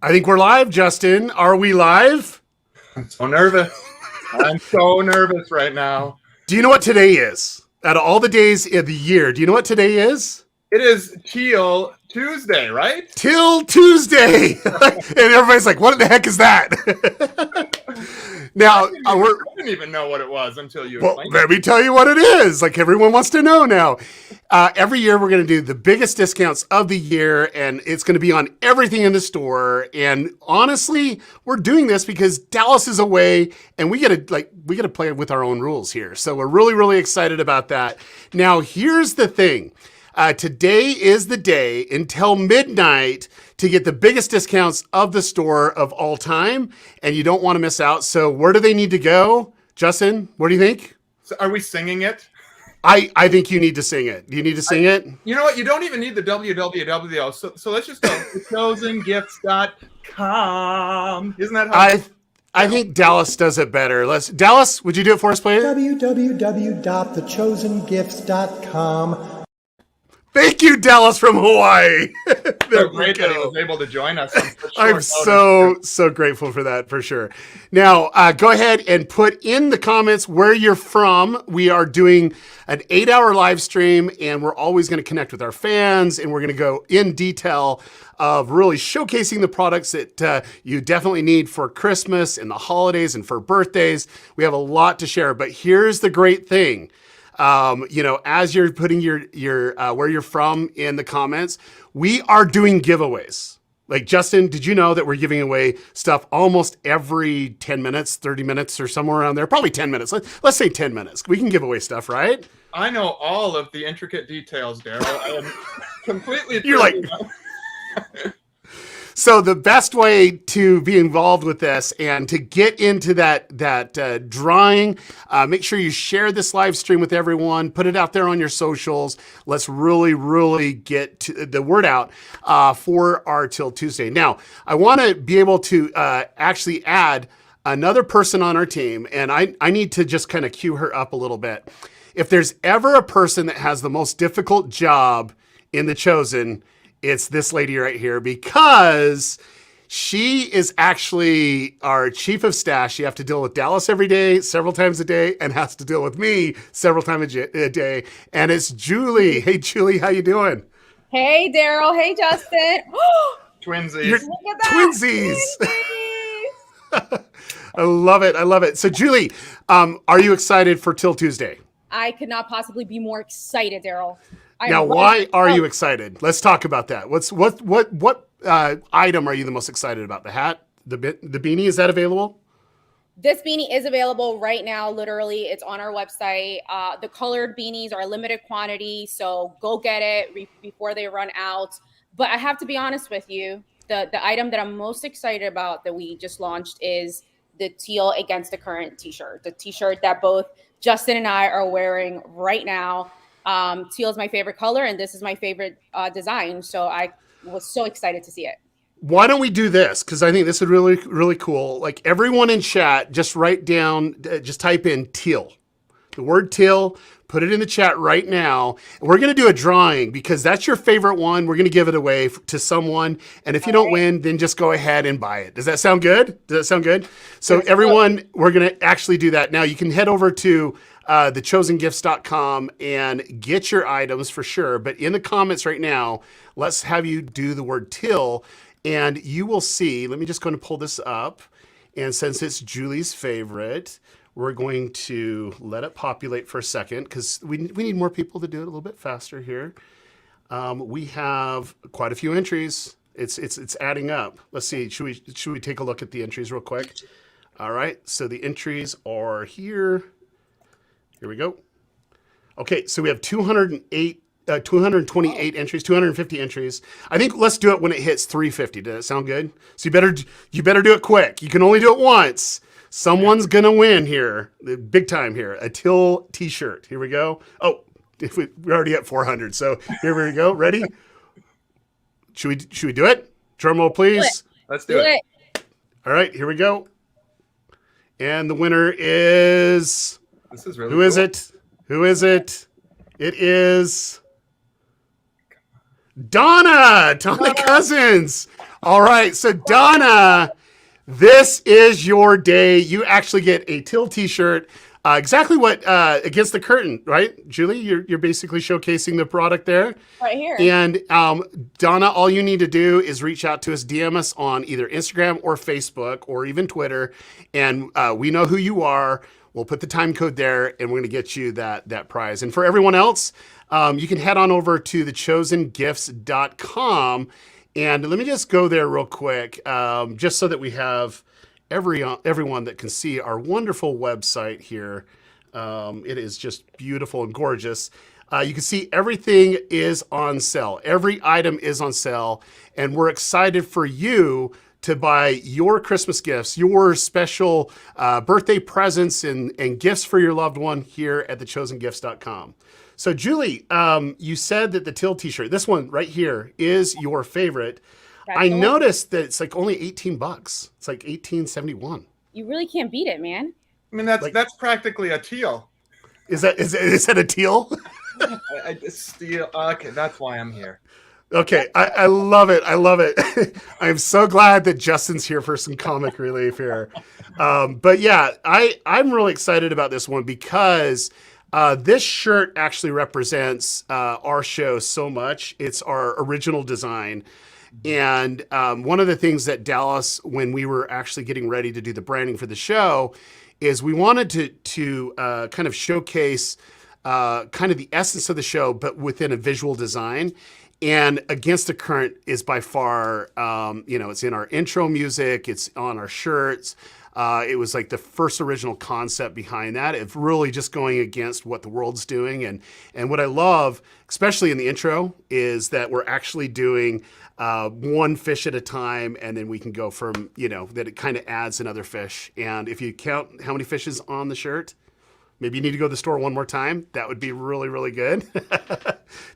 I think we're live, Justin. Are we live? I'm so nervous. I'm so nervous right now. Do you know what today is? Out of all the days of the year, do you know what today is? It is Teal Tuesday, right? Till Tuesday. And everybody's like, what the heck is that? Now, I didn't even know what it was until you well, explained let me tell you what it is. Like everyone wants to know now. Every year we're going to do the biggest discounts of the year, and it's going to be on everything in the store. And honestly, we're doing this because Dallas is away, and we get to play with our own rules here. So we're really, really excited about that. Now, here's the thing. Today is the day until midnight to get the biggest discounts of the store of all time, and you don't want to miss out. So where do they need to go? Justin, what do you think? So are we singing it? I think you need to sing it. Do you need to sing it? You know what? You don't even need the www. So let's just go to chosengifts.com. Isn't that how I think Dallas does it better. Dallas, would you do it for us, please? www.thechosengifts.com. Thank you, Dallas from Hawaii. so great that he was able to join us. I'm so grateful for that, for sure. Now, go ahead and put in the comments where you're from. We are doing an 8-hour live stream, and we're always going to connect with our fans, and we're going to go in detail of really showcasing the products that you definitely need for Christmas and the holidays and for birthdays. We have a lot to share, but here's the great thing. As you're putting your where you're from in the comments, we are doing giveaways. Like, Justin, did you know that we're giving away stuff almost every 10 minutes, 30 minutes, or somewhere around there? Probably 10 minutes. Let's say 10 minutes. We can give away stuff, right? I know all of the intricate details, Daryl. I am completely. You're like. So the best way to be involved with this and to get into that drawing, make sure you share this live stream with everyone. Put it out there on your socials. Let's really, really get the word out for our Till Tuesday. Now, I want to be able to actually add another person on our team, and I need to just kind of cue her up a little bit. If there's ever a person that has the most difficult job in The Chosen, it's this lady right here, because she is actually our chief of staff. She has to deal with Dallas every day, several times a day, and has to deal with me several times a day. And it's Julie. Hey, Julie, how you doing? Hey, Daryl. Hey, Justin. Twinsies. You're Look at that. Twinsies. I love it. I love it. So, Julie, are you excited for Till Tuesday? I could not possibly be more excited, Daryl. Now, why are you excited? Let's talk about that. What item are you the most excited about? The hat, the beanie, is that available? This beanie is available right now. Literally, it's on our website. The colored beanies are a limited quantity, so go get it before they run out. But I have to be honest with you. The item that I'm most excited about that we just launched is the Teal Against the Current t-shirt. The t-shirt that both Justin and I are wearing right now. Teal is my favorite color, and this is my favorite design. So I was so excited to see it. Why don't we do this? Because I think this is really, really cool. Like, everyone in chat, just write down, just type in Teal. The word Teal, put it in the chat right now. We're going to do a drawing because that's your favorite one. We're going to give it away to someone. And if you don't win, then just go ahead and buy it. Does that sound good? So everyone, we're going to actually do that. Now, you can head over to thechosengifts.com and get your items for sure. But in the comments right now, let's have you do the word Till, and you will see. Let me just go and pull this up. And since it's Julie's favorite, we're going to let it populate for a second because we need more people to do it a little bit faster here. We have quite a few entries. It's adding up. Let's see. Should we take a look at the entries real quick? All right. So the entries are here. Here we go. Okay, so we have 228 entries, 250 entries. I think let's do it when it hits 350. Does that sound good? So you better do it quick. You can only do it once. Someone's gonna win here, big time here. A Till t-shirt. Here we go. Oh, we're already at 400. So here we go. Ready? Should we do it? Drum roll, please. Let's do it. All right, here we go. And the winner is. This is really Who is it? Who is it? It is Donna Cousins. All right, so Donna, this is your day. You actually get a Teal t-shirt. Exactly what Against the Curtain, right? Julie, you're basically showcasing the product there. Right here. And Donna, all you need to do is reach out to us, DM us on either Instagram or Facebook or even Twitter. And we know who you are. We'll put the time code there and we're going to get you that prize. And for everyone else, you can head on over to thechosengifts.com. And let me just go there real quick, just so that we have everyone that can see our wonderful website here. It is just beautiful and gorgeous. You can see everything is on sale. Every item is on sale. And we're excited for you to buy your Christmas gifts, your special birthday presents and gifts for your loved one here at thechosengifts.com. So Julie, you said that the Teal t-shirt, this one right here, is your favorite. I noticed that it's like only $18. It's like $18.71. You really can't beat it, man. I mean, that's practically a teal. Is that a teal? I steal. Okay, that's why I'm here. Okay, I love it. I love it. I'm so glad that Justin's here for some comic relief here. But yeah, I'm really excited about this one because this shirt actually represents our show so much. It's our original design. And one of the things that Dallas, when we were actually getting ready to do the branding for the show, is we wanted to kind of showcase kind of the essence of the show, but within a visual design. And Against the Current is by far, it's in our intro music, it's on our shirts. It was like the first original concept behind that. It's really just going against what the world's doing. And what I love, especially in the intro, is that we're actually doing one fish at a time, and then we can go from, that it kind of adds another fish. And if you count how many fishes on the shirt, maybe you need to go to the store one more time. That would be really, really good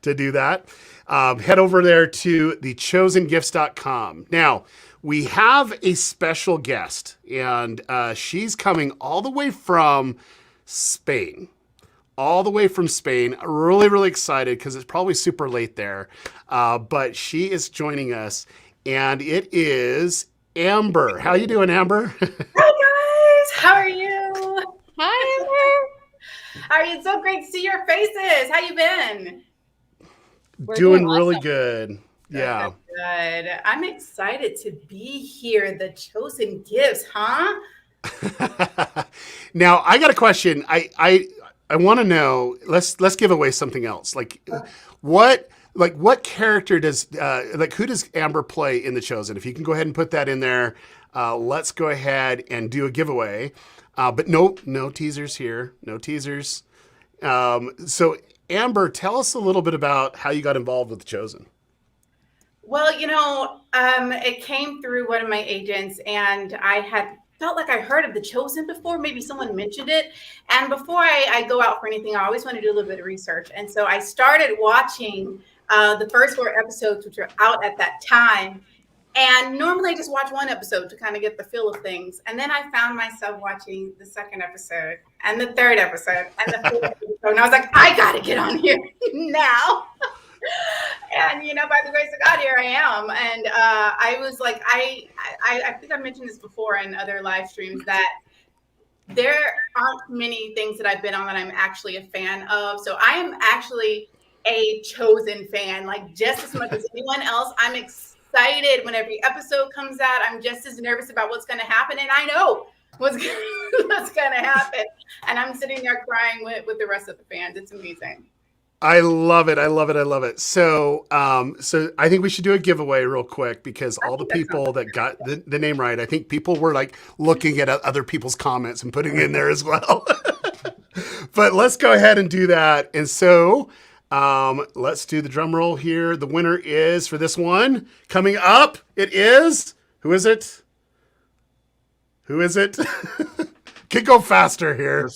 to do that. Head over there to thechosengifts.com. Now, we have a special guest, and she's coming all the way from Spain. Really, really excited because it's probably super late there. But she is joining us, and it is Amber. How you doing, Amber? Hi, guys. How are you? Hi, Amber. How are you? It's so great to see your faces. How you been? We're doing awesome. really good. Yeah. Good. I'm excited to be here. The Chosen Gifts, huh? Now, I got a question. I want to know. Let's give away something else. What character does who does Amber play in The Chosen? If you can go ahead and put that in there, let's go ahead and do a giveaway. But no teasers here. No teasers. So Amber, tell us a little bit about how you got involved with The Chosen. Well, it came through one of my agents, and I had felt like I heard of The Chosen before. Maybe someone mentioned it. And before I go out for anything, I always want to do a little bit of research. And so I started watching the first 4 episodes, which were out at that time. And normally I just watch one episode to kind of get the feel of things. And then I found myself watching the 2nd episode and the 3rd episode and the 4th episode. And I was like, I got to get on here now. And, by the grace of God, here I am. And I was like, I think I mentioned this before in other live streams that there aren't many things that I've been on that I'm actually a fan of. So I am actually a Chosen fan, like just as much as anyone else. I'm excited when every episode comes out. I'm just as nervous about what's going to happen. And I know what's going to happen. And I'm sitting there crying with the rest of the fans. It's amazing. I love it. So I think we should do a giveaway real quick because all the people that got the name right, I think people were like looking at other people's comments and putting in there as well. But let's go ahead and do that. And so let's do the drum roll here. The winner is for this one coming up. It is, who is it? Could go faster here.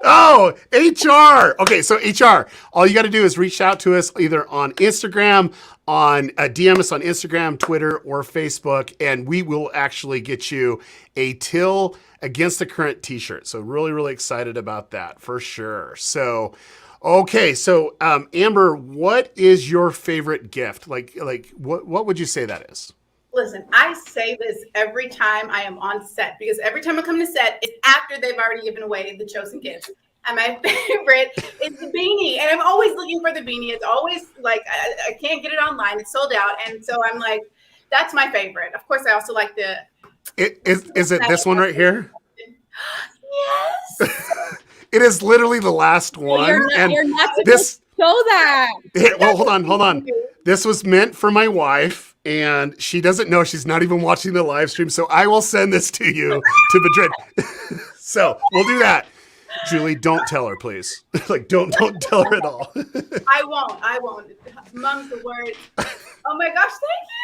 Oh, HR. Okay, so HR, all you got to do is reach out to us either on Instagram, on DM us on Instagram, Twitter, or Facebook, and we will actually get you a Teal Against the Current t-shirt. So really, really excited about that for sure. So, okay, so Amber, what is your favorite gift? Like what would you say that is? Listen, I say this every time I am on set because every time I come to set, it's after they've already given away the chosen gifts. And my favorite is the beanie. And I'm always looking for the beanie. It's always like, I can't get it online. It's sold out. And so I'm like, that's my favorite. Of course, I also like the. Is it this one right here? Yes. It is literally the last one. You're not supposed this to show that. well, hold on. This was meant for my wife, and she doesn't know. She's not even watching the live stream, so I will send this to you to Madrid. So we'll do that. Julie, don't tell her, please. Like, don't tell her at all. I won't. Mum's the word. Oh my gosh, thank you.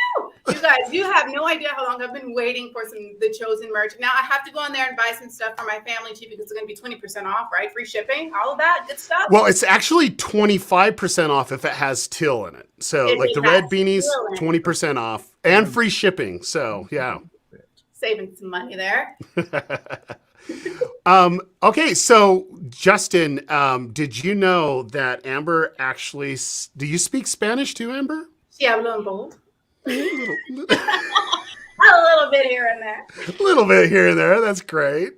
You guys, you have no idea how long I've been waiting for the Chosen merch. Now I have to go in there and buy some stuff for my family too because it's going to be 20% off, right? Free shipping, all of that good stuff. Well, it's actually 25% off if it has Teal in it. So like the red beanies, 20% off and free shipping. So yeah. Saving some money there. Okay, so Justin, did you know that Amber actually, do you speak Spanish too, Amber? Sí, hablo en bold. A A little bit here and there. A little bit here and there. That's great.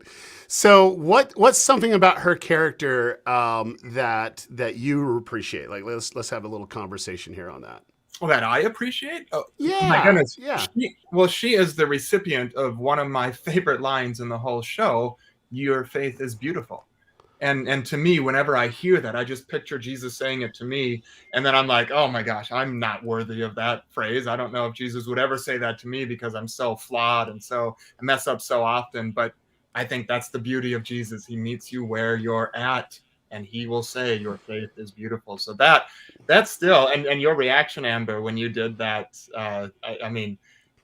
So what's something about her character that you appreciate? Like let's have a little conversation here on that. Well, that I appreciate? Oh, Yeah. my goodness. Yeah. She is the recipient of one of my favorite lines in the whole show. Your faith is beautiful. And to me, whenever I hear that, I just picture Jesus saying it to me. And then I'm like, oh my gosh, I'm not worthy of that phrase. I don't know if Jesus would ever say that to me because I'm so flawed and so I mess up so often. But I think that's the beauty of Jesus. He meets you where you're at. And he will say your faith is beautiful. So that's still, and your reaction, Amber, when you did that, I mean,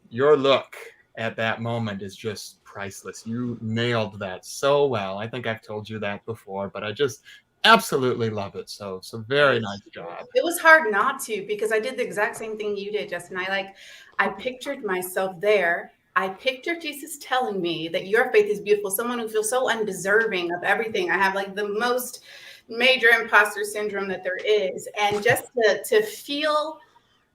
your look at that moment is just priceless. You nailed that so well. I think I've told you that before, but I just absolutely love it. So very nice job. It was hard not to because I did the exact same thing you did, Justin. I pictured myself there. I pictured Jesus telling me that your faith is beautiful. Someone who feels so undeserving of everything. I have like the most major imposter syndrome that there is. And just to feel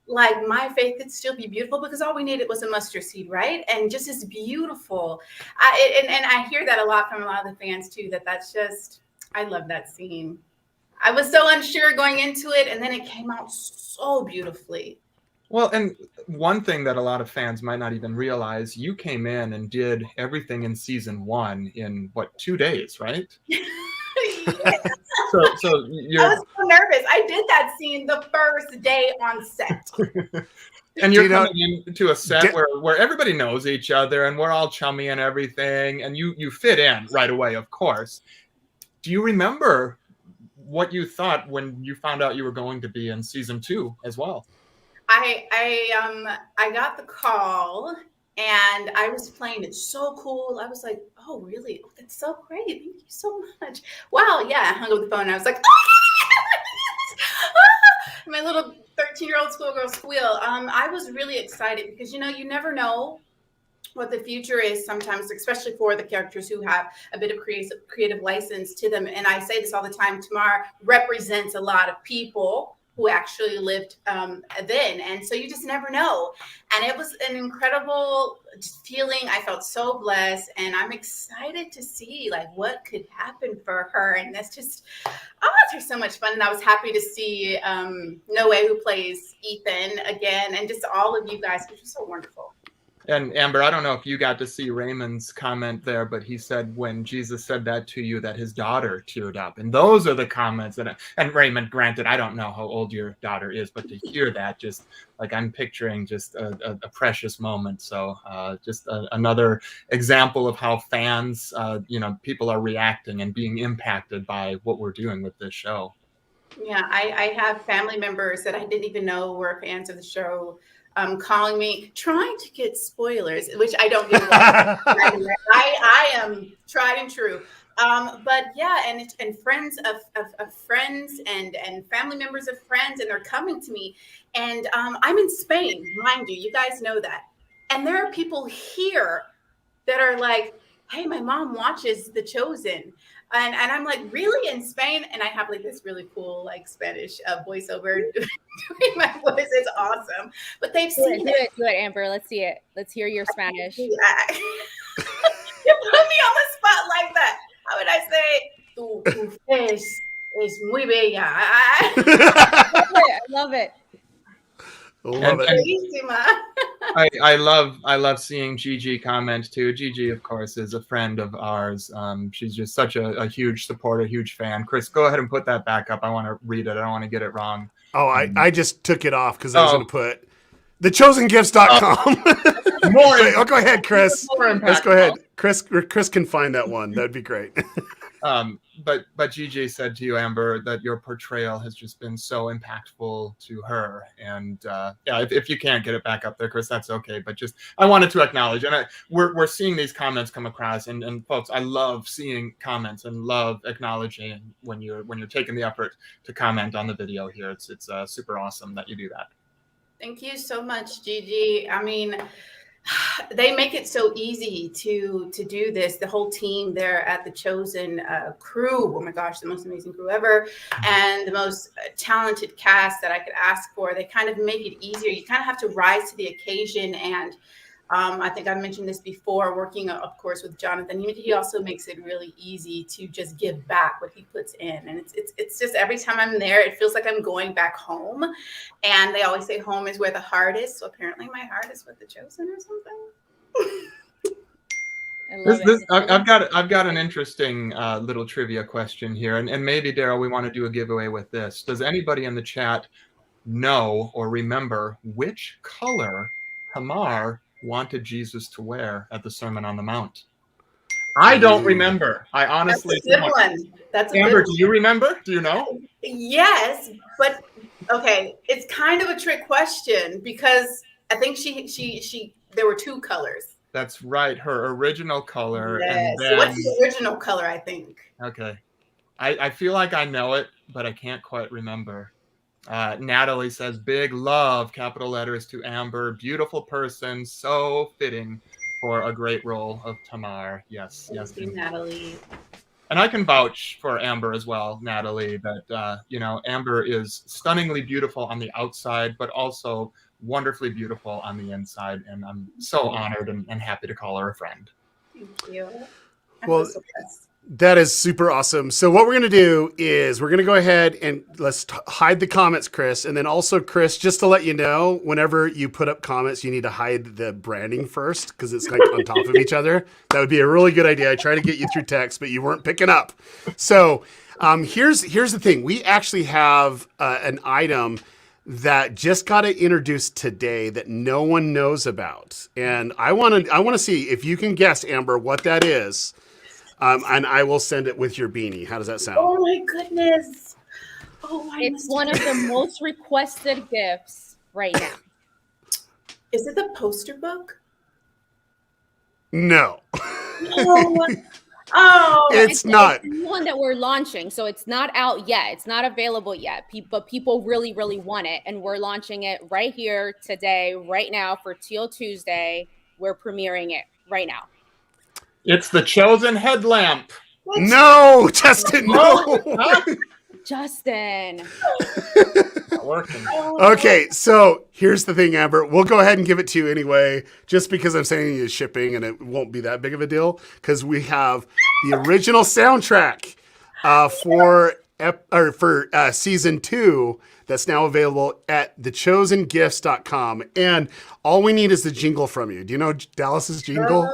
like my faith could still be beautiful because all we needed was a mustard seed, right? And just as beautiful. And I hear that a lot from a lot of the fans too, that's just, I love that scene. I was so unsure going into it and then it came out so beautifully. Well, and one thing that a lot of fans might not even realize, you came in and did everything in season 1 in 2 days, right? So you're, I was so nervous. I did that scene the first day on set. And you're coming into a set where everybody knows each other and we're all chummy and everything, and you fit in right away, of course. Do you remember what you thought when you found out you were going to be in season 2 as well? I got the call and I was playing it so cool. I was like, oh, really? Oh, that's so great. Thank you so much. Wow. Yeah. I hung up the phone and I was like, my little 13-year-old schoolgirl squeal. I was really excited because, you never know what the future is sometimes, especially for the characters who have a bit of creative license to them. And I say this all the time, Tamar represents a lot of people who actually lived then. And so you just never know. And it was an incredible feeling. I felt so blessed and I'm excited to see like what could happen for her. And that's just, it's so much fun. And I was happy to see Noe, who plays Ethan again, and just all of you guys, which was so wonderful. And Amber, I don't know if you got to see Raymond's comment there, but he said when Jesus said that to you, that his daughter teared up. And those are the comments and Raymond, granted, I don't know how old your daughter is, but to hear that, just like I'm picturing just a precious moment. So just another example of how fans, people are reacting and being impacted by what we're doing with this show. Yeah, I have family members that I didn't even know were fans of the show. Calling me, trying to get spoilers, which I don't get. I am tried and true. But yeah, and friends of friends and family members of friends, and they're coming to me. And I'm in Spain, mind you. You guys know that. And there are people here that are like, hey, my mom watches The Chosen. And I'm like, really, in Spain? And I have like this really cool like Spanish voiceover doing my voice. It's awesome. But they've seen it. Do it, Amber. Let's see it. Let's hear your Spanish. You put me on the spot like that. How would I say? Tu face es muy bella. I love it. Love it. I love seeing Gigi comment too. Gigi, of course, is a friend of ours. She's just such a huge supporter, huge fan. Chris, go ahead and put that back up. I want to read it. I don't want to get it wrong. Oh, I just took it off because I was going to put thechosengifts.com. More. Go ahead, Chris. Let's go ahead. Chris can find that one. That'd be great. But Gigi said to you, Amber, that your portrayal has just been so impactful to her. And if you can't get it back up there, Chris, that's okay. But just I wanted to acknowledge, and we're seeing these comments come across, and folks, I love seeing comments and love acknowledging when you're taking the effort to comment on the video here. It's super awesome that you do that. Thank you so much, Gigi. I mean, they make it so easy to do this. The whole team there at the Chosen crew. Oh my gosh, the most amazing crew ever, and the most talented cast that I could ask for. They kind of make it easier. You kind of have to rise to the occasion. And I think I mentioned this before, working, of course, with Jonathan. He also makes it really easy to just give back what he puts in. And it's just every time I'm there, it feels like I'm going back home. And they always say home is where the heart is. So apparently my heart is with the Chosen or something. I've got an interesting little trivia question here. And maybe, Daryl, we want to do a giveaway with this. Does anybody in the chat know or remember which color Tamar wanted Jesus to wear at the Sermon on the Mount? I don't remember. I honestly don't. That's a Amber, good one. Do you remember? Do you know? Yes, but okay, it's kind of a trick question because I think she there were two colors. That's right, her original color. Yes. And then, So what's the original color, I think? Okay. I feel like I know it, but I can't quite remember. Natalie says, big love, capital letters, to Amber. Beautiful person, so fitting for a great role of Tamar. Yes. Thank you, Natalie. And I can vouch for Amber as well, Natalie, that, Amber is stunningly beautiful on the outside, but also wonderfully beautiful on the inside. And I'm so honored and happy to call her a friend. Thank you. Well, that is super awesome. So what we're going to do is we're going to go ahead and let's hide the comments, Chris. And then also, Chris, just to let you know, whenever you put up comments, you need to hide the branding first because it's like on top of each other. That would be a really good idea. I tried to get you through text, but you weren't picking up. So here's the thing. We actually have an item that just got introduced today that no one knows about. And I want to see if you can guess, Amber, what that is. And I will send it with your beanie. How does that sound? Oh my goodness. It's one of the most requested gifts right now. Is it the poster book? No. It's not. It's the one that we're launching. So it's not out yet. It's not available yet. But people really, really want it. And we're launching it right here today, right now for Teal Tuesday. We're premiering it right now. It's the Chosen headlamp. No, Justin, no. Justin. Not working. Okay, so here's the thing, Amber. We'll go ahead and give it to you anyway, just because I'm sending you shipping and it won't be that big of a deal, because we have the original soundtrack for season 2 that's now available at thechosengifts.com. And all we need is the jingle from you. Do you know Dallas's jingle?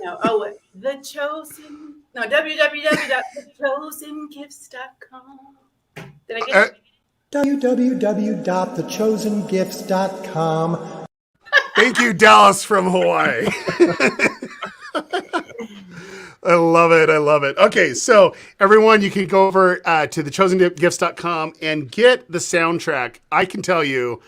No. The Chosen. No, www.thechosengifts.com. Did I get it? www.thechosengifts.com. Thank you, Dallas from Hawaii. I love it. Okay, so everyone, you can go over to thechosengifts.com and get the soundtrack. I can tell you,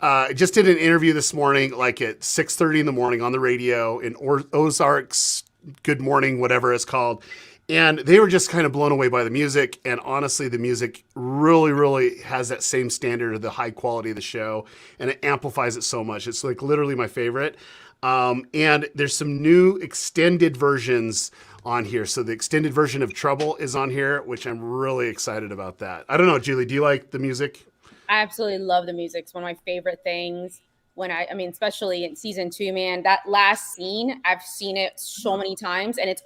I just did an interview this morning, like at 6:30 in the morning on the radio in Ozarks Good Morning, whatever it's called. And they were just kind of blown away by the music. And honestly, the music really, really has that same standard of the high quality of the show. And it amplifies it so much. It's like literally my favorite. And there's some new extended versions on here. So the extended version of Trouble is on here, which I'm really excited about that. I don't know, Julie, do you like the music? I absolutely love the music. It's one of my favorite things. When I mean, especially in season 2, man, that last scene, I've seen it so many times, and it's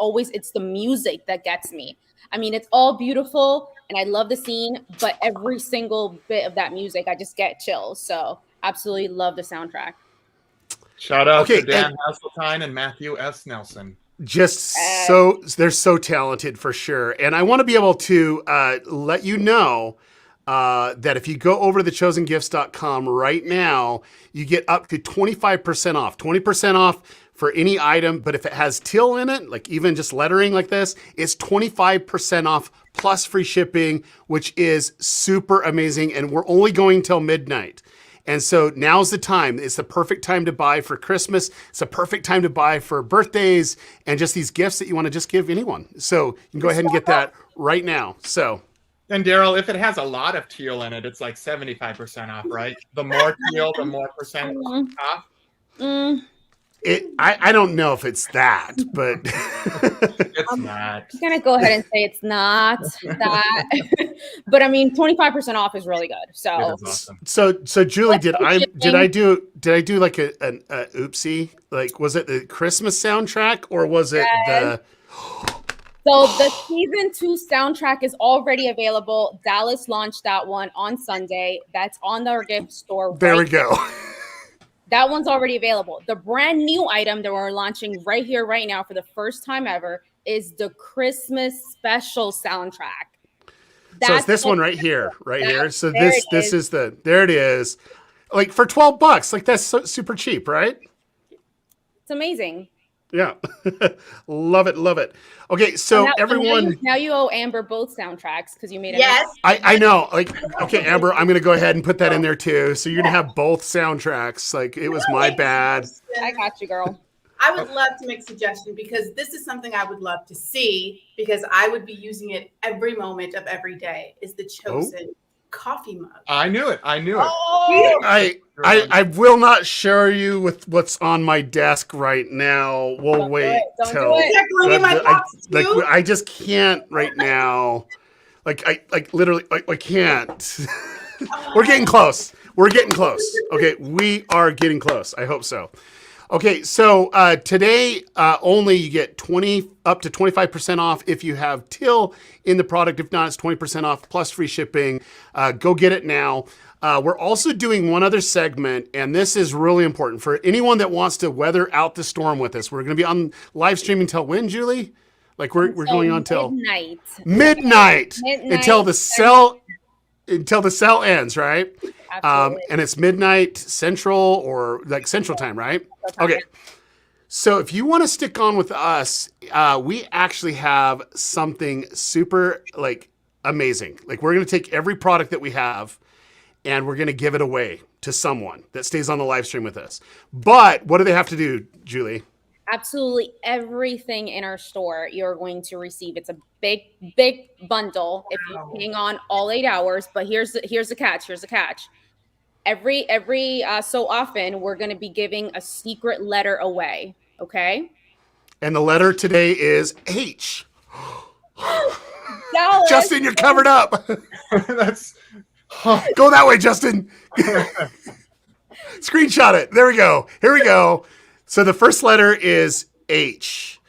the music that gets me. I mean, it's all beautiful, and I love the scene, but every single bit of that music, I just get chills. So absolutely love the soundtrack. Shout out Okay, to Dan Hasseltine and Matthew S. Nelson. Just they're so talented for sure. And I want to be able to let you know that if you go over to thechosengifts.com right now, you get up to 25% off. 20% off for any item, but if it has Teal in it, like even just lettering like this, it's 25% off plus free shipping, which is super amazing. And we're only going till midnight. And so now's the time. It's the perfect time to buy for Christmas. It's the perfect time to buy for birthdays and just these gifts that you want to just give anyone. So you can go ahead and get that right now. So. And Daryl, if it has a lot of Teal in it, it's like 75% off, right? The more Teal, the more percent off. I don't know if it's that, but It's not. I'm gonna go ahead and say it's not that, but I mean, 25% off is really good. So, It is awesome. so Julie, did I do like an oopsie? Like, was it the Christmas soundtrack or was it the? So the season 2 soundtrack is already available. Dallas launched that one on Sunday. That's on their gift store. There we go. That one's already available. The brand new item that we're launching right here, right now, for the first time ever, is the Christmas special soundtrack. So it's this one right here, here. So this is there it is. Like for $12, like that's super cheap, right? It's amazing. Yeah. Love it. Okay, so everyone. Now you owe Amber both soundtracks because you made it. Yes. I know. Like, okay, Amber, I'm going to go ahead and put that in there too. So you're going to have both soundtracks. Like, it was my bad. I got you, girl. I would love to make a suggestion because this is something I would love to see because I would be using it every moment of every day is the Chosen coffee mug. I knew it. Oh! I will not share you with what's on my desk right now. We'll wait till I just can't right now. Like literally I can't. We're getting close. Okay, we are getting close. I hope so. Okay, so today only you get up to 25% off if you have Teal in the product. If not, it's 20% off plus free shipping. Go get it now. We're also doing one other segment, and this is really important for anyone that wants to weather out the storm with us. We're going to be on live streaming until when, Julie? Like we're going on till midnight until the sale ends, right? And it's midnight Central or like Central time, right? Okay. So if you want to stick on with us, we actually have something super like amazing. Like we're going to take every product that we have and we're going to give it away to someone that stays on the live stream with us. But what do they have to do, Julie? Absolutely everything in our store you're going to receive. It's a big bundle if you hang on all 8 hours. But here's the catch. Every so often we're going to be giving a secret letter away. Okay. And the letter today is H. Dallas. Justin, you're covered up. That's Go that way, Justin. Screenshot it. There we go. Here we go. So the first letter is H.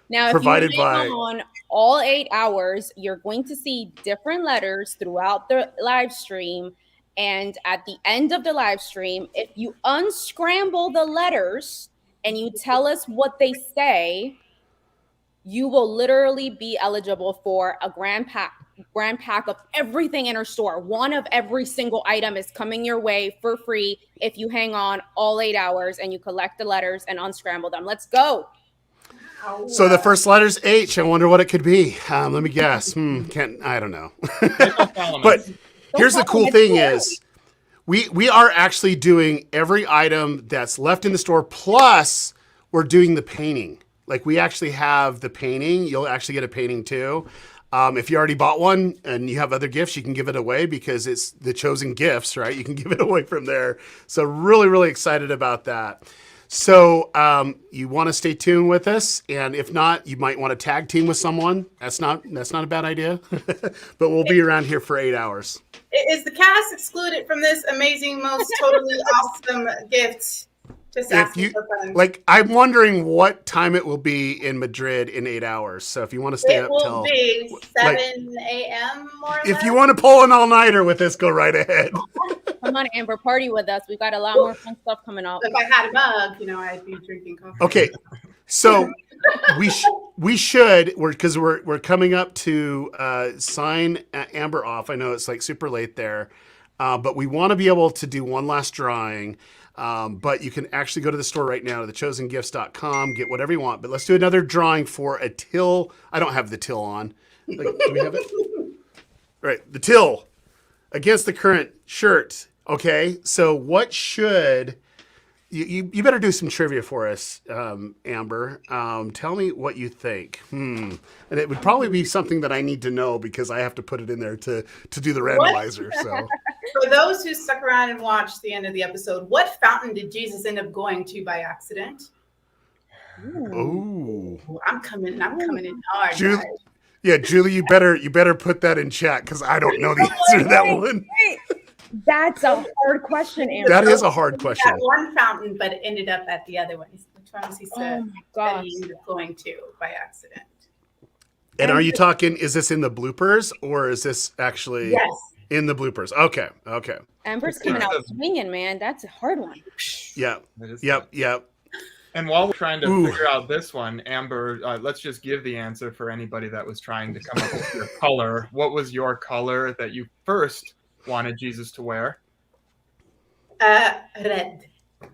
Now, provided if you hang on all 8 hours, you're going to see different letters throughout the live stream. And at the end of the live stream, if you unscramble the letters and you tell us what they say, you will literally be eligible for a grand pack of everything in our store. One of every single item is coming your way for free if you hang on all 8 hours and you collect the letters and unscramble them. Let's go. So the first letter's H. I wonder what it could be. Let me guess. I don't know. But here's the cool thing is we are actually doing every item that's left in the store. Plus we're doing the painting. Like we actually have the painting. You'll actually get a painting too. If you already bought one and you have other gifts, you can give it away because it's the Chosen Gifts, right? You can give it away from there. So really, really excited about that. So you want to stay tuned with us, and if not, you might want to tag team with someone. That's not a bad idea. But we'll be around here for 8 hours. Is the cast excluded from this amazing, most totally awesome gift? Just asking for fun. Like, I'm wondering what time it will be in Madrid in 8 hours. So if you want to stay It up will till be 7 a.m. more or if less. you want to pull an all-nighter with this, go right ahead. Come on, Amber, party with us. We got a lot more fun stuff coming up. If I had a mug, I'd be drinking coffee. Okay, so we should because we're coming up to sign Amber off. I know it's like super late there, but we want to be able to do one last drawing. But you can actually go to the store right now to thechosengifts.com, get whatever you want. But let's do another drawing for a Teal. I don't have the Teal on. Like, do we have it? Right, the Teal against the current shirt. Okay, so what should you better do some trivia for us, Amber. Tell me what you think. And it would probably be something that I need to know because I have to put it in there to do the randomizer. So, for those who stuck around and watched the end of the episode, what fountain did Jesus end up going to by accident? Ooh. I'm coming in hard. Julie, guys. yeah, Julie, you better put that in chat because I don't know the answer to that one. That's a hard question, Amber. That is a hard question. That one fountain, but it ended up at the other one. Which one was he said Oh my that gosh. he ended up going to by accident? And are you talking, is this in the bloopers or is this actually Yes. in the bloopers? Okay. Amber's coming out swinging, man. That's a hard one. Yeah. That is Yep. And while we're trying to Ooh. figure out this one, Amber, let's just give the answer for anybody that was trying to come up with your color. What was your color that you first wanted Jesus to wear? Red.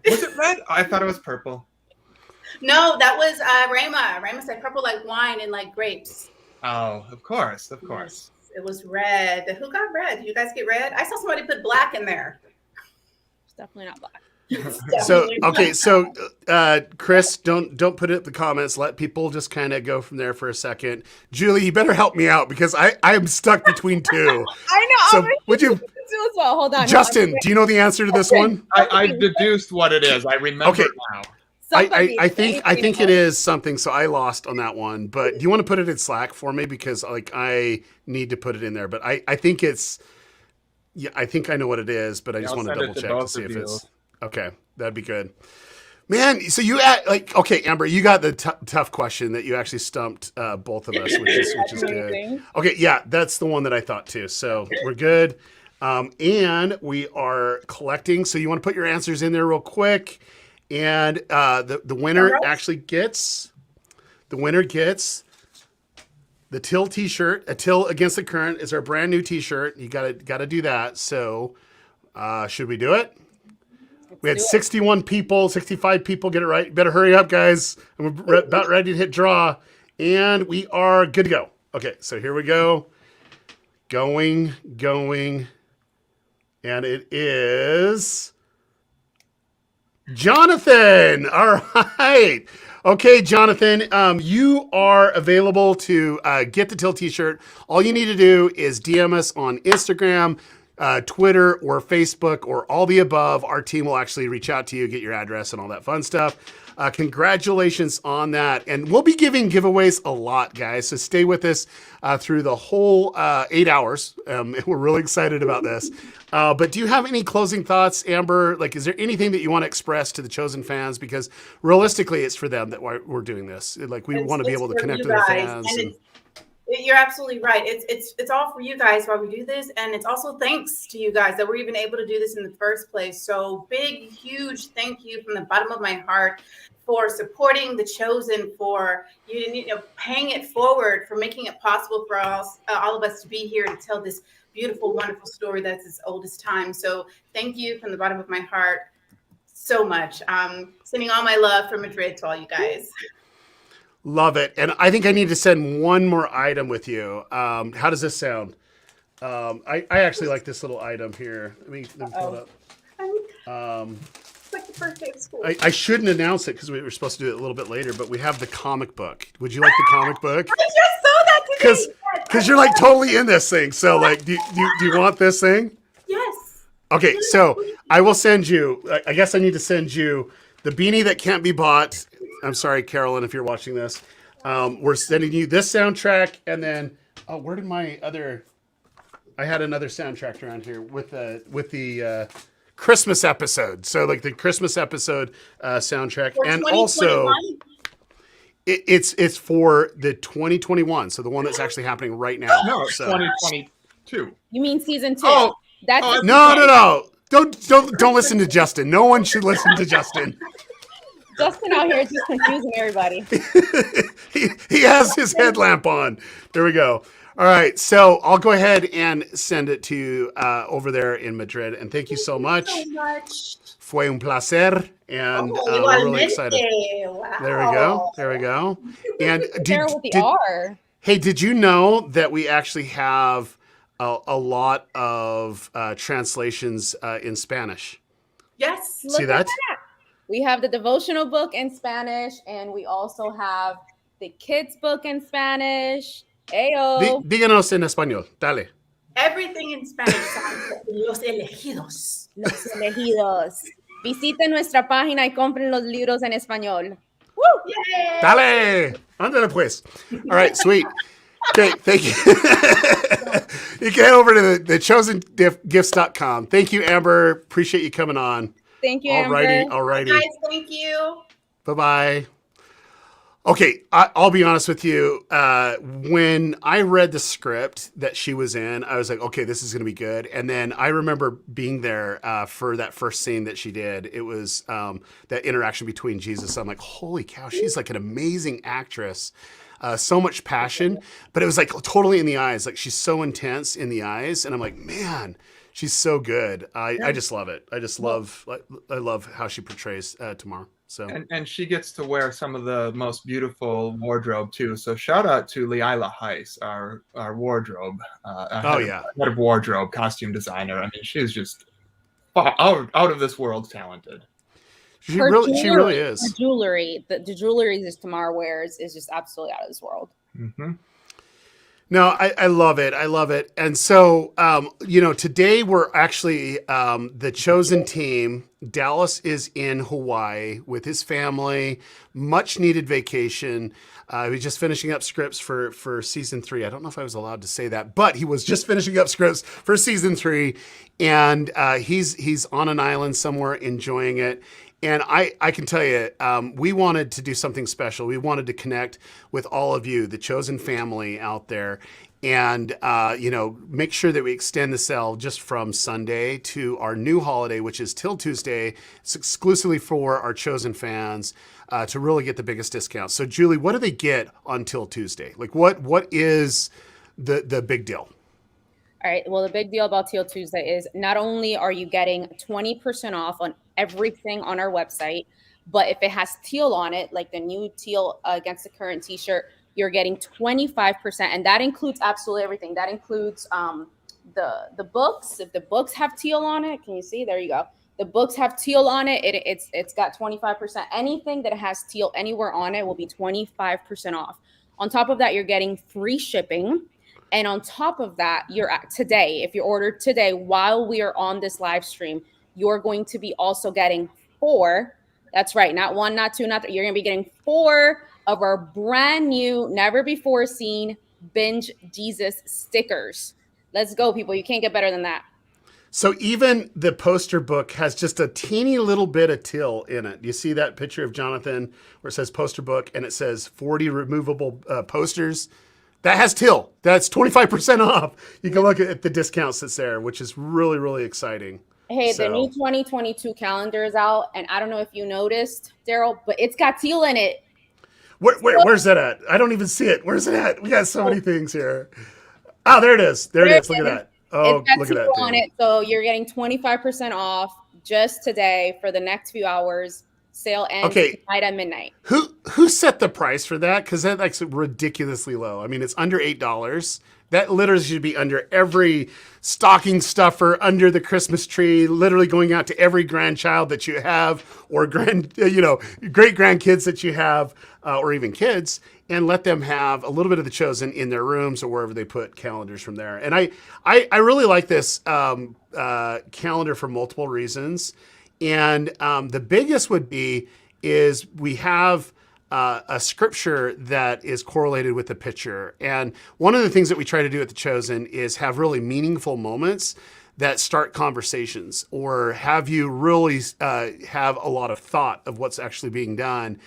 Was it red? I thought it was purple. No, that was Rama. Rama said purple like wine and like grapes. Oh, of course. Yes, it was red. Who got red? You guys get red? I saw somebody put black in there. It's definitely not black. So okay, so Chris, don't put it in the comments. Let people just kind of go from there for a second. Julie, you better help me out because I'm stuck between two. I know. So would you, as well. Hold on. Justin? Do you know the answer to this one? I deduced what it is. I remember Okay. now. I think it is something. So I lost on that one. But do you want to put it in Slack for me because like I need to put it in there. But I think it's I think I know what it is. But I just I'll want to send it double to check to both see of if you. it's okay. That'd be good. Man, so you okay, Amber, you got the tough question that you actually stumped both of us, which is good. Amazing. Okay, yeah, that's the one that I thought too. So we're good. And we are collecting. So you want to put your answers in there real quick. And the winner actually gets the Teal t-shirt. A Teal Against the Current is our brand new t-shirt. You gotta do that. So should we do it? We had 61 people, 65 people get it right. Better hurry up, guys. We're about ready to hit draw. And we are good to go. Okay, so here we go. Going. And it is Jonathan. All right. Okay, Jonathan, you are available to get the Teal t-shirt. All you need to do is DM us on Instagram, Twitter, or Facebook, or all the above. Our team will actually reach out to you, get your address and all that fun stuff. Congratulations on that. And we'll be giving giveaways a lot, guys. So stay with us through the whole 8 hours. We're really excited about this. But do you have any closing thoughts, Amber? Like, is there anything that you want to express to the Chosen fans? Because realistically, it's for them that we're doing this. Like, we want to be able to connect with the fans. You're absolutely right. It's all for you guys while we do this, and it's also thanks to you guys that we're even able to do this in the first place. So big, huge thank you from the bottom of my heart for supporting the Chosen, for paying it forward, for making it possible for us, all of us to be here to tell this beautiful, wonderful story that's as old as time. So thank you from the bottom of my heart so much. Sending all my love from Madrid to all you guys. Love it. And I think I need to send one more item with you. How does this sound? I actually like this little item here. Let me pull it up. It's like the first day of school. I shouldn't announce it because we were supposed to do it a little bit later, but we have the comic book. Would you like the comic book? I just saw that today. Because you're like totally in this thing. So like, do you want this thing? Yes. Okay, so I will send you, I guess I need to send you the beanie that can't be bought. I'm sorry, Carolyn, if you're watching this. We're sending you this soundtrack, and then where did my other? I had another soundtrack around here with the Christmas episode. So like the Christmas episode soundtrack, For and also 2021? it's for the 2021. So the one that's actually happening right now. No, it's So- 2022. You mean season 2? Oh, That's oh, No. Don't listen to Justin. No one should listen to Justin. Justin out here just confusing everybody. He has his headlamp on. There we go. All right, so I'll go ahead and send it to over there in Madrid. And thank you so much. So much. Fue un placer, and Oh, we're really igualmente. excited. Wow. There we go. And There with the R. hey, did you know that we actually have a lot of translations in Spanish? Yes. See that? We have the devotional book in Spanish, and we also have the kids book in Spanish. Ayo. Díganos en español. Dale. Everything in Spanish sounds like Los Elegidos. Los elegidos. Visiten nuestra página y compren los libros en español. ¡Woo! Yay! Dale. Ándale pues. All right, sweet. Okay, thank you. You can head over to the chosengifts.com. Thank you, Amber. Appreciate you coming on. Thank you, Amber. Alrighty. Guys, thank you. Bye-bye. Okay, I'll be honest with you. When I read the script that she was in, I was like, okay, this is going to be good. And then I remember being there for that first scene that she did. It was that interaction between Jesus. I'm like, holy cow, she's like an amazing actress. So much passion, but it was like totally in the eyes. Like she's so intense in the eyes. And I'm like, man, she's so good. I just love it. I love how she portrays Tamar. So and she gets to wear some of the most beautiful wardrobe too. So shout out to Leila Heiss, our wardrobe. Head of wardrobe, costume designer. I mean, she's just out of this world talented. She really is. Her jewelry, the jewelry that Tamar wears is just absolutely out of this world. Mm-hmm. No, I love it. I love it. And so, today we're actually the chosen team. Dallas is in Hawaii with his family, much needed vacation. He's just finishing up scripts for season 3. I don't know if I was allowed to say that, but he was just finishing up scripts for season 3. And he's on an island somewhere enjoying it. And I can tell you, we wanted to do something special. We wanted to connect with all of you, the chosen family out there, and make sure that we extend the sale just from Sunday to our new holiday, which is Till Tuesday. It's exclusively for our chosen fans to really get the biggest discount. So, Julie, what do they get on Till Tuesday? Like, what is the big deal? All right. Well, the big deal about Teal Tuesday is not only are you getting 20% off on everything on our website, but if it has teal on it, like the new teal against the current t-shirt, you're getting 25%. And that includes absolutely everything. That includes the books. If the books have teal on it, can you see? There you go. The books have teal on it. It's got 25%. Anything that has teal anywhere on it will be 25% off. On top of that, you're getting free shipping. And on top of that, if you ordered today while we are on this live stream, you're going to be also getting 4. That's right. Not 1, not 2, not 3. You're going to be getting 4 of our brand new, never before seen Binge Jesus stickers. Let's go, people. You can't get better than that. So even the poster book has just a teeny little bit of teal in it. You see that picture of Jonathan where it says poster book and it says 40 removable posters? That has teal. That's 25% off. You can look at the discounts that's there, which is really, really exciting. Hey, the new 2022 calendar is out, and I don't know if you noticed, Daryl, but it's got teal in it. Where's that at? I don't even see it. Where's it at? We got so many things here. Oh, there it is. There it is. Look at that. Oh, it's got look at teal that. on it, so you're getting 25% off just today for the next few hours. Sale ends tonight at midnight. Who set the price for that? Because that's ridiculously low. I mean, it's under $8. That literally should be under every stocking stuffer, under the Christmas tree, literally going out to every grandchild that you have, or great grandkids that you have, or even kids, and let them have a little bit of the chosen in their rooms or wherever they put calendars from there. And I really like this calendar for multiple reasons. And the biggest would be is we have a scripture that is correlated with the picture. And one of the things that we try to do at The Chosen is have really meaningful moments that start conversations or have you really have a lot of thought of what's actually being done.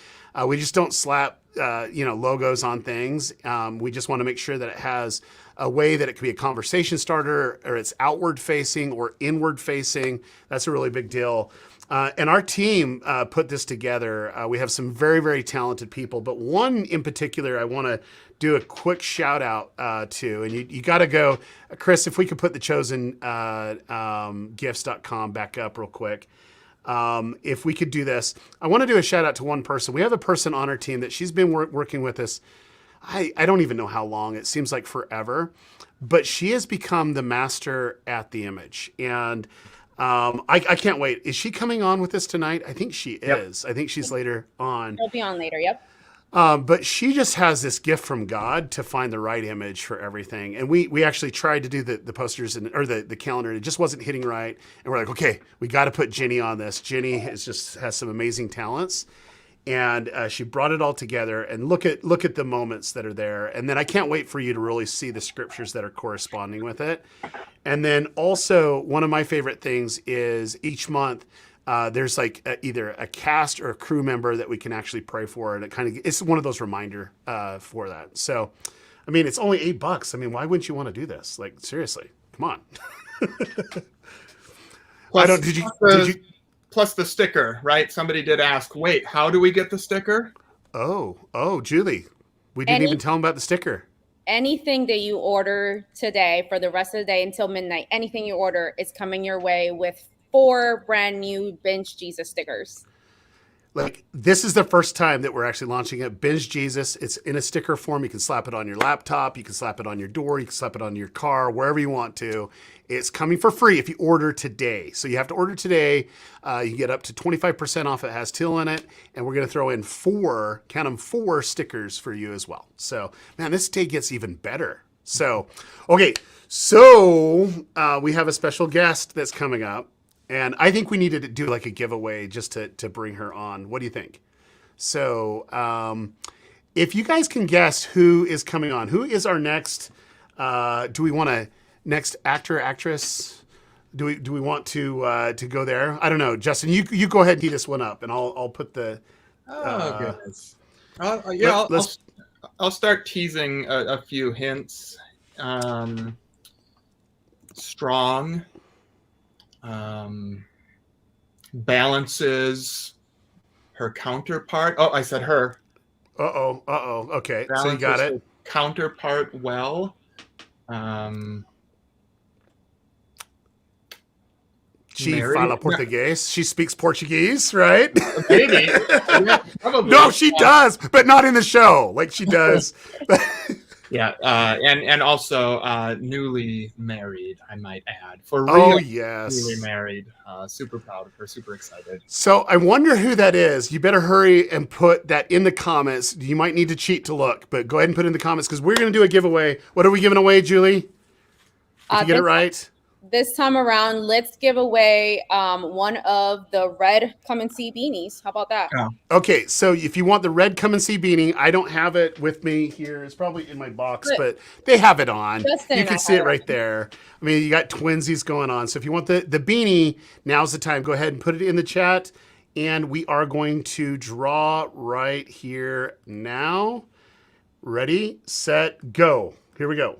We just don't slap logos on things. We just want to make sure that it has a way that it could be a conversation starter, or it's outward facing or inward facing. That's a really big deal. And our team put this together. We have some very, very talented people, but one in particular I want to do a quick shout out to, and you got to go, Chris, if we could put the chosen gifts.com back up real quick. If we could do this, I want to do a shout out to one person. We have a person on our team that she's been working with us. I don't even know how long. It seems like forever, but she has become the master at the image. And I can't wait. Is she coming on with us tonight? I think she is. I think she's later on. She'll be on later. Yep. But she just has this gift from God to find the right image for everything. And we actually tried to do the posters or the calendar. It just wasn't hitting right. And we're like, okay, we got to put Jenny on this. Jenny has some amazing talents. And she brought it all together, and look at the moments that are there. And then I can't wait for you to really see the scriptures that are corresponding with it. And then also one of my favorite things is each month there's like either a cast or a crew member that we can actually pray for. And it's one of those reminder for that. So, I mean, it's only $8. I mean, why wouldn't you want to do this? Like, seriously, come on. Did you? Plus the sticker, right? Somebody did ask, wait, how do we get the sticker? Oh, Julie, we didn't even tell them about the sticker. Anything that you order today for the rest of the day until midnight, anything you order is coming your way with 4 brand new Binge Jesus stickers. Like, this is the first time that we're actually launching it. Binge Jesus. It's in a sticker form. You can slap it on your laptop. You can slap it on your door. You can slap it on your car, wherever you want to. It's coming for free if you order today. So you have to order today. You get up to 25% off. It has Teal in it. And we're going to throw in 4 stickers for you as well. So, man, this day gets even better. So, okay. So we have a special guest that's coming up. And I think we needed to do like a giveaway just to bring her on. What do you think? So if you guys can guess who is coming on, who is our next, do we want to, next actor, actress? Do we want to go there? I don't know. Justin, you go ahead and tee this one up, and I'll put the. Goodness. I'll start teasing a few hints. Strong. Balances her counterpart. Oh, I said her. Okay, Balances so you got it. Her counterpart well. She fala Portuguese. She speaks Portuguese, right? Maybe. Yeah, probably. No, she does, but not in the show. Like she does. Yeah, and also newly married, I might add. For real, oh yes, newly married. Super proud of her. Super excited. So I wonder who that is. You better hurry and put that in the comments. You might need to cheat to look, but go ahead and put it in the comments because we're going to do a giveaway. What are we giving away, Julie? If you get it right. This time around, let's give away one of the red Come and See beanies. How about that? Oh. Okay, so if you want the red Come and See beanie, I don't have it with me here. It's probably in my box, but they have it on. You can see it right there. I mean, you got twinsies going on. So if you want the beanie, now's the time. Go ahead and put it in the chat. And we are going to draw right here now. Ready, set, go. Here we go.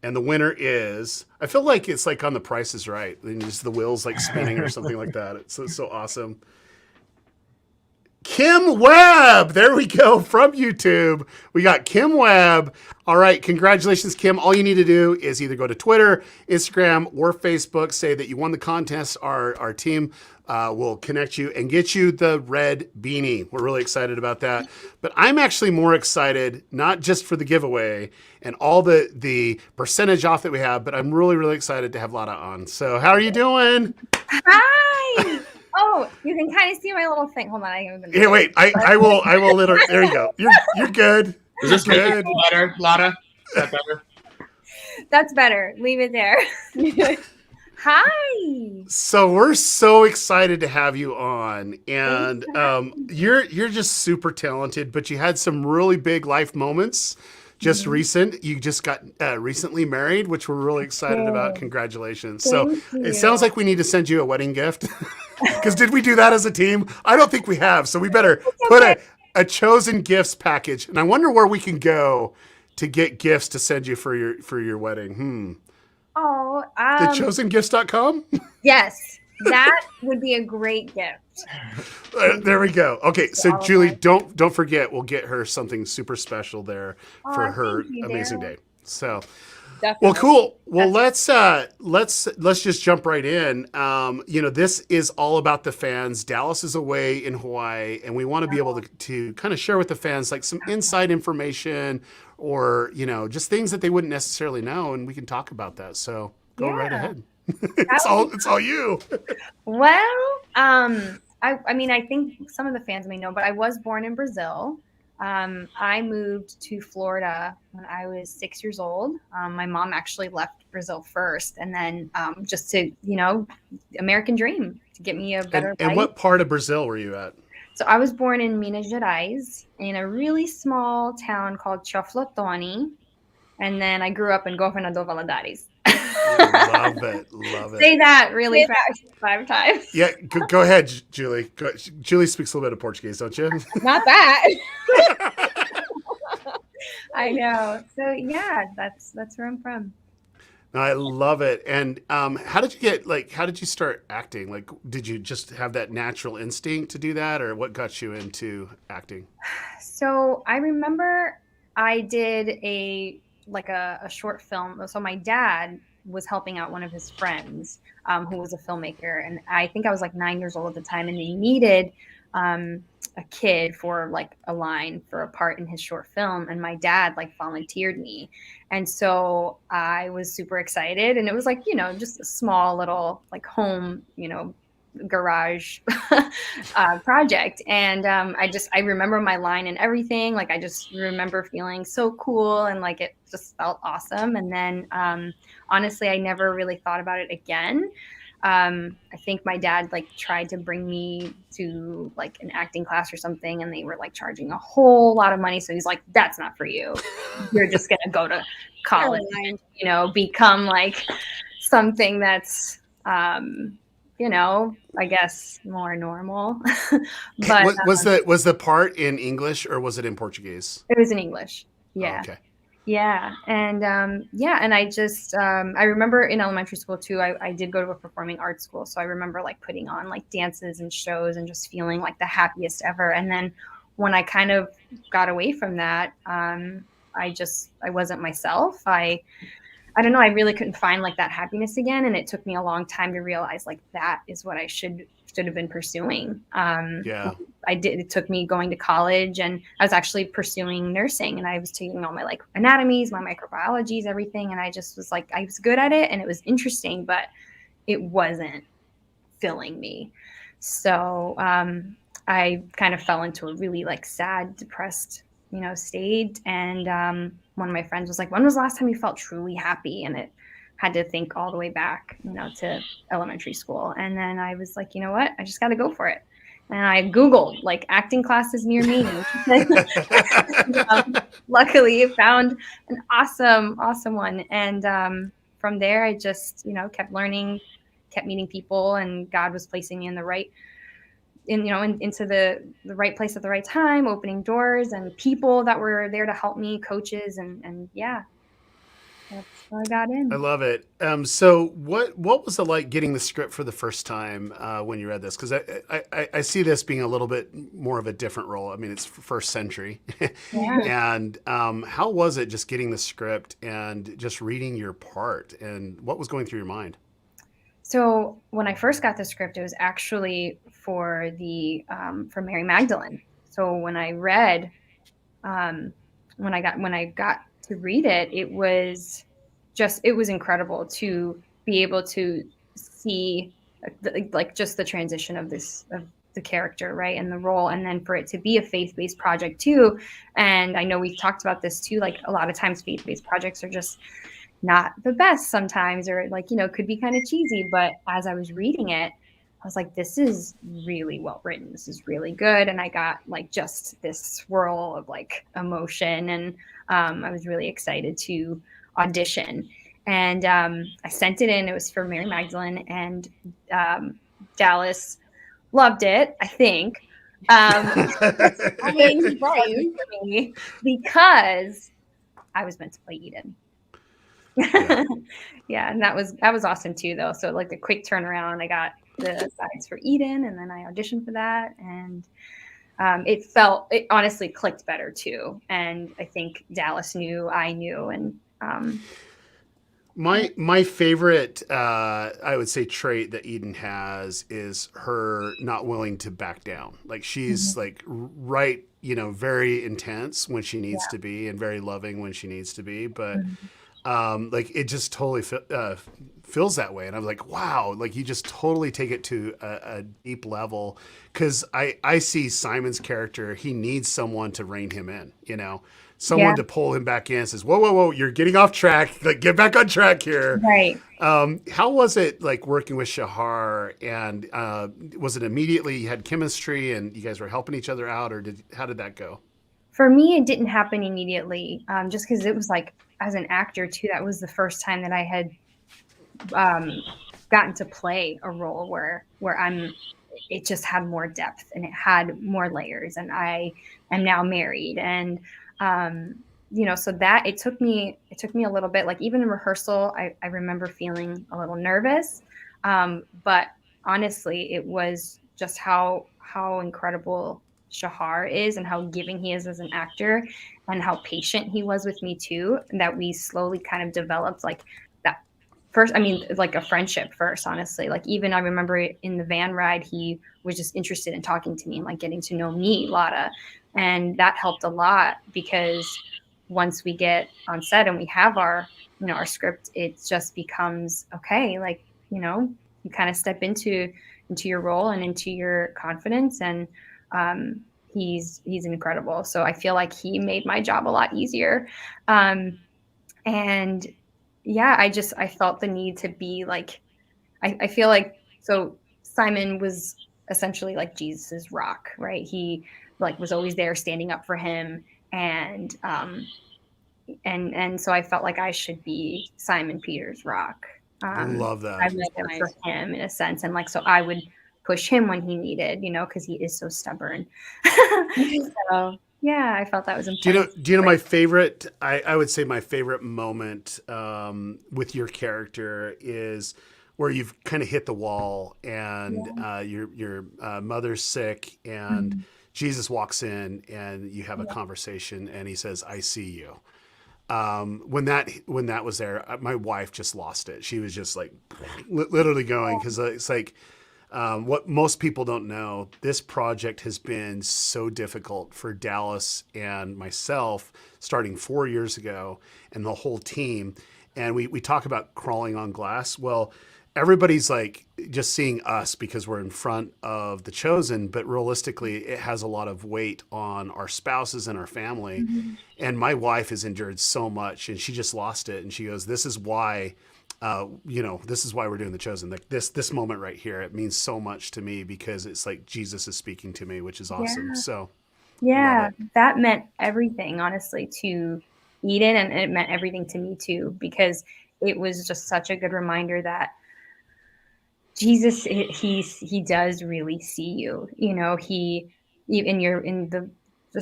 And the winner is, I feel like it's like on The Price is Right. And just the wheels like spinning or something like that. It's so awesome. Kim Webb. There we go from YouTube. We got Kim Webb. All right. Congratulations, Kim. All you need to do is either go to Twitter, Instagram, or Facebook, say that you won the contest. Our team will connect you and get you the red beanie. We're really excited about that. But I'm actually more excited, not just for the giveaway and all the percentage off that we have, but I'm really, really excited to have Lada on. So how are you doing? Hi. Oh, you can kind of see my little thing. Hold on, I haven't been. Here, wait. I will literally. There you go. You're good. Is this good? making better, Lada? Is that better? That's better. Leave it there. Hi. So we're so excited to have you on, and Thanks you're just super talented. But you had some really big life moments just Mhm. recent. You just got recently married, which we're really excited about. Did. Congratulations! So Thank it sounds you. like we need to send you a wedding gift. Because did we do that as a team? I don't think we have. So we better put Okay. a chosen gifts package, and I wonder where we can go to get gifts to send you for your wedding. Oh, TheChosenGifts.com? yes, that would be a great gift. There we go. Okay, To so all of Julie, us. don't forget, we'll get her something super special there for Oh, her thank you, amazing Daryl. day. So, well, Definitely. cool. Well, let's just jump right in. This is all about the fans. Dallas is away in Hawaii, and we want to be able to kind of share with the fans like some inside information or just things that they wouldn't necessarily know, and we can talk about that. So go right Yeah, ahead. that would be It's all you. well. I mean, I think some of the fans may know, but I was born in Brazil. I moved to Florida when I was 6 years old. My mom actually left Brazil first, and then just to, American dream to get me a better And life. what part of Brazil were you at? So I was born in Minas Gerais in a really small town called Choflotone, and then I grew up in Governador Valadares. Love it. Love it. Say that really fast 5 times. Yeah, go ahead, Julie. Julie speaks a little bit of Portuguese, don't you? Not that. I know. So yeah, that's where I'm from. I love it. And how did you start acting? Like, did you just have that natural instinct to do that, or what got you into acting? So I remember I did a short film. So my dad was helping out one of his friends who was a filmmaker, and I think I was like 9 years old at the time, and they needed a kid for like a line for a part in his short film, and my dad like volunteered me, and so I was super excited, and it was like just a small little like home garage project, and I remember my line and everything. Like I just remember feeling so cool, and like it just felt awesome. And then honestly, I never really thought about it again. I think my dad like tried to bring me to like an acting class or something, and they were like charging a whole lot of money. So he's like, "That's not for you. You're just gonna go to college, and, become like something that's I guess more normal." But Was the part in English or was it in Portuguese? it was in English. Oh, Yeah. okay. Yeah. And and I just I remember in elementary school too, I did go to a performing arts school. So I remember like putting on like dances and shows and just feeling like the happiest ever. And then when I kind of got away from that, I wasn't myself. I don't know. I really couldn't find like that happiness again, and it took me a long time to realize like that is what I should have been pursuing. Yeah. I did. It took me going to college, and I was actually pursuing nursing, and I was taking all my like anatomies, my microbiologies, everything, and I just was like, I was good at it, and it was interesting, but it wasn't filling me. So I kind of fell into a really like sad, depressed, state. And one of my friends was like, "When was the last time you felt truly happy?" And it had to think all the way back, to elementary school. And then I was like, you know what? I just got to go for it. And I Googled like acting classes near me. Luckily, found an awesome one. And from there, I just, kept learning, kept meeting people, and God was placing me in the right into the right place at the right time, opening doors and people that were there to help me, coaches, and yeah, that's how I got I in. love it. So what was it like getting the script for the first time when you read this? Because I see this being a little bit more of a different role. I mean, it's first century. Yeah. And how was it just getting the script and just reading your part? And what was going through your mind? So when I first got the script, it was actually for Mary Magdalene. So when I read, when I got to read it, it was incredible to be able to see like just the transition of the character, right, and the role, and then for it to be a faith-based project too. And I know we've talked about this too, like a lot of times faith-based projects are just not the best sometimes, or like, could be kind of cheesy. But as I was reading it, I was like, this is really well written. This is really good. And I got like just this swirl of like emotion. And I was really excited to audition. And I sent it in. It was for Mary Magdalene, and Dallas loved it, I think. I mean, he brought you. For me because I was meant to play Eden. Yeah, and that was awesome too, though. So like a quick turnaround. I got the sides for Eden, and then I auditioned for that, and it honestly clicked better too. And I think Dallas knew, I knew, and my favorite, I would say, trait that Eden has is her not willing to back down. Like she's like right, very intense when she needs to be, and very loving when she needs to be, but. Like it just totally feels that way. And I'm like, wow, like you just totally take it to a deep level. Cause I see Simon's character. He needs someone to rein him in, someone to pull him back in and says, whoa, you're getting off track. Like get back on track here. Right. How was it like working with Shahar, and was it immediately you had chemistry and you guys were helping each other out, or how did that go? For me, it didn't happen immediately. Just cause it was like, as an actor too, that was the first time that I had gotten to play a role where it just had more depth and it had more layers, and I am now married, and so that it took me a little bit, like even in rehearsal, I remember feeling a little nervous, but honestly, it was just how incredible Shahar is and how giving he is as an actor, and how patient he was with me too, that we slowly kind of developed like that first, like a friendship first, honestly. Like even I remember in the van ride, he was just interested in talking to me and like getting to know me, Lotta. And that helped a lot, because once we get on set and we have our script, it just becomes okay. Like, you kind of step into your role and into your confidence, and he's incredible. So I feel like he made my job a lot easier. And yeah, I felt the need to be like, I feel like, so Simon was essentially like Jesus's rock, right? He like was always there standing up for him. And so I felt like I should be Simon Peter's rock. Love that. I was there for him in a sense. And like, so I would push him when he needed, because he is so stubborn. So yeah, I felt that was important. Do you know my favorite? I would say my favorite moment with your character is where you've kind of hit the wall, and your mother's sick, and Jesus walks in, and you have a conversation, and he says, "I see you." When that was there, my wife just lost it. She was just like literally going, because it's like. What most people don't know, this project has been so difficult for Dallas and myself starting 4 years ago, and the whole team. And we talk about crawling on glass. Well, everybody's like just seeing us because we're in front of the chosen, but realistically it has a lot of weight on our spouses and our family. And my wife has endured so much, and she just lost it. And she goes, this is why this is why we're doing the chosen. Like this moment right here, it means so much to me, because it's like Jesus is speaking to me, which is awesome. Yeah. So yeah, that meant everything, honestly, to Eden, and it meant everything to me too, because it was just such a good reminder that Jesus, he does really see you. He in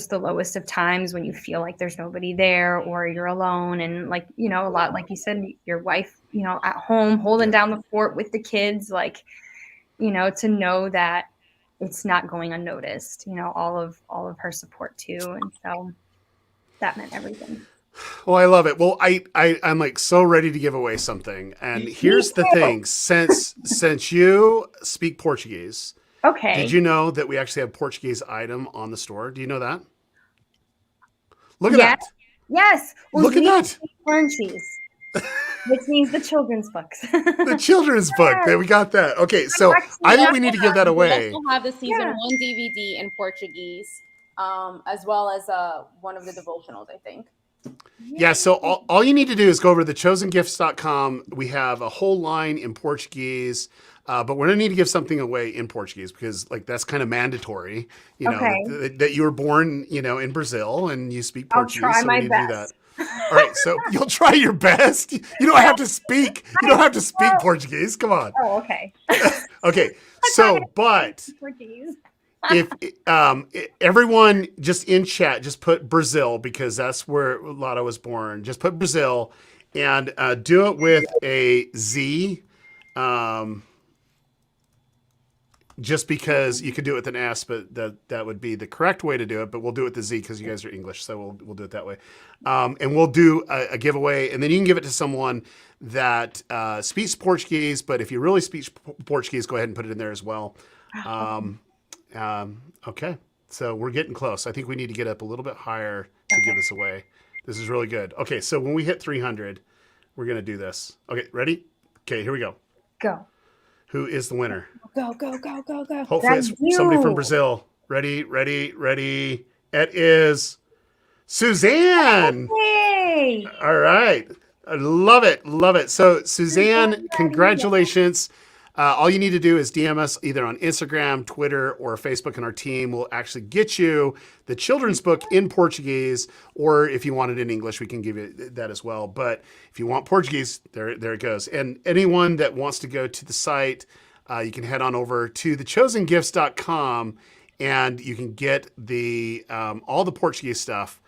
the lowest of times, when you feel like there's nobody there, or you're alone, and like, a lot, like you said, your wife, at home holding down the fort with the kids, like, to know that it's not going unnoticed, all of her support too. And so that meant everything. Well, I love it. Well, I'm like so ready to give away something. And here's the thing, since you speak Portuguese, okay. Did you know that we actually have Portuguese item on the store? Do you know that? Look at that. Yes. Well, look at that. Orange cheese, which means the children's books. The children's book. There, we got that. Okay, so I think we need to give that away. We also have the season 1 DVD in Portuguese, as well as one of the devotionals, I think. Yeah, so all you need to do is go over to thechosengifts.com. We have a whole line in Portuguese, but we're going to need to give something away in Portuguese because like that's kind of mandatory, you know, Okay. that you were born, you know, in Brazil and you speak I'll Portuguese, try so we my need to do that. best. All right, so you'll try your best. You don't have to speak. You don't have to speak Portuguese. Come on. Oh, okay. Okay. So, but Portuguese. if everyone just in chat just put Brazil because that's where Lotto was born. Just put Brazil and do it with a Z. Just because you could do it with an S, but that would be the correct way to do it. But we'll do it with the Z because you guys are English, so we'll do it that way. And we'll do a giveaway, and then you can give it to someone that speaks Portuguese. But if you really speak Portuguese, go ahead and put it in there as well. Okay, so we're getting close. I think we need to get up a little bit higher to give this away. This is really good. Okay, so when we hit 300, we're gonna do this. Okay, ready? Okay, here we go. Go. Who is the winner? Go, go, go, go, go. Hopefully That's it's somebody from you. Brazil. Ready, ready, ready. It is Suzanne. Yay! All right. I love it. Love it. So, Suzanne, congratulations. All you need to do is DM us either on Instagram, Twitter, or Facebook, and our team will actually get you the children's book in Portuguese, or if you want it in English, we can give you that as well. But if you want Portuguese, there it goes. And anyone that wants to go to the site, you can head on over to thechosengifts.com and you can get the all the Portuguese stuff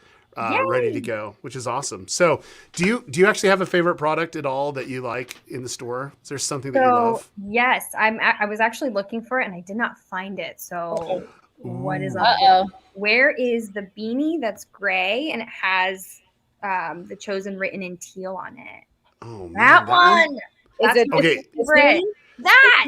ready to go, which is awesome. So do you actually have a favorite product at all that you like in the store? Is there something that you love? Yes, I was actually looking for it and I did not find it. So what is up? Uh-oh. Where is the beanie that's gray and it has the Chosen written in teal on it? Oh, man, That one. Is That's it my Okay. favorite. That.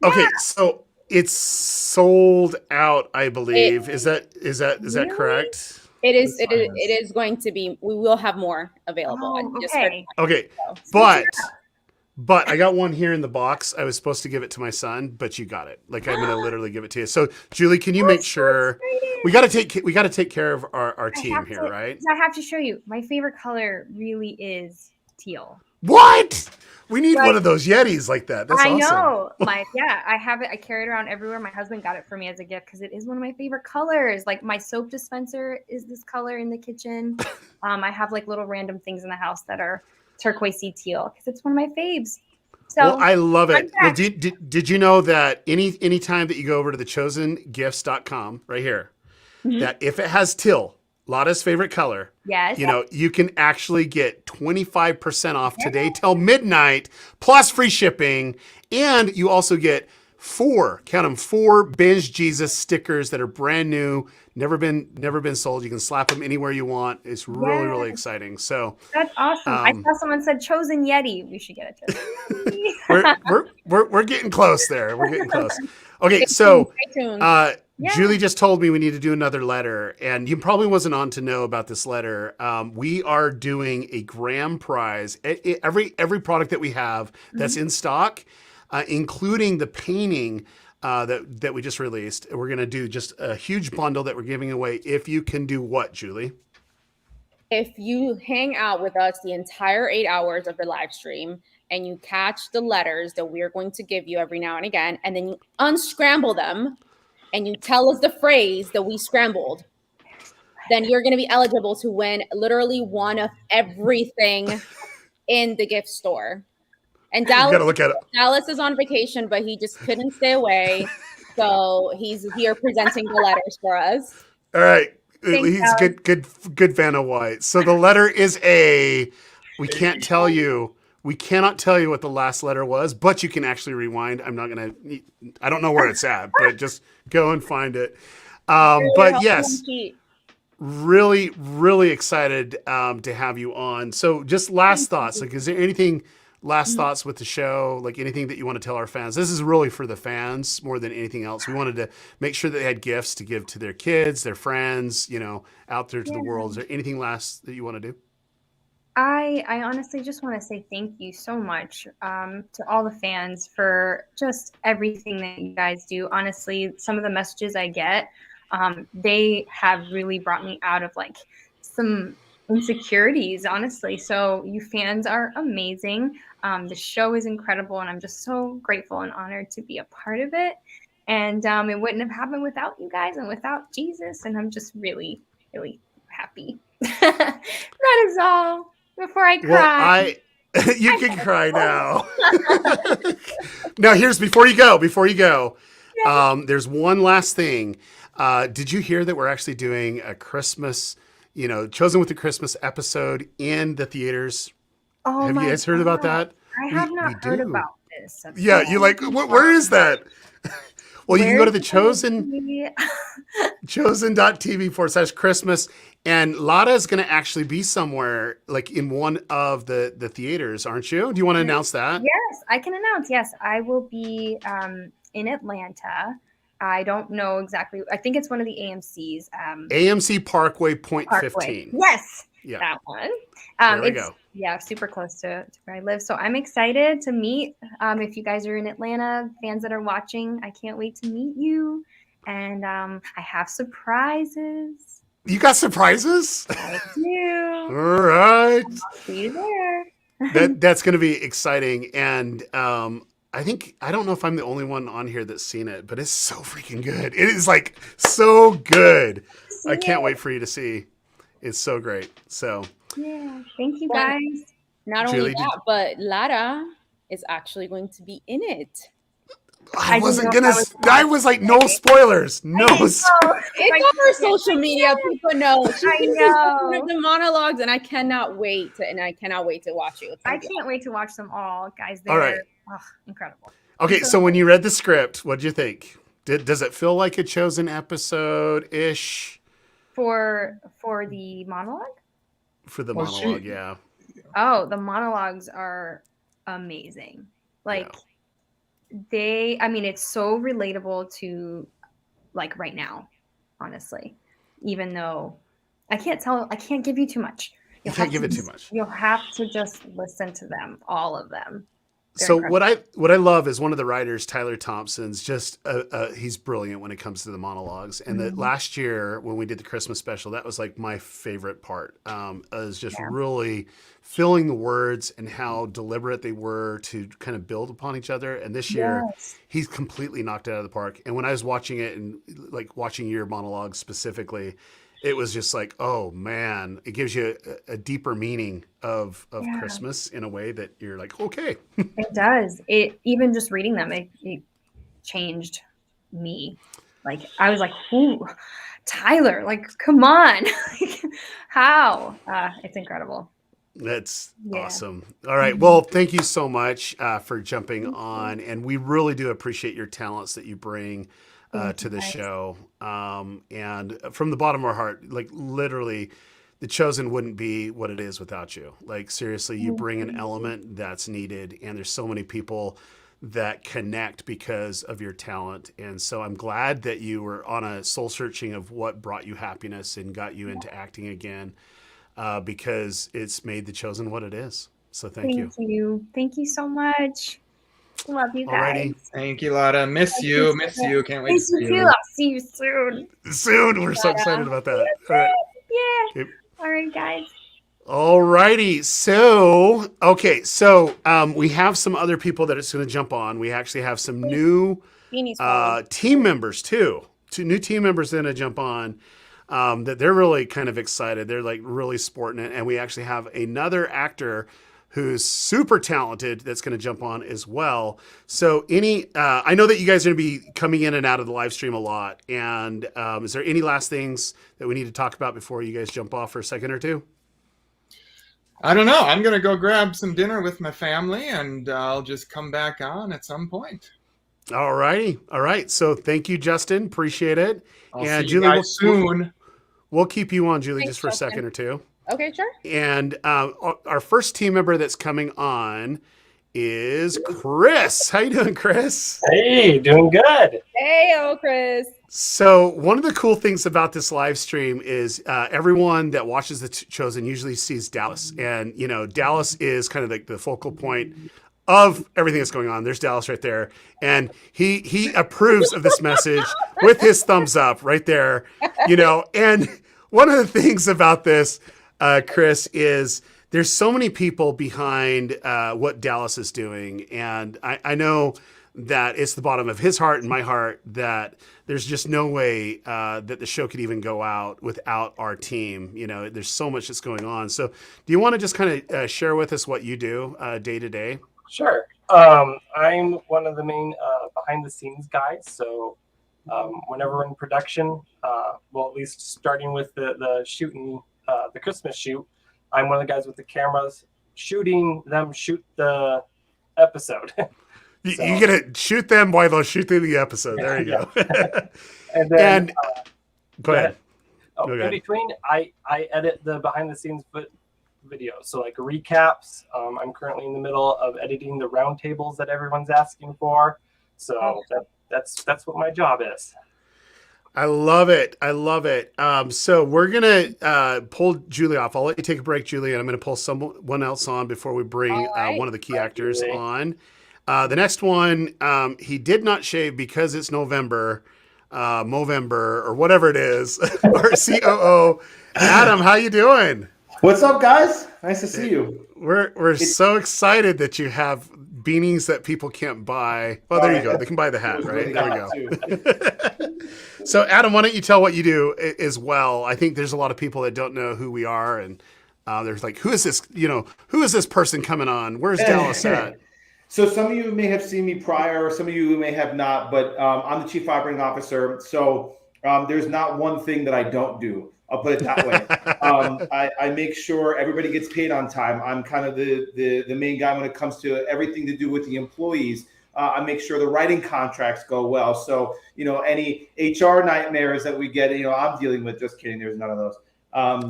Okay, so it's sold out, I believe. Is that Really? correct? It is going to be. We will have more available. Oh, Just for okay. Okay, but I got one here in the box. I was supposed to give it to my son, but you got it. Like I'm gonna literally give it to you. So Julie, can you make sure we got to take care of our team here, right? I have to show you. My favorite color really is teal. What? We need Like- one of those Yetis like that. That's I awesome. know. I have it. I carry it around everywhere. My husband got it for me as a gift because it is one of my favorite colors. Like my soap dispenser is this color in the kitchen. I have like little random things in the house that are turquoisey teal because it's one of my faves. So Well, I love it. fun Well, fact. did you know that any time that you go over to thechosengifts.com right here, Mhm. that if it has teal, Lotta's favorite color, Yes. you know, you can actually get 25% off today till midnight, plus free shipping. And you also get four Binge Jesus stickers that are brand new, never been sold. You can slap them anywhere you want. It's really exciting. So That's awesome. I Um, saw someone said Chosen Yeti. We should get a Chosen Yeti. we're getting close there. We're getting close. Okay, so Stay tuned. Yeah. Julie just told me we need to do another letter, and you probably wasn't on to know about this letter. We are doing a grand prize. Every product that we have that's in stock, including the painting that we just released, we're going to do just a huge bundle that we're giving away. If you can do what, Julie? If you hang out with us the entire 8 hours of the live stream and you catch the letters that we're going to give you every now and again, and then you unscramble them and you tell us the phrase that we scrambled, then you're going to be eligible to win literally one of everything in the gift store. And We got to Dallas, look at it. Dallas is on vacation, but he just couldn't stay away. So he's here presenting the letters for us. All right. Thanks, He's good fan of white. So the letter is A. We can't tell you. We cannot tell you what the last letter was, but you can actually rewind. I don't know where it's at, but just go and find it. But yes, really excited to have you on. So just last thoughts. Like, is there anything last thoughts with the show? Like anything that you want to tell our fans? This is really for the fans more than anything else. We wanted to make sure that they had gifts to give to their kids, their friends, out there to the world. Is there anything last that you want to do? I honestly just want to say thank you so much to all the fans for just everything that you guys do. Honestly, some of the messages I get, they have really brought me out of like some insecurities, honestly. So you fans are amazing. The show is incredible, and I'm just so grateful and honored to be a part of it. And it wouldn't have happened without you guys and without Jesus. And I'm just really, really happy. That is all. Before I cry. Well, you can cry now. Now, before you go, there's one last thing. Did you hear that we're actually doing a Christmas, Chosen with the Christmas episode in the theaters? Oh, have you guys heard about that? I have not heard about this. Yeah, you like, where is that? Well, you can go to the chosen.tv/Christmas, and Lada is going to actually be somewhere like in one of the theaters, aren't you? Do you want to announce that? Yes, I can announce. Yes, I will be in Atlanta. I don't know exactly. I think it's one of the AMCs. AMC Parkway, Point 15. Yes, yeah, that one. There we go. Yeah, super close to where I live. So I'm excited to meet. If you guys are in Atlanta, fans that are watching, I can't wait to meet you. And I have surprises. You got surprises? I do. All right. I'll see you there. That's going to be exciting. And I don't know if I'm the only one on here that's seen it, but it's so freaking good. It is like so good. I can't wait for you to see. It's so great. So yeah, thank you guys. Not only that, but Lara is actually going to be in it. I was like, no spoilers. No. It's on our social media. People know. I know the monologues, and I cannot wait to watch it. I can't wait to watch them all, guys. All right. Incredible. Okay, so when you read the script, what did you think? Does it feel like a Chosen episode-ish? For the monologue? For the monologue, yeah. Oh, the monologues are amazing. Like it's so relatable to like right now, honestly. Even though I can't give you too much. You can't give it too much. You'll have to just listen to them, all of them. So what I love is one of the writers, Tyler Thompson's just he's brilliant when it comes to the monologues. And that last year when we did the Christmas special, that was like my favorite part. Is just really filling the words and how deliberate they were to kind of build upon each other. And this year he's completely knocked it out of the park. And when I was watching it and like watching your monologue specifically, it was just like, oh man, it gives you a deeper meaning of Christmas in a way that you're like, okay. It does. It even just reading them, it changed me. Like I was like, ooh, Tyler, like, come on. How? It's incredible. That's awesome. All right. Well, thank you so much for jumping on. And we really do appreciate your talents that you bring to the show. And from the bottom of our heart, like literally The Chosen wouldn't be what it is without you. Like seriously, you bring an element that's needed, and there's so many people that connect because of your talent. And so I'm glad that you were on a soul searching of what brought you happiness and got you into acting again, because it's made The Chosen what it is. So thank you. Thank you so much. Love you guys. Alrighty. Thank you, Lada. Miss you. Can't wait to see you. I'll see you soon. We're so excited about that. All right. Yeah. Okay. All right, guys. All righty. So we have some other people that it's going to jump on. We actually have some new team members too. 2 new team members going to jump on. That they're really kind of excited. They're like really sporting it. And we actually have another actor who's super talented that's going to jump on as well. So I know that you guys are going to be coming in and out of the live stream a lot. And is there any last things that we need to talk about before you guys jump off for a second or two? I don't know. I'm going to go grab some dinner with my family, and I'll just come back on at some point. All righty. All right. So thank you, Justin. Appreciate it. I'll see you guys soon. We'll keep you on, Julie, just for a second or two. Okay, sure. And our first team member that's coming on is Chris. How you doing, Chris? Hey, doing good. Hey, Chris. So one of the cool things about this live stream is everyone that watches The Chosen usually sees Dallas. And, Dallas is kind of like the focal point of everything that's going on. There's Dallas right there. And he approves of this message with his thumbs up right there, and one of the things about this, Chris, is there's so many people behind what Dallas is doing. And I know that it's the bottom of his heart and my heart that there's just no way that the show could even go out without our team. You know, there's so much that's going on. So do you want to just kind of share with us what you do day to day? Sure. I'm one of the main behind the scenes guys. So whenever we're in production, well, at least starting with the shooting, the Christmas shoot, I'm one of the guys with the cameras shooting them shoot the episode. So, you get to shoot them while they'll shoot through the episode. There you go. And then go ahead. In between, I edit the behind the scenes videos. So like recaps. I'm currently in the middle of editing the roundtables that everyone's asking for. So that's what my job is. I love it. I love it. So we're going to pull Julie off. I'll let you take a break, Julie, and I'm going to pull someone else on before we bring one of the key actors on. The next one, he did not shave because it's November, Movember, or whatever it is. Our COO, Adam, how you doing? What's up, guys? Nice to see you. We're so excited that you have beanies that people can't buy. Well, there you go. They can buy the hat, right? There we go. So, Adam, why don't you tell what you do as well? I think there's a lot of people that don't know who we are, and there's like, who is this? Who is this person coming on? Where's Dallas at? So some of you may have seen me prior, some of you may have not, but I'm the Chief Operating Officer. So there's not one thing that I don't do. I'll put it that way. I make sure everybody gets paid on time. I'm kind of the main guy when it comes to everything to do with the employees. I make sure the writing contracts go well. So, any HR nightmares that we get, I'm dealing with. Just kidding. There's none of those.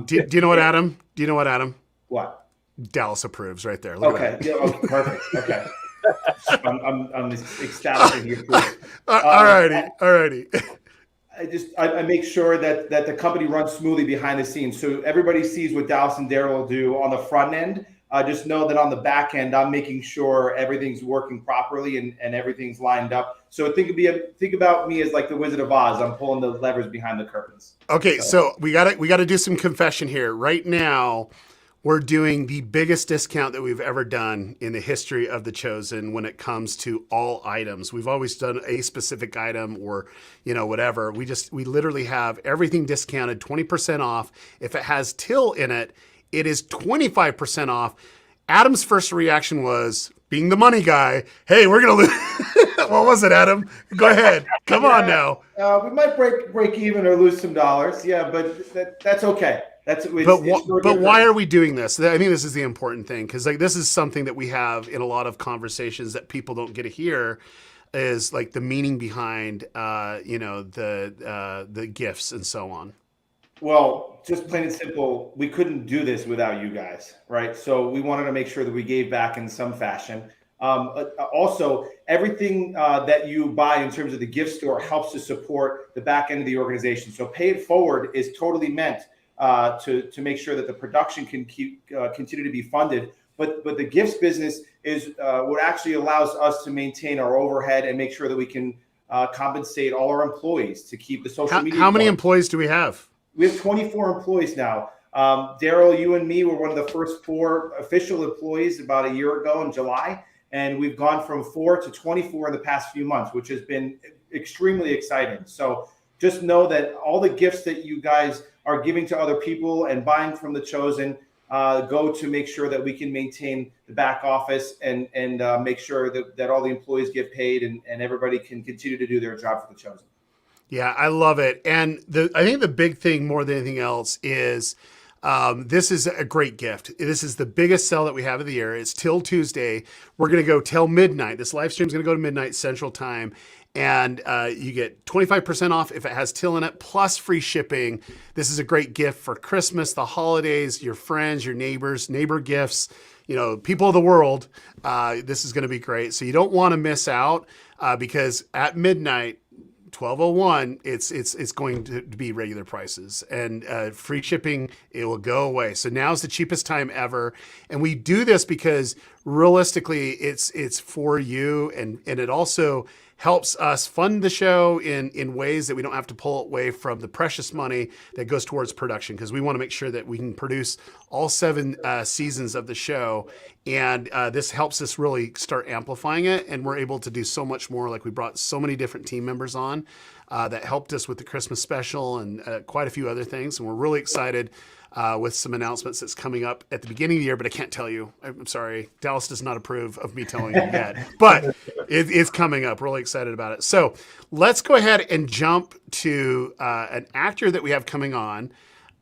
Do you know what, Adam? Do you know what, Adam? What? Dallas approves right there. Look okay. Yeah, okay. Perfect. Okay. I'm ecstatic here. Alrighty. I make sure that the company runs smoothly behind the scenes. So everybody sees what Dallas and Daryl do on the front end. Just know that on the back end, I'm making sure everything's working properly and everything's lined up. So think about me as like the Wizard of Oz. I'm pulling the levers behind the curtains. Okay, so we gotta do some confession here. Right now, we're doing the biggest discount that we've ever done in the history of The Chosen when it comes to all items. We've always done a specific item or, whatever. We literally have everything discounted 20% off. If it has Teal in it, it is 25% off. Adam's first reaction was, being the money guy, hey, we're going to lose. What was it, Adam? Go ahead. Come on now. We might break even or lose some dollars. Yeah, but that's okay. But why are we doing this? I think this is the important thing, because this is something that we have in a lot of conversations that people don't get to hear, is like the meaning behind the gifts and so on. Well, just plain and simple, we couldn't do this without you guys, right? So we wanted to make sure that we gave back in some fashion. Also, everything that you buy in terms of the gift store helps to support the back end of the organization. So Pay It Forward is totally meant to make sure that the production can continue to be funded. But the gifts business is what actually allows us to maintain our overhead and make sure that we can compensate all our employees to keep the social media. How many employees do we have? We have 24 employees now. Daryl, you and me were one of the first 4 official employees about a year ago in July. And we've gone from 4 to 24 in the past few months, which has been extremely exciting. So just know that all the gifts that you guys are giving to other people and buying from The Chosen go to make sure that we can maintain the back office and make sure that all the employees get paid and everybody can continue to do their job for The Chosen. Yeah, I love it. And I think the big thing more than anything else is this is a great gift. This is the biggest sale that we have of the year. It's till Tuesday. We're going to go till midnight. This live stream is going to go to midnight Central Time. And you get 25% off if it has Teal in it, plus free shipping. This is a great gift for Christmas, the holidays, your friends, your neighbors, neighbor gifts, people of the world. This is going to be great. So you don't want to miss out because at midnight, 12:01, it's going to be regular prices and free shipping. It will go away. So now's the cheapest time ever. And we do this because realistically, it's for you, and it also helps us fund the show in ways that we don't have to pull away from the precious money that goes towards production, because we want to make sure that we can produce all 7 seasons of the show. And this helps us really start amplifying it. And we're able to do so much more. Like, we brought so many different team members on that helped us with the Christmas special and quite a few other things. And we're really excited with some announcements that's coming up at the beginning of the year, but I can't tell you. I'm sorry. Dallas does not approve of me telling you yet, but it's coming up. Really excited about it. So let's go ahead and jump to an actor that we have coming on.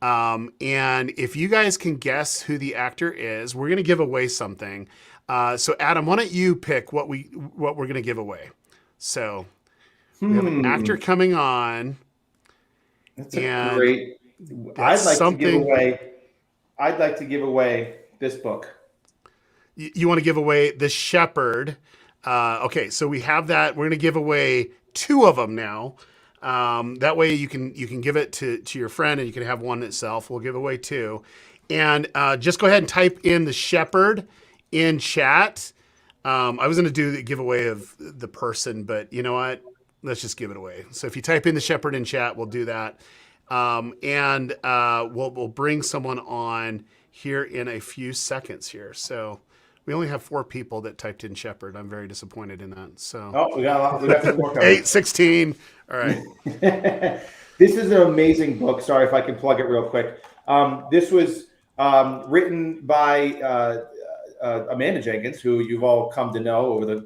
And if you guys can guess who the actor is, we're going to give away something. So Adam, why don't you pick what we're going to give away? So we have an actor coming on. That's a great. I'd like to give away this book. You want to give away The Shepherd. Okay, so we have that. We're going to give away 2 of them now. That way you can give it to your friend, and you can have one itself. We'll give away 2. And just go ahead and type in The Shepherd in chat. I was going to do the giveaway of the person, but you know what? Let's just give it away. So if you type in The Shepherd in chat, we'll do that. And we'll bring someone on here in a few seconds here. So we only have 4 people that typed in Shepherd. I'm very disappointed in that. So we got some more coming. 8, 16. All right. This is an amazing book. Sorry if I can plug it real quick. This was written by Amanda Jenkins, who you've all come to know over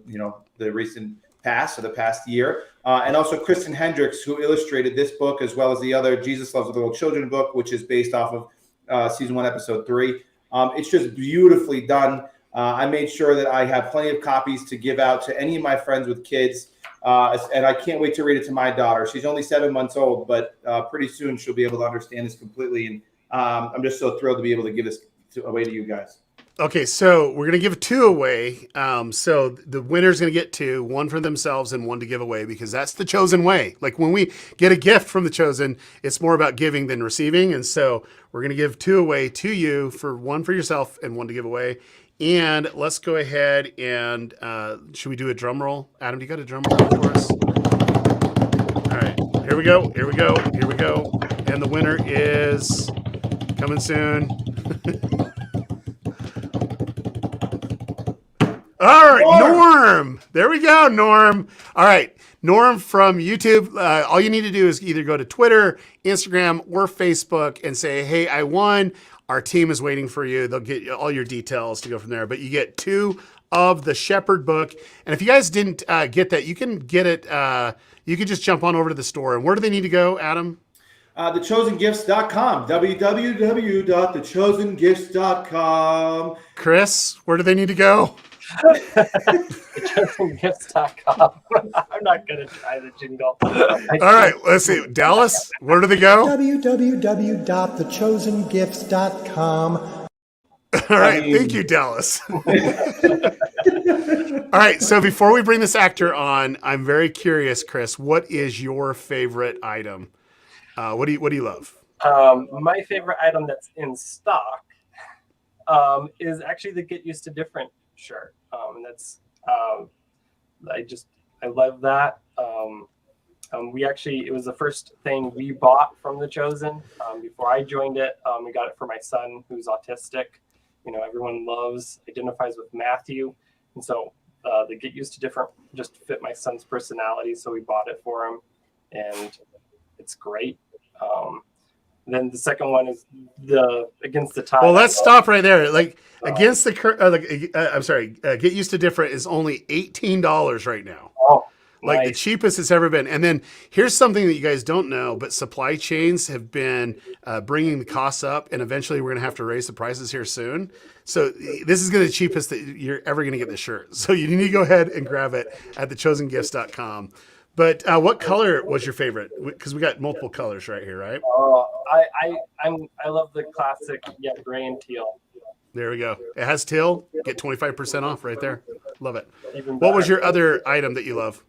the recent past, or the past year. And also Kristen Hendricks, who illustrated this book, as well as the other Jesus Loves Little Children book, which is based off of season 1, episode 3. It's just beautifully done. I made sure that I have plenty of copies to give out to any of my friends with kids. And I can't wait to read it to my daughter. She's only 7 months old, but pretty soon she'll be able to understand this completely. And I'm just so thrilled to be able to give this away to you guys. Okay, so we're going to give 2 away. So the winner's going to get 2, 1 for themselves and 1 to give away, because that's the chosen way. Like, when we get a gift from the chosen, it's more about giving than receiving. And so we're going to give 2 away to you, for 1 for yourself and 1 to give away. And let's go ahead and should we do a drum roll? Adam, do you got a drum roll for us? All right, here we go. Here we go. Here we go. And the winner is coming soon. All right, Norm. There we go, Norm. All right, Norm from YouTube. All you need to do is either go to Twitter, Instagram, or Facebook and say, hey, I won. Our team is waiting for you. They'll get all your details to go from there. But you get 2 of the Shepherd book. And if you guys didn't get that, you can get it. You can just jump on over to the store. And where do they need to go, Adam? TheChosenGifts.com. www.thechosengifts.com. Chris, where do they need to go? TheChosenGifts.com. I'm not going to try the jingle. All right, let's see. Dallas, where do they go? www.thechosengifts.com. All right, thank you, Dallas. All right, so before we bring this actor on, I'm very curious, Chris, what is your favorite item? What do you love? My favorite item that's in stock is actually the Get Used to Different shirt. And that's I love that. It was the first thing we bought from The Chosen. Before I joined it, we got it for my son, who's autistic. Everyone identifies with Matthew. And so the Get Used to Different just fit my son's personality. So we bought it for him, and it's great. Then the second one is the Against the Tide. Well, let's stop right there. Like, Against the Get Used to Different is only $18 right now. Oh, like nice. The cheapest it's ever been. And then here's something that you guys don't know, but supply chains have been bringing the costs up, and eventually we're going to have to raise the prices here soon. So this is going to be the cheapest that you're ever going to get this shirt. So you need to go ahead and grab it at thechosengifts.com. But what color was your favorite? Because we got multiple colors right here, right? I love the classic, gray and teal. There we go. It has teal. Get 25% off right there. Love it. Even What was better. your other item that you love?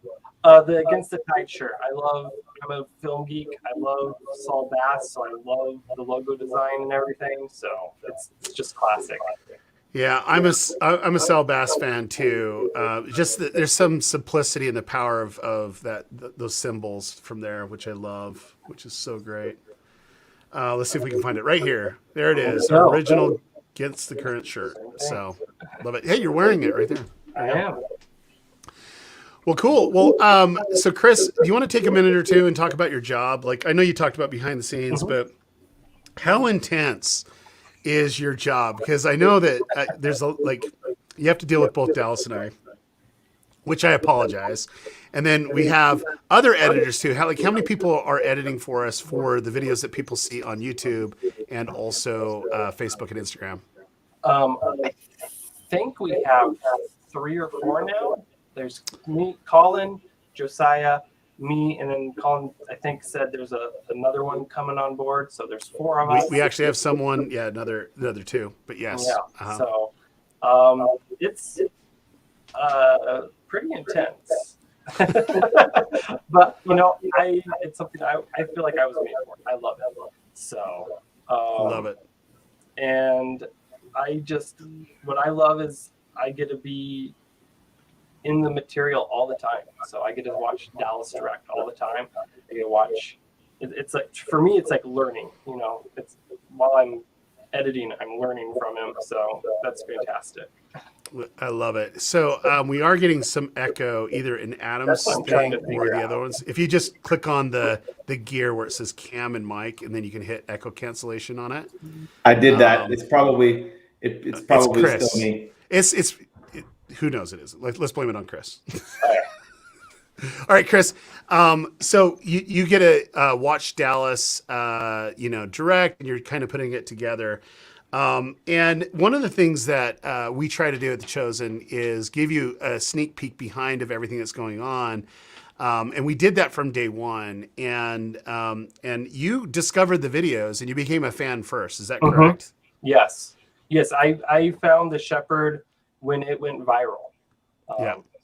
The Against the Tide shirt. I'm a film geek. I love Saul Bass, so I love the logo design and everything. So it's just classic. Yeah, I'm a Sal Bass fan too. Just there's some simplicity in the power of those symbols from there, which I love, which is so great. Let's see if we can find it right here. There it is. Our original gets the current shirt. So love it. Hey, you're wearing it right there. I am. Well, cool. Well, so Chris, do you want to take a minute or two and talk about your job? Like, I know you talked about behind the scenes, but how intense is your job? Because I know that you have to deal with both Dallas and I, which I apologize. And then we have other editors too. How many people are editing for us for the videos that people see on YouTube and also Facebook and Instagram? I think we have 3 or 4 now. There's me, Colin, Josiah, me, and then Colin, I think, said there's another one coming on board. So there's 4 of us. We actually have someone, another 2, but yes. Yeah. So it's pretty intense. But it's something I feel like I was made for. I love it. So love it. And what I love is I get to be in the material all the time. So I get to watch Dallas direct all the time. I get to watch. It's like, for me, it's like learning. It's while I'm editing, I'm learning from him. So that's fantastic. I love it. So we are getting some echo either in Adam's thing or the other ones. If you just click on the gear where it says cam and mic, and then you can hit echo cancellation on it. I did that. It's probably Chris. still me. It's who knows it is. Let's blame it on Chris. All right, Chris. So you get to watch Dallas, direct, and you're kind of putting it together. And one of the things that we try to do at The Chosen is give you a sneak peek behind of everything that's going on. And we did that from day one. And you discovered the videos and you became a fan first. Is that correct? Yes. I found the Shepherd when it went viral.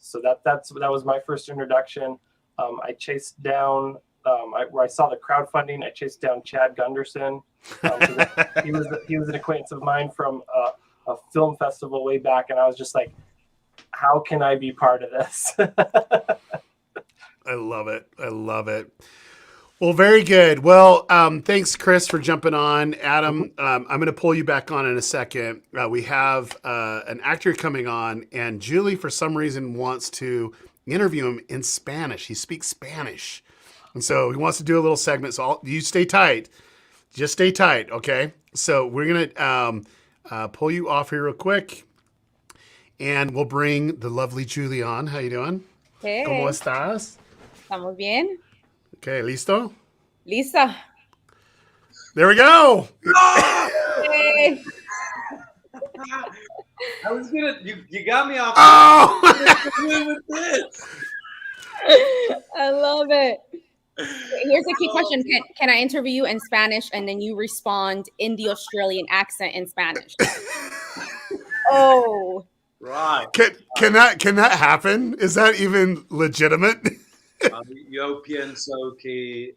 So that was my first introduction. I chased down where I saw the crowdfunding. I chased down Chad Gunderson. He was an acquaintance of mine from a film festival way back, and I was just like, how can I be part of this? I love it. Well, very good. Well, thanks, Chris, for jumping on. Adam, I'm going to pull you back on in a second. We have an actor coming on, and Julie, for some reason, wants to interview him in Spanish. He speaks Spanish. And so he wants to do a little segment. So you stay tight. Just stay tight, okay? So we're going to pull you off here real quick, and we'll bring the lovely Julie on. How you doing? Hey. ¿Cómo estás? ¿Estamos bien? Okay, ¿listo? Lisa. There we go. Hey. I was gonna. You got me off. Oh! With this. I love it. Here's a key question. Can I interview you in Spanish and then you respond in the Australian accent in Spanish? Oh. Right. Can that happen? Is that even legitimate? Yo pienso que.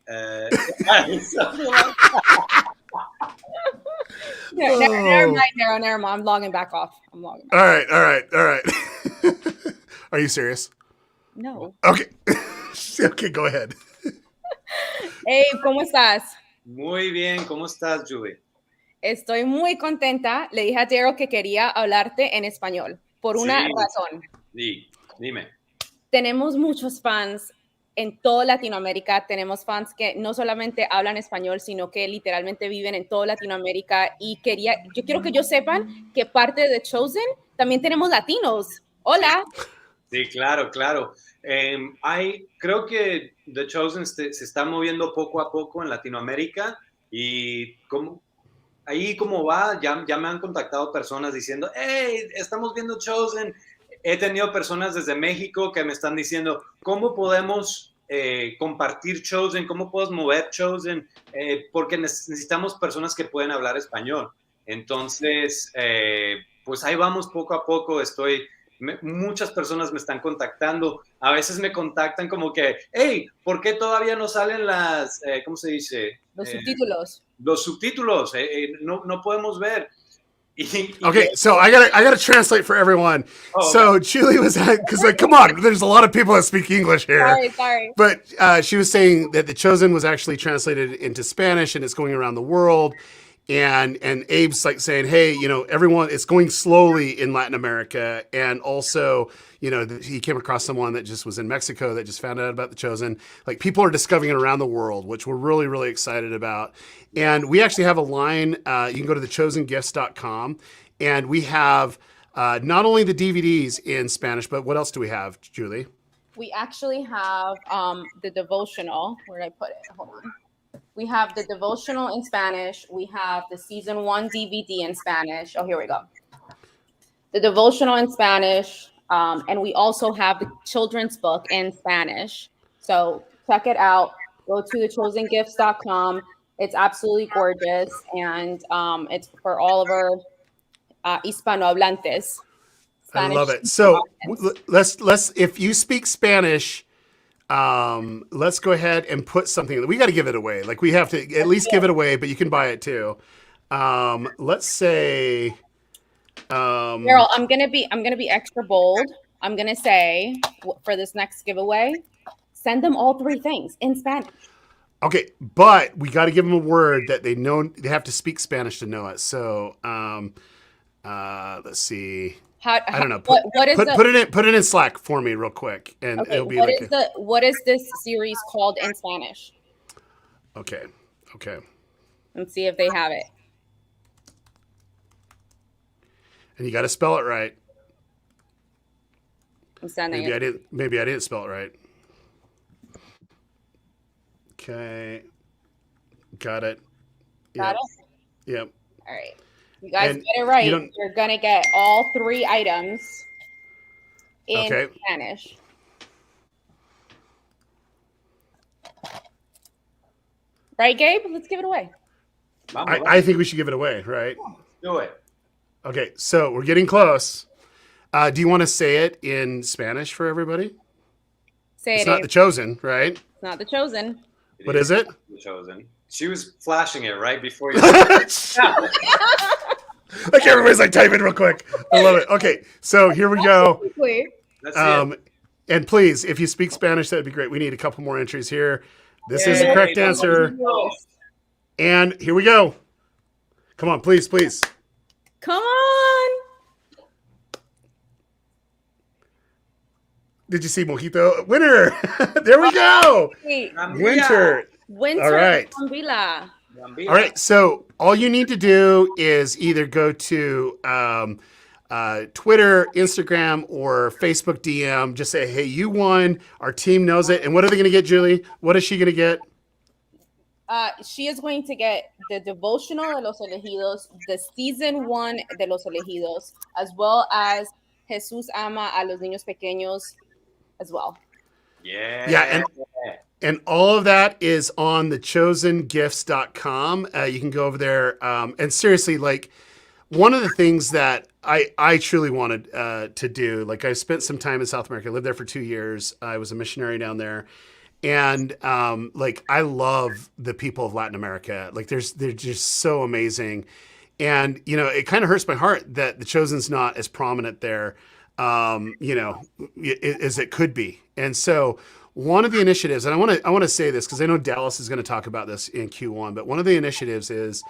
Never mind. I'm logging back off. All right. Are you serious? No. Okay. Okay, go ahead. Hey, ¿cómo estás? Muy bien. ¿Cómo estás, Julie? Estoy muy contenta. Le dije a Daryl que quería hablarte en español por una razón. Sí, dime. Tenemos muchos fans en toda Latinoamérica. Tenemos fans que no solamente hablan español, sino que literalmente viven en toda Latinoamérica. Y yo quiero que ellos sepan que parte de The Chosen también tenemos latinos. Hola. Sí, claro. Creo que The Chosen se está moviendo poco a poco en Latinoamérica y ahí como va, ya me han contactado personas diciendo, hey, estamos viendo Chosen. He tenido personas desde México que me están diciendo, ¿cómo podemos compartir Chosen? ¿Cómo podemos mover Chosen? Porque necesitamos personas que pueden hablar español. Entonces, pues ahí vamos poco a poco. Muchas personas me están contactando. A veces me contactan como que, hey, ¿por qué todavía no salen ¿cómo se dice? Los subtítulos. Los subtítulos, no podemos ver. Okay, so I gotta translate for everyone. Oh, So Julie was because like, come on, there's a lot of people that speak English here. Sorry. But she was saying that The Chosen was actually translated into Spanish and it's going around the world. And Abe's like saying, hey, everyone, it's going slowly in Latin America. And also, he came across someone that just was in Mexico that just found out about The Chosen. Like, people are discovering it around the world, which we're really, really excited about. And we actually have a line. You can go to thechosengifts.com. And we have not only the DVDs in Spanish, but what else do we have, Julie? We actually have the devotional. Where did I put it? Hold on. We have the devotional in Spanish. We have the season 1 DVD in Spanish. Oh, here we go. The devotional in Spanish. And we also have the children's book in Spanish. So check it out. Go to thechosengifts.com. It's absolutely gorgeous. And it's for all of our Hispanohablantes. I love it. So let's if you speak Spanish, let's go ahead and put something. We got to give it away. Like, we have to at least give it away, but you can buy it too. Let's say, Daryl, I'm gonna be extra bold. I'm gonna say for this next giveaway, send them all 3 things in Spanish. Okay, but we got to give them a word that they know. They have to speak Spanish to know it. So, let's see. I don't know. Put it in Slack for me real quick, and it'll be what is this series called in Spanish? Okay. Let's see if they have it. And you got to spell it right. I'm sending it. Maybe I didn't spell it right. Okay. Got it. Got it? Yep. All right. You guys get it right. You're going to get all 3 items in Spanish. Right, Gabe? Let's give it away. I think we should give it away, right? Do it. Okay, so we're getting close. Do you want to say it in Spanish for everybody? It's not The Chosen, right? It's not The Chosen. What is it? The Chosen. She was flashing it right before you. Like, everybody's like typing real quick. I love it. Okay, so here we go. And please, if you speak Spanish, that'd be great. We need a couple more entries here. This is the correct answer. And here we go. Come on, please. Come on. Did you see Mojito? Winner. There we go. Winter. All right. All right. So all you need to do is either go to Twitter, Instagram, or Facebook DM. Just say, hey, you won. Our team knows it. And what are they going to get, Julie? What is she going to get? She is going to get the devotional de los elegidos, the season 1 de los elegidos, as well as Jesús ama a los niños pequeños as well. Yeah. And all of that is on thechosengifts.com. You can go over there. And seriously, like, one of the things that I truly wanted to do, like, I spent some time in South America. I lived there for 2 years. I was a missionary down there. And like, I love the people of Latin America. Like, they're just so amazing. And, it kind of hurts my heart that The Chosen's not as prominent there, as it could be. And so one of the initiatives, and I want to say this because I know Dallas is going to talk about this in Q1, but one of the initiatives is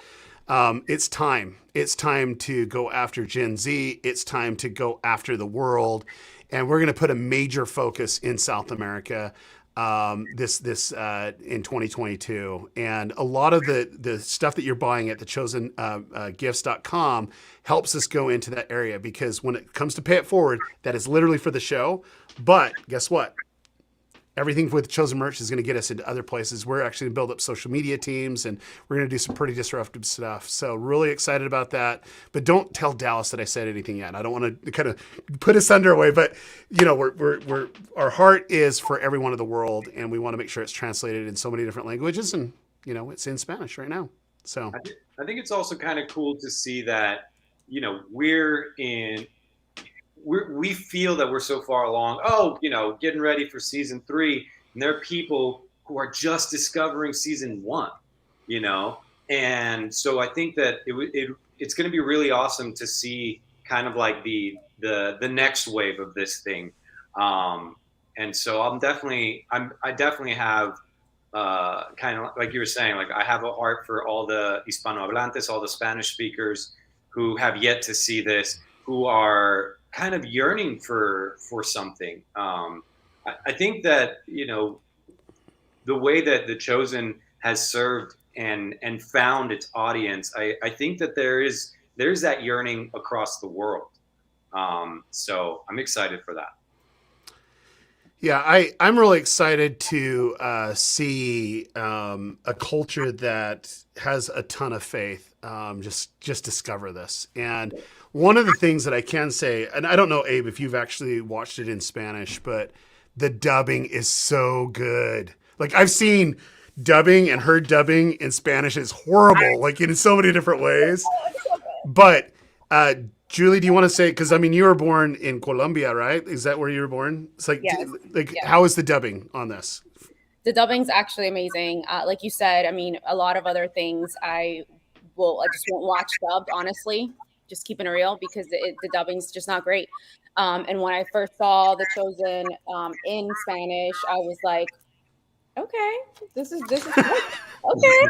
it's time. It's time to go after Gen Z. It's time to go after the world. And we're going to put a major focus in South America this in 2022. And a lot of the stuff that you're buying at thechosengifts.com helps us go into that area, because when it comes to pay it forward, that is literally for the show. But guess what? Everything with Chosen merch is going to get us into other places. We're actually going to build up social media teams, and we're going to do some pretty disruptive stuff. So really excited about that. But don't tell Dallas that I said anything yet. I don't want to kind of put us underway, but we're our heart is for everyone in the world, and we want to make sure it's translated in so many different languages, and it's in Spanish right now. So I think it's also kind of cool to see that we feel that we're so far along, getting ready for season 3. And there are people who are just discovering season 1, And so I think that it's going to be really awesome to see kind of like the next wave of this thing. And so I definitely have kind of like you were saying, like I have a heart for all the Hispanohablantes, all the Spanish speakers who have yet to see this, who are kind of yearning for something. I think that, the way that The Chosen has served and found its audience, I think that there's that yearning across the world. So I'm excited for that. Yeah, I'm really excited to see a culture that has a ton of faith just discover this. And one of the things that I can say, and I don't know, Abe, if you've actually watched it in Spanish, but the dubbing is so good. Like I've seen dubbing and heard dubbing in Spanish is horrible, like in so many different ways. But Julie, do you want to say, because I mean, you were born in Colombia, right? Is that where you were born? It's like, Yes. How is the dubbing on this? The dubbing's actually amazing. Like you said, I mean, a lot of other things I just won't watch dubbed, honestly, just keeping it real, because the dubbing's just not great. And when I first saw The Chosen in Spanish, I was like, okay, this is good. Okay,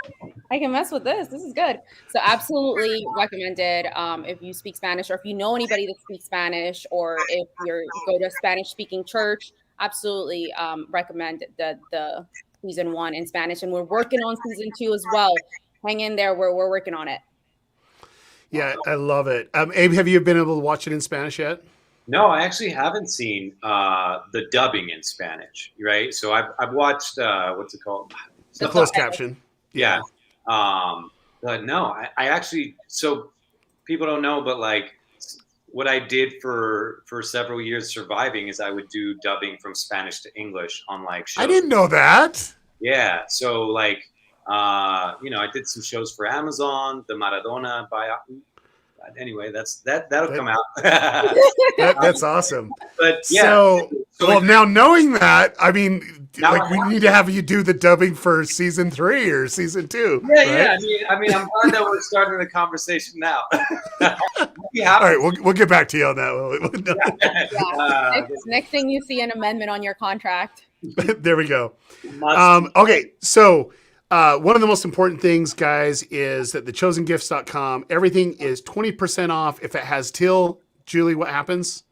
I can mess with this. This is good. So absolutely recommended. If you speak Spanish, or if you know anybody that speaks Spanish, or if you go to a Spanish speaking church, absolutely recommend the season 1 in Spanish. And we're working on season 2 as well. Hang in there. We're working on it. Yeah, I love it. Abe, have you been able to watch it in Spanish yet? No, I actually haven't seen the dubbing in Spanish, right? So I've watched what's it called? The closed caption. Yeah. But no, I actually, so people don't know, but like what I did for several years surviving is I would do dubbing from Spanish to English on like shows. I didn't know that. Yeah. So like, I did some shows for Amazon, the Maradona biography. Anyway, that'll come out. That's awesome. But yeah. So well, now knowing that, I mean, like we need to have you do the dubbing for season 3 or season 2. Yeah, right? yeah. I mean, I'm glad that we're starting the conversation now. All right, we'll get back to you on that. Yeah. Next thing you see an amendment on your contract. There we go. Okay, so one of the most important things, guys, is that thechosengifts.com, everything is 20% off. If it has Teal, Julie, what happens?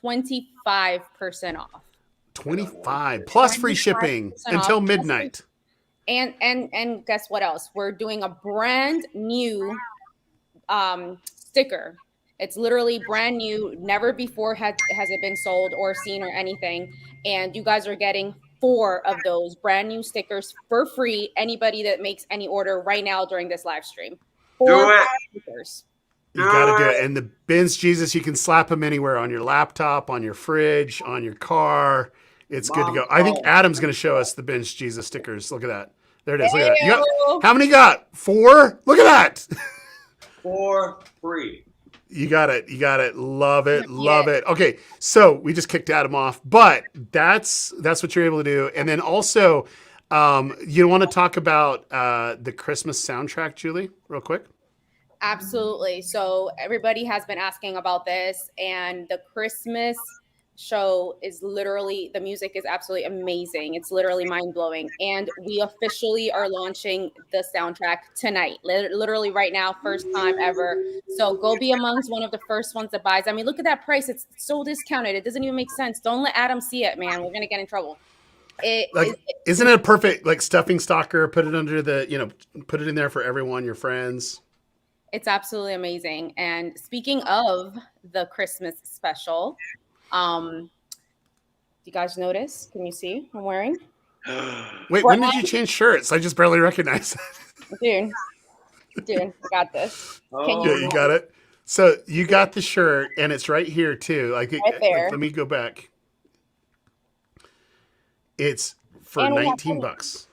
25% off. 25 plus free shipping until midnight. And guess what else? We're doing a brand new sticker. It's literally brand new. Never before has it been sold or seen or anything. And you guys are getting 4 of those brand new stickers for free. Anybody that makes any order right now during this live stream. 4 stickers. You got to do it. And the Ben's Jesus, you can slap them anywhere, on your laptop, on your fridge, on your car. It's good to go. I think Adam's going to show us the Ben's Jesus stickers. Look at that. There it is. Look at that. You got, how many you got? 4? Look at that. 4 free. You got it. You got it. Love it. Love it. Okay. So we just kicked Adam off, but that's what you're able to do. And then also, you want to talk about the Christmas soundtrack, Julie, real quick? Absolutely. So everybody has been asking about this, and the Christmas show is literally, the music is absolutely amazing. It's literally mind-blowing. And we officially are launching the soundtrack tonight, literally right now, first time ever. So go be amongst one of the first ones that buys. I mean, look at that price. It's so discounted. It doesn't even make sense. Don't let Adam see it, man. We're going to get in trouble. Isn't it a perfect like stuffing stalker? Put it under put it in there for everyone, your friends. It's absolutely amazing. And speaking of the Christmas special, do you guys notice? Can you see I'm wearing? Wait, when did you change shirts? I just barely recognize it. Dude, I got this. Yeah, you got it. So you got the shirt, and it's right here too. Like, right there. Let me go back. It's for $19.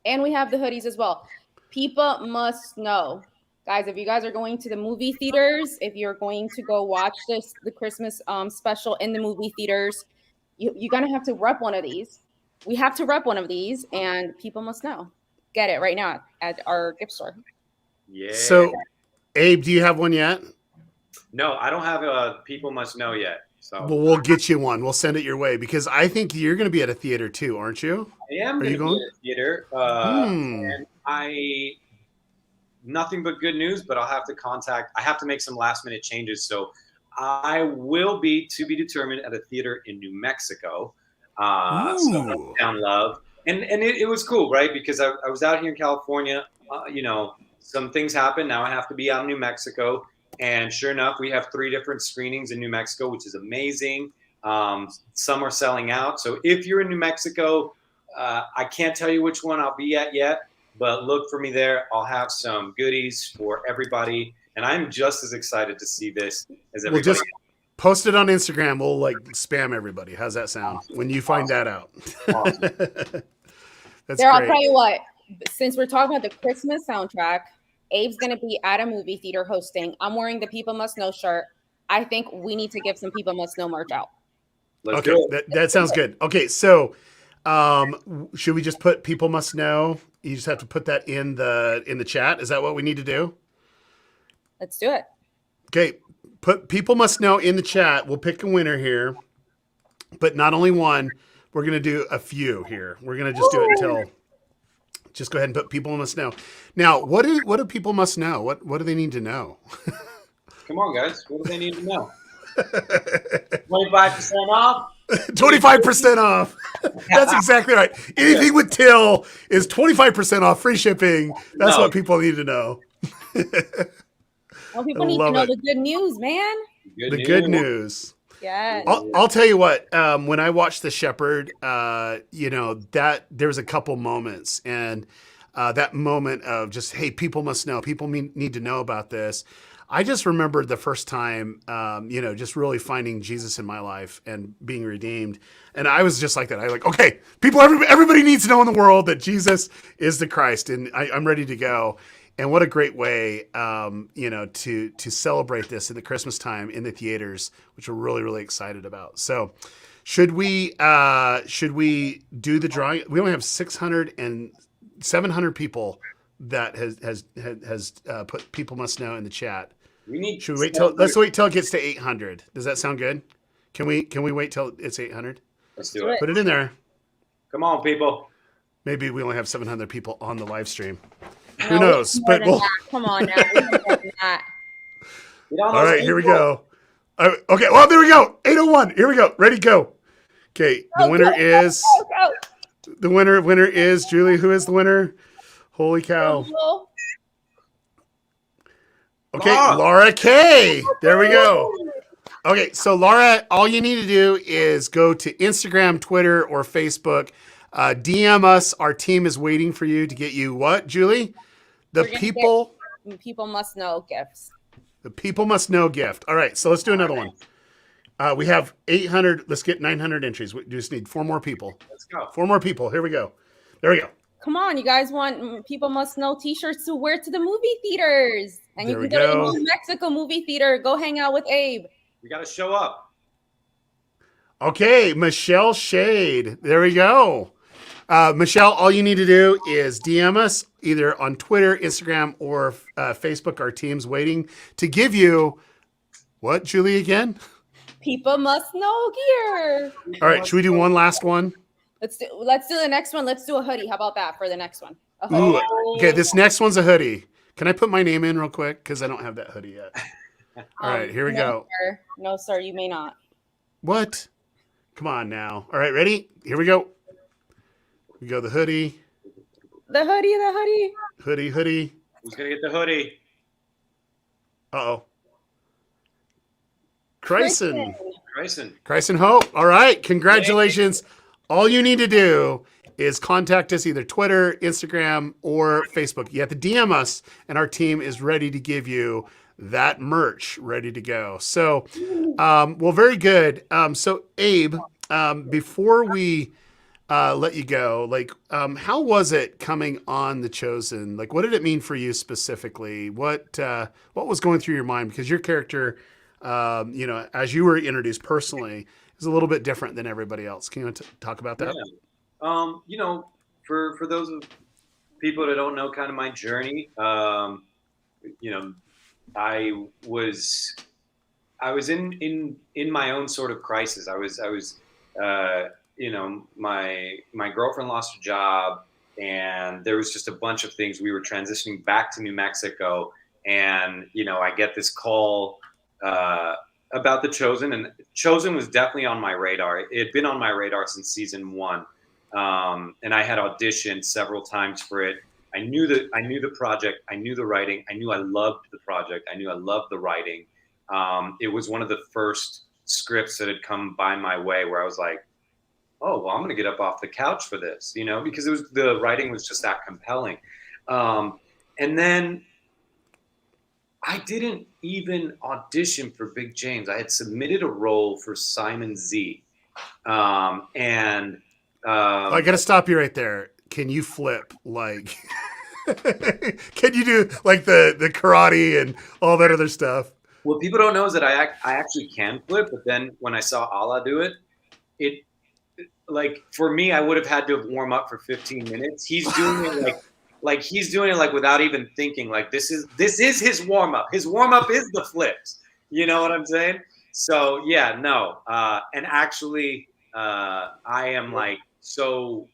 And we have the hoodies as well. People must know. Guys, if you guys are going to the movie theaters, if you're going to go watch the Christmas special in the movie theaters, you're going to have to rep one of these. We have to rep one of these, and people must know. get it right now at our gift store. Yeah. So, Abe, do you have one yet? No, I don't have a People Must Know yet. So Well, we'll get you one. We'll send it your way because I think you're going to be at a theater too, aren't you? I am Are going you to be going? at a theater. And I nothing but good news, but I have to make some last minute changes. So I will be to be determined at a theater in New Mexico. So down love. And it was cool, right? Because I was out here in California, some things happened. Now I have to be out in New Mexico. And sure enough, we have 3 different screenings in New Mexico, which is amazing. Some are selling out. So if you're in New Mexico, I can't tell you which one I'll be at yet, but look for me there. I'll have some goodies for everybody. And I'm just as excited to see this as everybody. We'll just post it on Instagram. We'll spam everybody. How's that sound when you find that out? Awesome. That's There, I'll great. tell you what, since we're talking about the Christmas soundtrack, Abe's going to be at a movie theater hosting. I'm wearing the People Must Know shirt. I think we need to give some People Must Know merch out. Let's Okay, that sounds good. Okay, so should we just put People Must Know? You just have to put that in the chat. Is that what we need to do? Let's do it. Okay, put People Must Know in the chat. We'll pick a winner here, but not only one. We're going to do a few here. We're going to just do it until. Just go ahead and put People Must Know. Now, what do people must know? What do they need to know? Come on, guys. What do they need to know? 25% off? 25% off. That's exactly right. Anything with Teal is 25% off, free shipping. That's what people need to know. Well, people need to know the good news, man. Good news. Yeah. I'll tell you what. When I watched The Shepherd, that there was a couple moments, and that moment of just, hey, people must know. People need to know about this. I just remembered the first time, just really finding Jesus in my life and being redeemed. And I was just like that. I was like, okay, everybody needs to know in the world that Jesus is the Christ, and I'm ready to go. And what a great way, to celebrate this in the Christmas time in the theaters, which we're really, really excited about. So, should we do the drawing? We only have 700 people that has put People Must Know in the chat. Should we wait let's wait till it gets to 800. Does that sound good? Can we wait till it's 800? Let's do it. Put it in there. Come on, people. Maybe we only have 700 people on the live stream. No, who knows? But come on now. All right, here we go. Okay, well, there we go. 801. Here we go. Ready, go. Okay, the winner is Julie. Who is the winner? Holy cow. Okay, Laura K. There we go. Okay, so Laura, all you need to do is go to Instagram, Twitter, or Facebook. DM us. Our team is waiting for you to get you what, Julie? People Must Know gifts. The People Must Know gift. All right, so let's do another one. We have 800. Let's get 900 entries. We just need 4 more people. Let's go. 4 more people. Here we go. There we go. Come on, you guys want People Must Know t-shirts to wear to the movie theaters. And you There can we go to go. the New Mexico movie theater. Go hang out with Abe. We got to show up. Okay, Michelle Shade. There we go. Michelle, all you need to do is DM us either on Twitter, Instagram, or Facebook. Our team's waiting to give you what, Julie, again? People Must Know gear. All right, should we do one last one? Let's do the next one. Let's do a hoodie. How about that for the next one? A Ooh, hoodie. okay, this next one's a hoodie. Can I put my name in real quick? Because I don't have that hoodie yet. All right, here we go. Sir. No, sir, you may not. What? Come on now. All right, ready? Here we go. We go the hoodie. The hoodie. Hoodie. Who's going to get the hoodie? Uh-oh. Kryson Hope. All right. Congratulations. All you need to do is contact us either Twitter, Instagram, or Facebook. You have to DM us, and our team is ready to give you that merch ready to go. So, well, very good. So, Abe, before we let you go, how was it coming on The Chosen? What did it mean for you specifically? What was going through your mind? Because your character, as you were introduced personally, is a little bit different than everybody else. Can you talk about that? Yeah. For those of people that don't know kind of my journey, you know, I was in my own sort of crisis. I was you know, my girlfriend lost her job, and there was just a bunch of things. We were transitioning back to New Mexico, and you know, I get this call about The Chosen, and Chosen was definitely on my radar. It had been on my radar since season 1, and I had auditioned several times for it. I knew the project. I knew the writing. I knew I loved the project. I knew I loved the writing. It was one of the first scripts that had come by my way where I was like, oh, well, I'm going to get up off the couch for this, you know, because the writing was just that compelling. And then I didn't even audition for Big James. I had submitted a role for Simon Z. I got to stop you right there. Can you flip like? Can you do like the karate and all that other stuff? What people don't know is that I actually can flip, but then when I saw Allah do it, like for me, I would have had to warm up for 15 minutes. He's doing it like he's doing it like without even thinking. Like this is his warm up. His warm up is the flips. You know what I'm saying? So yeah, no. And actually, I am like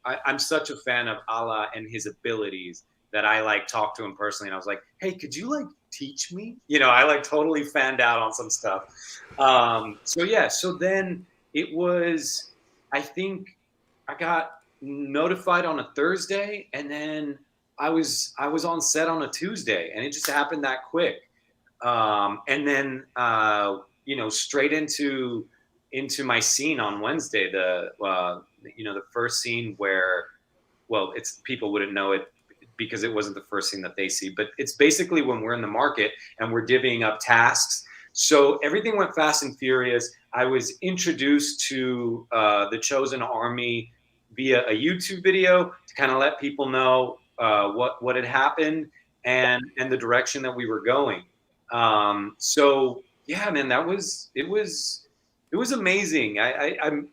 I'm such a fan of Allah and his abilities that I like talked to him personally, and I was like, hey, could you like teach me? You know, I like totally fanned out on some stuff. So yeah, so then it was. I think I got notified on a Thursday, and then I was on set on a Tuesday, and it just happened that quick. And then you know, straight into my scene on Wednesday. You know, the first scene where, well, it's people wouldn't know it because it wasn't the first scene that they see, but it's basically when we're in the market and we're divvying up tasks. So everything went fast and furious. I was introduced to the Chosen Army via a YouTube video to kind of let people know what had happened and the direction that we were going. So yeah, man, it was amazing. I'm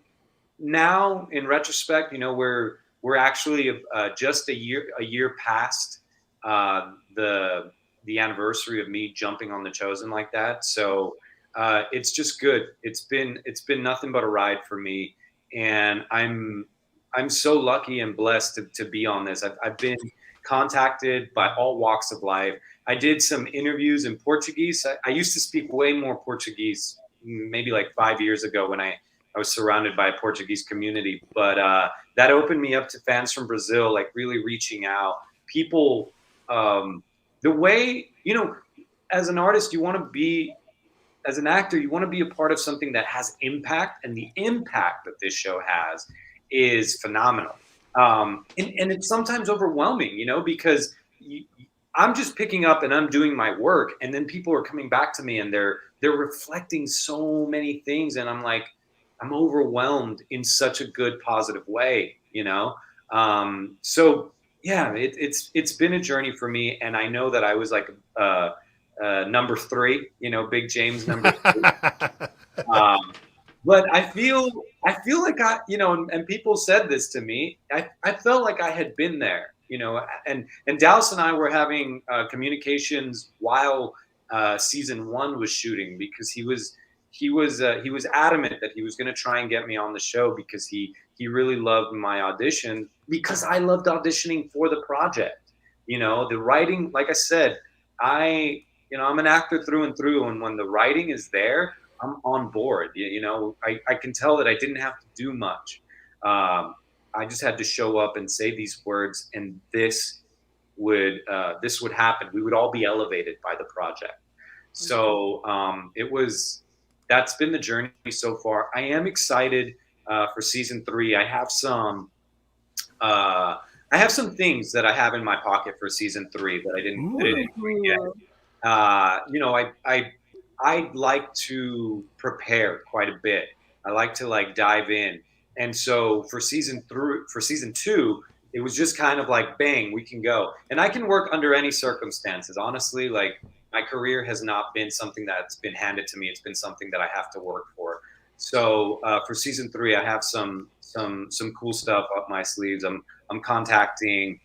now in retrospect, you know, we're actually just a year past the anniversary of me jumping on The Chosen like that. So it's just good. It's been nothing but a ride for me, and I'm so lucky and blessed to be on this. I've been contacted by all walks of life. I did some interviews in Portuguese. I used to speak way more Portuguese, maybe like 5 years ago when I was surrounded by a Portuguese community. But that opened me up to fans from Brazil, like really reaching out. People, the way, you know, as an artist, you want to be, as an actor, you want to be a part of something that has impact, and the impact that this show has is phenomenal. And it's sometimes overwhelming, you know, because I'm just picking up and I'm doing my work, and then people are coming back to me and they're reflecting so many things, and I'm like, I'm overwhelmed in such a good, positive way, you know? So yeah, it's been a journey for me, and I know that I was like number 3, you know, Big James number 3. But I feel like you know, and people said this to me. I felt like I had been there, you know, and Dallas and I were having communications while season 1 was shooting, because he was adamant that he was going to try and get me on the show because he really loved my audition, because I loved auditioning for the project. You know, the writing, like I said, I'm an actor through and through, and when the writing is there, I'm on board. You know, I can tell that I didn't have to do much. I just had to show up and say these words, and this would happen. We would all be elevated by the project. So that's been the journey so far. I am excited for season 3. I have some things that I have in my pocket for season 3 that I didn't put it in yet. You know, I like to prepare quite a bit. I like to like dive in. And so for season 2, it was just kind of like, bang, we can go. And I can work under any circumstances. Honestly, like, my career has not been something that's been handed to me. It's been something that I have to work for. So for season 3, I have some cool stuff up my sleeves. I'm contacting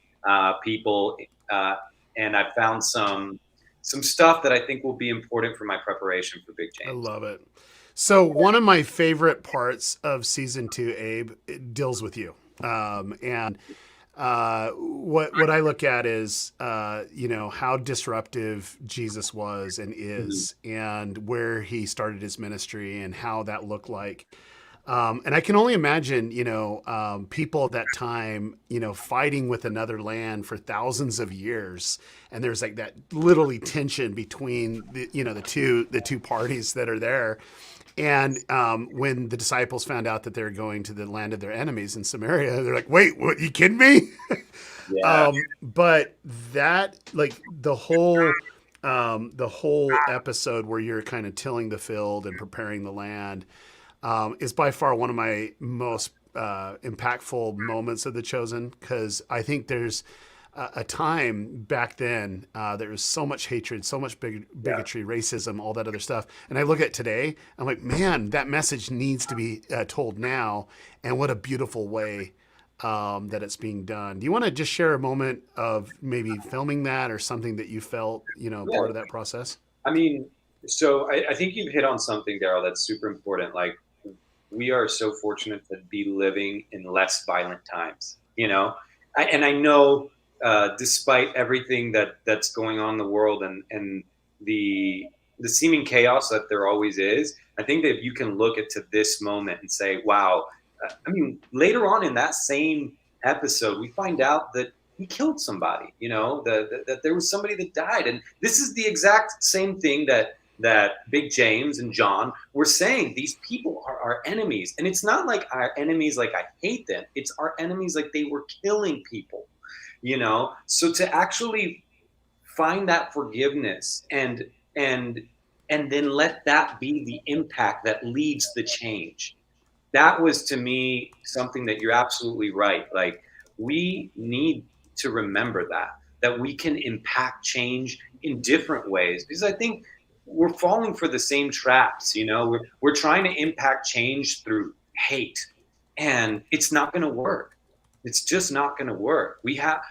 people, and I found some stuff that I think will be important for my preparation for Big I James. love it. So one of my favorite parts of season 2, Abe, it deals with you. And what I look at is, how disruptive Jesus was and is, and where he started his ministry and how that looked like. And I can only imagine, people at that time, fighting with another land for thousands of years, and there's like that literally tension between the two parties that are there. And when the disciples found out that they're going to the land of their enemies in Samaria, they're like, "Wait, what? You kidding me?" Yeah. But that, like the whole episode where you're kind of tilling the field and preparing the land, is by far one of my most impactful moments of The Chosen, because I think there's a time back then there was so much hatred, so much bigotry, racism, all that other stuff. And I look at today, I'm like, man, that message needs to be told now. And what a beautiful way that it's being done. Do you want to just share a moment of maybe filming that or something that you felt, part of that process? I mean, so I think you've hit on something, Daryl, that's super important. Like, we are so fortunate to be living in less violent times, and I know, despite everything that's going on in the world and the seeming chaos that there always is, I think that you can look to this moment and say, wow. I mean, later on in that same episode, we find out that he killed somebody, that there was somebody that died. And this is the exact same thing that Big James and John were saying. These people are our enemies. And it's not like our enemies like I hate them. It's our enemies like they were killing people, So to actually find that forgiveness and then let that be the impact that leads the change. That was, to me, something that you're absolutely right. Like, we need to remember that we can impact change in different ways, because I think we're falling for the same traps. We're trying to impact change through hate, and it's not going to work. It's just not going to work. We have,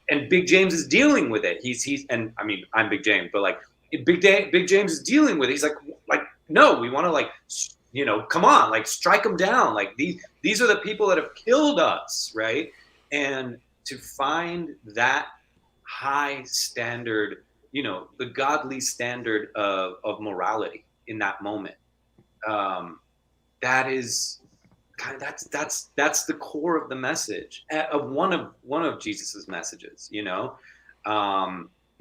and Big James is dealing with it. He's and I mean, I'm Big James, but like Big James is dealing with it. He's like, no, we want to, like, come on, like, strike them down. Like, these are the people that have killed us, right? And to find that high standard, the godly standard of morality in that moment, that is kind of that's the core of the message, of one of Jesus's messages,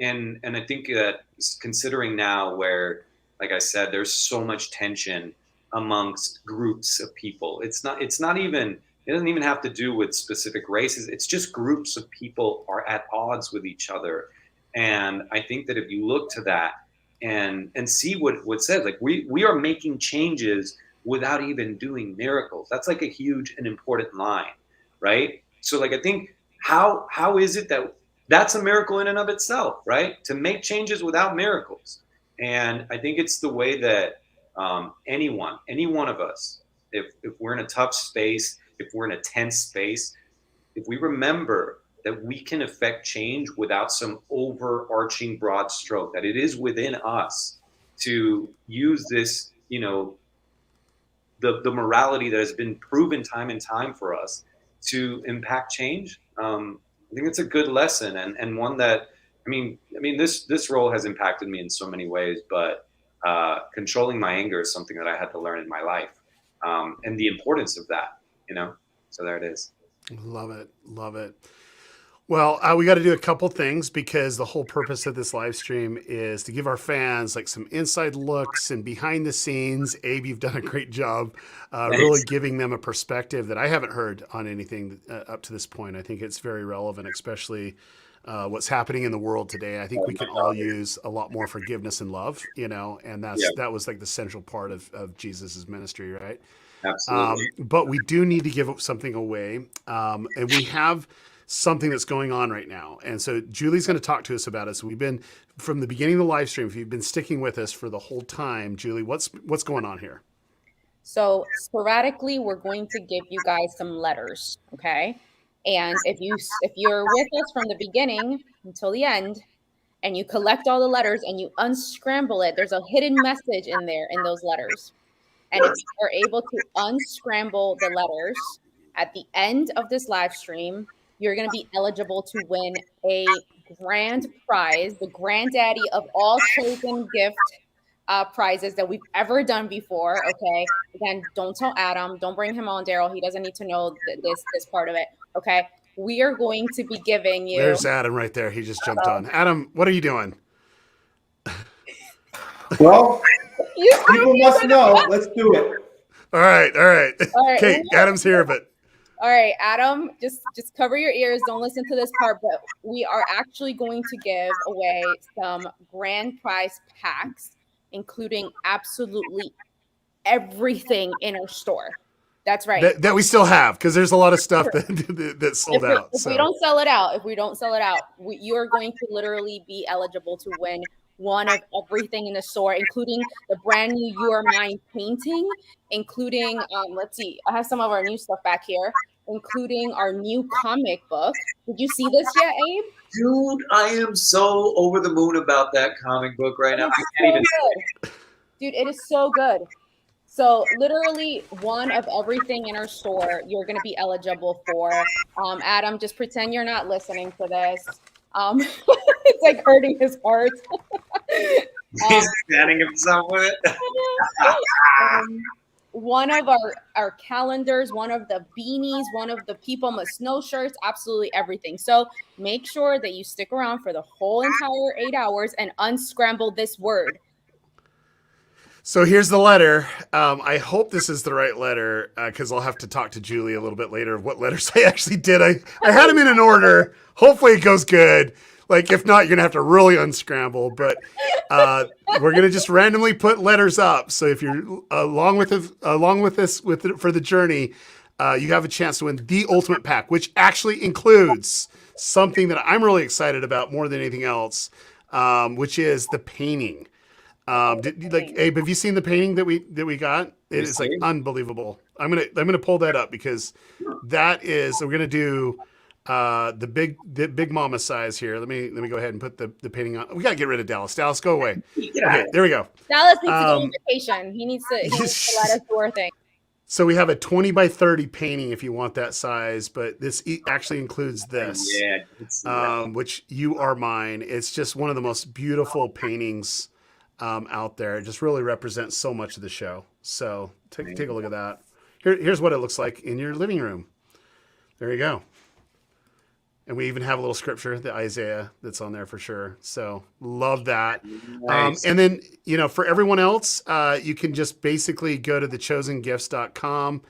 and I think that, considering now where, like I said, there's so much tension amongst groups of people. It doesn't even have to do with specific races. It's just groups of people are at odds with each other. And I think that if you look to that and see what it says, like, we are making changes without even doing miracles. That's like a huge and important line, right? So, like, I think how is it that that's a miracle in and of itself, right? To make changes without miracles. And I think it's the way that any one of us, if we're in a tough space, if we're in a tense space, if we remember that we can affect change without some overarching broad stroke, that it is within us to use this, the morality that has been proven time and time for us to impact change. I think it's a good lesson, and one that, I mean, this role has impacted me in so many ways, but controlling my anger is something that I had to learn in my life, and the importance of that, So there it is. Love it. Love it. Well, we got to do a couple things, because the whole purpose of this live stream is to give our fans like some inside looks and behind the scenes. Abe, you've done a great job really giving them a perspective that I haven't heard on anything up to this point. I think it's very relevant, especially what's happening in the world today. I think we can all use a lot more forgiveness and love, and that was like the central part of Jesus's ministry, right? Absolutely. But we do need to give something away, and we have something that's going on right now. And so Julie's going to talk to us about it. So we've been, from the beginning of the live stream, if you've been sticking with us for the whole time, Julie, what's going on here? So sporadically, we're going to give you guys some letters, okay? And if you're with us from the beginning until the end, and you collect all the letters and you unscramble it, there's a hidden message in there in those letters. And if you're able to unscramble the letters at the end of this live stream, you're going to be eligible to win a grand prize, the granddaddy of all chosen gift prizes that we've ever done before. Okay. Again, don't tell Adam. Don't bring him on, Daryl. He doesn't need to know this part of it. Okay. We are going to be giving you. There's Adam right there. He just jumped on. Adam, what are you doing? Well, people must know. Let's do it. All right. Okay, Adam's here, but all right, Adam, just cover your ears. Don't listen to this part, but we are actually going to give away some grand prize packs, including absolutely everything in our store. That's right. That we still have, because there's a lot of stuff that's sold out. If we don't sell it out, you are going to literally be eligible to win one of everything in the store, including the brand new You Are Mine painting, including, let's see, I have some of our new stuff back here, including our new comic book. Did you see this yet, Abe? Dude, I am so over the moon about that comic book right now. I can't even. Dude, it is so good. So literally one of everything in our store, you're going to be eligible for. Adam, just pretend you're not listening to this. It's like hurting his heart. He's standing himself with it. One of our calendars, one of the beanies, one of the People Must Know shirts, absolutely everything. So make sure that you stick around for the whole entire 8 hours and unscramble this word. So here's the letter. I hope this is the right letter, because I'll have to talk to Julie a little bit later of what letters I actually did. I had them in an order. Hopefully it goes good. Like, if not, you're going to have to really unscramble. But we're going to just randomly put letters up. So if you're along with this for the journey, you have a chance to win the ultimate pack, which actually includes something that I'm really excited about more than anything else, which is the painting. Abe, have you seen the painting that we got? It is like unbelievable. I'm gonna pull that up, because that is, we're gonna do the big mama size here. Let me go ahead and put the painting on. We gotta get rid of Dallas. Dallas, go away. Okay, there we go. Dallas needs to go on vacation. He needs to let us do our thing. So we have a 20 by 30 painting if you want that size, but this actually includes this, which You Are Mine. It's just one of the most beautiful paintings out there. It just really represents so much of the show. So take a look at that. Here's what it looks like in your living room. There you go. And we even have a little scripture, the Isaiah, that's on there for sure. So love that. Nice. And then, for everyone else, you can just basically go to thechosengifts.com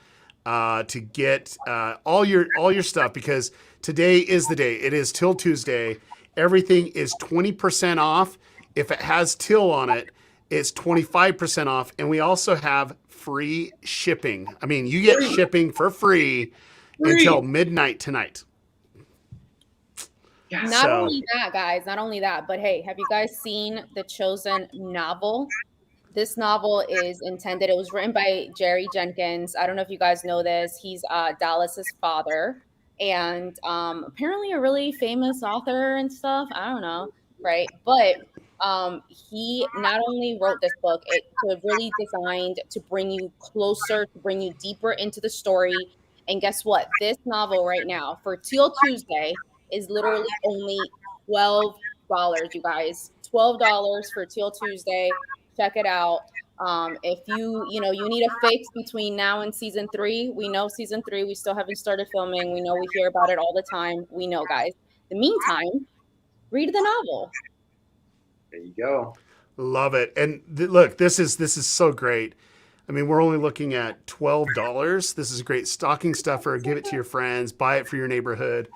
to get all your stuff, because today is the day. It is Till Tuesday. Everything is 20% off. If it has Teal on it, it's 25% off. And we also have free shipping. I mean, you get shipping for free until midnight tonight. Not only that, guys, but hey, have you guys seen the Chosen novel? This novel is intended, it was written by Jerry Jenkins. I don't know if you guys know this. He's Dallas's father, and apparently a really famous author and stuff. I don't know, right? But he not only wrote this book, it's really designed to bring you closer, to bring you deeper into the story. And guess what? This novel right now for Teal Tuesday is literally only $12, you guys. $12 for Teal Tuesday. Check it out. If you need a fix between now and season 3, we know season 3, we still haven't started filming. We know we hear about it all the time. We know, guys. In the meantime, read the novel. There you go. Love it. And look, this is so great. I mean, we're only looking at $12. This is a great stocking stuffer. Give it to your friends. Buy it for your neighborhood.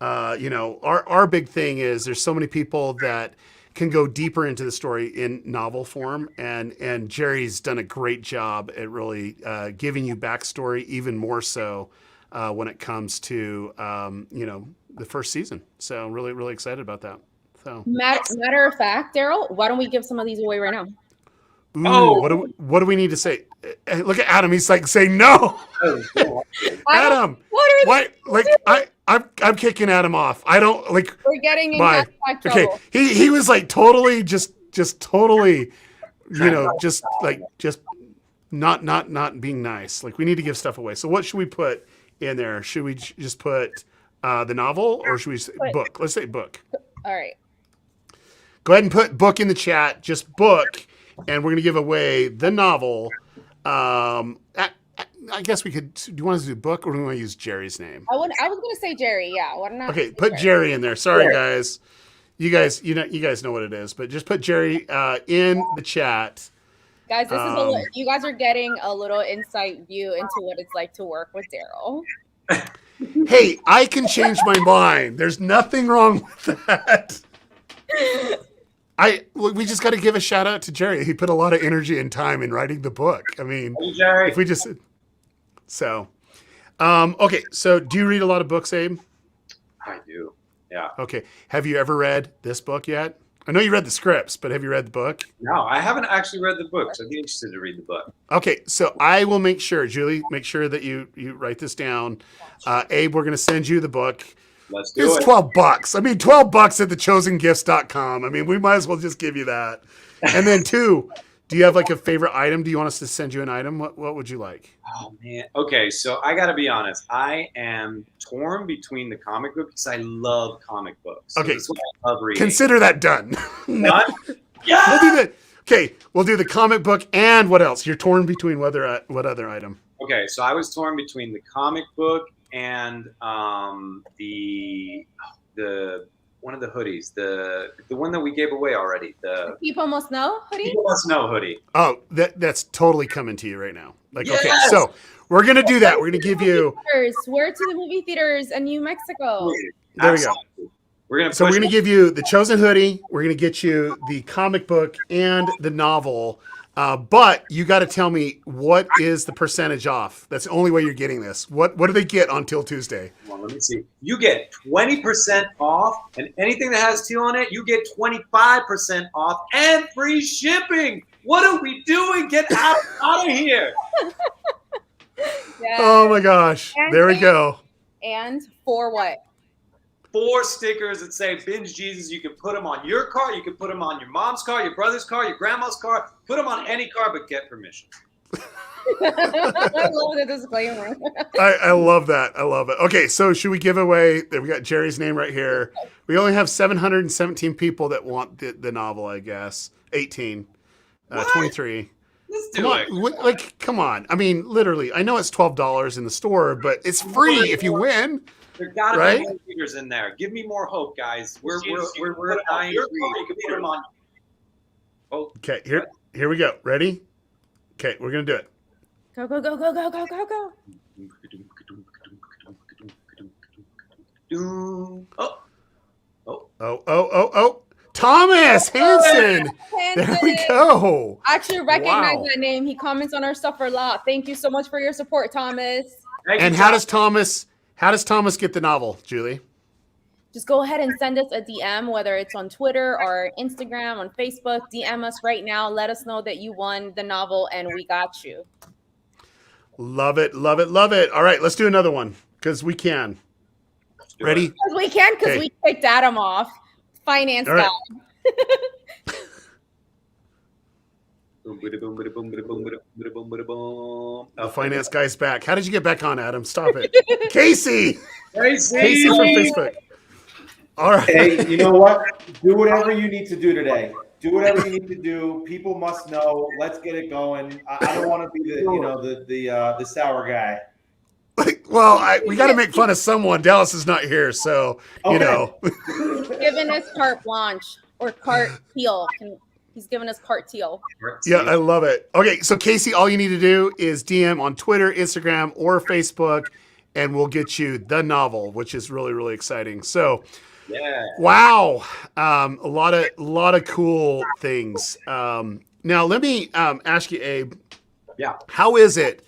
Our big thing is there's so many people that can go deeper into the story in novel form, and Jerry's done a great job at really giving you backstory, even more so when it comes to the first season. So really, really excited about that. So matter of fact, Daryl, why don't we give some of these away right now? Ooh, what do we need to say? Look at Adam. He's like saying no. Adam, what are why? Like I'm kicking Adam off. I don't like. We're getting in Bye. hashtag Okay, trouble. he was like totally just totally, just not being nice. Like we need to give stuff away. So what should we put in there? Should we just put the novel or should we say book? Let's say book. All right. Go ahead and put book in the chat. Just book, and we're gonna give away the novel. I guess we could. Do you want us to do book or do we want to use Jerry's name? I was gonna say Jerry. Yeah. Why not? Okay, put Jerry in there. Sorry, guys. You guys know what it is, but just put Jerry in the chat. Guys, this is you guys are getting a little insight view into what it's like to work with Daryl. Hey, I can change my mind. There's nothing wrong with that. We just got to give a shout out to Jerry. He put a lot of energy and time in writing the book. I mean, Hey, Jerry. if we just okay. So, do you read a lot of books, Abe? I do. Yeah. Okay. Have you ever read this book yet? I know you read the scripts, but have you read the book? No, I haven't actually read the book, so I'd be interested to read the book. Okay, so I will make sure, Julie, make sure that you write this down. Abe, we're going to send you the book. Let's do It's it. $12. I mean, $12 at thechosengifts.com. I mean, we might as well just give you that. And then two, do you have like a favorite item? Do you want us to send you an item? What would you like? Oh man. Okay, so I got to be honest. I am torn between the comic book because I love comic books. So Okay. that's what I love reading. Consider that done. Done? Yeah. We'll do the comic book and what else? You're torn between what other item? Okay, so I was torn between the comic book and the one of the hoodies, the one that we gave away already. The People Must Know hoodie. People Must Know hoodie. Oh, that's totally coming to you right now. Like, okay, Yes! so we're going to do that. We're going to give you, Where to the movie theaters in New Mexico? there we go. Absolutely. We're gonna So we're push going to give you the Chosen hoodie. We're going to get you the comic book and the novel. But you got to tell me what is the percentage off. That's the only way you're getting this. What do they get on Till Tuesday? Well, let me see. You get 20% off, and anything that has Teal on it, you get 25% off and free shipping. What are we doing? Get out of here. Yeah. Oh my gosh. There we go. And for what? 4 stickers that say Binge Jesus. You can put them on your car. You can put them on your mom's car, your brother's car, your grandma's car. Put them on any car, but get permission. I love the disclaimer. I love that. I love it. Okay, so should we give away? We got Jerry's name right here. We only have 717 people that want the novel, I guess. 18. 23. Let's do Come it. on. Like, come on. I mean, literally, I know it's $12 in the store, but it's free if you win. There gotta Right? be more figures in there. Give me more hope, guys. We're Put it on dying your free. car, You can put them on. Oh, Okay, here we go. Ready? Okay, we're going to do it. Go, go, go, go, go, go, go, go. Oh, Oh. Thomas Hansen. There we go. I actually recognize Wow. that name. He comments on our stuff a lot. Thank you so much for your support, Thomas. thank And you, how Tom. does Thomas get the novel, Julie? Just go ahead and send us a DM, whether it's on Twitter or Instagram, on Facebook. DM us right now. Let us know that you won the novel and we got you. Love it, love it, love it. All right, let's do another one because we can. do Ready? Because we can, because Okay. we kicked Adam off. Finance All right. guy. The finance guy's back. How did you get back on, Adam? Stop it. Casey Casey. from Facebook. All right. Hey, you know what? Do whatever you need to do today. Do whatever you need to do. People must know. Let's get it going. I don't want to be the sour guy. Well, we got to make fun of someone. Dallas is not here, so you Okay. know. Giving us carte blanche or carte teal. He's giving us carte teal. Yeah, I love it. Okay, so Casey, all you need to do is DM on Twitter, Instagram, or Facebook, and we'll get you the novel, which is really, really exciting. So, Yeah. wow, a lot of cool things. Now, let me ask you, Abe. Yeah. How is it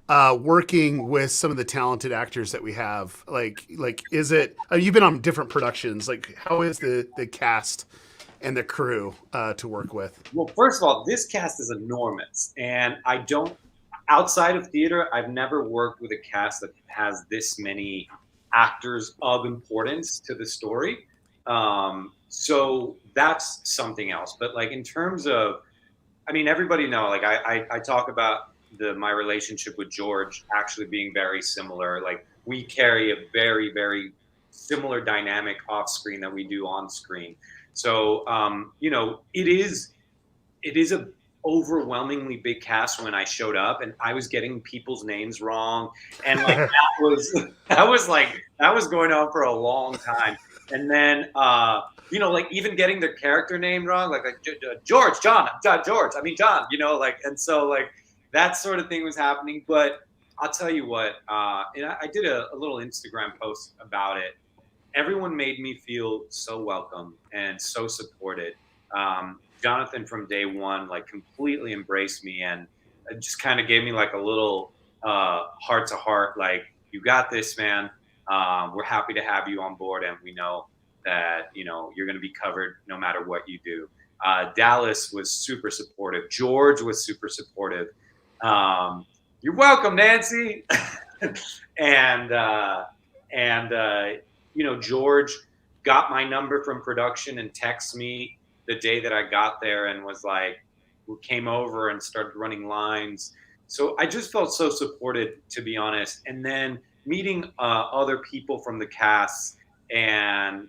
working with some of the talented actors that we have? Like, is it? You've been on different productions. Like, how is the cast and the crew to work with? Well, first of all, this cast is enormous, and I don't. Outside of theater, I've never worked with a cast that has this many actors of importance to the story. So that's something else. But like in terms of, I mean, everybody know, like I talk about my relationship with George actually being very similar. Like we carry a very, very similar dynamic off screen that we do on screen. So, you know, it is a overwhelmingly big cast when I showed up, and I was getting people's names wrong, and like that was going on for a long time. And then you know, like even getting their character name wrong, like George, John, George, I mean John, you know, like, and so like that sort of thing was happening. But I'll tell you what, and I did a little Instagram post about it. Everyone made me feel so welcome and so supported. Jonathan from day one, like completely embraced me and just kind of gave me like a little heart to heart, like, you got this, man. We're happy to have you on board, and we know that, you know, you're going to be covered no matter what you do. Dallas was super supportive. George was super supportive. You're welcome, Nancy. and you know, George got my number from production and texted me the day that I got there and was like, came over and started running lines. So I just felt so supported, to be honest. And then meeting other people from the cast and,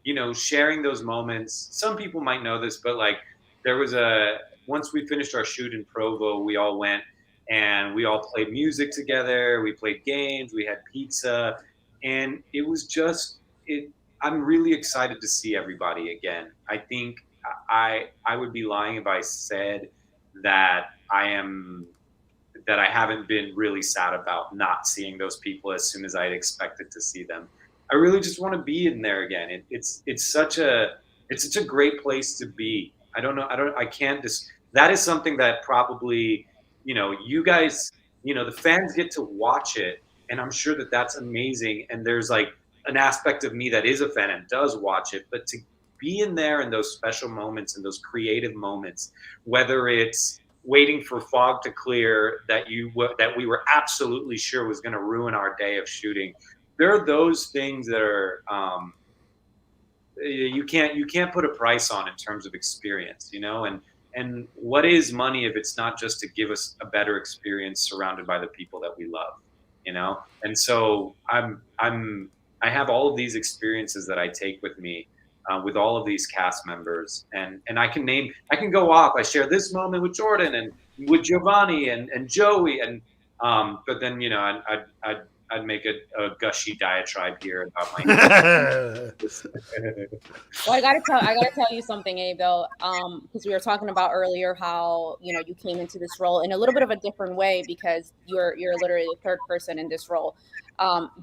you know, sharing those moments. Some people might know this, but like there was once we finished our shoot in Provo, we all went and we all played music together. We played games, we had pizza, and it was just, I'm really excited to see everybody again. I think I would be lying if I said that I haven't been really sad about not seeing those people as soon as I'd expected to see them. I really just want to be in there again. It's such a great place to be. That is something that probably, you know, you guys, you know, the fans get to watch it, and I'm sure that that's amazing. And there's like an aspect of me that is a fan and does watch it, but to be in there in those special moments and those creative moments, whether it's waiting for fog to clear that we were absolutely sure was going to ruin our day of shooting, there are those things that are you can't put a price on in terms of experience, you know. And what is money if it's not just to give us a better experience surrounded by the people that we love, you know? And so I have all of these experiences that I take with me with all of these cast members, and I can go off. I share this moment with Jordan and with Giovanni and Joey, and but then, you know, I'd make a gushy diatribe here about my. Well, I gotta tell you something, Abe, though, because we were talking about earlier how, you know, you came into this role in a little bit of a different way because you're literally the third person in this role.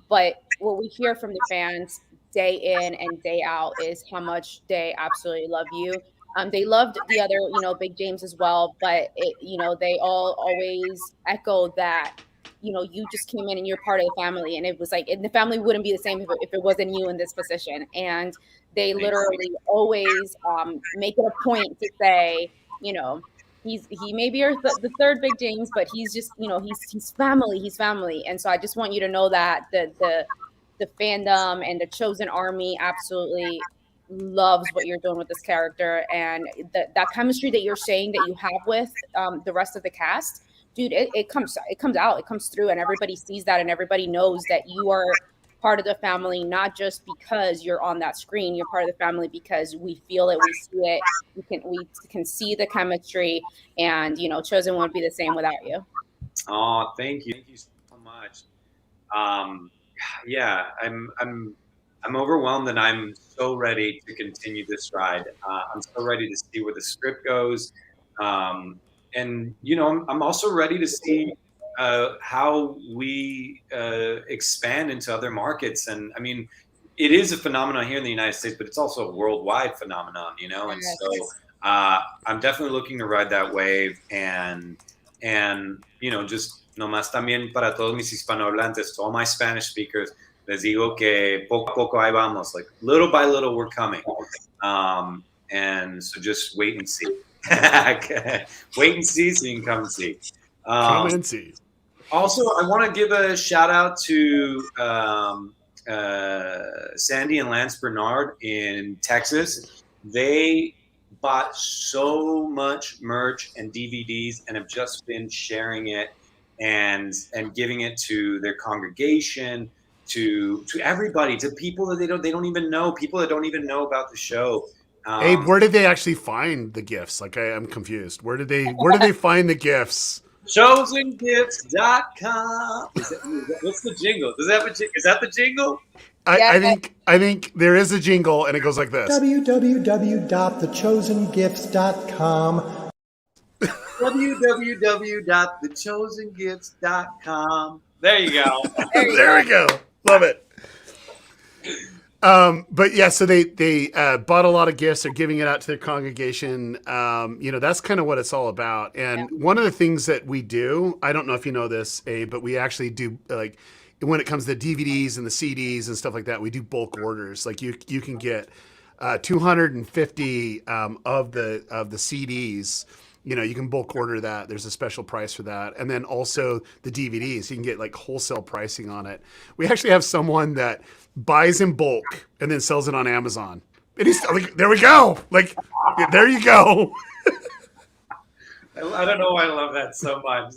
But what we hear from the fans day in and day out is how much they absolutely love you. They loved the other, you know, Big James as well, but you know, they all always echo that, you know, you just came in and you're part of the family, and it was like, and the family wouldn't be the same if it wasn't you in this position. And they literally always make it a point to say, you know, he may be the third Big James, but he's just, you know, he's family. And so I just want you to know that the fandom and the chosen army absolutely loves what you're doing with this character, and that chemistry that you're saying that you have with the rest of the cast, dude, it comes out, it comes through, and everybody sees that, and everybody knows that you are part of the family, not just because you're on that screen. You're part of the family because we feel it, we see it, we can see the chemistry, and, you know, Chosen won't be the same without you. Oh, thank you so much. Yeah, I'm overwhelmed, and I'm so ready to continue this ride. I'm so ready to see where the script goes, and, you know, I'm also ready to see how we expand into other markets. And I mean, it is a phenomenon here in the United States, but it's also a worldwide phenomenon, you know. And so I'm definitely looking to ride that wave, and you know, just nomás también para todos mis hispanohablantes, to all my Spanish speakers, les digo que poco a poco ahí vamos, like little by little we're coming, and so just wait and see. Wait and see so you can come and see. Come and see. Also, I want to give a shout out to Sandy and Lance Bernard in Texas. They bought so much merch and DVDs and have just been sharing it and giving it to their congregation, to everybody, to people that they don't even know, people that don't even know about the show. Abe, where did they actually find the gifts? Like, I'm confused. Where did they find the gifts? Chosengifts.com. What's the jingle? Does that have a jingle? Is that the jingle? I think there is a jingle, and it goes like this: www.thechosengifts.com. www.thechosengifts.com. There you go. There we go. Love it. But yeah, so they bought a lot of gifts. They're giving it out to their congregation. That's kind of what it's all about. And one of the things that we do, I don't know if you know this, Abe, but we actually do, like, when it comes to DVDs and the CDs and stuff like that, we do bulk orders. Like, you can get 250 of the CDs. You can bulk order that. There's a special price for that. And then also the DVDs, you can get like wholesale pricing on it. We actually have someone that buys in bulk and then sells it on Amazon. And he's like, there we go. Like, there you go. I don't know why I love that so much.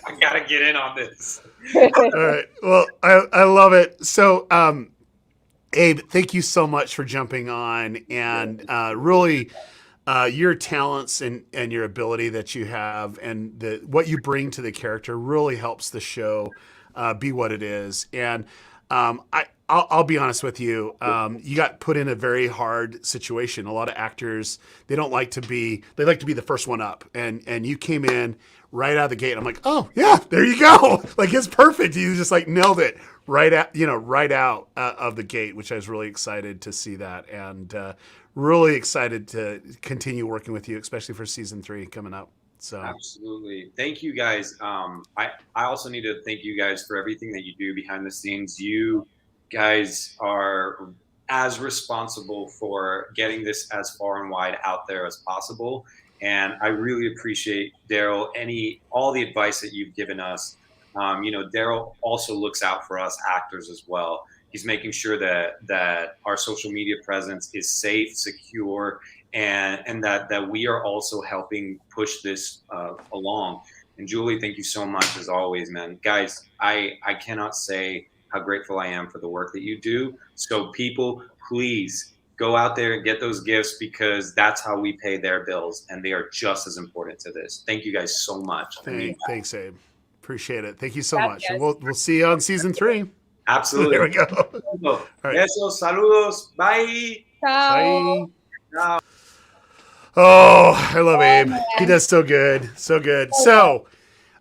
I got to get in on this. All right. Well, I love it. So, Abe, thank you so much for jumping on, and really your talents and your ability that you have and what you bring to the character really helps the show be what it is. And I'll be honest with you. You got put in a very hard situation. A lot of actors, they like to be the first one up, and you came in right out of the gate. I'm like, oh yeah, there you go. Like, it's perfect. You just like nailed it right out of the gate, which I was really excited to see that, and really excited to continue working with you, especially for season 3 coming up. So absolutely, thank you guys. I also need to thank you guys for everything that you do behind the scenes. You guys are as responsible for getting this as far and wide out there as possible. And I really appreciate, Daryl, all the advice that you've given us. Daryl also looks out for us actors as well. He's making sure that our social media presence is safe, secure, and that we are also helping push this along. And Julie, thank you so much as always, man. Guys, I cannot say how grateful I am for the work that you do. So people, please go out there and get those gifts, because that's how we pay their bills, and they are just as important to this. Thank you guys so much. Thanks, Abe. Appreciate it. Thank you so much. And we'll see you on season 3. Absolutely. There we go. All right. Besos, saludos. Bye. Bye. Ciao. Oh, I love Abe. He does so good. So good. So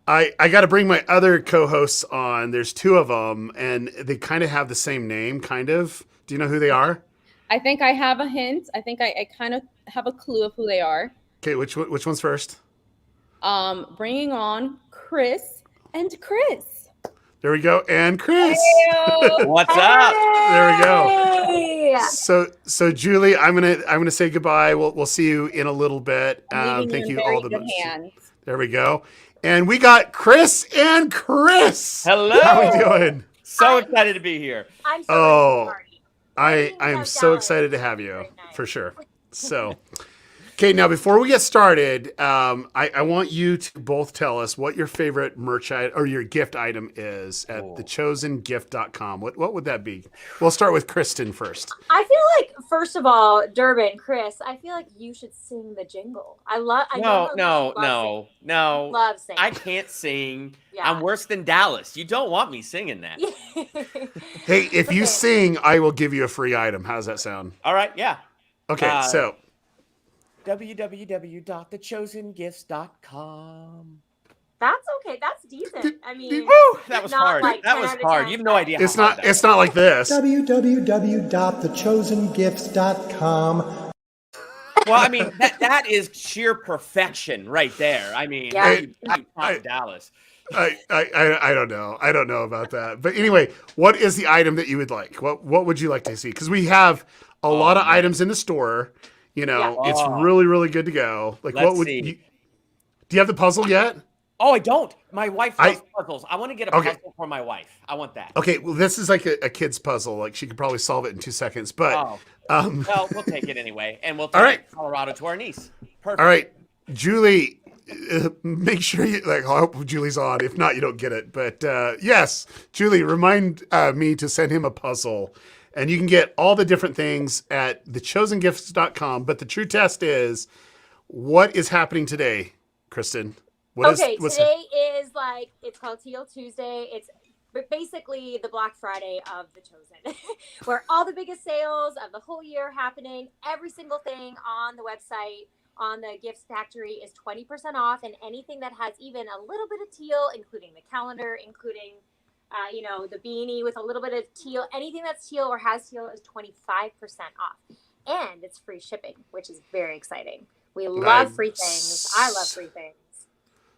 I got to bring my other co-hosts on. There's 2 of them, and they kind of have the same name, kind of. Do you know who they are? I think I have a hint. I think I kind of have a clue of who they are. Okay, which one's first? Bringing on Chris and Chris. There we go. And Chris. What's up? There we go. So Julie, I'm gonna say goodbye. We'll see you in a little bit. Thank you all the much. There we go. And we got Chris and Chris. Hello. How are we doing? So excited to be here. I'm so I am so excited to have you for sure. So, okay, now before we get started, I want you to both tell us what your favorite merch or your gift item is at thechosengifts.com. What would that be? We'll start with Kristen first. I feel like, first of all, Durbin, Chris, I feel like you should sing the jingle. No. Love singing. I can't sing. Yeah. I'm worse than Dallas. You don't want me singing that. Hey, if you sing, I will give you a free item. How's that sound? All right, yeah. Okay, so www.thechosengifts.com. That's okay. That's decent. I mean, woo, that was hard. Like that was hard. You have no idea. It's not like this. www.thechosengifts.com. Well, I mean, that is sheer perfection right there. I mean, Dallas. I don't know. I don't know about that. But anyway, what is the item that you would like? What would you like to see? Because we have a lot of items in the store. It's really, really good to go. Like, Let's see. Do you have the puzzle yet? Oh, I don't. My wife loves puzzles. I want to get a puzzle for my wife. I want that. Okay, well, this is like a kid's puzzle. Like she could probably solve it in 2 seconds. But well, we'll take it anyway, and we'll take it to Colorado to our niece. Perfect. All right, Julie, make sure you I hope Julie's on. If not, you don't get it. But yes, Julie, remind me to send him a puzzle, and you can get all the different things at thechosengifts.com. But the true test is, what is happening today, Kristen? Today is it's called Teal Tuesday. It's basically the Black Friday of The Chosen, where all the biggest sales of the whole year are happening. Every single thing on the website, on the Gifts Factory, is 20% off, and anything that has even a little bit of teal, including the calendar, including the beanie with a little bit of teal, anything that's teal or has teal is 25% off, and it's free shipping, which is very exciting. We love free things. I love free things.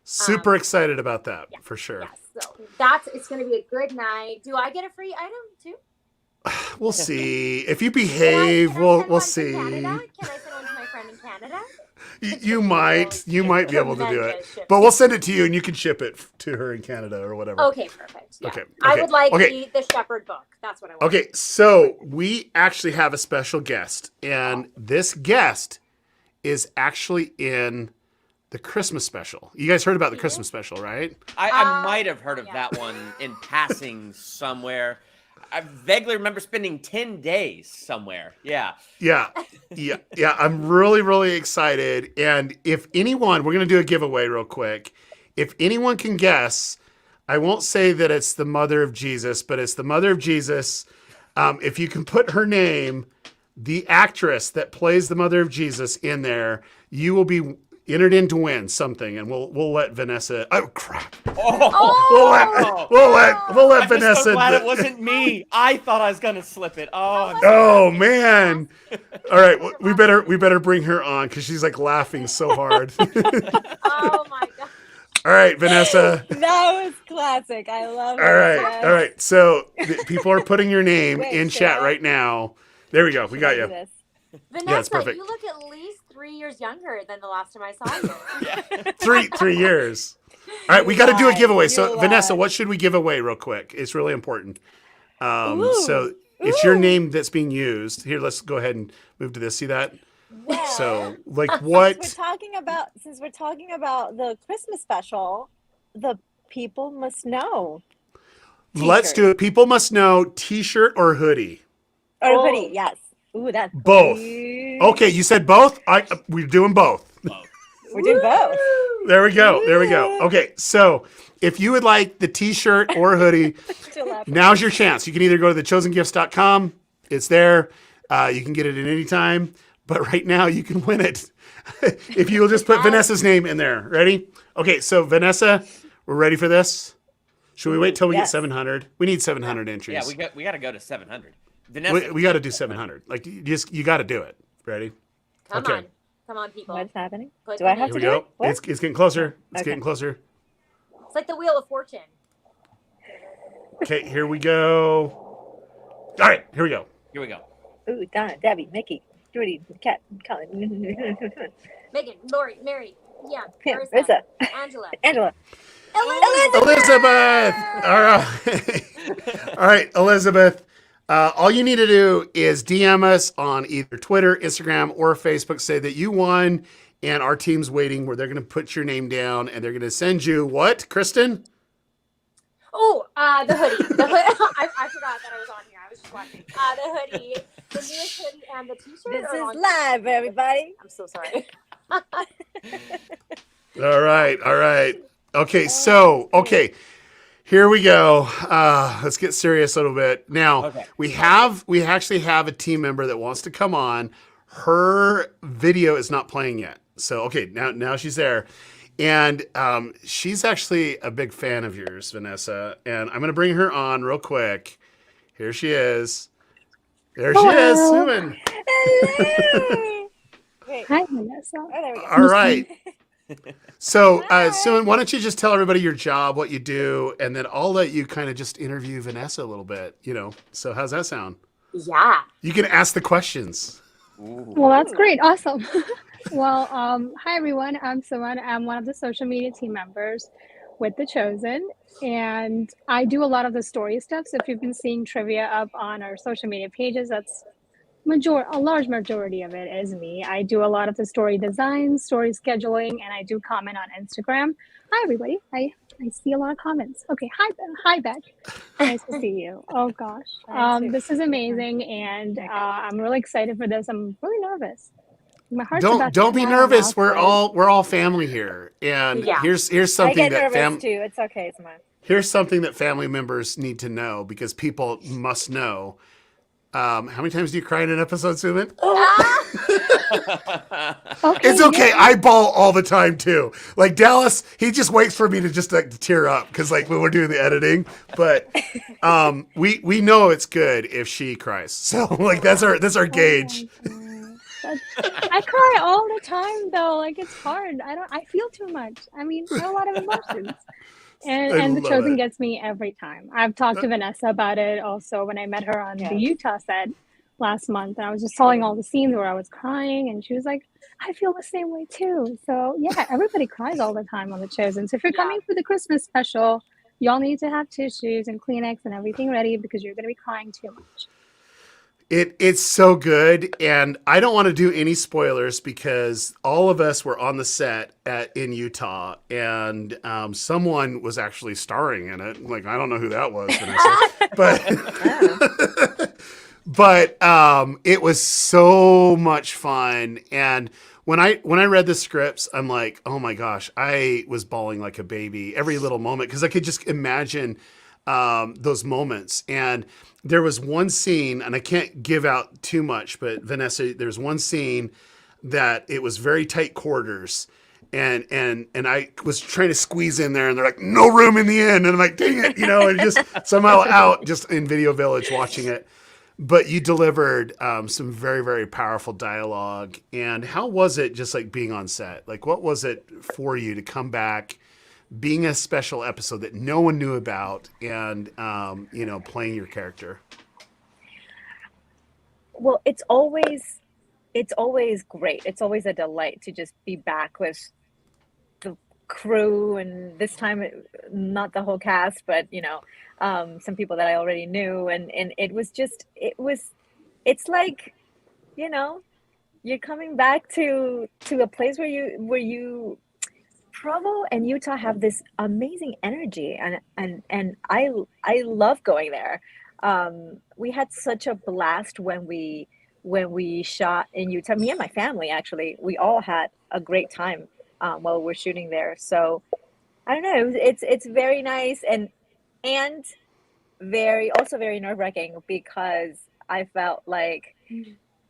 Super excited about that, for sure. Yes, so it's going to be a good night. Do I get a free item too? We'll see. If you behave, we'll see. Can I send one to my friend in Canada? You might be able to do it, but we'll send it to you, and you can ship it to her in Canada or whatever. Okay, perfect. Yeah. Okay. I would like the Shepherd book. That's what I want. Okay, so we actually have a special guest, and this guest is actually in the Christmas special. You guys heard about the Christmas special, right? I might have heard of that one in passing somewhere. I vaguely remember spending 10 days somewhere. Yeah. I'm really, really excited. And if anyone, we're going to do a giveaway real quick. If anyone can guess, I won't say that it's the mother of Jesus, but it's the mother of Jesus. If you can put her name, the actress that plays the mother of Jesus, in there, you will be entered in to win something, and we'll let Vanessa. Oh crap! We'll let Vanessa. I'm so glad it wasn't me. I thought I was gonna slip it. Oh man! All right, we better bring her on because she's like laughing so hard. Oh my god! All right, Vanessa. That was classic. I love it. All right. So people are putting your name in chat right now. There we go. We got you. Vanessa, you look at least 3 years younger than the last time I saw you. Three years. All right, we got to do a giveaway. So Vanessa, what should we give away real quick? It's really important. So it's your name that's being used. Here, let's go ahead and move to this. See that? Well, so like what? Since we're talking about the Christmas special, the people must know. Let's do it. People must know T-shirt or hoodie. Or hoodie, yes. Ooh, that's both. Okay, you said both. We're doing both. We're doing both. There we go. Okay, so if you would like the T-shirt or hoodie, now's your chance. You can either go to thechosengifts.com. It's there. You can get it at any time. But right now, you can win it if you'll just put Vanessa's name in there. Ready? Okay, so Vanessa, we're ready for this. Should we wait till we get 700? We need 700 entries. Yeah, we got to go to 700. Vanessa, we got to do 700. Like you got to do it. Ready? Come on, people. What's happening? Do I have to do it? It's getting closer. It's getting closer. It's like the Wheel of Fortune. Okay, here we go. All right, here we go. Ooh, Donna, Debbie, Mickey, Judy, Kat, Colin. Megan, Lori, Mary, Marissa, Angela. Elizabeth. All right, Elizabeth. All you need to do is DM us on either Twitter, Instagram, or Facebook. Say that you won, and our team's waiting where they're going to put your name down, and they're going to send you what, Kristen? Oh, the hoodie. I forgot that I was on here. I was just watching. The hoodie, the newest hoodie, and the T-shirt. This is live, everybody. I'm so sorry. All right. Okay, here we go. Let's get serious a little bit. Now, we actually have a team member that wants to come on. Her video is not playing yet. So, now she's there. And she's actually a big fan of yours, Vanessa. And I'm going to bring her on real quick. Here she is. There she is, Suman. Hello. Hi, Vanessa. Oh, there we go. All right. So, Suman, why don't you just tell everybody your job, what you do, and then I'll let you kind of just interview Vanessa a little bit, So how's that sound? Yeah. You can ask the questions. Well, that's great. Awesome. Well, hi, everyone. I'm Suman. I'm one of the social media team members. with The Chosen, and I do a lot of the story stuff. So if you've been seeing trivia up on our social media pages, that's a large majority of it is me. I do a lot of the story design, story scheduling, and I do comment on Instagram. Hi, everybody. I see a lot of comments. Okay, hi, Beck. Nice to see you. Oh gosh, this is amazing, and I'm really excited for this. I'm really nervous. My heart's about to Don't be come out of my nervous. mouth, We're all family here, and here's something I get that nervous too. It's okay. It's fine. here's something that family members need to know because people must know. How many times do you cry in an episode, Suman? It's okay. yeah. I bawl all the time too. Like Dallas, he just waits for me to just like tear up because like when we're doing the editing. But we know it's good if she cries. So like that's our gauge. I cry all the time though. Like it's hard. I feel too much. I mean, I have a lot of emotions. And The love Chosen it. gets me every time. I've talked to Vanessa about it also when I met her on the Utah set last month. And I was just telling all the scenes where I was crying, and she was like, I feel the same way too. So yeah, everybody cries all the time on The Chosen. So if you're coming for the Christmas special, y'all need to have tissues and Kleenex and everything ready because you're going to be crying too much. It's so good, and I don't want to do any spoilers because all of us were on the set in Utah, and someone was actually starring in it. Like I don't know who that was, Vanessa, but it was so much fun. And when I read the scripts, I'm like, oh my gosh, I was bawling like a baby every little moment because I could just imagine those moments. And there was one scene, and I can't give out too much, but Vanessa, there's one scene that it was very tight quarters, and I was trying to squeeze in there, and they're like, no room in the inn, and I'm like, dang it, and just somehow out just in Video Village watching it. But you delivered some very, very powerful dialogue. And how was it just like being on set? Like, what was it for you to come back, being a special episode that no one knew about, and playing your character? Well, it's always great. It's always a delight to just be back with the crew, and this time not the whole cast, but some people that I already knew, and it's like you're coming back to a place where you Provo and Utah have this amazing energy, and I love going there. We had such a blast when we shot in Utah. Me and my family, actually, we all had a great time while we're shooting there. So I don't know, it's very nice and very nerve-wracking because I felt like,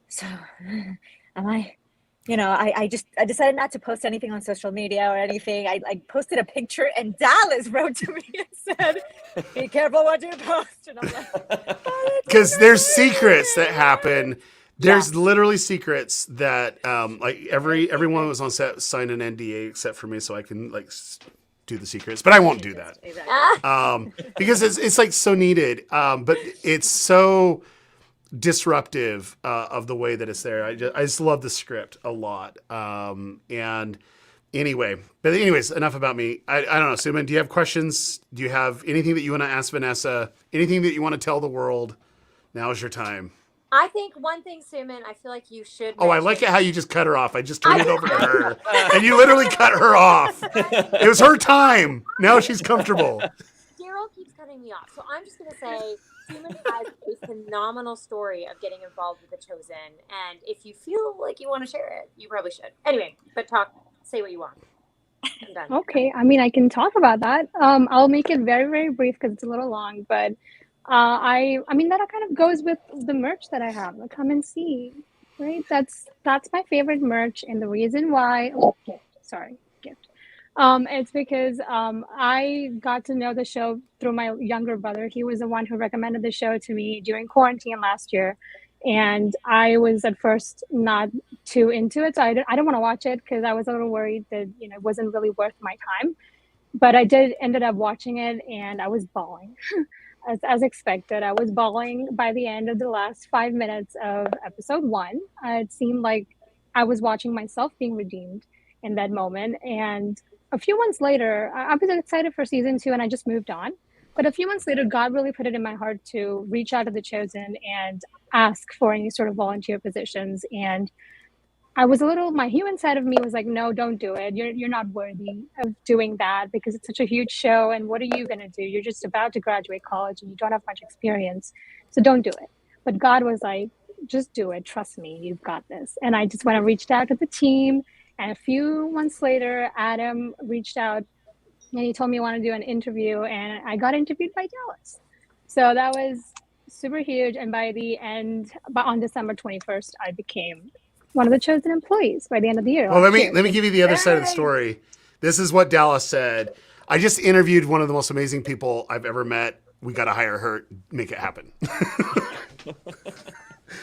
so am I? I decided not to post anything on social media or anything. I posted a picture, and Dallas wrote to me and said, be careful what you post. And I'm like, because there's secrets that happen. There's literally secrets that like everyone that was on set signed an NDA except for me, so I can like do the secrets, but I won't do that. Because it's like so needed. But it's so disruptive of the way that it's there. I just love the script a lot. And anyways, enough about me. I don't know, Suman, do you have questions? Do you have anything that you want to ask Vanessa? Anything that you want to tell the world? Now is your time. I think one thing, Suman, I feel like you should I like it how you just cut her off. I just turned it over to her, and you literally cut her off. It was her time. Now she's comfortable. Daryl keeps cutting me off, so I'm just going to say Suman has a phenomenal story of getting involved with The Chosen, and if you feel like you want to share it, you probably should. Anyway, but say what you want. I'm done. Okay, I mean, I can talk about that. I'll make it very, very brief because it's a little long, but I mean that kind of goes with the merch that I have. Like, come and see, right? That's my favorite merch, and the reason why. Gift. It's because I got to know the show through my younger brother. He was the one who recommended the show to me during quarantine last year, and I was at first not too into it. So I didn't want to watch it because I was a little worried that it wasn't really worth my time. But I ended up watching it, and I was bawling. As expected, I was bawling by the end of the last 5 minutes of episode 1. It seemed like I was watching myself being redeemed in that moment. And a few months later, I was excited for season 2 and I just moved on. But a few months later, God really put it in my heart to reach out to The Chosen and ask for any sort of volunteer positions. And I was my human side of me was like, no, don't do it. You're not worthy of doing that because it's such a huge show. And what are you going to do? You're just about to graduate college and you don't have much experience. So don't do it. But God was like, just do it. Trust me, you've got this. And I just went and reached out to the team. And a few months later, Adam reached out and he told me he wanted to do an interview. And I got interviewed by Dallas. So that was super huge. And by the end, on December 21st, I became one of the chosen employees by the end of the year. Well, let me give you the other side of the story. This is what Dallas said. I just interviewed one of the most amazing people I've ever met. We got to hire her, make it happen.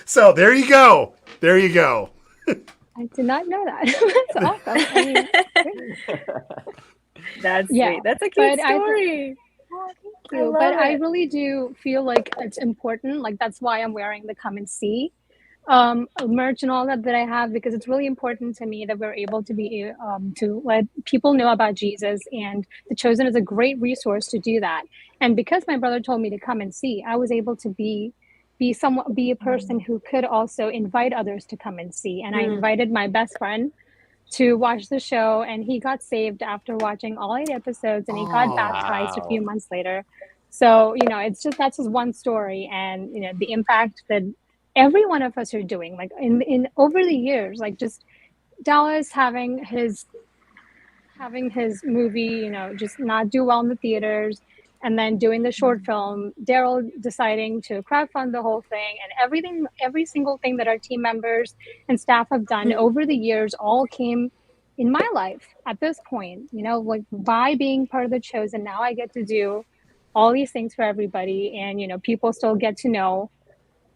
So there you go. There you go. I did not know that. That's awesome. I mean, that's sweet. That's a cute story. I really do feel like it's important. Like that's why I'm wearing the Come and See merch and all that I have, because it's really important to me that we're able to be to let people know about Jesus, and The Chosen is a great resource to do that. And because my brother told me to come and see, I was able to be a person who could also invite others to come and see. And I invited my best friend to watch the show, and he got saved after watching all 8 episodes, and he got baptized a few months later. So, that's just one story, and the impact that every one of us are doing, like in over the years, like just Dallas having his movie, just not do well in the theaters, and then doing the short film, Daryl deciding to crowdfund the whole thing, and every single thing that our team members and staff have done over the years all came in my life at this point, like by being part of The Chosen. Now I get to do all these things for everybody, and people still get to know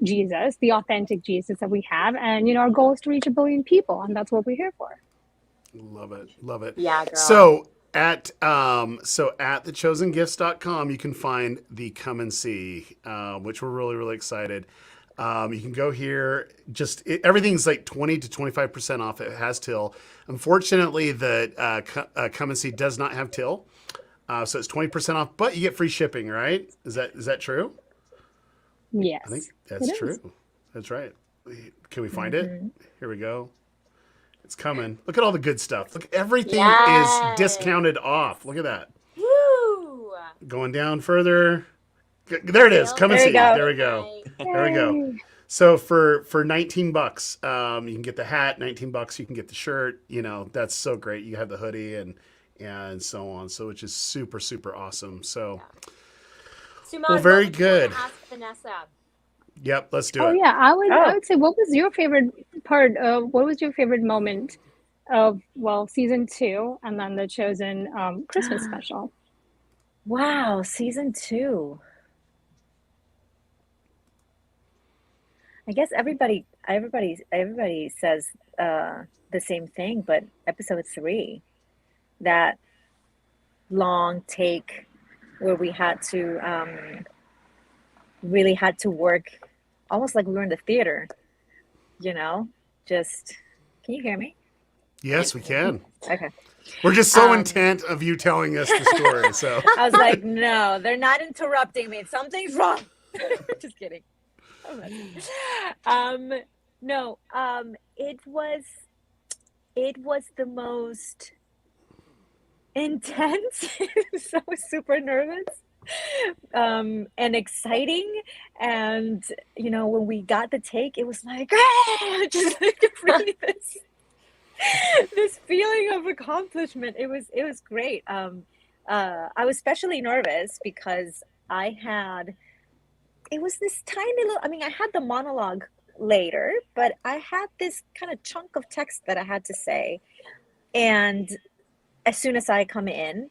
Jesus, the authentic Jesus that we have. And, our goal is to reach 1 billion people, and that's what we're here for. Love it. Love it. Yeah, girl. So at thechosengifts.com, you can find the Come and See, which we're really, really excited. You can go here. Everything's like 20 to 25% off. It has Teal. Unfortunately, the Come and See does not have Teal. So it's 20% off, but you get free shipping, right? Is that true? Yes. I think that's true. That's right. Can we find it? Here we go. It's coming. Look at all the good stuff. Look, everything is discounted off. Look at that. Woo! Going down further. There it is. Come and see. There we go. There we go. So for $19, you can get the hat. $19, you can get the shirt. That's so great. You have the hoodie and so on. So which is super, super awesome. So. Suman, very good. Ask Vanessa. Yep, let's do it. Oh yeah, I would say, what was your favorite part of? What was your favorite moment of season 2 and then The Chosen Christmas special? Wow, season 2. I guess everybody says the same thing, but episode 3, that long take where we had to really had to work almost like we were in the theater, just, can you hear me? Yes, we can. Okay. We're just so intent of you telling us the story. So I was like, no, they're not interrupting me. Something's wrong. Just kidding. No, it was the most intense. So super nervous and exciting, and when we got the take, it was like just really this feeling of accomplishment. It was great. I was especially nervous because it was this tiny little, I had the monologue later, but I had this kind of chunk of text that I had to say, and as soon as I come in,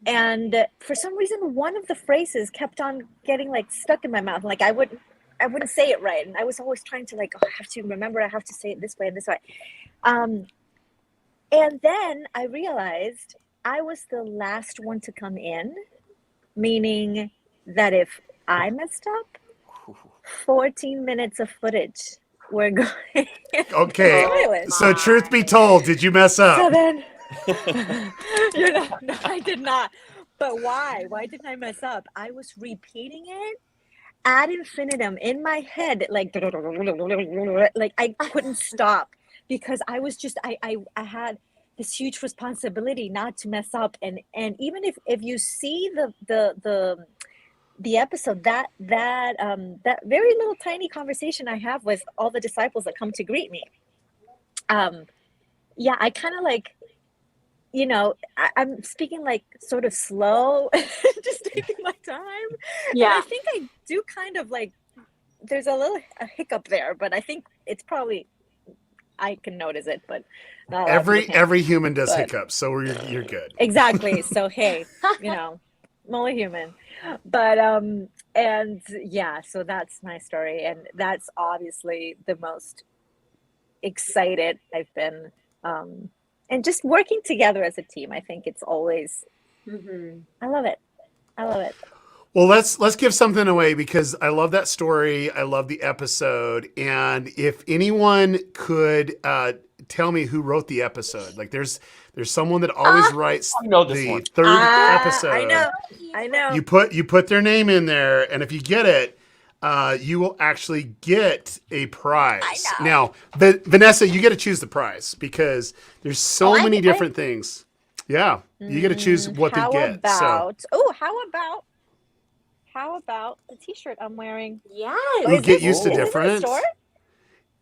and for some reason one of the phrases kept on getting like stuck in my mouth, like I wouldn't say it right, and I was always trying to I have to remember, I have to say it this way and this way, and then I realized I was the last one to come in, meaning that if I messed up, 14 minutes of footage were going. Okay, so truth be told, did you mess up? So then No, I did not. But why? Why didn't I mess up? I was repeating it ad infinitum in my head, like I couldn't stop because I was just I had this huge responsibility not to mess up, and even if you see the episode, that very little tiny conversation I have with all the disciples that come to greet me, yeah, I kind of like, I'm speaking like sort of slow, just taking my time. Yeah. And I think I do kind of like, there's a hiccup there, but I think it's probably, I can notice it, but not a lot of people can. Every human does hiccups, so you're good. Exactly. So hey, I'm only human. But and yeah, so that's my story, and that's obviously the most excited I've been. And just working together as a team, I think it's always, I love it. I love it. Well, let's give something away because I love that story. I love the episode. And if anyone could tell me who wrote the episode, like there's someone that always writes the third episode. I know. You put their name in there, and if you get it, you will actually get a prize. I know. Now, Vanessa, you get to choose the prize because there's so many different things. Yeah, you get to choose what to get. How about the T-shirt I'm wearing? Yes. We'll get used to different.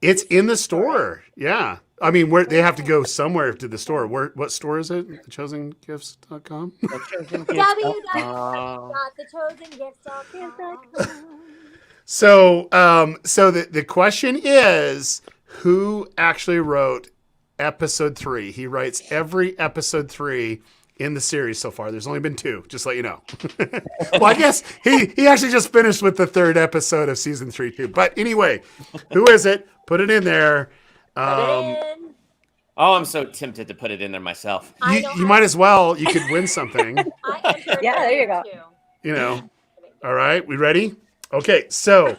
It's in the store. Yeah. I mean, where they have to go somewhere to the store. What store is it? TheChosenGifts.com? www.thechosengifts.com. So the question is, who actually wrote episode 3? He writes every episode 3 in the series so far. There's only been 2, just to let you know. Well, I guess he actually just finished with the 3rd episode of season 3 too. But anyway, who is it? Put it in there. Oh, I'm so tempted to put it in there myself. You might as well. You could win something. Yeah, there you go. All right, we ready? Okay, so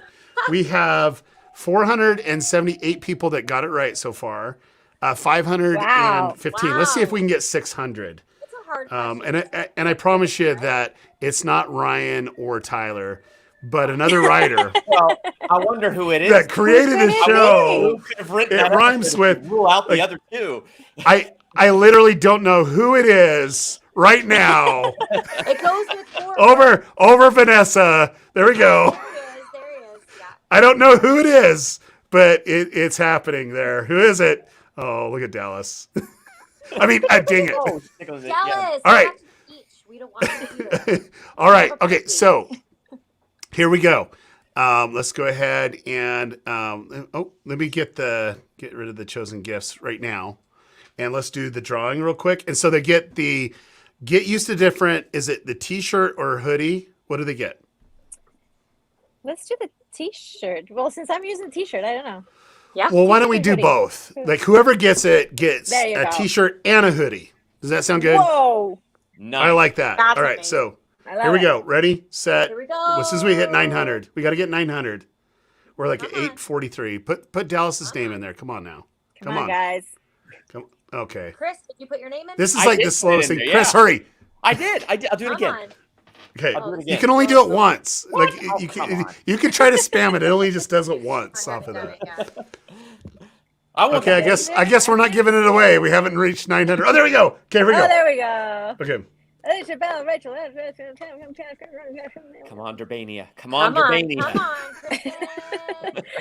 we have 478 people that got it right so far. 515. Wow. Let's see if we can get 600. That's a hard question. And I promise you that it's not Ryan or Tyler, but another writer. Well, I wonder who it is that created the show. It rhymes with rule out the other 2. I literally don't know who it is right now. It goes with 4. Over Vanessa. There we go. There he is. Yeah. I don't know who it is, but it's happening there. Who is it? Oh, look at Dallas. I mean, dang it. Dallas. All right. We don't want to All right. Okay. So here we go. Let's go ahead and let me get rid of the chosen gifts right now, and let's do the drawing real quick. And so they get used to different. Is it the T-shirt or hoodie? What do they get? Let's do the T-shirt. Well, since I'm using T-shirt, I don't know. Yeah. Well, why don't we do both? Like whoever gets it gets a go. T-shirt and a hoodie. Does that sound good? Whoa. Nice. I like that. That's All right. amazing. So Here we go. Ready, set. Here we go. As soon as we hit 900, we got to get 900. We're like at 843. Put Dallas's name in there. Come on now. Come on, guys. Come. Okay. Chris, did you put your name in? This is I like did the slowest put thing. it in there, Chris, yeah. hurry. I did. I'll do it Come again. on. Okay. I'll do it You again. can only do it once. What? Like Oh, come on. you can try to spam it. It only just does it once off of that. Okay, I guess we're not giving it away. We haven't reached 900. Oh, there we go. Okay, here we go. Oh, there we go. Okay. Rachel. Come on, Durbania. Come on, Durbania. Come on, Kristen.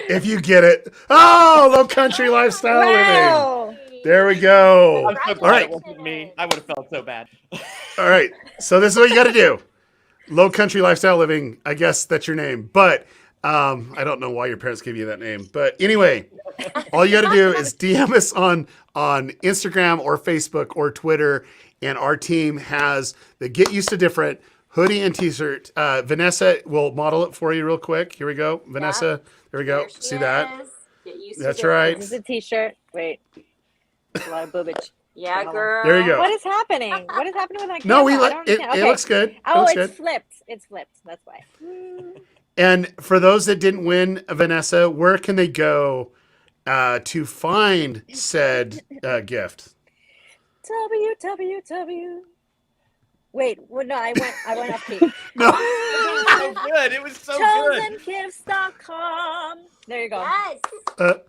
If you get it. Oh, low country lifestyle living. There we go. I'm so glad All right. it wasn't me. I would have felt so bad. All right. So this is what you got to do. Low country lifestyle living. I guess that's your name. But I don't know why your parents gave you that name. But anyway, all you got to do is DM us on Instagram or Facebook or Twitter. And our team has the Get Used to Different hoodie and t-shirt. Vanessa will model it for you real quick. Here we go. Vanessa. There we go. See that? That's right. This is a T-shirt. Wait. A lot of boobage. Yeah, girl. There you go. What is happening? What is happening with my camera? No, I don't it understand. looks good. It Oh, looks it's good. flipped. It's flipped. That's why. And for those that didn't win, Vanessa, where can they go to find said gift? www. Wait, well, no, I went off key. No. It was so good. It was so good. Chosengifts.com. There you go. Yes.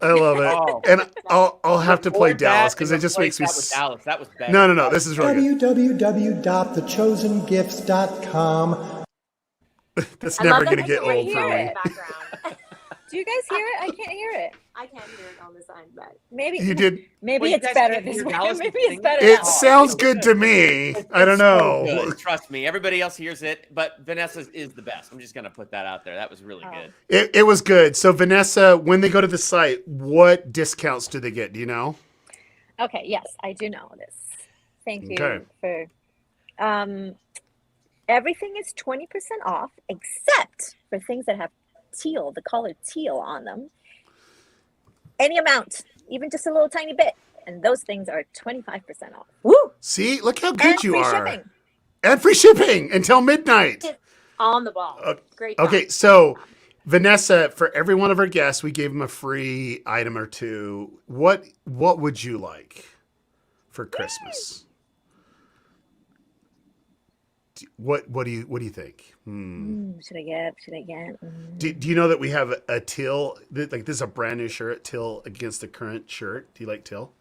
I love it. Oh. And I'll have to play Record Dallas that because and it just replace makes me. that with Dallas. That was better. No. This is really good. www.thechosengifts.com. That's I never love going to that get there's a old for radio me. in the background. Do you guys hear it? I can't hear it. I can't hear it on the sign, but Maybe You did. maybe Well, you it's guys better can't this hear way. Dallas Maybe sing? it's better It now. sounds good to me. I don't It's so know. good. Trust me. Everybody else hears it, but Vanessa's is the best. I'm just going to put that out there. That was really good. It was good. So Vanessa, when they go to the site, what discounts do they get? Do you know? Okay, yes, I do know this. Thank you Okay. for everything is 20% off except for things that have teal, the color teal on them. Any amount, even just a little tiny bit, and those things are 25% off. Woo! See, look how good And you free are. shipping. And free shipping until midnight. on the ball. Great. Okay, job. so Vanessa, for every one of our guests, we gave them a free item or two. What would you like for Christmas? What do you think? Should I get? Do you know that we have a Teal? Like this is a brand new shirt, Teal against the current shirt. Do you like Teal?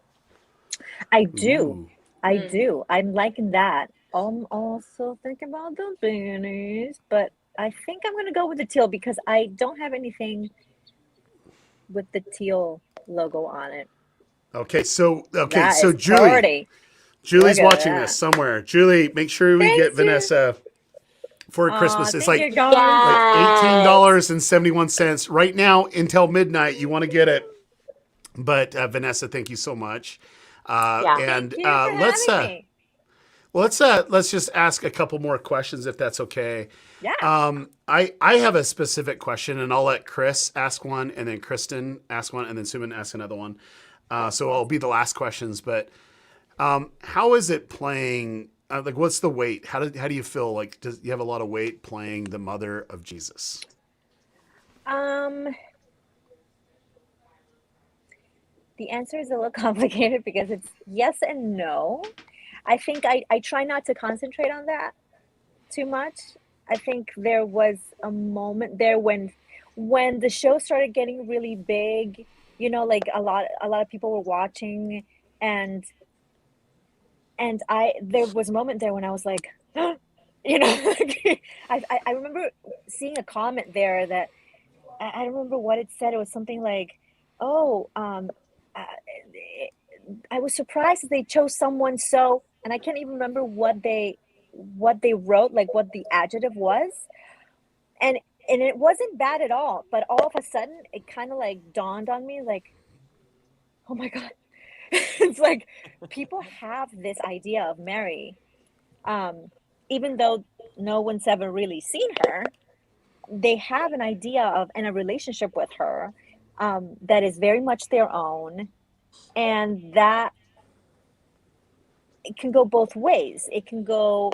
I do. Ooh. I do. I'm liking that. I'm also thinking about the beanies, but I think I'm gonna go with the teal because I don't have anything with the teal logo on it. Okay, so That so is Julie, party. Julie's Look at watching that. this somewhere. Julie, make sure we get Thanks, Julie. Vanessa for Christmas. It's thank like you, guys. $18.71 right now until midnight. You want to get it, but Vanessa, thank you so much. And Thank you for having me. let's just ask a couple more questions if that's okay. Yeah. I have a specific question, and I'll let Chris ask one, and then Kristen ask one, and then Suman ask another one. So it'll be the last questions. But how is it playing? Like, what's the weight? How do you feel? Like, does you have a lot of weight playing the mother of Jesus? The answer is a little complicated because it's yes and no. I think I try not to concentrate on that too much. I think there was a moment there when the show started getting really big, you know, like a lot of people were watching, and there was a moment there when I was like, you know, I remember seeing a comment there that I don't remember what it said. It was something like, oh, I was surprised that they chose someone so, and I can't even remember what they wrote, like what the adjective was, and it wasn't bad at all. But all of a sudden, it kind of like dawned on me, like, oh my God, it's like people have this idea of Mary, even though no one's ever really seen her. They have an idea of and a relationship with her that is very much their own, and that it can go both ways. It can go,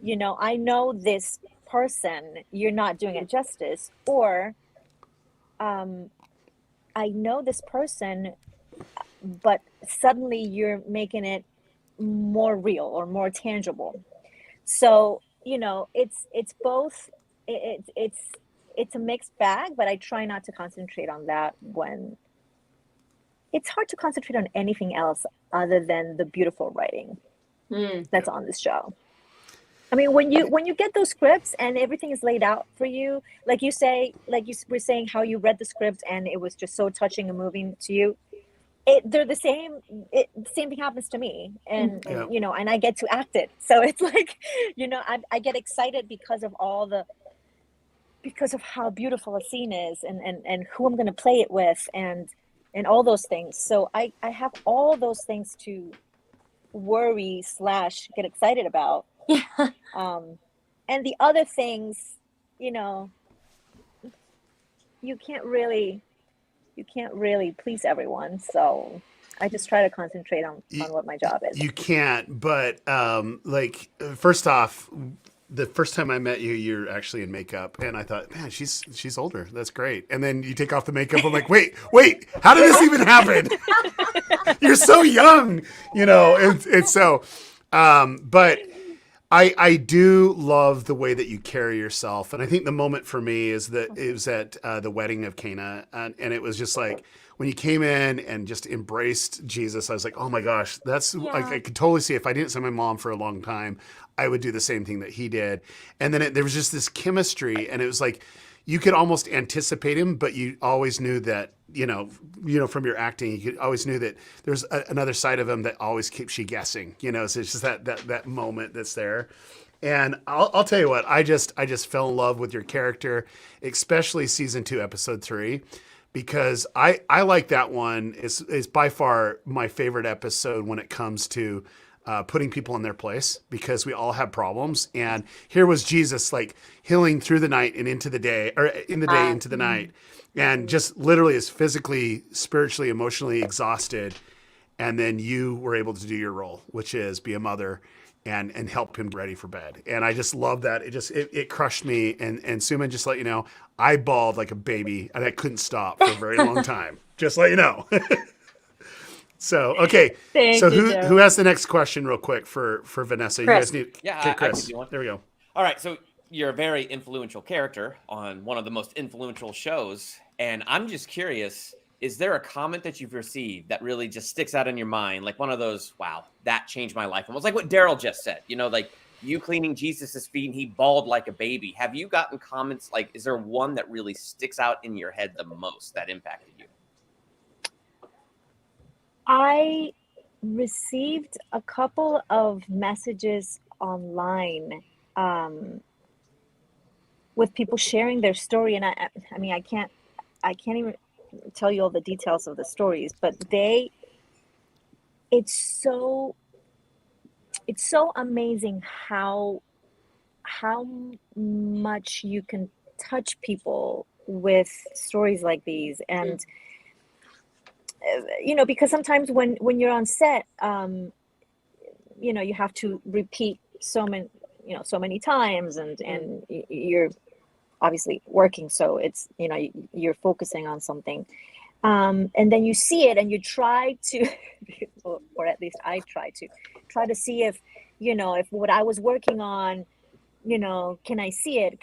you know, I know this person, you're not doing it justice, or I know this person, but suddenly you're making it more real or more tangible. So, you know, it's both. It's a mixed bag, but I try not to concentrate on that when it's hard to concentrate on anything else other than the beautiful writing that's on this show. I mean, when you get those scripts and everything is laid out for you, like you say, like you were saying how you read the script and it was just so touching and moving to you. They're the same. The same thing happens to me, and you know, and I get to act it. So it's like, you know, I get excited because of how beautiful a scene is, and who I'm going to play it with, and all those things. So I have all those things to worry / get excited about. And the other things, you know, you can't really please everyone. So I just try to concentrate on what my job is. You can't, but like first off, the first time I met you, you're actually in makeup, and I thought, man, she's older. That's great. And then you take off the makeup. I'm like, wait, how did this even happen? You're so young, and so, but I do love the way that you carry yourself. And I think the moment for me is that it was at the wedding of Cana. And it was just like, when you came in and just embraced Jesus, I was like, oh my gosh, that's like, I could totally see if I didn't see my mom for a long time, I would do the same thing that he did. And then there was just this chemistry, and it was like, you could almost anticipate him, but you always knew that, from your acting, you always knew that there's another side of him that always keeps you guessing, so it's just that moment that's there. And I'll tell you what, I just fell in love with your character, especially season 2, episode 3, because I like that one. Is by far my favorite episode when it comes to putting people in their place, because we all have problems. And here was Jesus, like, healing through the night and into the day, or in the day into the night, and just literally is physically, spiritually, emotionally exhausted. And then you were able to do your role, which is be a mother and help him get ready for bed. And I just love that. It crushed me. And Suman, just to let you know, I bawled like a baby, and I couldn't stop for a very long time. Just let you know. So, okay. So who has the next question real quick for Vanessa? Chris. Yeah, okay, I Chris. can do one. There we go. All right, so you're a very influential character on one of the most influential shows, and I'm just curious, is there a comment that you've received that really just sticks out in your mind, like one of those, wow, that changed my life? Almost like what Daryl just said, like you cleaning Jesus's feet and he bawled like a baby. Have you gotten comments, like, is there one that really sticks out in your head the most that impacted you? I received a couple of messages online with people sharing their story, and I mean, I can't even tell you all the details of the stories, but it's so amazing how much you can touch people with stories like these. And because sometimes when you're on set, you have to repeat so many times, and you're obviously working, so it's you're focusing on something, and then you see it and you try to or at least I try to see if if what I was working on, can I see it,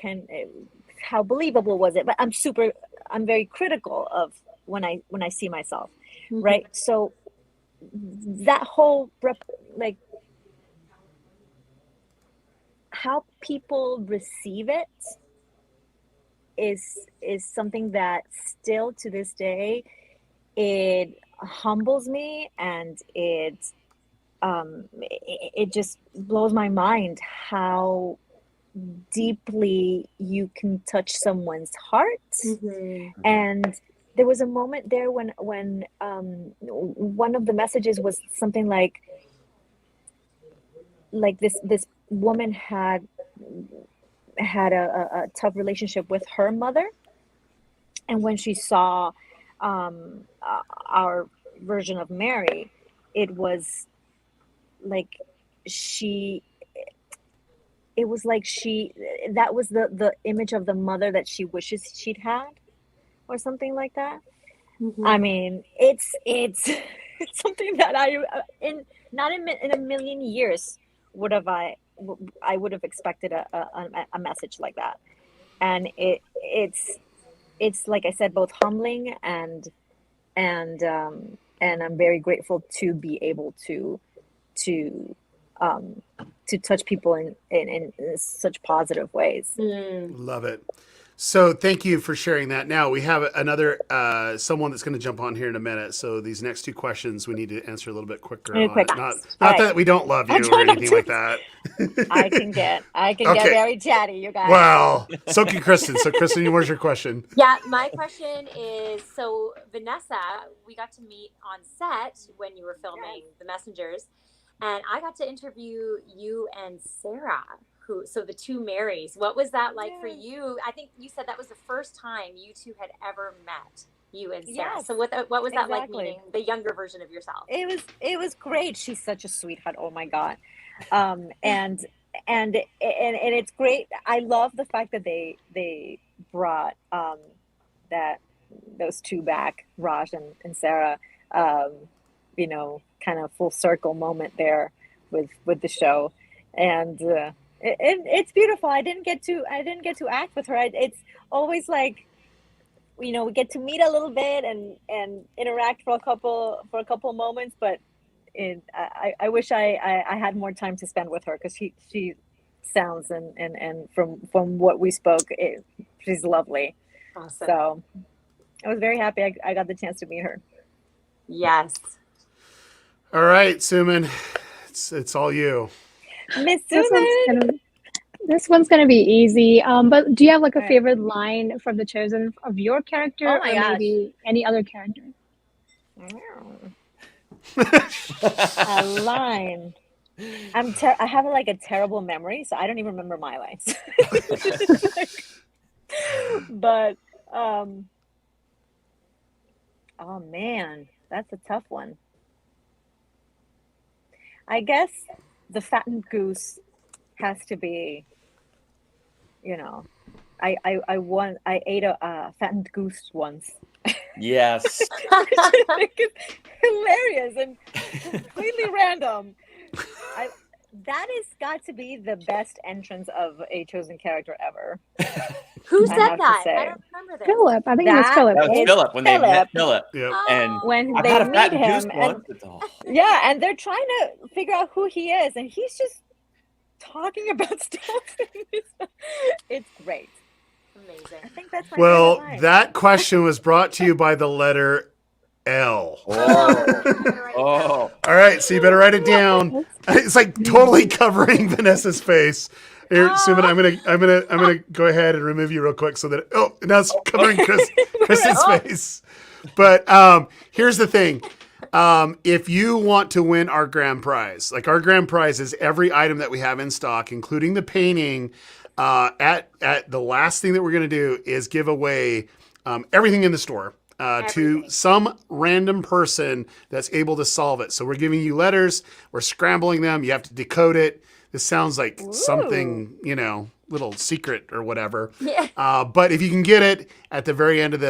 how believable was it? But I'm very critical of when I see myself. Mm-hmm. Right. So that whole how people receive it is something that still to this day, it humbles me, and it just blows my mind how deeply you can touch someone's heart. Mm-hmm. And there was a moment there when one of the messages was something like this woman had a tough relationship with her mother, and when she saw our version of Mary, it was like that was the image of the mother that she wishes she'd had, or something like that. Mm-hmm. I mean, it's something that not in a million years I would have expected a message like that. And it's like I said, both humbling and I'm very grateful to be able to touch people in such positive ways. Love it. So thank you for sharing that. Now we have another someone that's going to jump on here in a minute. So these next two questions we need to answer a little bit quicker. Not that we don't love you or anything like that. I can get very chatty, you guys. Wow. So can Kristen. So Kristen, where's your question? Yeah, my question is, so Vanessa, we got to meet on set when you were filming The Messengers, and I got to interview you and Sarah. So the two Marys, what was that like for you? I think you said that was the first time you two had ever met, you and Sarah. Yes, so what was that like, meeting the younger version of yourself? It was great. She's such a sweetheart. Oh my God. And and it's great. I love the fact that they brought that those two back, Raj and Sarah, you know, kind of full circle moment there with the show, and it's beautiful. I didn't get to act with her. It's always like, you know, we get to meet a little bit and interact for a couple of moments, but I wish I had more time to spend with her, because she sounds and from what we spoke, she's lovely. Awesome. So I was very happy I got the chance to meet her. Yes. All right, Suman, it's all you. Miss This Suman. one's gonna be easy. But do you have like a All right. favorite line from The Chosen of your character, Oh my or gosh. maybe any other character? A line. I have like a terrible memory, so I don't even remember my lines. But oh man, that's a tough one. I guess the fattened goose has to be, you know, I ate a fattened goose once. Yes. It's hilarious and completely random. That has got to be the best entrance of a chosen character ever. Who I said have to that? say. I don't remember this. Philip. I think it was That Philip. That was is Philip when they met Philip. Philip. Yep. And When I've they had a meet fat goose him, once. and yeah, and they're trying to figure out who he is, and he's just talking about stuff. It's great. Amazing. I think that's my Well, favorite line. that question was brought to you by the letter L. Oh. All right, so you better write it down. It's like totally covering Vanessa's face. Here, Suman, I'm gonna go ahead and remove you real quick so that now it's covering Chris's face. But here's the thing. If you want to win our grand prize, like our grand prize is every item that we have in stock, including the painting. At the last thing that we're gonna do is give away everything in the store. To some random person that's able to solve it. So we're giving you letters, we're scrambling them, you have to decode it. This sounds like something, you know, little secret or whatever. Yeah. But if you can get it at the very end of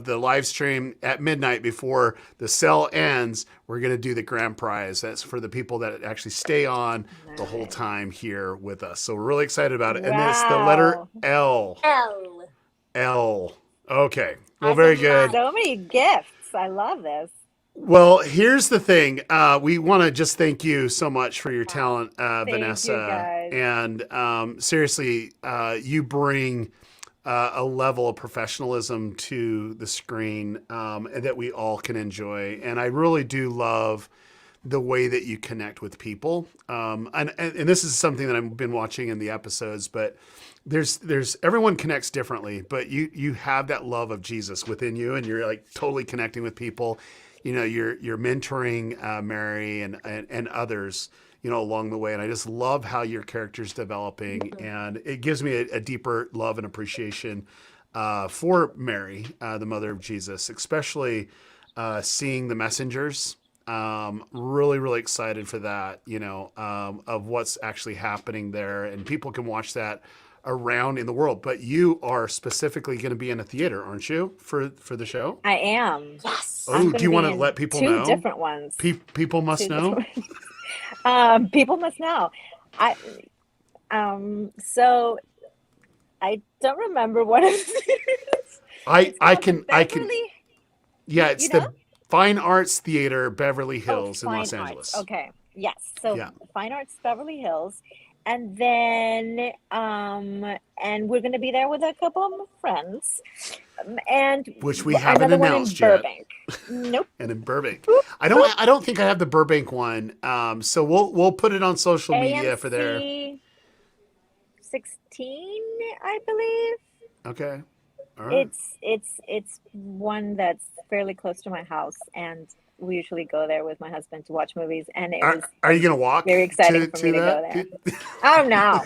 the live stream at midnight before the sale ends, we're going to do the grand prize. That's for the people that actually stay on the whole time here with us. So we're really excited about it. And it's the letter L. L. L. Okay. Well, very good. So many gifts. I love this. Well, here's the thing. We want to just thank you so much for your talent, you, Vanessa. guys. And seriously, you bring a level of professionalism to the screen that we all can enjoy. And I really do love the way that you connect with people. And this is something that I've been watching in the episodes, but there's everyone connects differently, but you have that love of Jesus within you, and you're like totally connecting with people. You know, you're mentoring Mary and others, you know, along the way. And I just love how your character's developing, and it gives me a deeper love and appreciation for Mary, the mother of Jesus, especially seeing the messengers. Really, really excited for that, you know, of what's actually happening there, and people can watch that around in the world. But you are specifically going to be in a theater, aren't you, for the show? I am. Yes. Oh, do you want to let people know? Two different ones. People must know. People must know. So I don't remember what it is. I can. Beverly, Yeah, it's you the Fine Arts Theater, Beverly Hills in Fine Los Arts. Angeles. Okay. Yes. So Yeah. Fine Arts Beverly Hills. And then and we're gonna be there with a couple of friends. And Which we haven't another one in announced yet. Burbank. Nope. And in Burbank. I don't think I have the Burbank one. So we'll put it on social media for there. AMC 16, I believe. Okay. All right. It's one that's fairly close to my house, and we usually go there with my husband to watch movies, and it was Are you gonna walk? very exciting for me to go there. Oh no.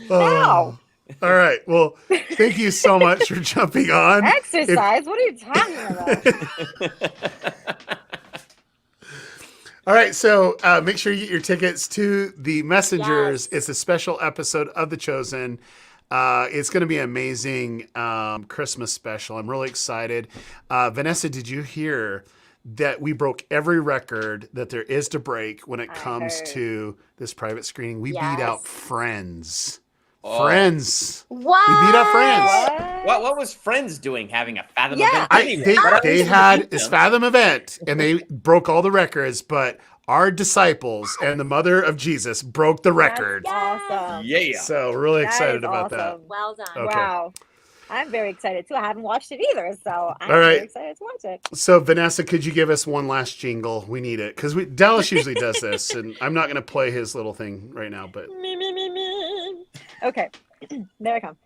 Oh. All right. Well, thank you so much for jumping on. Exercise? What are you talking about? All right, so make sure you get your tickets to the Messengers. Yes. It's a special episode of The Chosen. It's going to be an amazing Christmas special. I'm really excited. Vanessa, did you hear that we broke every record that there is to break when it comes to this private screening? We beat out Yes. Friends. Oh. Friends. What? We beat out Friends. What was Friends doing having a Fathom Yeah. event anyway? They had this Fathom event and they broke all the records, but our disciples and the mother of Jesus broke the record. That's awesome. Yeah. So we're really That excited is about awesome. Well done. Okay. Wow. I'm very excited too. I haven't watched it either, so I'm All right. very excited to watch it. that. So Vanessa, could you give us one last jingle? We need it because Dallas usually does this, and I'm not going to play his little thing right now. But Me. Okay, there I come.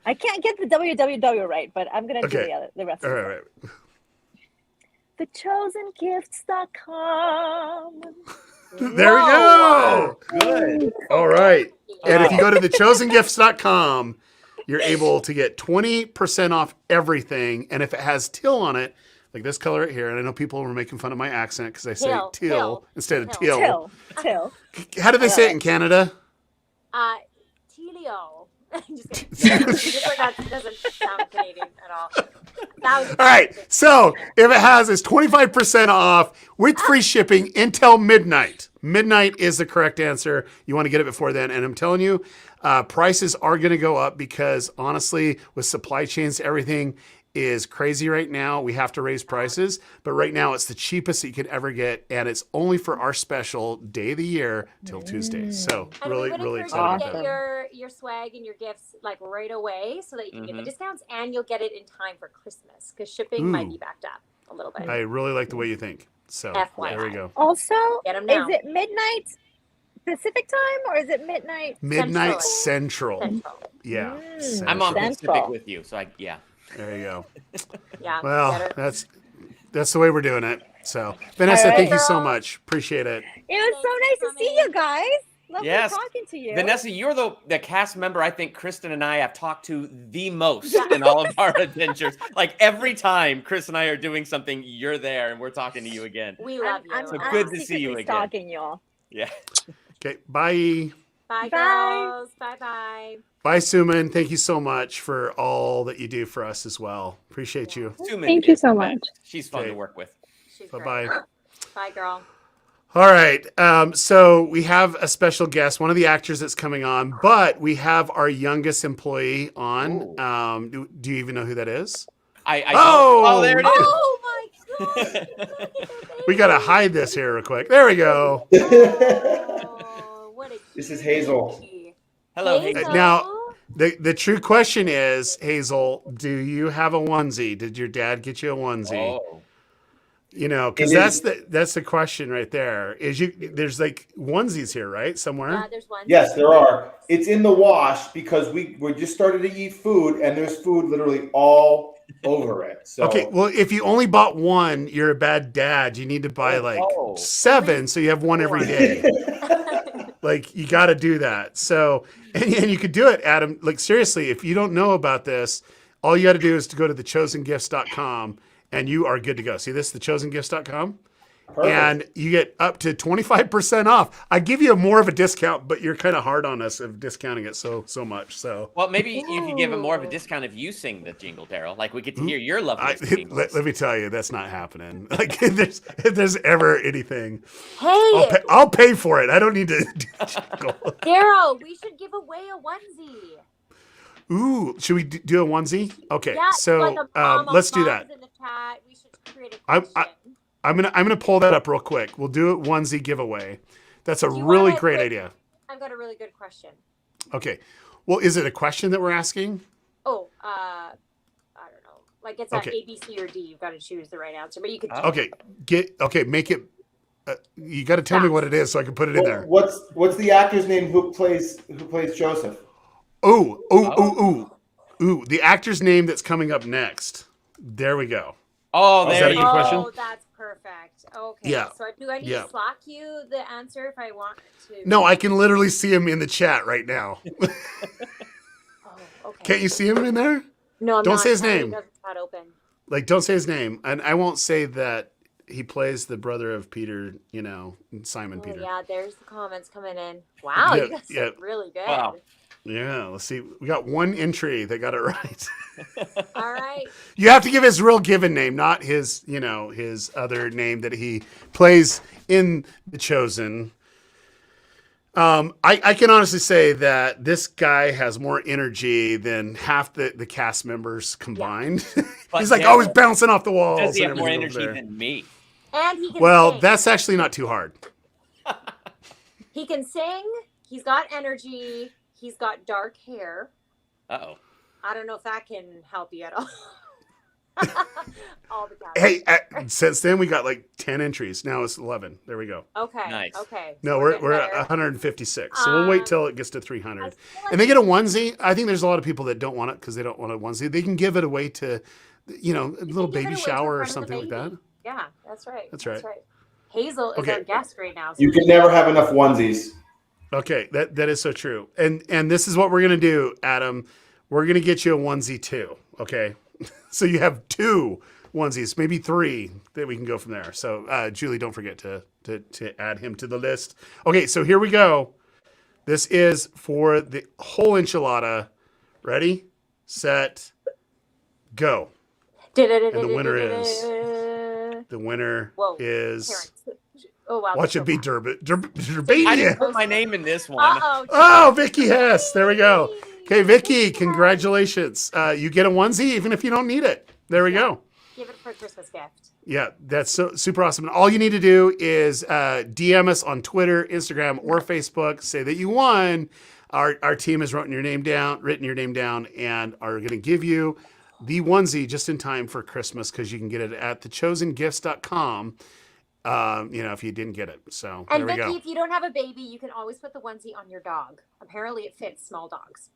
I can't get the www right, but I'm gonna do the rest all of it. right. TheChosenGifts.com. There we go. Good. All right. And if you go to thechosengifts.com, you're able to get 20% off everything. And if it has teal on it, like this color right here, and I know people were making fun of my accent because I say teal instead of teal. Till. How do they say it in Canada? Telio. Just kidding. That doesn't sound Canadian at all. All right. So if it has, it's 25% off with free shipping until midnight. Midnight is the correct answer. You want to get it before then. And I'm telling you, prices are going to go up because honestly, with supply chains, everything is crazy right now. We have to raise prices, but right now it's the cheapest that you could ever get. And it's only for our special day of the year till Tuesday. So And really, we would really encourage excited you to about get that. your swag and your gifts like right away so that you can get the discounts and you'll get it in time for Christmas because shipping might be backed up a little bit. I really like the way you think. So FYI. there we go. Also, Get 'em is now. it midnight Pacific time or is it midnight? Midnight Central. Yeah. I'm on Central. Pacific with you, so yeah. There you go. Yeah. Well, better. that's the way we're doing it. So, Vanessa, All right, thank you so girls. much. Appreciate it. It was so nice to see you guys. Lovely Yes. talking to you. Vanessa, you're the cast member I think Kristen and I have talked to the most in all of our adventures. Like every time Chris and I are doing something, you're there and we're talking to you again. We love you. So good to see you secretly again. stalking y'all. Yeah. Okay. Bye. Bye, Bye. girls. Bye. Bye, Suman. Thank you so much for all that you do for us as well. Appreciate you. Suman Thank you is so the much. best. She's fun Okay. to work with. She's Bye-bye. great. Bye, girl. All right. So we have a special guest, one of the actors that's coming on, but we have our youngest employee on. Do you even know who that is? I Oh! don't. Oh, there it is. Oh my god. We got to hide this here real quick. There we go. Oh, what a This is Hazel. cutie. Hello, Hazel. Hazel. Now, the true question is, Hazel, do you have a onesie? Did your dad get you a onesie? Oh. You know, because that's the question right there. There's like onesies here, right? Somewhere. Yeah, there's one. Yes, there are. It's in the wash because we just started to eat food and there's food literally all over it. So Okay, well, if you only bought one, you're a bad dad. You need to buy like 7, so you have one every day. Like you got to do that. So, and you could do it, Adam. Like seriously, if you don't know about this, all you got to do is to go to thechosengifts.com and you are good to go. See this, thechosengifts.com? Perfect. And you get up to 25% off. I give you more of a discount, but you're kind of hard on us of discounting it so much. So, Well, maybe you can give him more of a discount if you sing the jingle, Daryl. Like we get to hear your lovely jingles. let me tell you, that's not happening. Like if there's ever anything, Hey, I'll pay for it. I don't need to do a jingle. Daryl, we should give away a onesie. Ooh, should we do a onesie? Okay, Yeah, so like a let's do that. In the chat. We should create a I'm question. I'm gonna pull that up real quick. We'll do a onesie giveaway. That's a Do you really wanna- great wait, idea. I've got a really good question. Okay, well, is it a question that we're asking? Oh, I don't know. Like it's Okay. a B, C, or D. You've got to choose the right answer, but you could. Okay, make it. You got to tell me what it is so I can put it in there. What's the actor's name who plays Joseph? Ooh. The actor's name that's coming up next. There we go. Oh, is there that a you good go. question? Oh, that's perfect. Okay. Yeah. So do I need Yeah. to Slack you the answer if I want to? No, I can literally see him in the chat right now. Oh, okay. Can't you see him in there? No, I'm Don't not. say his My name. window's not open. Like, don't say his name, and I won't say that. he plays the brother of Peter, Simon Oh, Peter. yeah, there's the comments coming in. Wow, you guys are really good. Wow. Yeah, let's see. We got one entry that got it right. All right. You have to give his real given name, not his, his other name that he plays in The Chosen. I can honestly say that this guy has more energy than half the cast members combined. He's like always bouncing off the walls. Does he have and more everything energy over there. than me? And he can Well, sing. that's actually not too hard. He can sing. He's got energy. He's got dark hair. Uh-oh. I don't know if that can help you at all. All the time. Hey, since then we got like 10 entries. Now it's 11. There we go. Okay. Nice. Okay. No, So we're getting at better. 156. So we'll wait till it gets to 300. I feel like And they get a onesie. I think there's a lot of people that don't want it because they don't want a onesie. They can give it away to, a little give it baby away to a shower or friend with a something like baby. that. Yeah, that's right. That's right. Hazel is Okay. our guest right now. So You can never have enough onesies. Okay, that is so true. And this is what we're gonna do, Adam. We're gonna get you a onesie too. Okay, so you have 2 onesies, maybe 3 that we can go from there. So Julie, don't forget to add him to the list. Okay, so here we go. This is for the whole enchilada. Ready, set, go. And the winner is. Terrence. Oh wow. Watch it be I didn't Durbania. put my name in this one. Oh, Vicky Hess. There we go. Okay, Vicky, congratulations. You get a onesie even if you don't need it. There we go. Give it for a Christmas gift. Yeah, that's so super awesome. And all you need to do is DM us on Twitter, Instagram, or Facebook. Say that you won. Our team has written your name down, and are going to give you the onesie just in time for Christmas because you can get it at thechosengifts.com. If you didn't get it. So And there we Vicky, go. if you don't have a baby, you can always put the onesie on your dog. Apparently, it fits small dogs.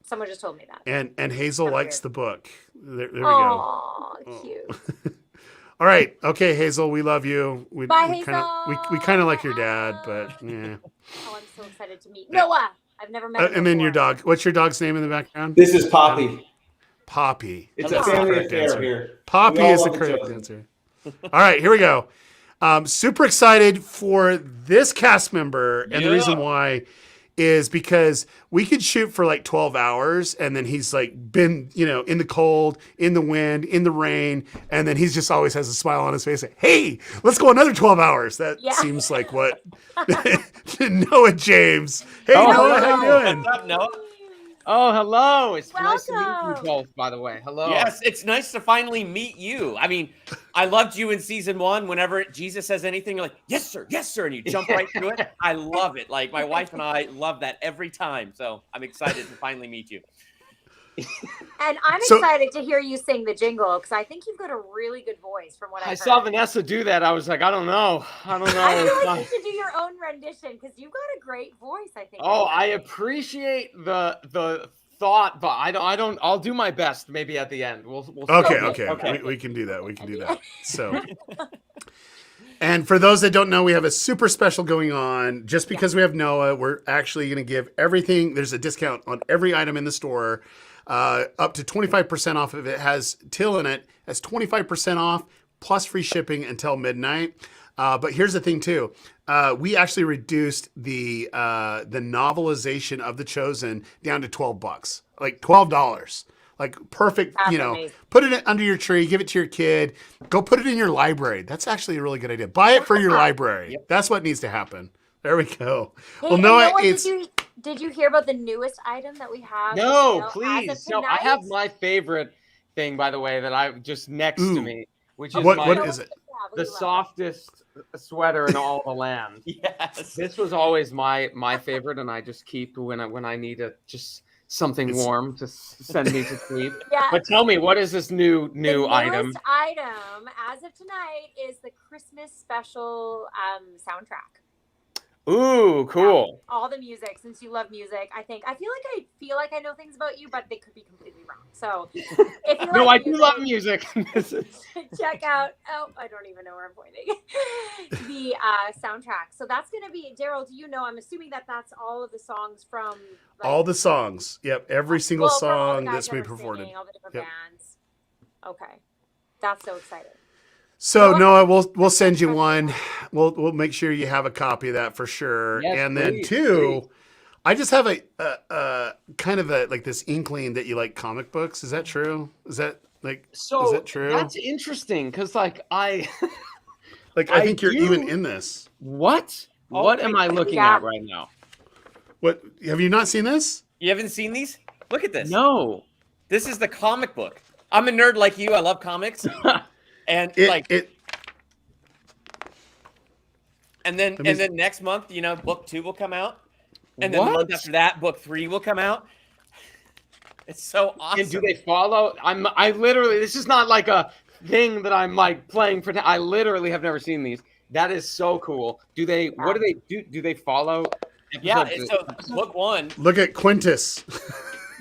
Someone just told me that. And Hazel Kinda likes weird. the book. There we go. Aw, cute. All right. Okay, Hazel, we love you. Bye, we kind of like your dad, but yeah. Oh, I'm so excited to meet Noah. I've never met him And then your before. dog. What's your dog's name in the background? This is Poppy. Poppy. It's That's a the family correct affair answer. here. Poppy We all is the love The correct Chosen. answer. All right, here we go. Super excited for this cast member, and the reason why is because we could shoot for like 12 hours, and then he's like been, in the cold, in the wind, in the rain, and then he's just always has a smile on his face. Like, hey, let's go another 12 hours. That seems like what Noah James. Hey, Noah, how you doing? What's up, Noah? Oh, hello. It's nice to meet you Welcome. both, by the way. Hello. Yes, it's nice to finally meet you. I mean, I loved you in season 1. Whenever Jesus says anything, you're like, yes, sir, and you jump right to it. I love it. Like, my wife and I love that every time. So I'm excited to finally meet you. And I'm excited to hear you sing the jingle because I think you've got a really good voice from what I've I heard. saw Vanessa do that. I was like, I don't know. I feel like you should do your own rendition because you've got a great voice, I think. Oh, I appreciate the thought, but I don't. I'll do my best. Maybe at the end. We'll Okay. We can do that. We can do that. So, and for those that don't know, we have a super special going on. Just because we have Noah, we're actually going to give everything. There's a discount on every item in the store, up to 25% off if it has Teal in it. That's 25% off plus free shipping until midnight. But here's the thing too. We actually reduced the novelization of The Chosen down to $12, like $12. Like perfect, That's amazing. Put it under your tree, give it to your kid, go put it in your library. That's actually a really good idea. Buy it for your library. That's what needs to happen. There we go. Hey, Well, Noah, did you hear about the newest item that we have? No, for sale as of please. No, I tonight? have my favorite thing, by the way, that I just next to me, which is what is it? the softest sweater in all the land. Yes. This was always my favorite, and I just keep when I need just something warm to send me to sleep. Yeah. But tell me, what is this new The item? newest item as of tonight is the Christmas special soundtrack. Ooh, cool. All the music, since you love music, I feel like I know things about you, but they could be completely wrong. So if you No, I like do love music. check out I don't even know where I'm pointing. The soundtrack. So that's gonna be Daryl, do you know? I'm assuming that's all of the songs from All the songs. Yep. Every single from all the song guys that's that been are performed. singing, all the different bands. Okay. That's so exciting. So Noah, we'll send you one. We'll make sure you have a copy of that for sure. Yes, and then please, two, I just have a kind of a like this inkling that you like comic books. Is that true? Is that true? That's interesting because like I think you're even in this. What? What am I looking at right now? What, have you not seen this? You haven't seen these? Look at this. No. This is the comic book. I'm a nerd like you. I love comics. And and then next month, book 2 will come out. And then the month after that, book 3 will come out. It's so awesome. And do they follow? I literally, this is not like a thing that I'm like playing for. I literally have never seen these. That is so cool. Do they, what do they do? Do they follow? Yeah. So book 1. Look at Quintus.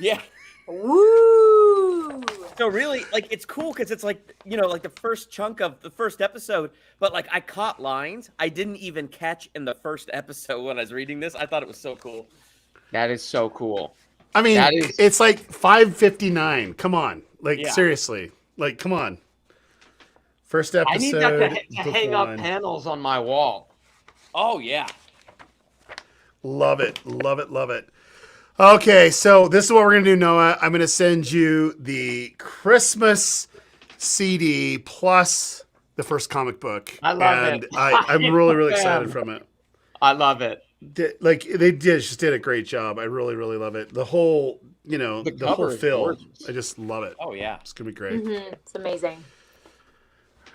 Yeah. Woo! So really, like, it's cool because it's like, like the first chunk of the first episode, but like I caught lines I didn't even catch in the first episode when I was reading this. I thought it was so cool. That is so cool. I mean, it's like 5:59. Come on. Like, seriously. Like, come on. First episode. I need that to hang up panels on my wall. Oh, yeah. Love it. Love it. Love it. Okay, so this is what we're going to do, Noah. I'm going to send you the Christmas CD plus the first comic book. I love it. I'm really, really excited from it. I love it. They just did a great job. I really, really love it. The whole, the whole film. I just love it. Oh, yeah. It's going to be great. Mm-hmm. It's amazing.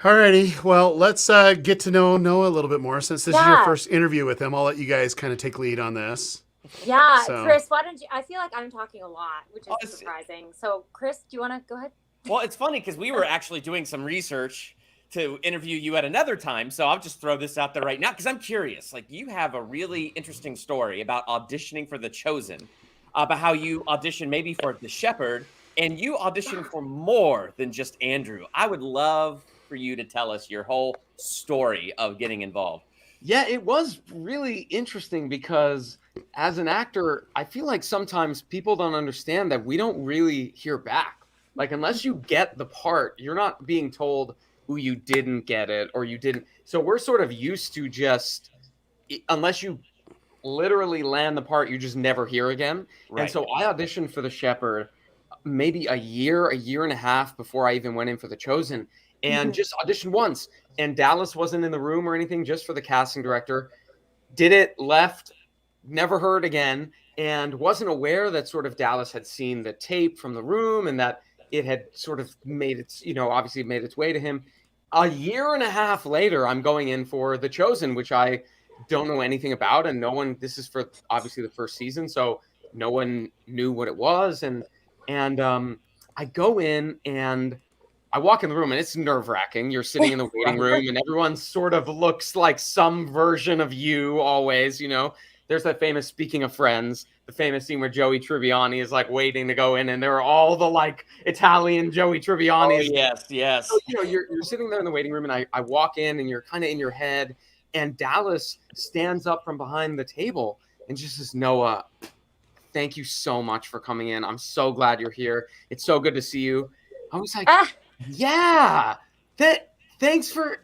Alrighty, well, let's get to know Noah a little bit more. Since this is your first interview with him, I'll let you guys kind of take lead on this. Yeah, so. Chris, why don't you? I feel like I'm talking a lot, which is surprising. So, Chris, do you want to go ahead? Well, it's funny because we were actually doing some research to interview you at another time. So I'll just throw this out there right now because I'm curious. Like, you have a really interesting story about auditioning for The Chosen, about how you auditioned maybe for The Shepherd, and you auditioned for more than just Andrew. I would love for you to tell us your whole story of getting involved. Yeah, it was really interesting because as an actor, I feel like sometimes people don't understand that we don't really hear back. Like, unless you get the part, you're not being told who you didn't get it or you didn't. So we're sort of used to just, unless you literally land the part, you just never hear again. Right. And so I auditioned for The Shepherd maybe a year and a half before I even went in for The Chosen, and just auditioned once. And Dallas wasn't in the room or anything, just for the casting director. Did it, left, never heard again, and wasn't aware that sort of Dallas had seen the tape from the room and that it had sort of made its, obviously made its way to him. A year and a half later, I'm going in for The Chosen, which I don't know anything about. And no one, this is for obviously the first season, so no one knew what it was. And I go in and I walk in the room and it's nerve-wracking. You're sitting in the waiting room and everyone sort of looks like some version of you always, There's that famous, speaking of Friends, the famous scene where Joey Tribbiani is like waiting to go in and there are all the like Italian Joey Tribbiani. Oh, yes. So, you're sitting there in the waiting room and I walk in and you're kind of in your head and Dallas stands up from behind the table and just says, Noah, thank you so much for coming in. I'm so glad you're here. It's so good to see you. I was like, yeah, thanks for,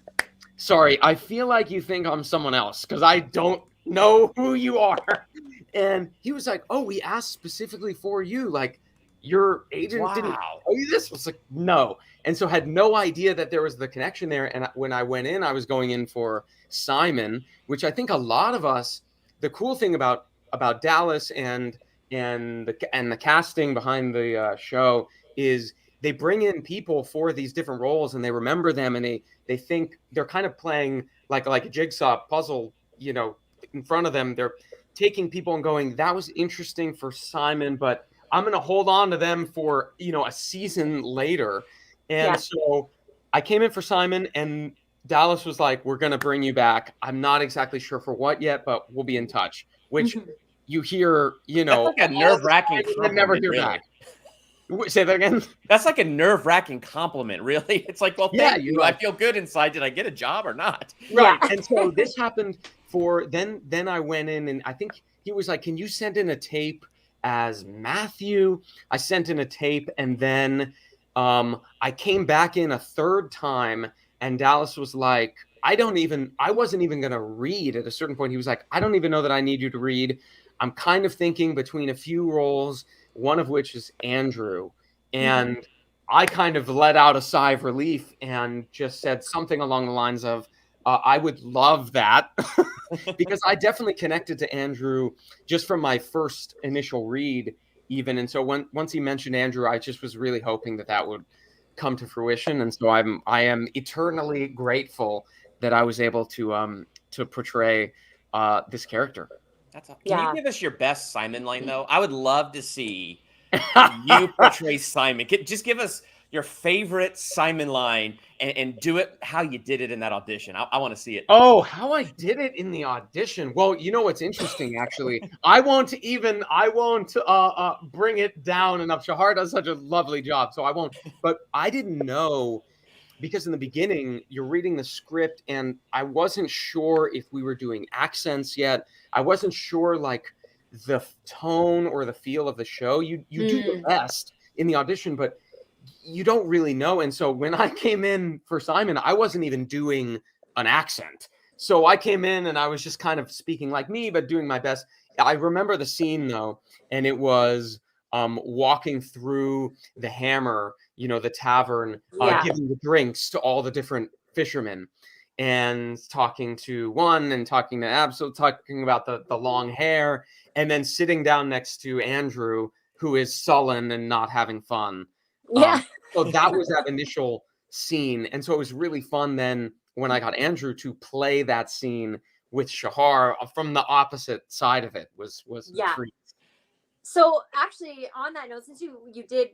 sorry, I feel like you think I'm someone else because I don't know who you are. And he was like, oh, we asked specifically for you. Like, your agent didn't tell you this? I was like, no. And so had no idea that there was the connection there. And when I went in, I was going in for Simon, which I think a lot of us, the cool thing about Dallas and the casting behind the show is they bring in people for these different roles and they remember them and they think they're kind of playing like a jigsaw puzzle, in front of them. They're taking people and going, that was interesting for Simon, but I'm going to hold on to them for, a season later. And so I came in for Simon and Dallas was like, we're going to bring you back. I'm not exactly sure for what yet, but we'll be in touch, which you hear, That's like a nerve-wracking compliment, never hear back. Say that again. That's like a nerve-wracking compliment, really. It's like, well, thank you. I feel good inside. Did I get a job or not? Right. And so this happened for then I went in and I think he was like, can you send in a tape as Matthew? I sent in a tape and then I came back in a third time And Dallas was like, I wasn't even going to read at a certain point. He was like, I don't even know that I need you to read. I'm kind of thinking between a few roles, one of which is Andrew. And I kind of let out a sigh of relief and just said something along the lines of, I would love that because I definitely connected to Andrew just from my first initial read even. And so once he mentioned Andrew, I just was really hoping that would come to fruition. And so I am eternally grateful that I was able to portray this character. That's all. Can you give us your best Simon line though? I would love to see you portray Simon. Just give us your favorite Simon line and do it how you did it in that audition. I want to see it. Oh, how I did it in the audition. Well, you know what's interesting, actually. I won't bring it down enough. Shahar does such a lovely job, so I won't. But I didn't know, because in the beginning, you're reading the script, and I wasn't sure if we were doing accents yet. I wasn't sure, like, the tone or the feel of the show. You do your best in the audition, but you don't really know. And so when I came in for Simon, I wasn't even doing an accent. So I came in and I was just kind of speaking like me, but doing my best. I remember the scene though, and it was walking through the Hammer, the tavern, giving the drinks to all the different fishermen, and talking to one and talking to Absol, talking about the long hair, and then sitting down next to Andrew, who is sullen and not having fun. So that was that initial scene. And so it was really fun then when I got Andrew to play that scene with Shahar from the opposite side of it was a treat. So actually on that note, since you did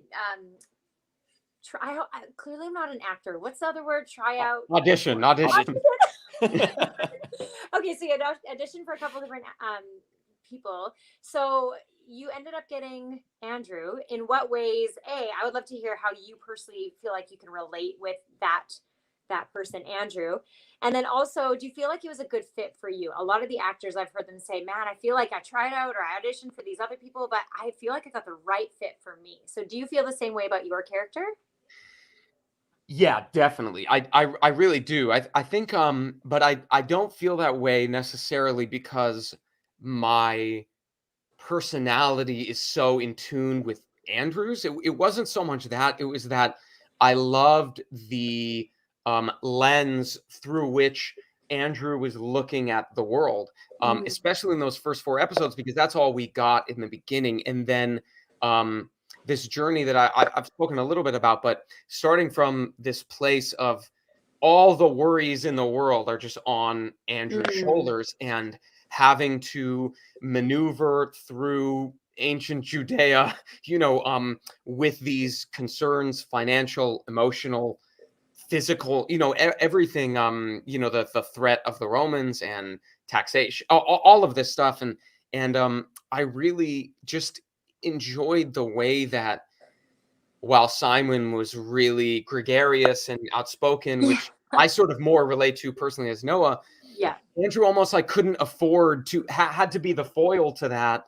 clearly I'm not an actor. What's the other word? Tryout? Audition. Okay, so you auditioned for a couple different people. So you ended up getting Andrew. In what ways, I would love to hear how you personally feel like you can relate with that person, Andrew. And then also, do you feel like he was a good fit for you? A lot of the actors, I've heard them say, man, I feel like I tried out or I auditioned for these other people, but I feel like I got the right fit for me. So do you feel the same way about your character? Yeah, definitely. I really do. I think, but I don't feel that way necessarily because my personality is so in tune with Andrew's. It wasn't so much that, it was that I loved the lens through which Andrew was looking at the world, especially in those first 4 episodes, because that's all we got in the beginning. And then this journey that I've spoken a little bit about, but starting from this place of all the worries in the world are just on Andrew's shoulders, and having to maneuver through ancient Judea, with these concerns, financial, emotional, physical, everything, the threat of the Romans and taxation, all of this stuff. And I really just enjoyed the way that while Simon was really gregarious and outspoken, which I sort of more relate to personally as Noah, Andrew almost like couldn't afford to, had to be the foil to that,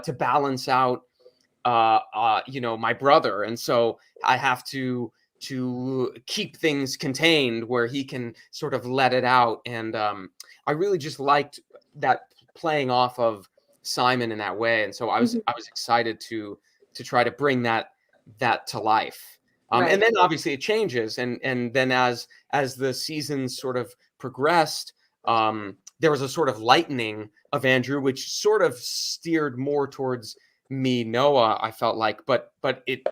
to balance out, my brother. And so I have to keep things contained where he can sort of let it out. And I really just liked that playing off of Simon in that way. And so I was excited to try to bring that to life. And then obviously it changes. And then as the seasons sort of progressed, there was a sort of lightening of Andrew, which sort of steered more towards me, Noah, I felt like, but it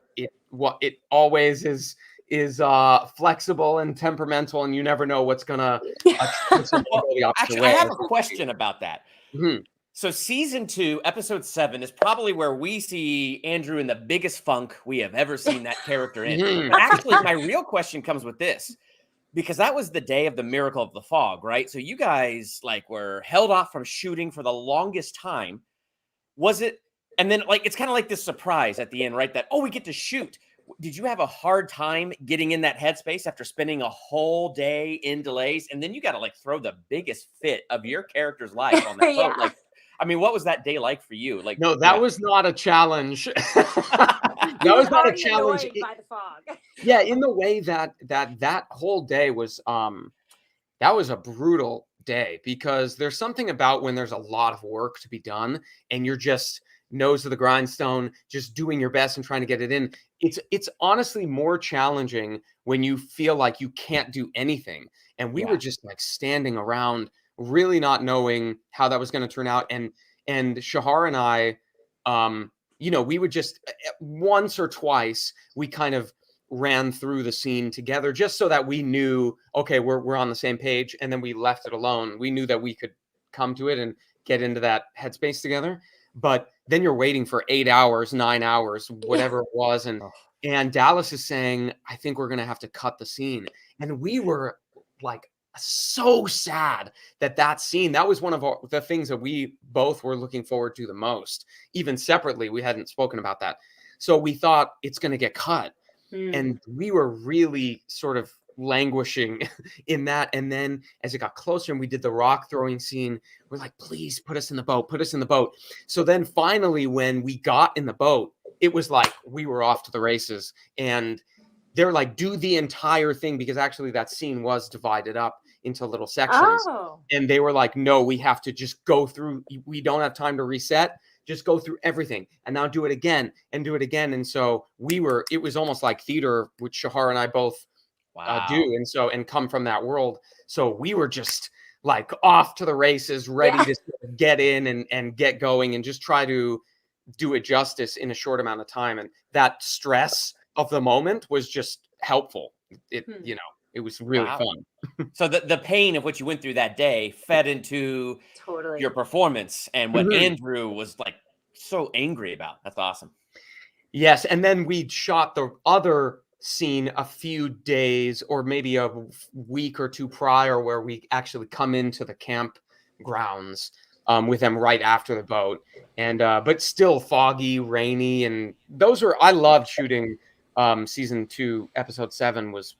always is flexible and temperamental, and you never know what's gonna actually, I have a question about that. So season 2, episode 7 is probably where we see Andrew in the biggest funk we have ever seen that character in. But actually, my real question comes with this, because that was the day of the miracle of the fog, right? So you guys were held off from shooting for the longest time. Was it? And then it's kind of like this surprise at the end, right? That, we get to shoot. Did you have a hard time getting in that headspace after spending a whole day in delays? And then you got to throw the biggest fit of your character's life on that boat. What was that day like for you? No, that was not a challenge. That was not a already challenge. annoyed by the fog. Yeah, in the way that whole day was that was a brutal day, because there's something about when there's a lot of work to be done and you're just nose to the grindstone, just doing your best and trying to get it in. It's honestly more challenging when you feel like you can't do anything. And we were just like standing around, really not knowing how that was going to turn out. And Shahar and I, we would just once or twice we kind of ran through the scene together just so that we knew, okay, we're on the same page, and then we left it alone. We knew that we could come to it and get into that headspace together. But then you're waiting for 8 hours, 9 hours, whatever it was, and Dallas is saying, I think we're gonna have to cut the scene. And we were like so sad that scene, that was one of the things that we both were looking forward to the most. Even separately, we hadn't spoken about that. So we thought it's gonna get cut. And we were really sort of languishing in that. And then as it got closer and we did the rock throwing scene, we're like, please put us in the boat, put us in the boat. So then finally, when we got in the boat, it was like we were off to the races. And they're like, do the entire thing, because actually that scene was divided up into little sections. Oh. And they were like, no, we have to just go through. We don't have time to reset. Just go through everything and now do it again and do it again. And so it was almost like theater, which Shahar and I both do. And come from that world. So we were just like off to the races, ready to get in and get going and just try to do it justice in a short amount of time. And that stress of the moment was just helpful. It was really fun. So the pain of what you went through that day fed into your performance and what Andrew was like so angry about. That's awesome. Yes. And then we shot the other scene a few days or maybe a week or two prior, where we actually come into the campgrounds with them right after the boat. And but still foggy, rainy. And I loved shooting season 2, episode 7 was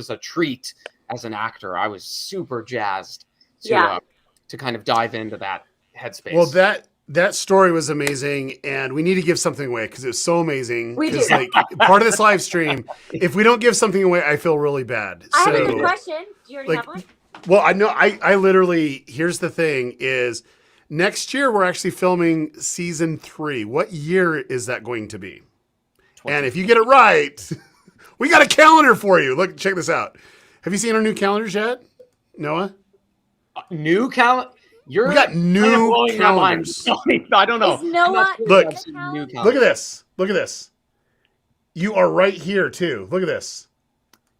a treat as an actor. I was super jazzed to kind of dive into that headspace. Well, that story was amazing, and we need to give something away because it was so amazing. We do. Like part of this live stream, if we don't give something away, I feel really bad. I have a good question. Do you already have one? Well, I know. I literally. Here's the thing: is next year we're actually filming season 3. What year is that going to be? And if you get it right, we got a calendar for you. Look, check this out. Have you seen our new calendars yet, Noah? New calendar? We got new calendars. I don't know. Is Noah Look, look at this. Look at this. You are right here too. Look at this.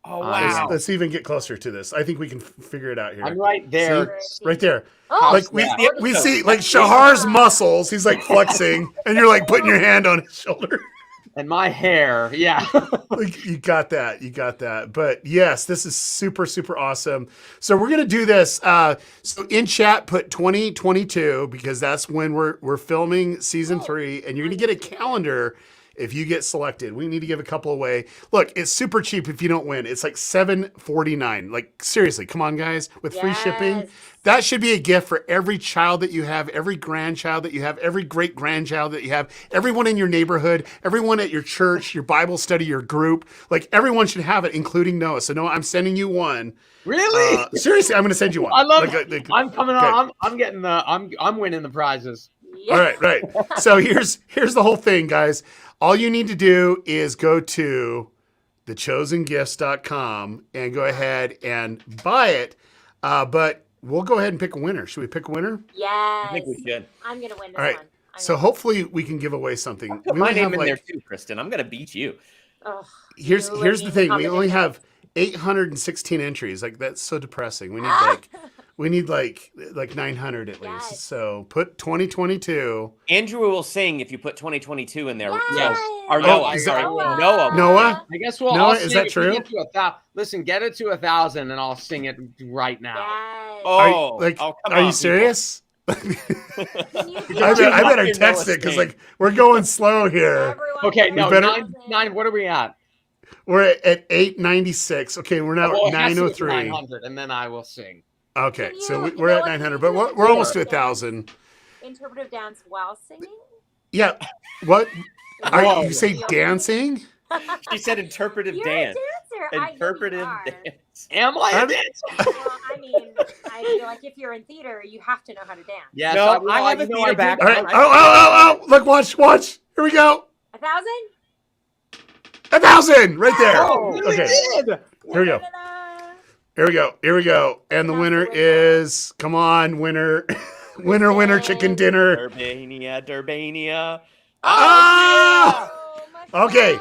Oh wow! Let's even get closer to this. I think we can figure it out here. I'm right there. See? Right there. Oh, like we see like Shahar's muscles. He's like flexing, and you're like putting your hand on his shoulder. And my hair, yeah. You got that. You got that. But yes, this is super, super awesome. So we're gonna do this. So in chat, put 2022 because that's when we're filming season 3, and you're gonna get a calendar if you get selected. We need to give a couple away. Look, it's super cheap if you don't win. It's like $7.49. Like seriously, come on, guys, with free shipping. That should be a gift for every child that you have, every grandchild that you have, every great grandchild that you have, everyone in your neighborhood, everyone at your church, your Bible study, your group. Like everyone should have it, including Noah. So Noah, I'm sending you one. Really? Seriously, I'm going to send you one. I love it. I'm coming on. I'm getting I'm winning the prizes. All right. So here's the whole thing, guys. All you need to do is go to thechosengifts.com and go ahead and buy it. But we'll go ahead and pick a winner. Should we pick a winner? Yes. I think we should. I'm going to win this All right. one. So hopefully we can give away something. Put my name in there too, Kristen. I'm going to beat you. Here's the thing. We only have 816 entries. Like that's so depressing. We need like 900 at least. So put 2022. Andrew will sing if you put 2022 in there. Yes. Or Noah. Sorry. Noah. Noah? I guess Noah, is that true? Listen, get it to 1,000 and I'll sing it right now. Yes. Oh, are you serious? I better text it because like we're going slow here. Okay, no, 9. What are we at? We're at 896. Okay, we're now at 903. 900, and then I will sing. Okay, so we're at 900, but we're almost to 1,000. Interpretive dance while singing? Yeah. What? You say dancing? She said interpretive You're dance. a dancer. Interpretive I know you are. dance. Am I a dancer? Well, I mean, I feel like if you're in theater, you have to know how to dance. Yes, No, I have a theater background. All right. Oh! Look, watch. Here we go. 1,000? 1,000 right there. Oh, Okay. Here we go. Here we go. And the winner is, come on, winner. winner, chicken dinner. Durbania. Ah! Okay.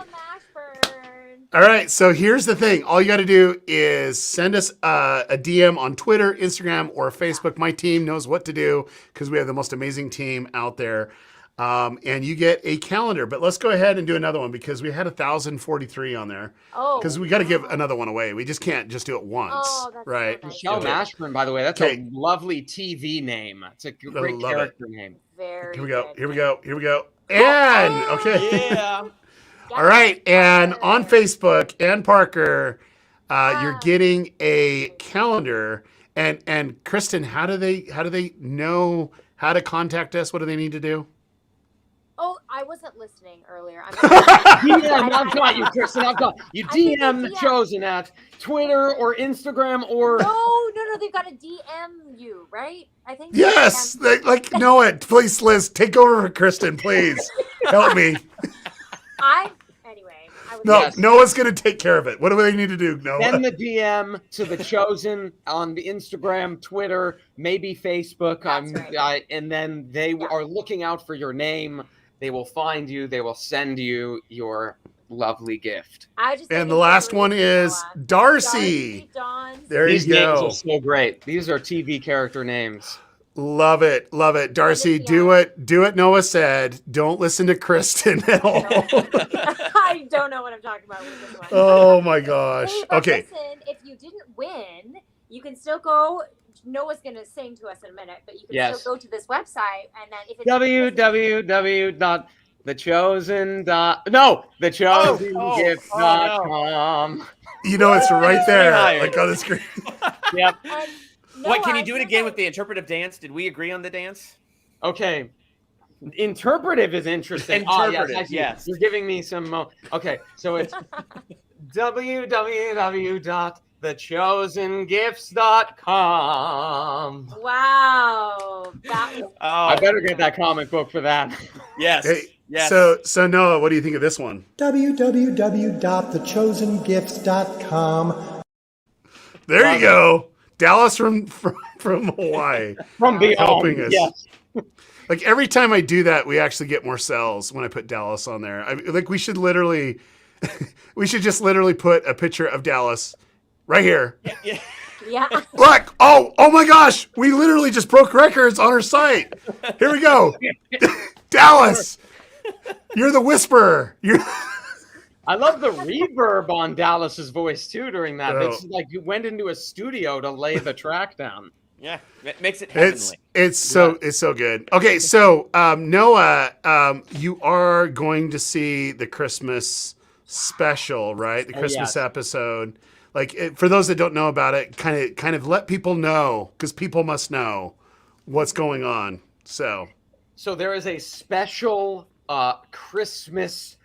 All right. So here's the thing. All you got to do is send us a DM on Twitter, Instagram, or Facebook. My team knows what to do because we have the most amazing team out there. And you get a calendar. But let's go ahead and do another one because we had 1,043 on there. Oh, because we got to give another one away. We just can't just do it once, right? So nice. Michelle Mashburn, by the way, that's a lovely TV name. It's a great character name. Very Here we go. And okay. Yeah. All right. And on Facebook and Parker, you're getting a calendar. And Kristen, how do they know how to contact us? What do they need to do? Oh, I wasn't listening earlier. I've got you, Kristen. I've got you. DM the Chosen at Twitter or Instagram or. No. They've got to DM you, right? I think. Yes. Noah, please, Liz, take over for Kristen, please. Help me. Noah's going to take care of it. What do they need to do, Noah? Send the DM to the Chosen on the Instagram, Twitter, maybe Facebook. Right. And then they are looking out for your name. They will find you. They will send you your lovely gift. And the last one is Darcy. There These you go. names are so great. These are TV character names. Love it. Darcy, do it Noah said. Don't listen to Kristen at all. I don't know what I'm talking about with this one. Oh my gosh. Hey, but okay. Listen, if you didn't win, you can still go. Noah's going to sing to us in a minute, but you can still go to this website and then if it's www.thechosengifts.com. You know it's right there, like on the screen. Yep. What, can you do it again with the interpretive dance? Did we agree on the dance? Okay. Interpretive is interesting. Interpretive, yes. You're giving me some. Okay, so it's www.thechosengifts.com. Wow. I better get that comic book for that. Yes. Hey, yes. So Noah, what do you think of this one? www.thechosengifts.com. There you go. Dallas from Hawaii. From beyond. Helping us. Yes. Like every time I do that, we actually get more sales when I put Dallas on there. We should just literally put a picture of Dallas right here. Yeah. Look! Oh my gosh! We literally just broke records on our site. Here we go. Dallas, you're the whisperer. I love the reverb on Dallas's voice too during that. It's like you went into a studio to lay the track down. Yeah, it makes it heavenly. It's so good. Okay, so Noah, you are going to see the Christmas special, right? The Christmas episode. Like for those that don't know about it, kind of let people know because people must know what's going on. So there is a special Christmas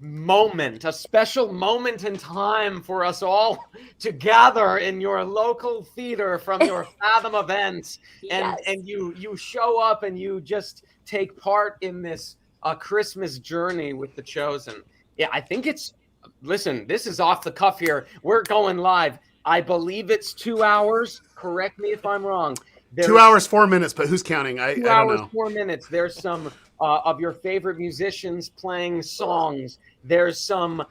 moment, a special moment in time for us all to gather in your local theater from your Fathom events, and you show up and you just take part in this Christmas journey with the Chosen. Yeah, I think listen, this is off the cuff here. We're going live. I believe it's 2 hours. Correct me if I'm wrong. 2 hours, 4 minutes, but who's counting? I don't know. 2 hours, 4 minutes. There's some of your favorite musicians playing songs. There's some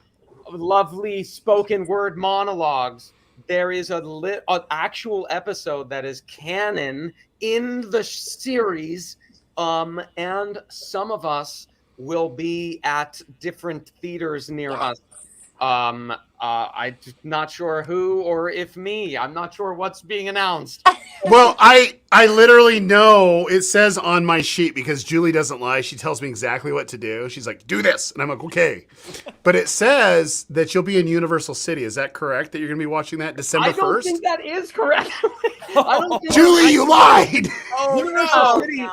lovely spoken word monologues. There is an actual episode that is canon in the series, and some of us will be at different theaters near us. I'm not sure who or if me. I'm not sure what's being announced. Well, I literally know it says on my sheet because Julie doesn't lie. She tells me exactly what to do. She's like, do this. And I'm like, okay. But it says that you'll be in Universal City. Is that correct? That you're going to be watching that December 1st? I don't think that is correct. Julie, you lied. Universal City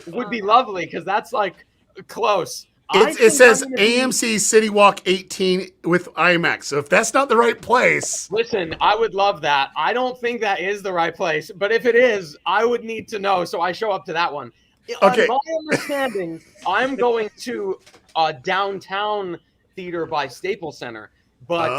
would be lovely because that's like close. It says AMC City Walk 18 with IMAX. So if that's not the right place, listen, I would love that. I don't think that is the right place, but if it is, I would need to know so I show up to that one. Okay. On my understanding, I'm going to a downtown theater by Staples Center, but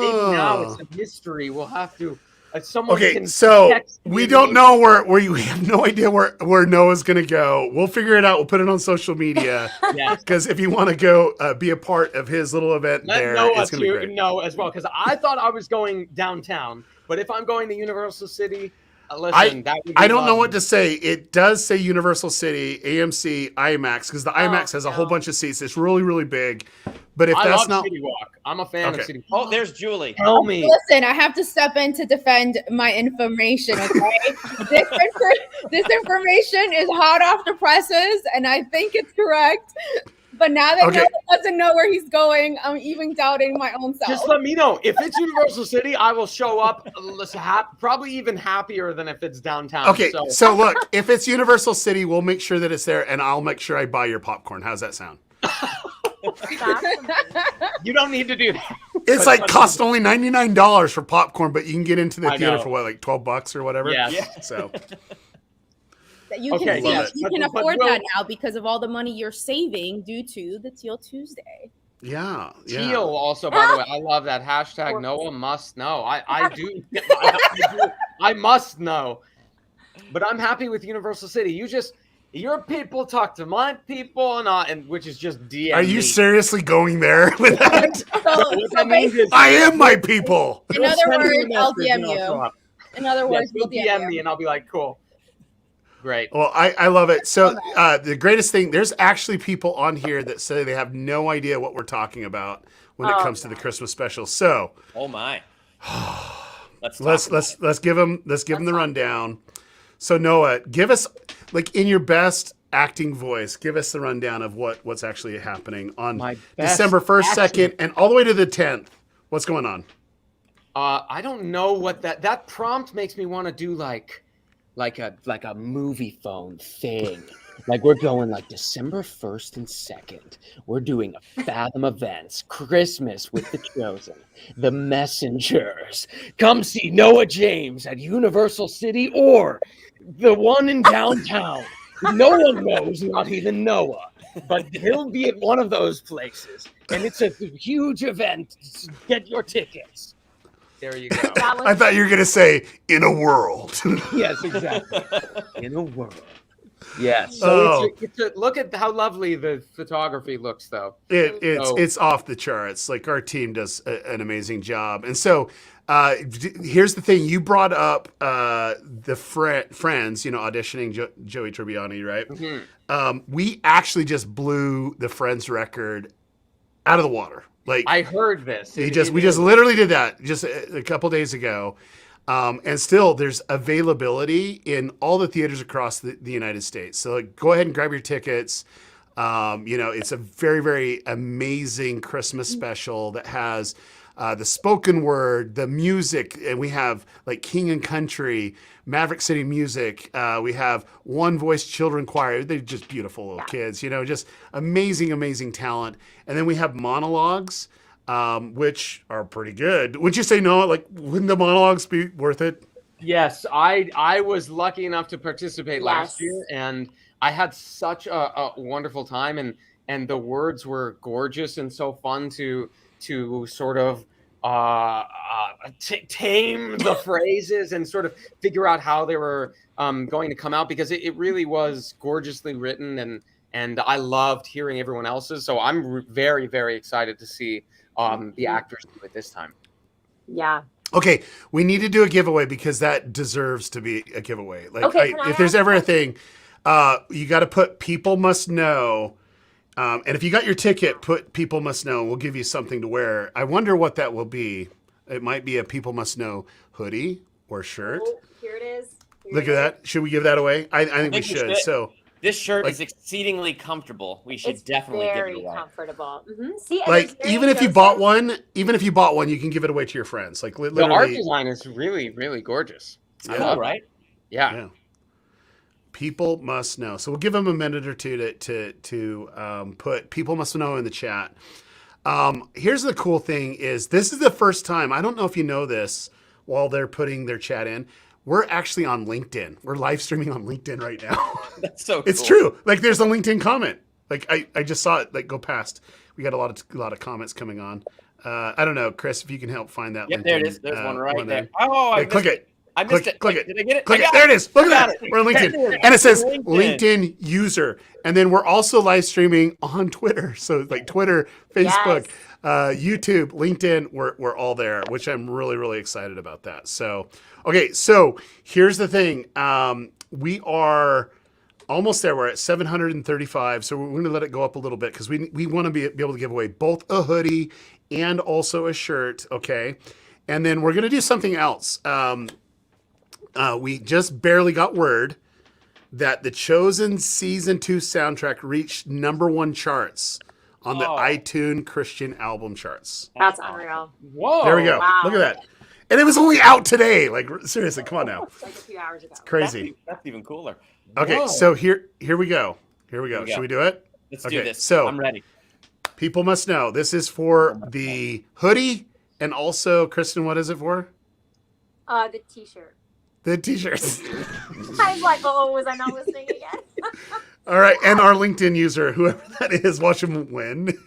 maybe now it's a mystery. We'll have to. Okay, so we don't know where we have no idea where Noah's going to go. We'll figure it out. We'll put it on social media. Because if you want to go be a part of his little event there, it's going to be great. Know as well, because I thought I was going downtown, but if I'm going to Universal City, listen, I don't know what to say. It does say Universal City, AMC, IMAX, because the IMAX has a whole bunch of seats. It's really, really big. But if I that's love not City Walk. I'm a fan of City Walk. Oh, there's Julie. Tell me. Listen, I have to step in to defend my information, okay? this information is hot off the presses, and I think it's correct. But now that Noah doesn't know where he's going, I'm even doubting my own self. Just let me know. If it's Universal City, I will show up probably even happier than if it's downtown. Okay, so look, if it's Universal City, we'll make sure that it's there, and I'll make sure I buy your popcorn. How's that sound? You don't need to do that. It's cost only $99 for popcorn, but you can get into the theater for what, like $12 or whatever? Yeah. So you can afford that now because of all the money you're saving due to the Teal Tuesday. Yeah. Teal also, by the way, I love that hashtag Noah must know. I do. I must know. But I'm happy with Universal City. Your people talk to my people, and which is just DM. Are you seriously going there with that? I am my people. In other words, I'll DM you. In other words, we'll DM me, and I'll be like, cool. Great. Well, I love it. So the greatest thing, there's actually people on here that say they have no idea what we're talking about when it comes to the Christmas special. So, oh my, let's give them the rundown. So Noah, give us, like, in your best acting voice, give us the rundown of what's actually happening on December 1st, 2nd, and all the way to the 10th. What's going on? I don't know what that prompt makes me want to do like a movie phone thing. Like we're going like December 1st and 2nd. We're doing a Fathom Events, Christmas with the Chosen, The Messengers. Come see Noah James at Universal City or the one in downtown. No one knows, not even Noah. But he'll be at one of those places. And it's a huge event. Get your tickets. There you go. I thought you were going to say, in a world. Yes, exactly. In a world. Yes. So look at how lovely the photography looks, though. It's off the charts. Like, our team does an amazing job. And so here's the thing. You brought up the Friends, auditioning Joey Tribbiani, right? Mm-hmm. We actually just blew the Friends record out of the water. Like, I heard this. We just literally did that just a couple days ago. And still, there's availability in all the theaters across the United States. So go ahead and grab your tickets. It's a very, very amazing Christmas special that has the spoken word, the music, and we have like King and Country, Maverick City Music. We have One Voice Children Choir. They're just beautiful little kids, just amazing, amazing talent. And then we have monologues. Which are pretty good. Would you say, no? Like, wouldn't the monologues be worth it? Yes, I was lucky enough to participate last year, and I had such a wonderful time, and the words were gorgeous and so fun to sort of tame the phrases and sort of figure out how they were going to come out, because it really was gorgeously written, and I loved hearing everyone else's. So I'm very, very excited to see the actors do it this time. Yeah. Okay, we need to do a giveaway because that deserves to be a giveaway. Like, if there's ever a thing, you got to put "People Must Know," and if you got your ticket, put "People Must Know." We'll give you something to wear. I wonder what that will be. It might be a "People Must Know" hoodie or shirt. Oh, here it is. Look at that. Should we give that away? I think we should. So. This shirt is exceedingly comfortable. We should definitely give it away. Very comfortable. Mm-hmm. See, like, even if you bought one, you can give it away to your friends. Like, literally, the art design is really, really gorgeous. I know, right? Yeah. People must know. So we'll give them a minute or two to put people must know in the chat. Here's the cool thing is this is the first time, I don't know if you know this while they're putting their chat in, we're actually on LinkedIn. We're live streaming on LinkedIn right now. That's so cool. It's true. Like there's a LinkedIn comment. Like I just saw it like go past. We got a lot of comments coming on. I don't know, Chris, if you can help find that. Yep, LinkedIn, there it is. There's one right there. there. Oh, I click missed it. I missed it. Click it. Did I get it? Click I it. got There it is. Look at got that. it. We're on LinkedIn. There it is. And it says LinkedIn. LinkedIn user. And then we're also live streaming on Twitter. So like Twitter, Facebook, YouTube, LinkedIn, we're all there, which I'm really, really excited about that. So, okay. So here's the thing. We are almost there. We're at 735. So we're going to let it go up a little bit because we want to be able to give away both a hoodie and also a shirt. Okay. And then we're going to do something else. We just barely got word that the Chosen Season 2 soundtrack reached #1 charts on the iTunes Christian album charts. That's unreal. Whoa. There we go. Wow. Look at that. And it was only out today. Like, seriously, come on now. Like a few hours ago. It's crazy. That's even cooler. Okay, Whoa. so here we go. Here we go. Here we go. Should we do it? Let's okay, do this. So I'm ready. People must know this is for the hoodie and also, Kristen, what is it for? The t-shirt. The t-shirts. I'm like, oh, was I not listening again? All right, and our LinkedIn user, whoever that is, watch him win.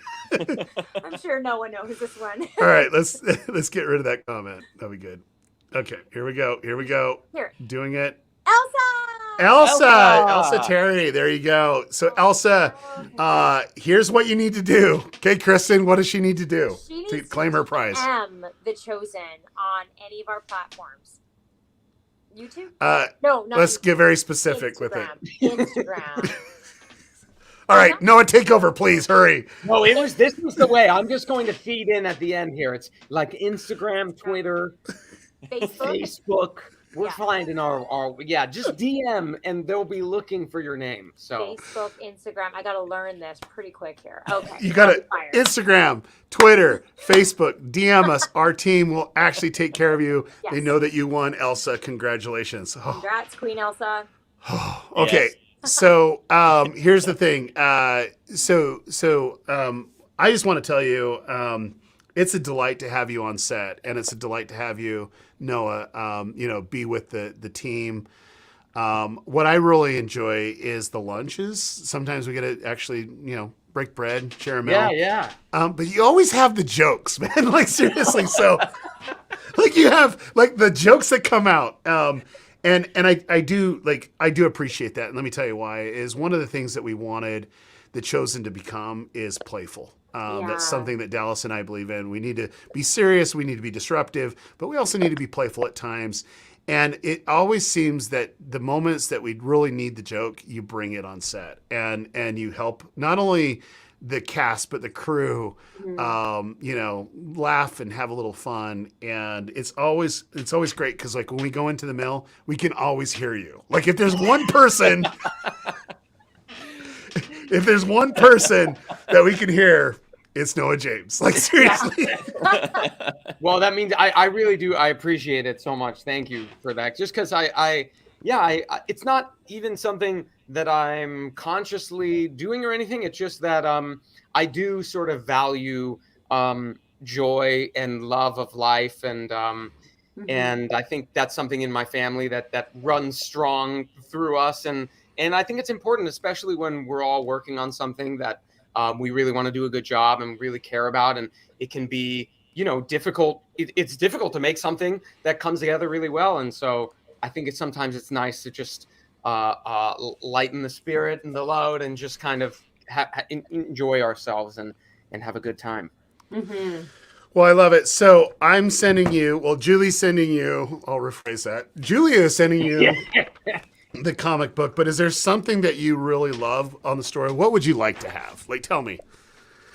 I'm sure no one knows this one. All right, let's get rid of that comment. That'll be good. Okay, here we go. Here. Doing it. Elsa! Elsa Terry. There you go. So Elsa, here's what you need to do. Okay, Kristen, what does she need to do to claim her prize? The Chosen on any of our platforms. YouTube? No, not let's YouTube. get very specific with it. Instagram. All right, Noah, take over, please. Hurry. No, this was the way. I'm just going to feed in at the end here. It's like Instagram, Twitter, Facebook. We're finding our just DM and they'll be looking for your name. So Facebook, Instagram. I got to learn this pretty quick here. Okay. You got it. Instagram, Twitter, Facebook, DM us. Our team will actually take care of you. Yes. They know that you won, Elsa. Congratulations. Oh. Congrats, Queen Elsa. Okay. So here's the thing. I just want to tell you, it's a delight to have you on set, and it's a delight to have you, Noah, be with the team. What I really enjoy is the lunches. Sometimes we get to actually, break bread, share a meal. Yeah. But you always have the jokes, man. Like seriously. So like you have like the jokes that come out. And I do appreciate that. And let me tell you why. Is one of the things that we wanted the Chosen to become is playful. That's something that Dallas and I believe in. We need to be serious. We need to be disruptive, but we also need to be playful at times. And it always seems that the moments that we really need the joke, you bring it on set and you help not only the cast, but the crew, laugh and have a little fun. And it's always great. Cause like when we go into the mill, we can always hear you. Like if there's one person, that we can hear, it's Noah James. Like seriously. Well, that means I really do. I appreciate it so much. Thank you for that. Just because I it's not even something that I'm consciously doing or anything. It's just that I do sort of value joy and love of life, and I think that's something in my family that runs strong through us, and I think it's important, especially when we're all working on something that we really want to do a good job and really care about, and it can be difficult. It's difficult to make something that comes together really well, and so I think sometimes it's nice to just lighten the spirit and the load and just kind of enjoy ourselves and have a good time. Mm-hmm. Well, I love it. So I'm sending you, Julie's sending you, I'll rephrase that. Julia is sending you the comic book, but is there something that you really love on the story? What would you like to have? Like, tell me.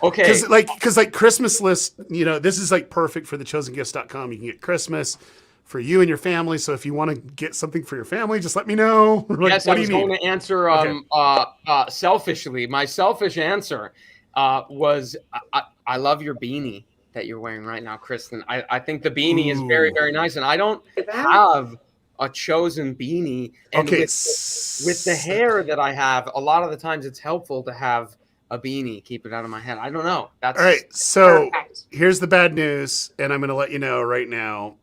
Okay. Because Christmas list, this is like perfect for thechosengifts.com. You can get Christmas for you and your family. So if you want to get something for your family, just let me know. Like, yes, what I was going to answer selfishly. My selfish answer was I love your beanie that you're wearing right now, Kristen. I think the beanie is very, very nice. And I don't have a Chosen beanie. And Okay, with the hair that I have, a lot of the times it's helpful to have a beanie, keep it out of my head. I don't know. That's all right. So Perfect. here's the bad news, and I'm going to let you know right now.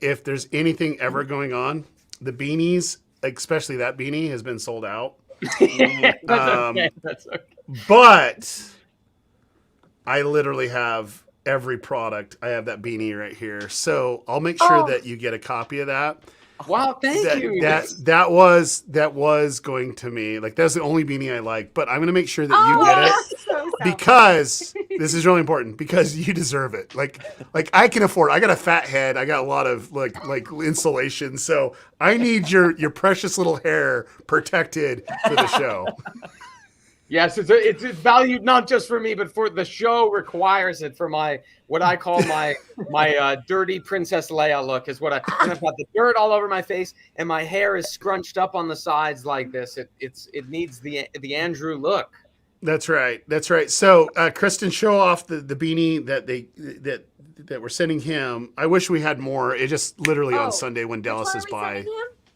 If there's anything ever going on, the beanies, especially that beanie, has been sold out. That's okay. That's okay. But I literally have every product. I have that beanie right here, so I'll make sure that you get a copy of that. Wow, thank you. That was going to me. Like, that's the only beanie I like, but I'm going to make sure that you get it So because this is really important because you deserve it. Like I can afford. I got a fat head. I got a lot of like insulation, so I need your precious little hair protected for the show. Yes, it's valued not just for me, but for the show requires it for my what I call my dirty Princess Leia look is what when I've got the dirt all over my face and my hair is scrunched up on the sides like this. It needs the Andrew look. That's right. That's right. So Kristen, show off the beanie that we're sending him. I wish we had more. It just literally on Sunday when Dallas is by.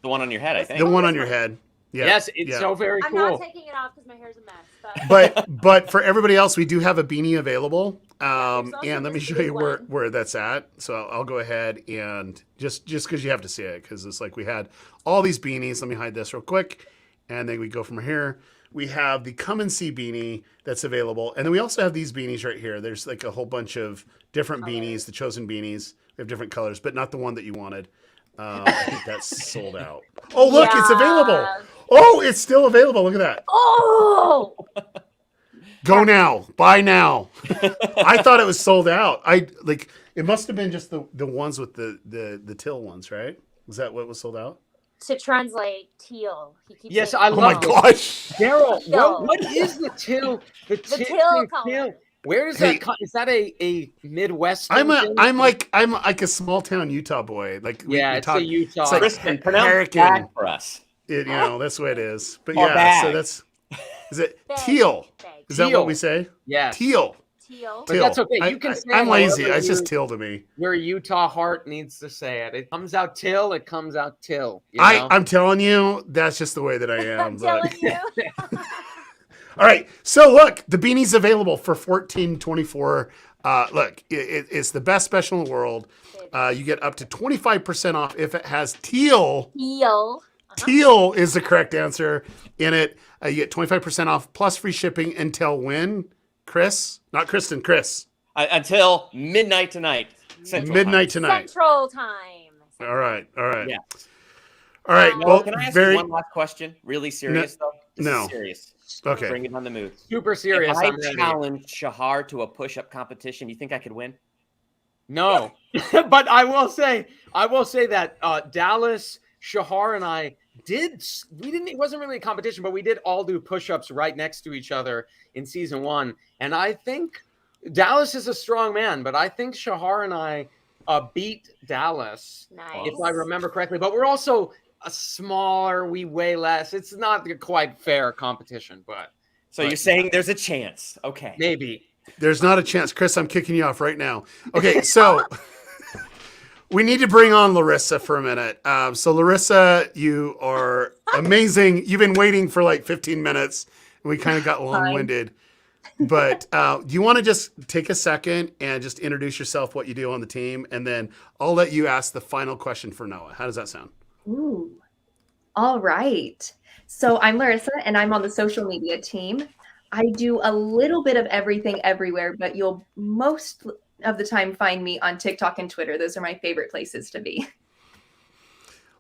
The one on your head, I think. The one on your head. Yeah. Yes, it's so very cool. I'm not taking it off because my hair's a mess. But for everybody else, we do have a beanie available. And let me this show big you one. where that's at. So I'll go ahead and just because you have to see it, because it's like we had all these beanies. Let me hide this real quick, and then we go from here. We have the Come and See beanie that's available, and then we also have these beanies right here. There's like a whole bunch of different beanies, the Chosen beanies. We have different colors, but not the one that you wanted. I think that's sold out. Oh, look, it's available. Oh, it's still available. Look at that. Oh, Go now. Buy now. I thought it was sold out. It must have been just the ones with the Teal ones, right? Was that what was sold out? to translate teal. He keeps Yes, saying I teal. love Oh my gosh. Daryl, Teal. what is the Teal? The teal color. Where is that? Is that a Midwest? I'm like a small town Utah boy. Like it's a Utah. It's like Kristen, pronounce American bag for us. That's the way it is. But Or yeah, bag. so that's is it Bag. teal? Bag. Is that what we say? Yes. Teal. Teal. But that's okay. I- You can I- say I'm it lazy. however It's just teal to me. Your Utah heart needs to say it. It comes out till. It comes out till. You know? I'm telling you, that's just the way that I am. I'm telling you. All right. So look, the beanie's available for $14.24. Look, it's the best special in the world. You get up to 25% off if it has teal. Teal. Teal is the correct answer in it. You get 25% off plus free shipping until when? Chris? Not Kristen, Chris. Until midnight tonight. Central Midnight time. tonight. Central time. All right. Yeah. All right. Well, Can I ask you one last question? Really serious, though? This no. is serious. Okay. Bring it on the move. Super serious. If I I'm ready. challenge Shahar to a push-up competition, you think I could win? No, but I will say that Dallas, Shahar, and I it wasn't really a competition, but we did all do push-ups right next to each other in season 1. And I think Dallas is a strong man, but I think Shahar and I beat Dallas, Nice. if I remember correctly. But we're also a smaller, we weigh less. It's not a quite fair competition, but. So you're saying there's a chance. Okay. Maybe. There's not a chance. Chris, I'm kicking you off right now. Okay, so we need to bring on Larissa for a minute. So Larissa, you are amazing. You've been waiting for like 15 minutes, and we kind of got long-winded. But do you want to just take a second and just introduce yourself, what you do on the team, and then I'll let you ask the final question for Noah. How does that sound? Ooh. All right. So I'm Larissa, and I'm on the social media team. I do a little bit of everything everywhere, but you'll most of the time find me on TikTok and Twitter. Those are my favorite places to be.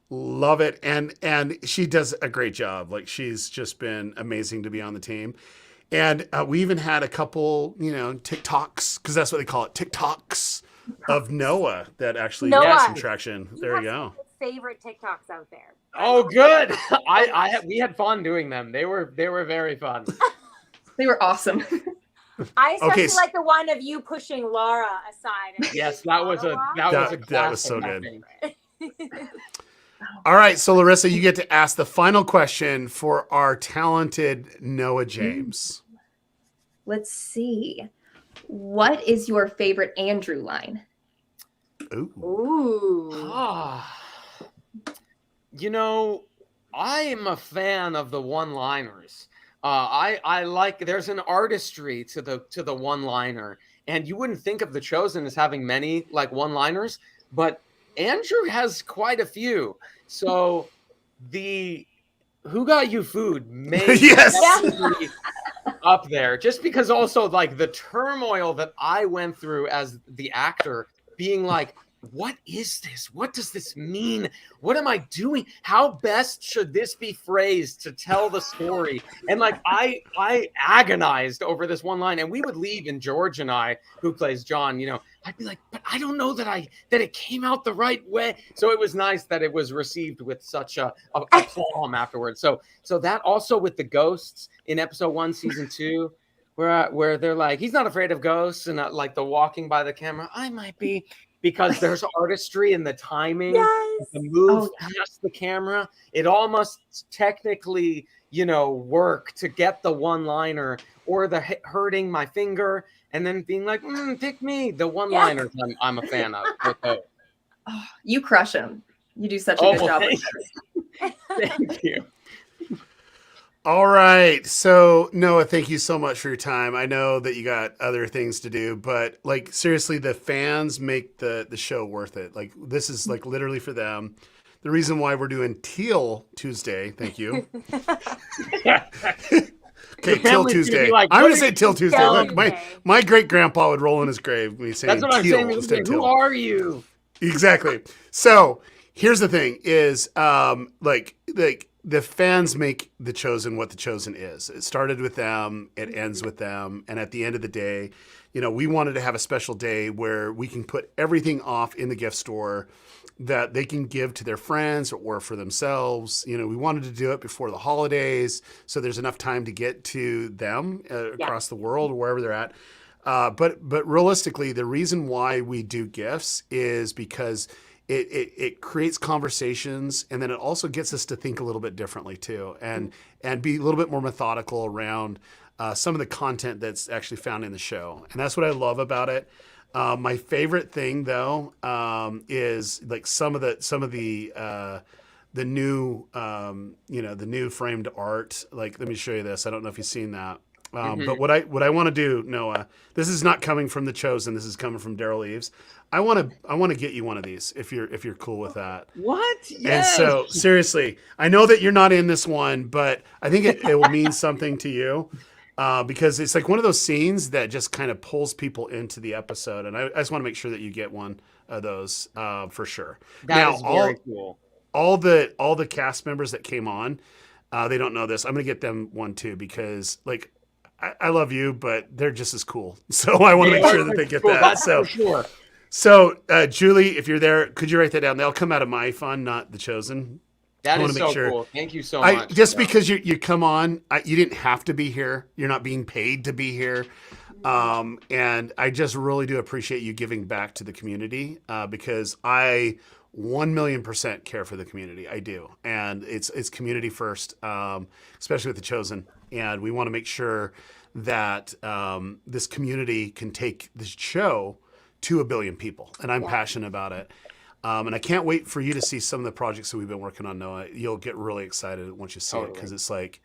Love it. And she does a great job. Like, she's just been amazing to be on the team. And we even had a couple, TikToks, because that's what they call it, TikToks of Noah that actually got some traction. There you go. Favorite TikToks out there. Oh, good. We had fun doing them. They were very fun. They were awesome. I especially like the one of you pushing Laura aside. And yes, that was so good. All right, so Larissa, you get to ask the final question for our talented Noah James. Let's see. What is your favorite Andrew line? Ooh. Ooh. You know, I am a fan of the one-liners. I like. There's an artistry to the one-liner, and you wouldn't think of The Chosen as having many like one-liners, but Andrew has quite a few. So the "Who got you food?" may Yes. be up there, just because also like the turmoil that I went through as the actor, being like, what is this? What does this mean? What am I doing? How best should this be phrased to tell the story? And like I agonized over this one line, and we would leave, and George and I, who plays John, I'd be like, but I don't know that it came out the right way. So it was nice that it was received with such a aplomb afterwards. So that also with the ghosts in episode 1, season 2, where they're like, he's not afraid of ghosts, and like the walking by the camera, I might be, because there's artistry in the timing, the move past the camera. It all must technically, work to get the one-liner, or the hurting my finger and then being like, pick me. The one-liners I'm a fan of. Oh, you crush them. You do such a good job with this. Thank you. All right. So Noah, thank you so much for your time. I know that you got other things to do, but like seriously, the fans make the show worth it. Like this is like literally for them. The reason why we're doing Teal Tuesday. Thank you. Okay, Teal Tuesday. Like, I'm going to say Teal Tuesday. Look, my great grandpa would roll in his grave when he's saying Teal. That's what I'm saying. Who are you? Exactly. So here's the thing: is like the fans make The Chosen what The Chosen is. It started with them, it ends with them, and at the end of the day, we wanted to have a special day where we can put everything off in the gift store that they can give to their friends or for themselves. We wanted to do it before the holidays, so there's enough time to get to them across the world or wherever they're at. But realistically, the reason why we do gifts is because it creates conversations, and then it also gets us to think a little bit differently too, and be a little bit more methodical around some of the content that's actually found in the show. And that's what I love about it. My favorite thing though is like some of the new the new framed art. Like, let me show you this. I don't know if you've seen that. But what I want to do, Noah, this is not coming from The Chosen. This is coming from Daryl Eves. I want to get you one of these if you're cool with that. What? Yes. And so seriously, I know that you're not in this one, but I think it will mean something to you because it's like one of those scenes that just kind of pulls people into the episode. And I just want to make sure that you get one of those for sure. That is very cool. All the cast members that came on, they don't know this. I'm gonna get them one too because like. I love you, but they're just as cool. So I want to make sure that they get that. That's for sure. So Julie, if you're there, could you write that down? They'll come out of my fund, not The Chosen. That is so cool. Thank you so much. Just because you come on, you didn't have to be here. You're not being paid to be here. And I just really do appreciate you giving back to the community because I 1,000,000% care for the community. I do. And it's community first, especially with The Chosen. And we want to make sure that this community can take this show to 1 billion people. And I'm passionate about it. And I can't wait for you to see some of the projects that we've been working on, Noah. You'll get really excited once you see it because it's like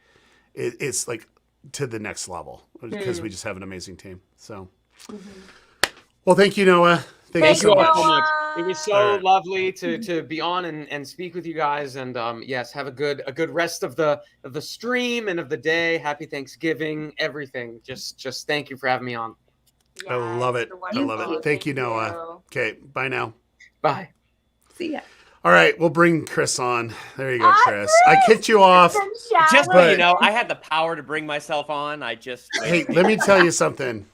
to the next level because we just have an amazing team. So, well, thank you, Noah. Thank you so much. It was so lovely to be on and speak with you guys. And yes, have a good rest of the stream and of the day. Happy Thanksgiving, everything. Just thank you for having me on. Yes, I love it. I love it. Thank you, Noah. Okay, bye now. Bye. See ya. All right, we'll bring Chris on. There you go, Chris. I kicked you off. Just so you know, I had the power to bring myself on. Hey, let me tell you something.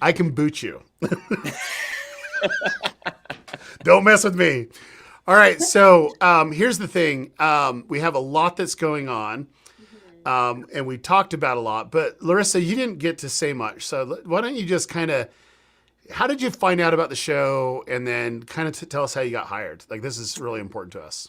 I can boot you. Don't mess with me. All right, so here's the thing. We have a lot that's going on, and we talked about a lot. But Larissa, you didn't get to say much. So why don't you just kind of, how did you find out about the show, and then kind of tell us how you got hired? Like, this is really important to us.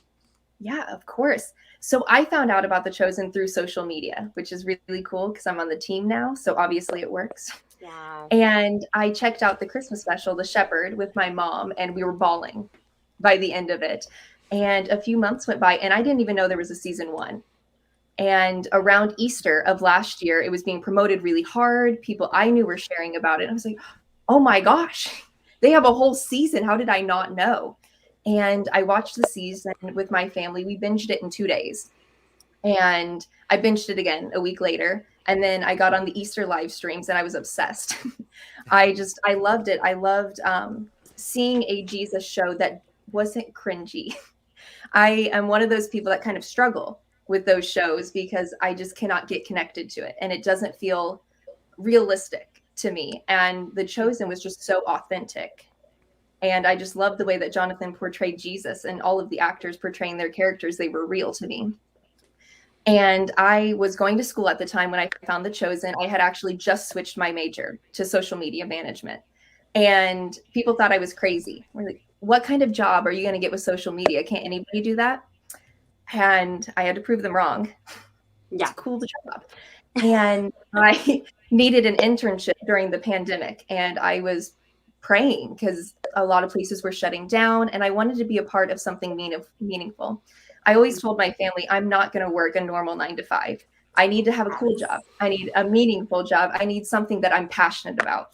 Yeah, of course. So I found out about The Chosen through social media, which is really cool because I'm on the team now. So obviously it works. Yeah. And I checked out the Christmas special, The Shepherd, with my mom, and we were bawling by the end of it. And a few months went by, and I didn't even know there was a season 1. And around Easter of last year, it was being promoted really hard. People I knew were sharing about it. I was like, oh my gosh, they have a whole season. How did I not know? And I watched the season with my family. We binged it in 2 days. And I binged it again a week later. And then I got on the Easter live streams and I was obsessed. I loved it. I loved seeing a Jesus show that wasn't cringy. I am one of those people that kind of struggle with those shows because I just cannot get connected to it. And it doesn't feel realistic to me. And The Chosen was just so authentic. And I just loved the way that Jonathan portrayed Jesus, and all of the actors portraying their characters. They were real to me. And I was going to school at the time when I found The Chosen. I had actually just switched my major to social media management. And people thought I was crazy. We're like, what kind of job are you going to get with social media? Can't anybody do that? And I had to prove them wrong. It's a cool job. And I needed an internship during the pandemic. And I was praying because a lot of places were shutting down. And I wanted to be a part of something meaningful. I always told my family, I'm not going to work a normal 9 to 5. I need to have a cool job. I need a meaningful job. I need something that I'm passionate about.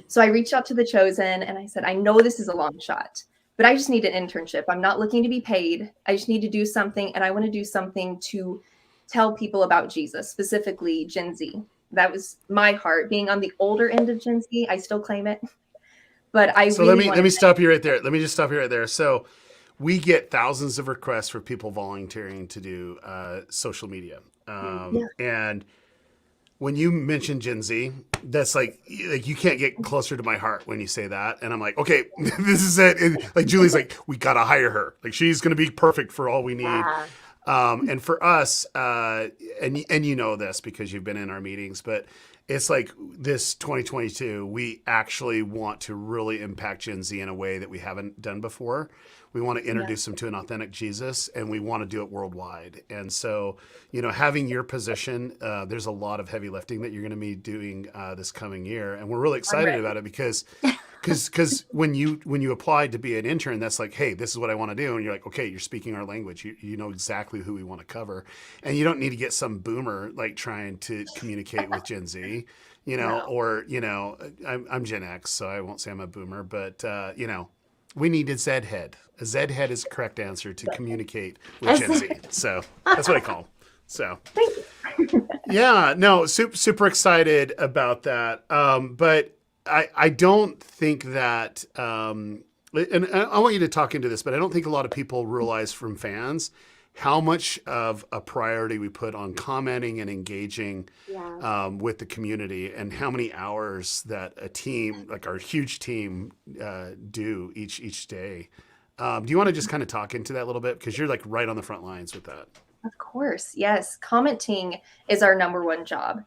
So I reached out to The Chosen and I said, I know this is a long shot, but I just need an internship. I'm not looking to be paid. I just need to do something. And I want to do something to tell people about Jesus, specifically Gen Z. That was my heart. Being on the older end of Gen Z, I still claim it. But I let me stop you right there. Let me just stop you right there. So we get thousands of requests for people volunteering to do social media. And when you mention Gen Z, that's like you can't get closer to my heart when you say that. And I'm like, okay, this is it. And like Julie's like, we got to hire her. Like she's going to be perfect for all we need. And for us, and you know this because you've been in our meetings, but it's like this 2022, we actually want to really impact Gen Z in a way that we haven't done before. We want to introduce them to an authentic Jesus, and we want to do it worldwide. And so, having your position, there's a lot of heavy lifting that you're going to be doing this coming year. And we're really excited about it because when you applied to be an intern, that's like, hey, this is what I want to do. And you're like, okay, you're speaking our language. You know exactly who we want to cover. And you don't need to get some boomer like trying to communicate with Gen Z, or, I'm Gen X, so I won't say I'm a boomer, but, we need a Z head. A Z head is the correct answer to communicate with Gen Z. So that's what I call them. So, yeah, no, super excited about that. But I don't think that, and I want you to talk into this, but I don't think a lot of people realize from fans how much of a priority we put on commenting and engaging with the community, and how many hours that a team, like our huge team, do each day. Do you want to just kind of talk into that a little bit? Because you're like right on the front lines with that. Of course. Yes. Commenting is our number one job.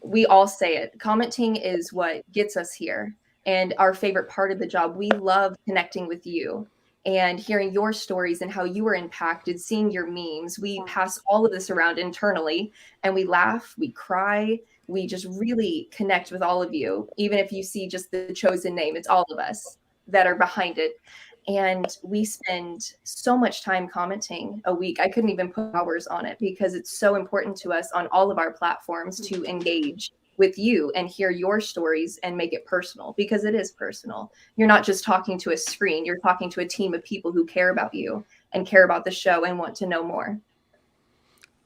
We all say it. Commenting is what gets us here. And our favorite part of the job, we love connecting with you and hearing your stories and how you were impacted, seeing your memes. We pass all of this around internally and we laugh, we cry, we just really connect with all of you. Even if you see just the chosen name, it's all of us that are behind it. And we spend so much time commenting a week. I couldn't even put hours on it because it's so important to us on all of our platforms to engage with you and hear your stories and make it personal, because it is personal. You're not just talking to a screen. You're talking to a team of people who care about you and care about the show and want to know more.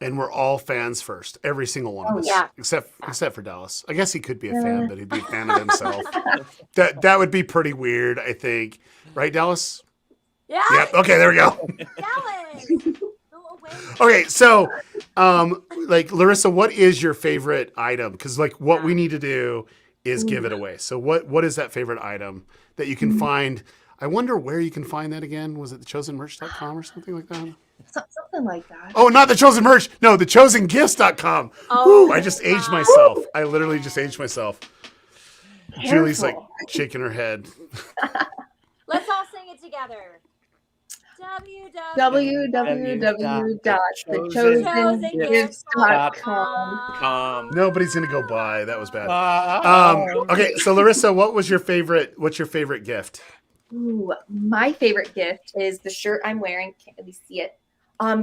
And we're all fans first, every single one of us, except for Dallas. I guess he could be a fan, but he'd be a fan of himself. That would be pretty weird, I think. Right, Dallas? Yeah. Yep. Okay, there we go. Dallas. Okay, so like Larissa, what is your favorite item? Because like what we need to do is give it away. So what is that favorite item that you can find? I wonder where you can find that again. Was it thechosenmerch.com or something like that? Something like that. Oh, not the Chosen Merch. No, thechosengifts.com. Woo, I just aged myself. I literally just aged myself. Careful. Julie's like shaking her head. Let's all sing it together. www.thechosengifts.com. Nobody's gonna go buy. That was bad. Okay, so Larissa, what's your favorite gift? Ooh, my favorite gift is the shirt I'm wearing. Can't really see it.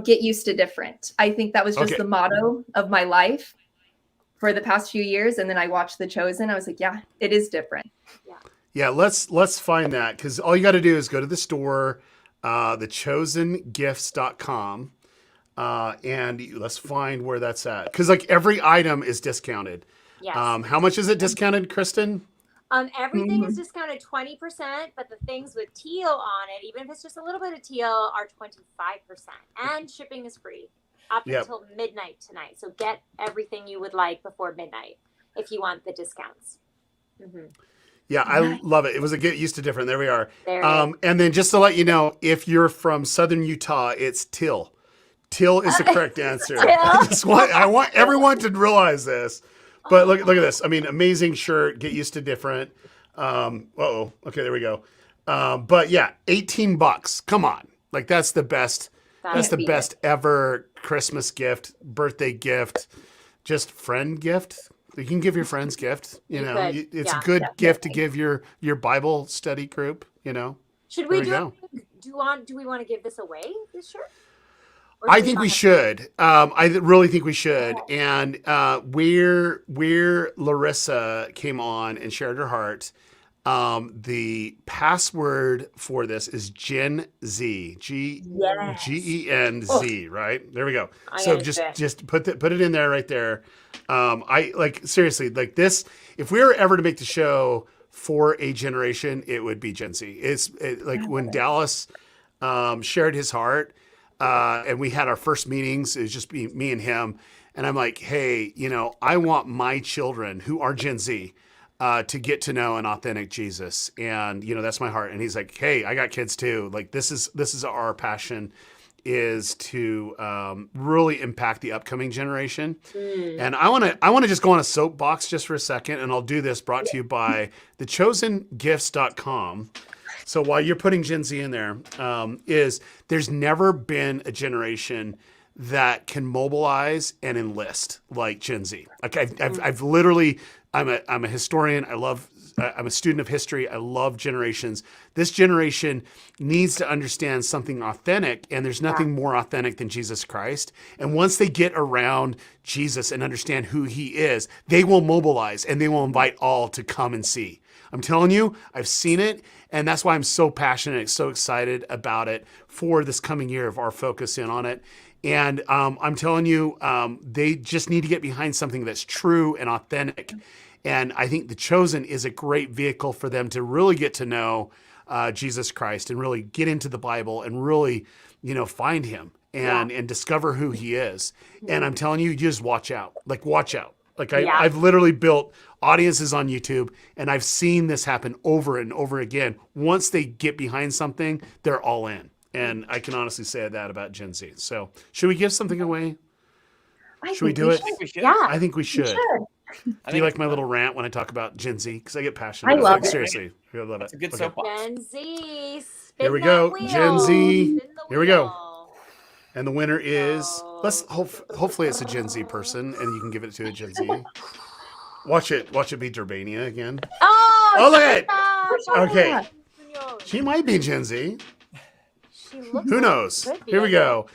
Get used to different. I think that was just the motto of my life for the past few years. And then I watched The Chosen. I was like, yeah, it is different. Yeah, let's find that, because all you got to do is go to the store, thechosengifts.com, and let's find where that's at. Because like every item is discounted. Yes. How much is it discounted, Kristen? Everything is discounted 20%, but the things with Teal on it, even if it's just a little bit of Teal, are 25%. And shipping is free up until midnight tonight. So get everything you would like before midnight if you want the discounts. Yeah, I love it. It was a get used to different. There we are. And then just to let you know, if you're from Southern Utah, it's Teal. Teal is the correct answer. I want everyone to realize this. But look at this. I mean, amazing shirt. Get used to different. Okay, there we go. But yeah, $18. Come on, like that's the best. That's the best ever Christmas gift, birthday gift, just friend gift. You can give your friends gift. It's a good gift to give your Bible study group. Should we do we want to give this away? This shirt? I think we should. I really think we should. And where Larissa came on and shared her heart, the password for this is Gen Z, GENZ, right? There we go. So just put it in there right there. I like seriously like this. If we were ever to make the show for a generation, it would be Gen Z. It's like when Dallas shared his heart. And we had our first meetings. It was just me and him. And I'm like, hey, I want my children who are Gen Z to get to know an authentic Jesus. And, that's my heart. And he's like, hey, I got kids too. Like this is our passion, is to really impact the upcoming generation. And I want to just go on a soapbox just for a second. And I'll do this brought to you by thechosengifts.com. So while you're putting Gen Z in there, there's never been a generation that can mobilize and enlist like Gen Z. Like I've literally, I'm a historian. I'm a student of history. I love generations. This generation needs to understand something authentic, and there's nothing more authentic than Jesus Christ. And once they get around Jesus and understand who he is, they will mobilize and they will invite all to come and see. I'm telling you, I've seen it. And that's why I'm so passionate, so excited about it for this coming year of our focus in on it. And I'm telling you, they just need to get behind something that's true and authentic. And I think The Chosen is a great vehicle for them to really get to know Jesus Christ and really get into the Bible and really, find him and discover who he is. And I'm telling you, you just watch out. Like, watch out. Like I've literally built audiences on YouTube, and I've seen this happen over and over again. Once they get behind something, they're all in. And I can honestly say that about Gen Z. So should we give something away? Should we do it? Yeah. I think we should. Do you like my little rant when I talk about Gen Z? Because I get passionate. I love it. Seriously. I love it. It's a good soapbox. Gen Z. Here we go. Gen Z. Here we go. And the winner is, hopefully it's a Gen Z person, and you can give it to a Gen Z. Watch it be Durbania again. Oh, look at it. Okay. She might be Gen Z. Who knows? Here we go.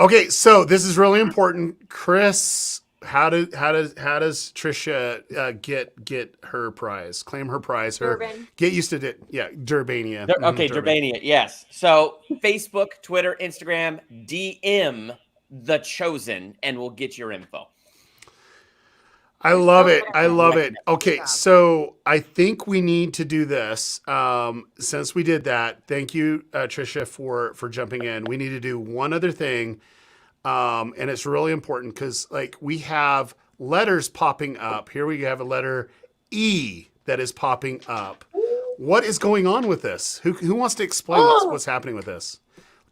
Okay, so this is really important. Chris, how does Trisha get her prize? Claim her prize. Get used to it. Yeah, Durbania. Okay, Durbania. Yes. So Facebook, Twitter, Instagram, DM The Chosen, and we'll get your info. I love it. I love it. Okay, so I think we need to do this. Since we did that, thank you, Trisha, for jumping in. We need to do one other thing, and it's really important because we have letters popping up. Here we have a letter E that is popping up. What is going on with this? Who wants to explain what's happening with this?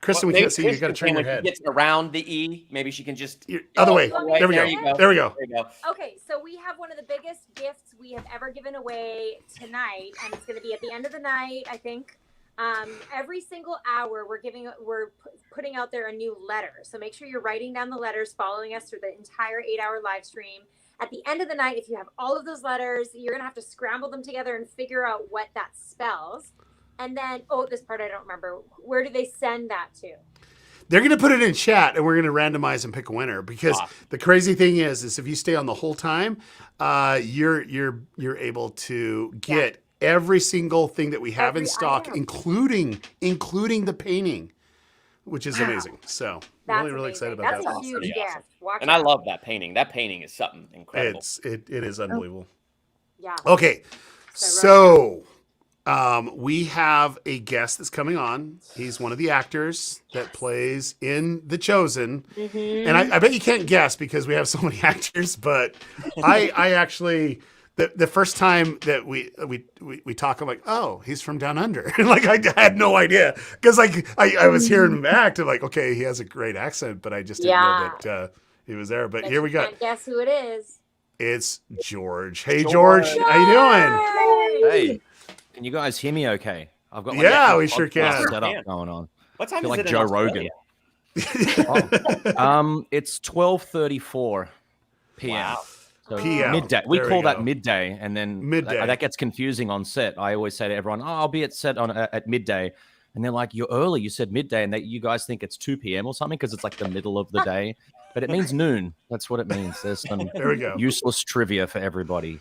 Kristen, we can't see you. You got to turn your head. She gets around the E. Maybe she can just other way. There we go. There we go. Okay, so we have one of the biggest gifts we have ever given away tonight, and it's going to be at the end of the night, I think. Every single hour, we're putting out there a new letter. So make sure you're writing down the letters, following us through the entire 8-hour live stream. At the end of the night, if you have all of those letters, you're going to have to scramble them together and figure out what that spells. And then, this part I don't remember. Where do they send that to? They're going to put it in chat, and we're going to randomize and pick a winner. Because the crazy thing is if you stay on the whole time, you're able to get every single thing that we have in stock, including the painting, which is amazing. So really excited about that. That's a huge gift. And I love that painting. That painting is something incredible. It is unbelievable. Yeah. Okay, so we have a guest that's coming on. He's one of the actors that plays in The Chosen. Mm-hmm. And I bet you can't guess because we have so many actors, but I actually, the first time that we talk, I'm like, oh, he's from Down Under. Like I had no idea because like I was hearing him act and like, okay, he has a great accent, but I just didn't know that he was there. But here we go. Guess who it is? It's George. Hey, George. How you doing? Hey. Can you guys hear me okay? I've got my we sure can. setup going on. What time I feel is like it Joe in Rogan. It's 12:34 p.m. Wow. So PM. midday. We There call we that go. midday, and then Midday. that gets confusing on set. I always say to everyone, I'll be at set at midday. And they're like, you're early. You said midday. And you guys think it's 2 p.m. or something because it's like the middle of the day. But it means noon. That's what it means. There's some There we go. useless trivia for everybody.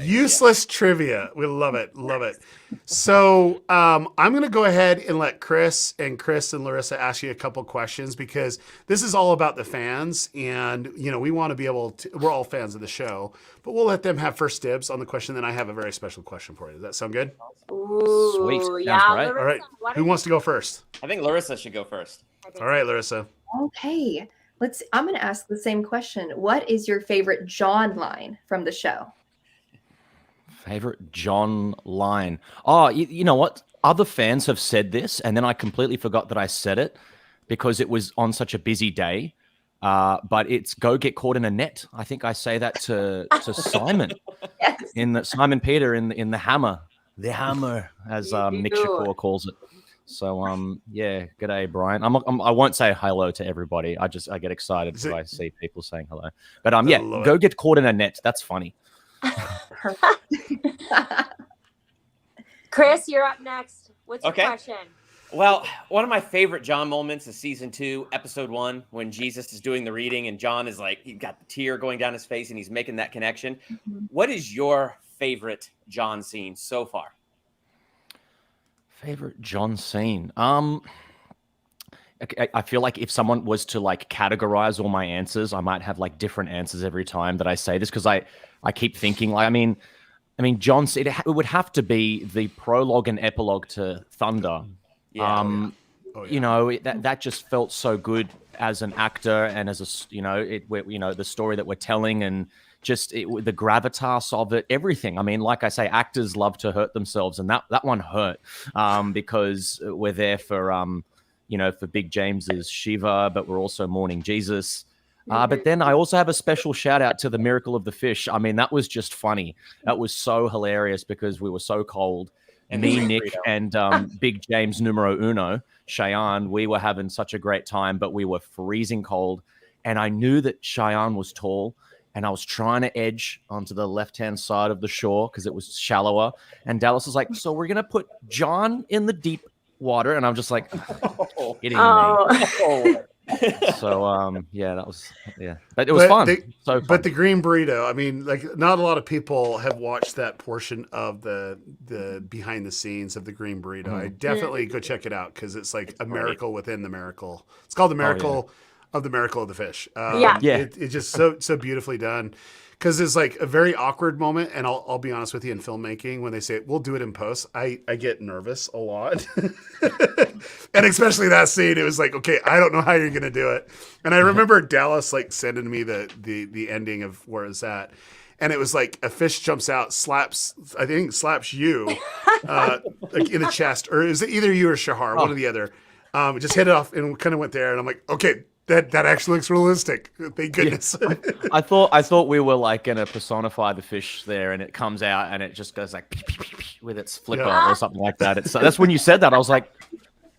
Useless trivia. We love it. Love it. So I'm going to go ahead and let Chris and Larissa ask you a couple questions because this is all about the fans. And, we want to be able to, we're all fans of the show, but we'll let them have first dibs on the question. Then I have a very special question for you. Does that sound good? Ooh, Sweet. yeah. Great. All right. Who wants to go first? I think Larissa should go first. All right, Larissa. Okay. I'm going to ask the same question. What is your favorite John line from the show? Favorite John line. Oh, you know what? Other fans have said this, and then I completely forgot that I said it because it was on such a busy day. But it's go get caught in a net. I think I say that to Simon Yes. Simon Peter in the Hammer, as Nick Shakur calls it. So yeah, g'day, Brian. I won't say hello to everybody. I get excited because I see people saying hello. But yeah, go get caught in a net. That's funny. Chris, you're up next. What's your Okay. question? Well, one of my favorite John moments is season 2, episode 1, when Jesus is doing the reading and John is like, he got the tear going down his face and he's making that connection. What is your favorite John scene so far? Favorite John scene. I feel like if someone was to like categorize all my answers, I might have like different answers every time that I say this because I keep thinking like I mean John, it would have to be the prologue and epilogue to Thunder. Yeah. That just felt so good as an actor and as the story that we're telling and just the gravitas of it, everything. I mean, like I say, actors love to hurt themselves, and that one hurt because we're there for Big James's Shiva, but we're also mourning Jesus. But then I also have a special shout out to the Miracle of the Fish. I mean, that was just funny. That was so hilarious because we were so cold. And me, Nick, and Big James numero uno, Cheyenne, we were having such a great time, but we were freezing cold. And I knew that Cheyenne was tall, and I was trying to edge onto the left-hand side of the shore because it was shallower. And Dallas was like, so we're going to put John in the deep water. And I'm just like, hitting me. So but it was fun. But the green burrito, I mean, like not a lot of people have watched that portion of the behind the scenes of the green burrito. I definitely go check it out because it's like a miracle within the miracle. It's called the miracle of the Miracle of the Fish. It's just so beautifully done. Because it's like a very awkward moment, and I'll be honest with you, in filmmaking, when they say we'll do it in post, I get nervous a lot, and especially that scene. It was like, okay, I don't know how you're gonna do it. And I remember Dallas like sending me the ending of where it's at, and it was like a fish jumps out, slaps you like in the chest, or is it either you or Shahar, one or the other? Just hit it off and kind of went there, and I'm like, okay. That actually looks realistic. Thank goodness. Yeah. I thought we were like gonna personify the fish there, and it comes out and it just goes like with its flipper or something like that. That's when you said that, I was like,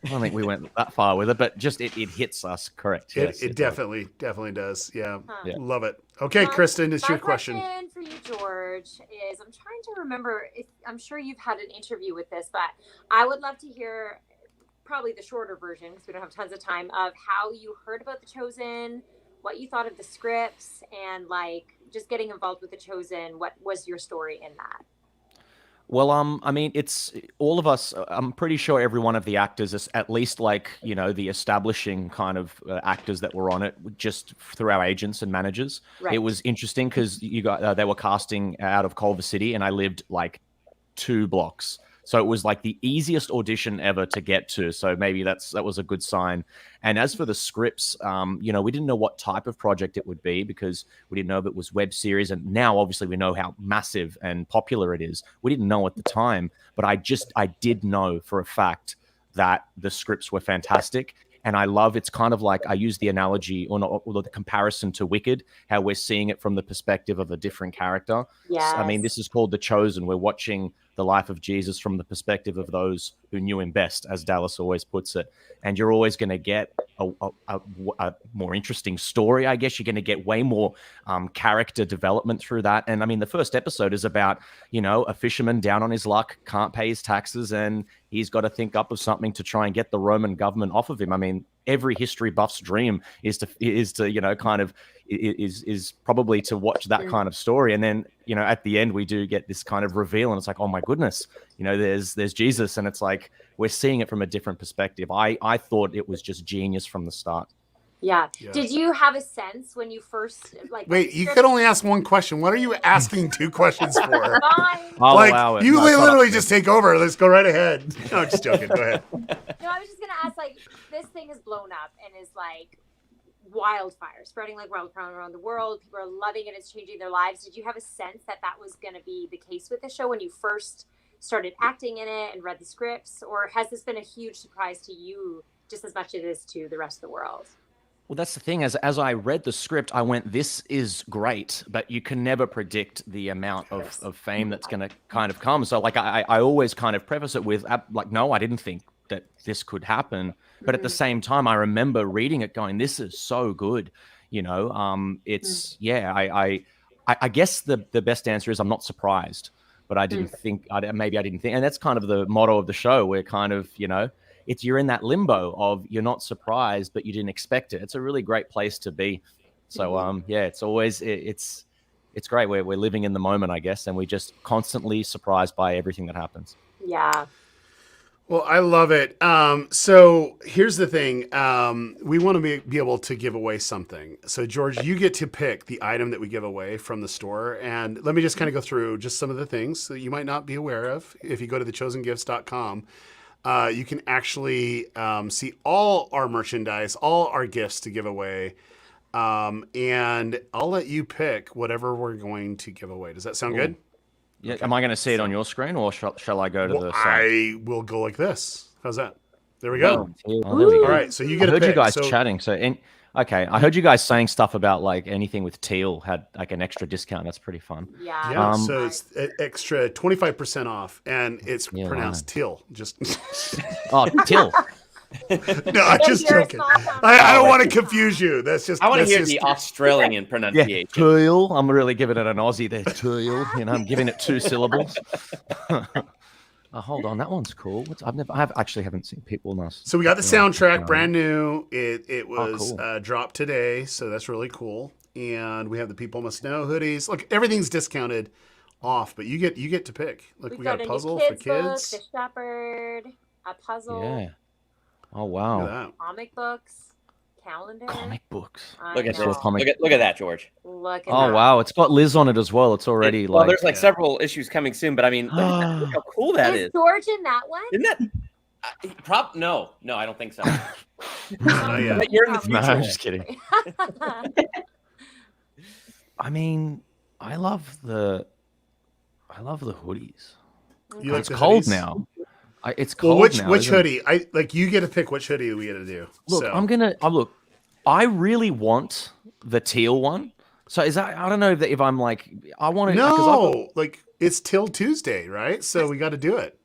I don't think we went that far with it, but just it hits us correct. Yes, It definitely does. Yeah. Yeah. Love it. Okay, My- Kristen, it's my your question. for you, George, is I'm trying to remember if I'm sure you've had an interview with this, but I would love to hear probably the shorter version because we don't have tons of time of how you heard about The Chosen, what you thought of the scripts, and like just getting involved with The Chosen. What was your story in that? Well, I mean, it's all of us. I'm pretty sure every one of the actors, is at least like the establishing kind of actors that were on it, just through our agents and managers. Right. It was interesting because they were casting out of Culver City, and I lived like 2 blocks. So it was like the easiest audition ever to get to. So maybe that was a good sign. And as for the scripts, we didn't know what type of project it would be because we didn't know if it was web series. And now obviously we know how massive and popular it is. We didn't know at the time, but I did know for a fact that the scripts were fantastic. And I love, it's kind of like, I use the analogy or the comparison to Wicked, how we're seeing it from the perspective of a different character. Yes. I mean, this is called The Chosen. We're watching the life of Jesus from the perspective of those who knew him best, as Dallas always puts it. And you're always going to get a more interesting story, I guess. You're going to get way more character development through that. And I mean, the first episode is about, a fisherman down on his luck, can't pay his taxes, and he's got to think up of something to try and get the Roman government off of him. I mean, every history buff's dream is probably to watch that kind of story. And then, at the end we do get this kind of reveal and it's like, oh my goodness, there's Jesus. And it's like, we're seeing it from a different perspective. I thought it was just genius from the start. Yeah. Yeah. Did you have a sense when you first Wait, you could only ask one question. What are you asking 2 questions for? I'll allow it. You No, literally just take over. Let's go right ahead. No, I'm just joking. Go ahead. No, I was just gonna ask, like, this thing is blown up and is like wildfire, spreading like wildfire around the world. People are loving it. It's changing their lives. Did you have a sense that was going to be the case with the show when you first started acting in it and read the scripts? Or has this been a huge surprise to you just as much as it is to the rest of the world? Well, that's the thing. As I read the script, I went, this is great, but you can never predict the amount of fame that's going to kind of come. So like I always kind of preface it with like, no, I didn't think that this could happen. But at the same time, I remember reading it going, this is so good. It's, I guess the best answer is I'm not surprised, but I didn't think, maybe I didn't think. And that's kind of the motto of the show. We're kind of, you're in that limbo of you're not surprised, but you didn't expect it. It's a really great place to be. So, it's always, it's great. We're living in the moment, I guess. And we're just constantly surprised by everything that happens. Yeah. Well, I love it. So here's the thing. We want to be able to give away something. So George, you get to pick the item that we give away from the store. And let me just kind of go through just some of the things that you might not be aware of. If you go to thechosengifts.com, you can actually see all our merchandise, all our gifts to give away. And I'll let you pick whatever we're going to give away. Does that sound good? Yeah. Okay. Am I going to see it on your screen or shall I go to the site? I will go like this. How's that? There we go. Oh, there we go. All right. So you get I heard pick. you guys chatting. Okay. I heard you guys saying stuff about like anything with Teal had like an extra discount. That's pretty fun. Yeah. Yeah. So it's extra 25% off, and it's pronounced Teal. Just Teal. No, I'm just joking. I don't want to confuse you. That's just. I want to hear the Australian pronunciation. Yeah, Teal. I'm really giving it an Aussie there. Teal. I'm giving it 2 syllables. Hold on, that one's cool. I actually haven't seen people enough. So we got the soundtrack, brand new. It was cool. dropped today, so that's really cool. And we have the People Must Know hoodies. Look, everything's discounted off, but you get to pick. Look, we got a puzzle for kids. Book, the Shepherd, a puzzle. Yeah. Oh wow. Look at that. Comic books, calendar. Comic books. Look at this. Look at that, George. Look at that. Wow, it's got Liz on it as well. It's already well, there's like several issues coming soon, but I mean, look how cool that is. Is George in that one? Isn't that? No, I don't think so. Yeah. You're in the future. No, I'm just kidding. I mean, I love the hoodies. You It's like the cold hoodies? now. It's cold Well, which now. which hoodie? You get to pick which hoodie we got to do. Look, so. I'm gonna look. I really want the teal one. So is that? I don't know if I'm like I want to. No, like it's till Tuesday, right? So we got to do it.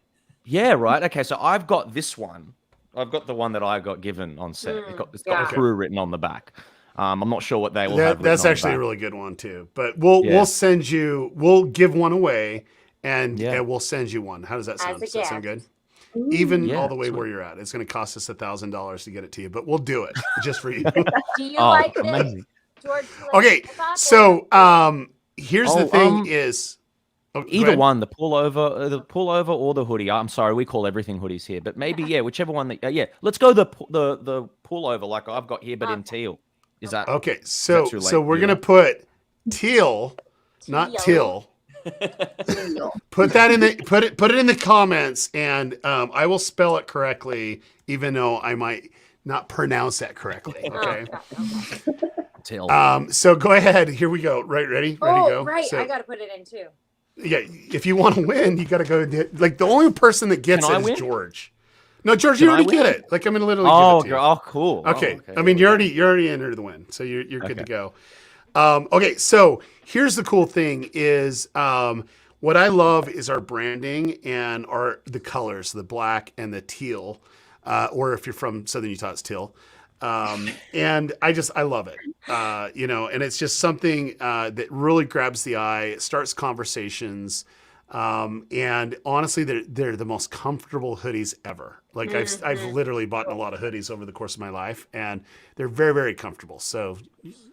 Yeah, right. Okay, so I've got this one, I've got the one that I got given on set. It's got yeah. crew written on the back. I'm not sure what they will have. That's written on actually the a back. really good one too. But we'll send you. We'll give one away, and we'll send you one. How does that sound? As a Does that sound gift. good? Even Yeah, all the way sweet. where you're at, it's going to cost us $1,000 to get it to you, but we'll do it just for you. Do you like this, amazing. George? Okay, so here's the thing: is go either ahead. one, the pullover or the hoodie. I'm sorry, we call everything hoodies here, but maybe whichever one. Let's go the pullover like I've got here, but in teal. Is that Okay? is that too late So we're for you, gonna though? put teal, not till. Put that in the put it in the comments, and I will spell it correctly, even though I might not pronounce that correctly. Okay. Teal. So go ahead. Here we go. Right, ready? Ready, go. Right. So, I got to put it in too. yeah, if you want to win, you got to go. Like the only person that gets Can I it is win? George. No, George, Can you I already win? get it. Like I'm gonna literally give it to you. Oh, cool. Okay. Oh, I mean, you already entered the win, so you're good to go. Okay, so here's the cool thing: is what I love is our branding and the colors, the black and the teal, or if you're from Southern Utah, it's teal. And I love it, and it's just something that really grabs the eye. It starts conversations. And honestly, they're the most comfortable hoodies ever. Like I've literally bought a lot of hoodies over the course of my life, and they're very, very comfortable. So,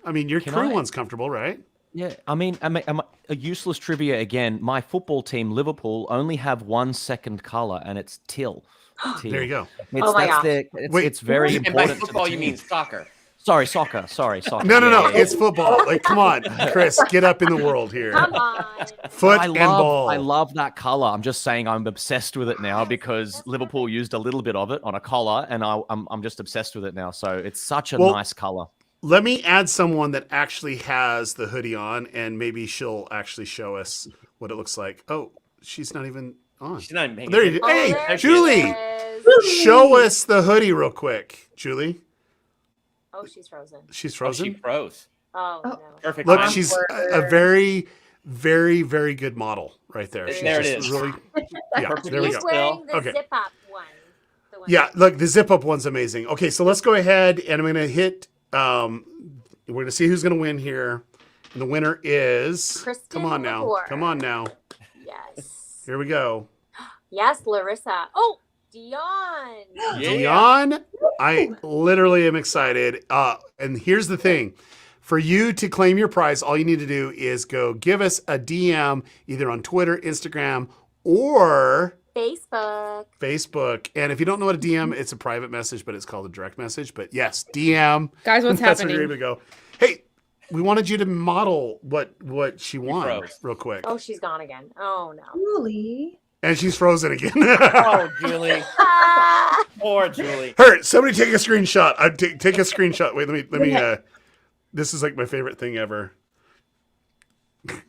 I mean, your crew one's comfortable, right? Yeah, I mean, a useless trivia again. My football team, Liverpool, only have one second color, and it's teal. There you go. Oh my gosh. It's very And by important. to the football, you team. mean soccer. Sorry, soccer. Sorry, soccer. No, Yeah. it's football. Like, come on, Chris, get up in the world here. Come on. Foot I and love, ball. I love that color. I'm just saying I'm obsessed with it now because Liverpool used a little bit of it on a collar, and I'm just obsessed with it now. So it's such a nice color. Let me add someone that actually has the hoodie on, and maybe she'll actually show us what it looks like. Oh, she's not even on. She's not even There you hanging. Hey, There she Julie, show us the hoodie real quick, Julie. Oh, she's frozen. She's Oh, frozen. she froze. Oh, no. Perfect. Look, time. she's a very, very, very good model right there. She's There it just is. Really, yeah, Perfect. there we She's go. wearing the Okay. zip up one. The one Yeah, look, the zip up one's amazing. Okay, so let's go ahead and I'm going to hit. We're going to see who's going to win here, and the winner is. Kristen Come on now, Lepore. come on now. Yes. Here we go. Yes, Larissa. Oh, Dion. Dion, I literally am excited. And here's the thing. For you to claim your prize, all you need to do is go give us a DM either on Twitter, Instagram, or Facebook. And if you don't know what a DM, it's a private message, but it's called a direct message. But yes, DM. Guys, what's That's happening? where you're able to go. Hey, we wanted you to model what she won froze. real quick. Oh, she's gone again. Oh, no. Julie. And she's frozen again. Oh, Julie. Poor Julie. Hurt. Somebody take a screenshot. Take a screenshot. Wait, let me. This is like my favorite thing ever. Can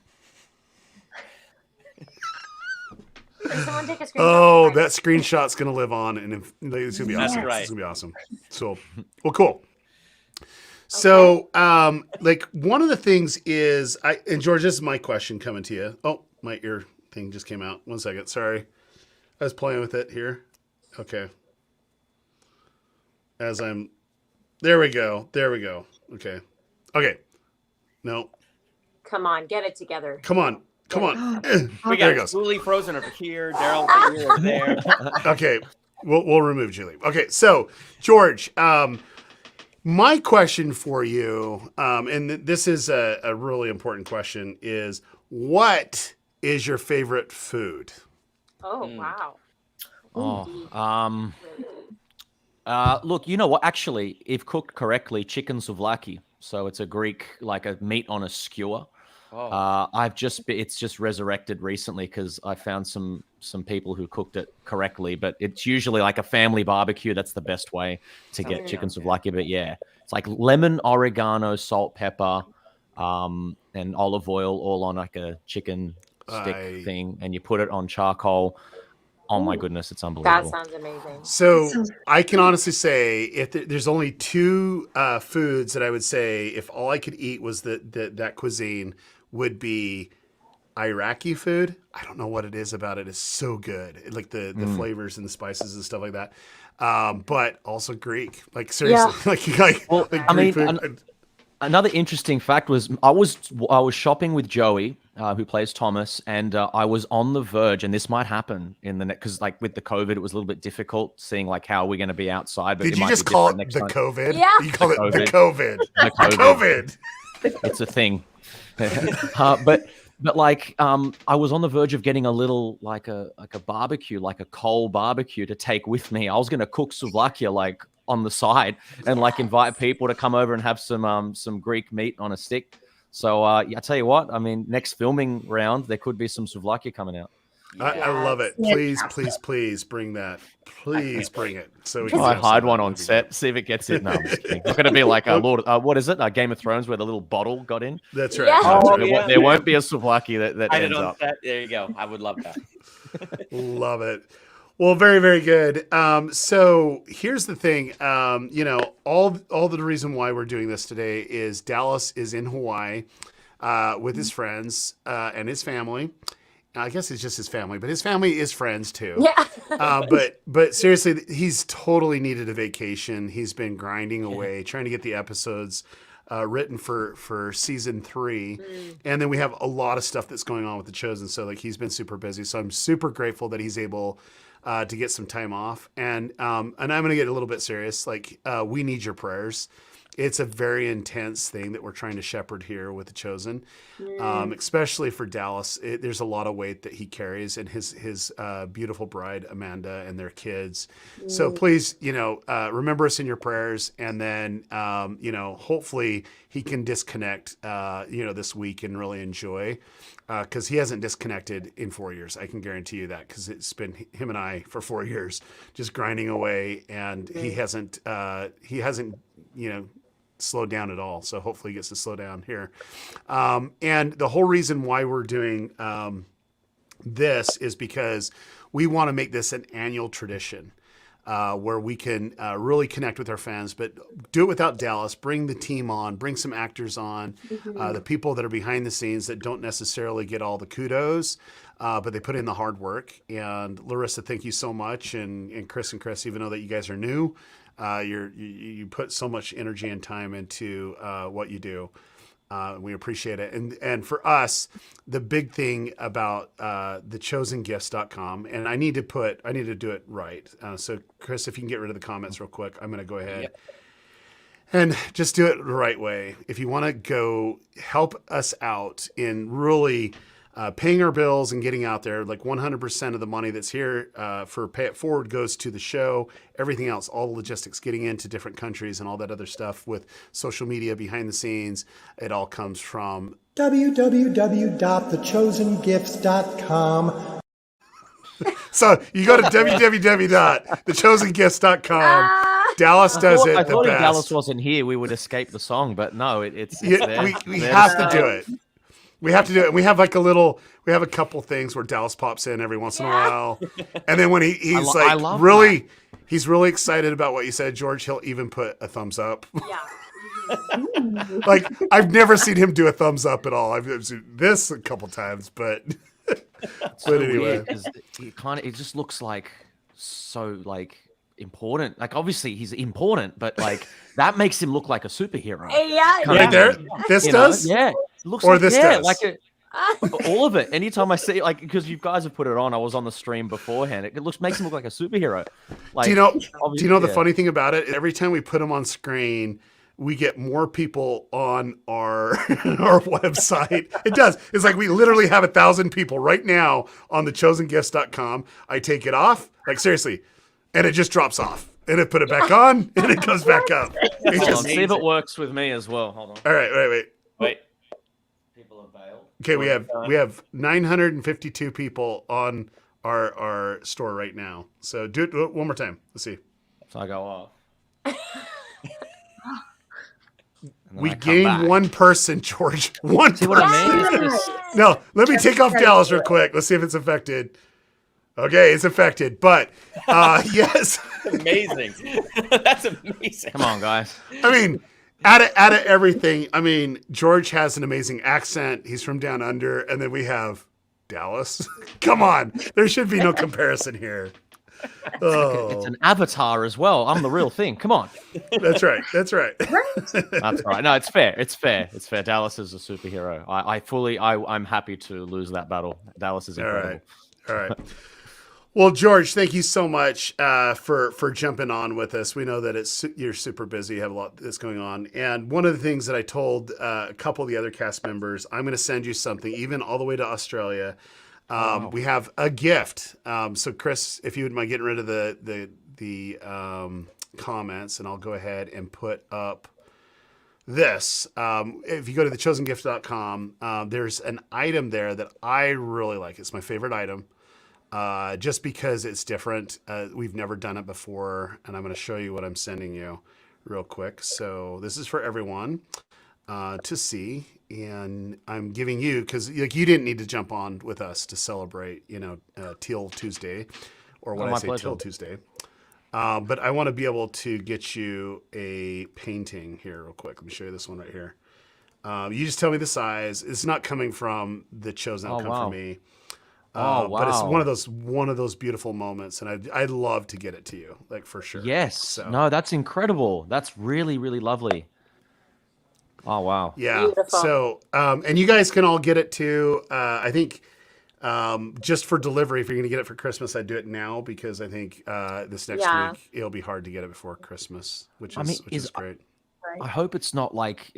someone take a screenshot? Oh, that screenshot's gonna live on, and it's gonna be That's awesome. right. It's gonna be awesome. So, well, cool. So, like one of the things is, and George, this is my question coming to you. Oh, my ear thing just came out. 1 second. Sorry, I was playing with it here. Okay. There we go. Okay. No. Come on, get it together. Come on. We There it got goes. Julie frozen over here. Daryl over there. Okay, we'll remove Julie. Okay, so George, my question for you, and this is a really important question, is what is your favorite food? Oh, wow. Look, you know what? Actually, if cooked correctly, chicken souvlaki. So it's a Greek, like a meat on a skewer. Oh. It's just resurrected recently because I found some people who cooked it correctly, but it's usually like a family barbecue. That's the best way to get chicken souvlaki. But yeah, it's like lemon, oregano, salt, pepper, and olive oil all on like a chicken stick thing, and you put it on charcoal. Oh my goodness, it's unbelievable. That sounds amazing. So I can honestly say, if there's only two foods that I would say, if all I could eat was that cuisine, would be Iraqi food. I don't know what it is about it. It's so good. Like the flavors and the spices and stuff like that. But also Greek. Like seriously, like I mean, Greek food. Another interesting fact was I was shopping with Joey, who plays Thomas, and I was on the verge, and this might happen in the next, because like with the COVID, it was a little bit difficult seeing like how we're going to be outside. But Did it you might just be call it different the next time. COVID? Yeah. You call it the COVID. The COVID. It's a thing. But like I was on the verge of getting a little like a barbecue, like a coal barbecue to take with me. I was going to cook souvlaki like on the side and like invite people to come over and have some Greek meat on a stick. So I tell you what, I mean, next filming round there could be some souvlaki coming out. I love it. Please bring that. Please bring it. So we can I have hide some. one on set, see if it gets it. No, I'm just kidding. It's going to be like a Lord. What is it? Game of Thrones, where the little bottle got in. That's right. Yeah. That's There, right. there won't be a souvlaki that Hide it ends on up. set. There you go. I would love that. Love it. Well, very, very good. So here's the thing. All the reason why we're doing this today is Dallas is in Hawaii with his friends and his family. I guess it's just his family, but his family is friends too. Yeah. But seriously, he's totally needed a vacation. He's been grinding away, trying to get the episodes written for season 3. And then we have a lot of stuff that's going on with The Chosen. So like he's been super busy. So I'm super grateful that he's able to get some time off. And I'm going to get a little bit serious. Like we need your prayers. It's a very intense thing that we're trying to shepherd here with The Chosen, especially for Dallas. There's a lot of weight that he carries, and his beautiful bride Amanda and their kids. So please, remember us in your prayers, and then hopefully he can disconnect, this week and really enjoy, because he hasn't disconnected in 4 years. I can guarantee you that, because it's been him and I for 4 years just grinding away, and he hasn't slowed down at all. So hopefully he gets to slow down here. And the whole reason why we're doing this is because we want to make this an annual tradition where we can really connect with our fans, but do it without Dallas. Bring the team on, bring some actors on, the people that are behind the scenes that don't necessarily get all the kudos, but they put in the hard work. And Larissa, thank you so much. And Chris, even though that you guys are new, you put so much energy and time into what you do. We appreciate it. And for us, the big thing about thechosengifts.com, and I need to do it right. So Chris, if you can get rid of the comments real quick, I'm going to go ahead and just do it the right way. If you want to go help us out in really paying our bills and getting out there, like 100% of the money that's here for Pay It Forward goes to the show. Everything else, all the logistics, getting into different countries and all that other stuff with social media behind the scenes, it all comes from www.thechosengifts.com. So you go to www.thechosengifts.com. Dallas does it I the thought if best. Dallas wasn't here, we would escape the song, but no, it's there. We have to do it. We have to do it. We have a couple things where Dallas pops in every once in a while. And then when he's he's really excited about what you said, George, he'll even put a thumbs up. Yeah. Like, I've never seen him do a thumbs up at all. I've seen this a couple times, but anyway. It just looks like so like important. Like obviously he's important, but like that makes him look like a superhero. Yeah. Right there. This does? Yeah. It looks or like, this yeah, does. like all of it. Anytime I see, like, because you guys have put it on, I was on the stream beforehand. It makes him look like a superhero. Like, do you know the funny thing about it? Every time we put him on screen, we get more people on our our website. It does. It's like we literally have 1,000 people right now on thechosengifts.com. I take it off, like seriously, and it just drops off. And I put it back on, and it goes back up. Hold on, see if it works with me as well. Hold on. All right, wait. People have bailed. Okay, we have 952 people on our store right now. So do it one more time. Let's see. So I go off. We gained one person, George. One See person. what I mean? No, let me take off Dallas real quick. Let's see if it's affected. Okay, it's affected, but yes. Amazing. That's amazing. Come on, guys. I mean, out of everything, I mean, George has an amazing accent. He's from down under, and then we have Dallas. Come on. There should be no comparison here. Oh. It's an avatar as well. I'm the real thing. Come on. That's right. That's right. That's right. No, it's fair. It's fair. It's fair. Dallas is a superhero. I'm happy to lose that battle. Dallas is incredible. All right. Well, George, thank you so much for jumping on with us. We know that you're super busy, you have a lot that's going on. And one of the things that I told a couple of the other cast members, I'm going to send you something, even all the way to Australia. We have a gift. So, Chris, if you would mind getting rid of the comments, and I'll go ahead and put up this. If you go to thechosengift.com, there's an item there that I really like. It's my favorite item. Just because it's different. We've never done it before, and I'm going to show you what I'm sending you real quick. So this is for everyone to see, and I'm giving you, because like you didn't need to jump on with us to celebrate, Teal Tuesday, or when I say Teal Tuesday. But I want to be able to get you a painting here real quick. Let me show you this one right here. You just tell me the size. It's not coming from the Chosen. It'll come from me. But it's one of those beautiful moments, and I'd love to get it to you, like for sure. Yes. So. No, that's incredible. That's really, really lovely. Oh wow. Yeah. Beautiful. So, and you guys can all get it too. I think just for delivery, if you're going to get it for Christmas, I'd do it now, because I think this next week it'll be hard to get it before Christmas, which is great. I hope it's not like,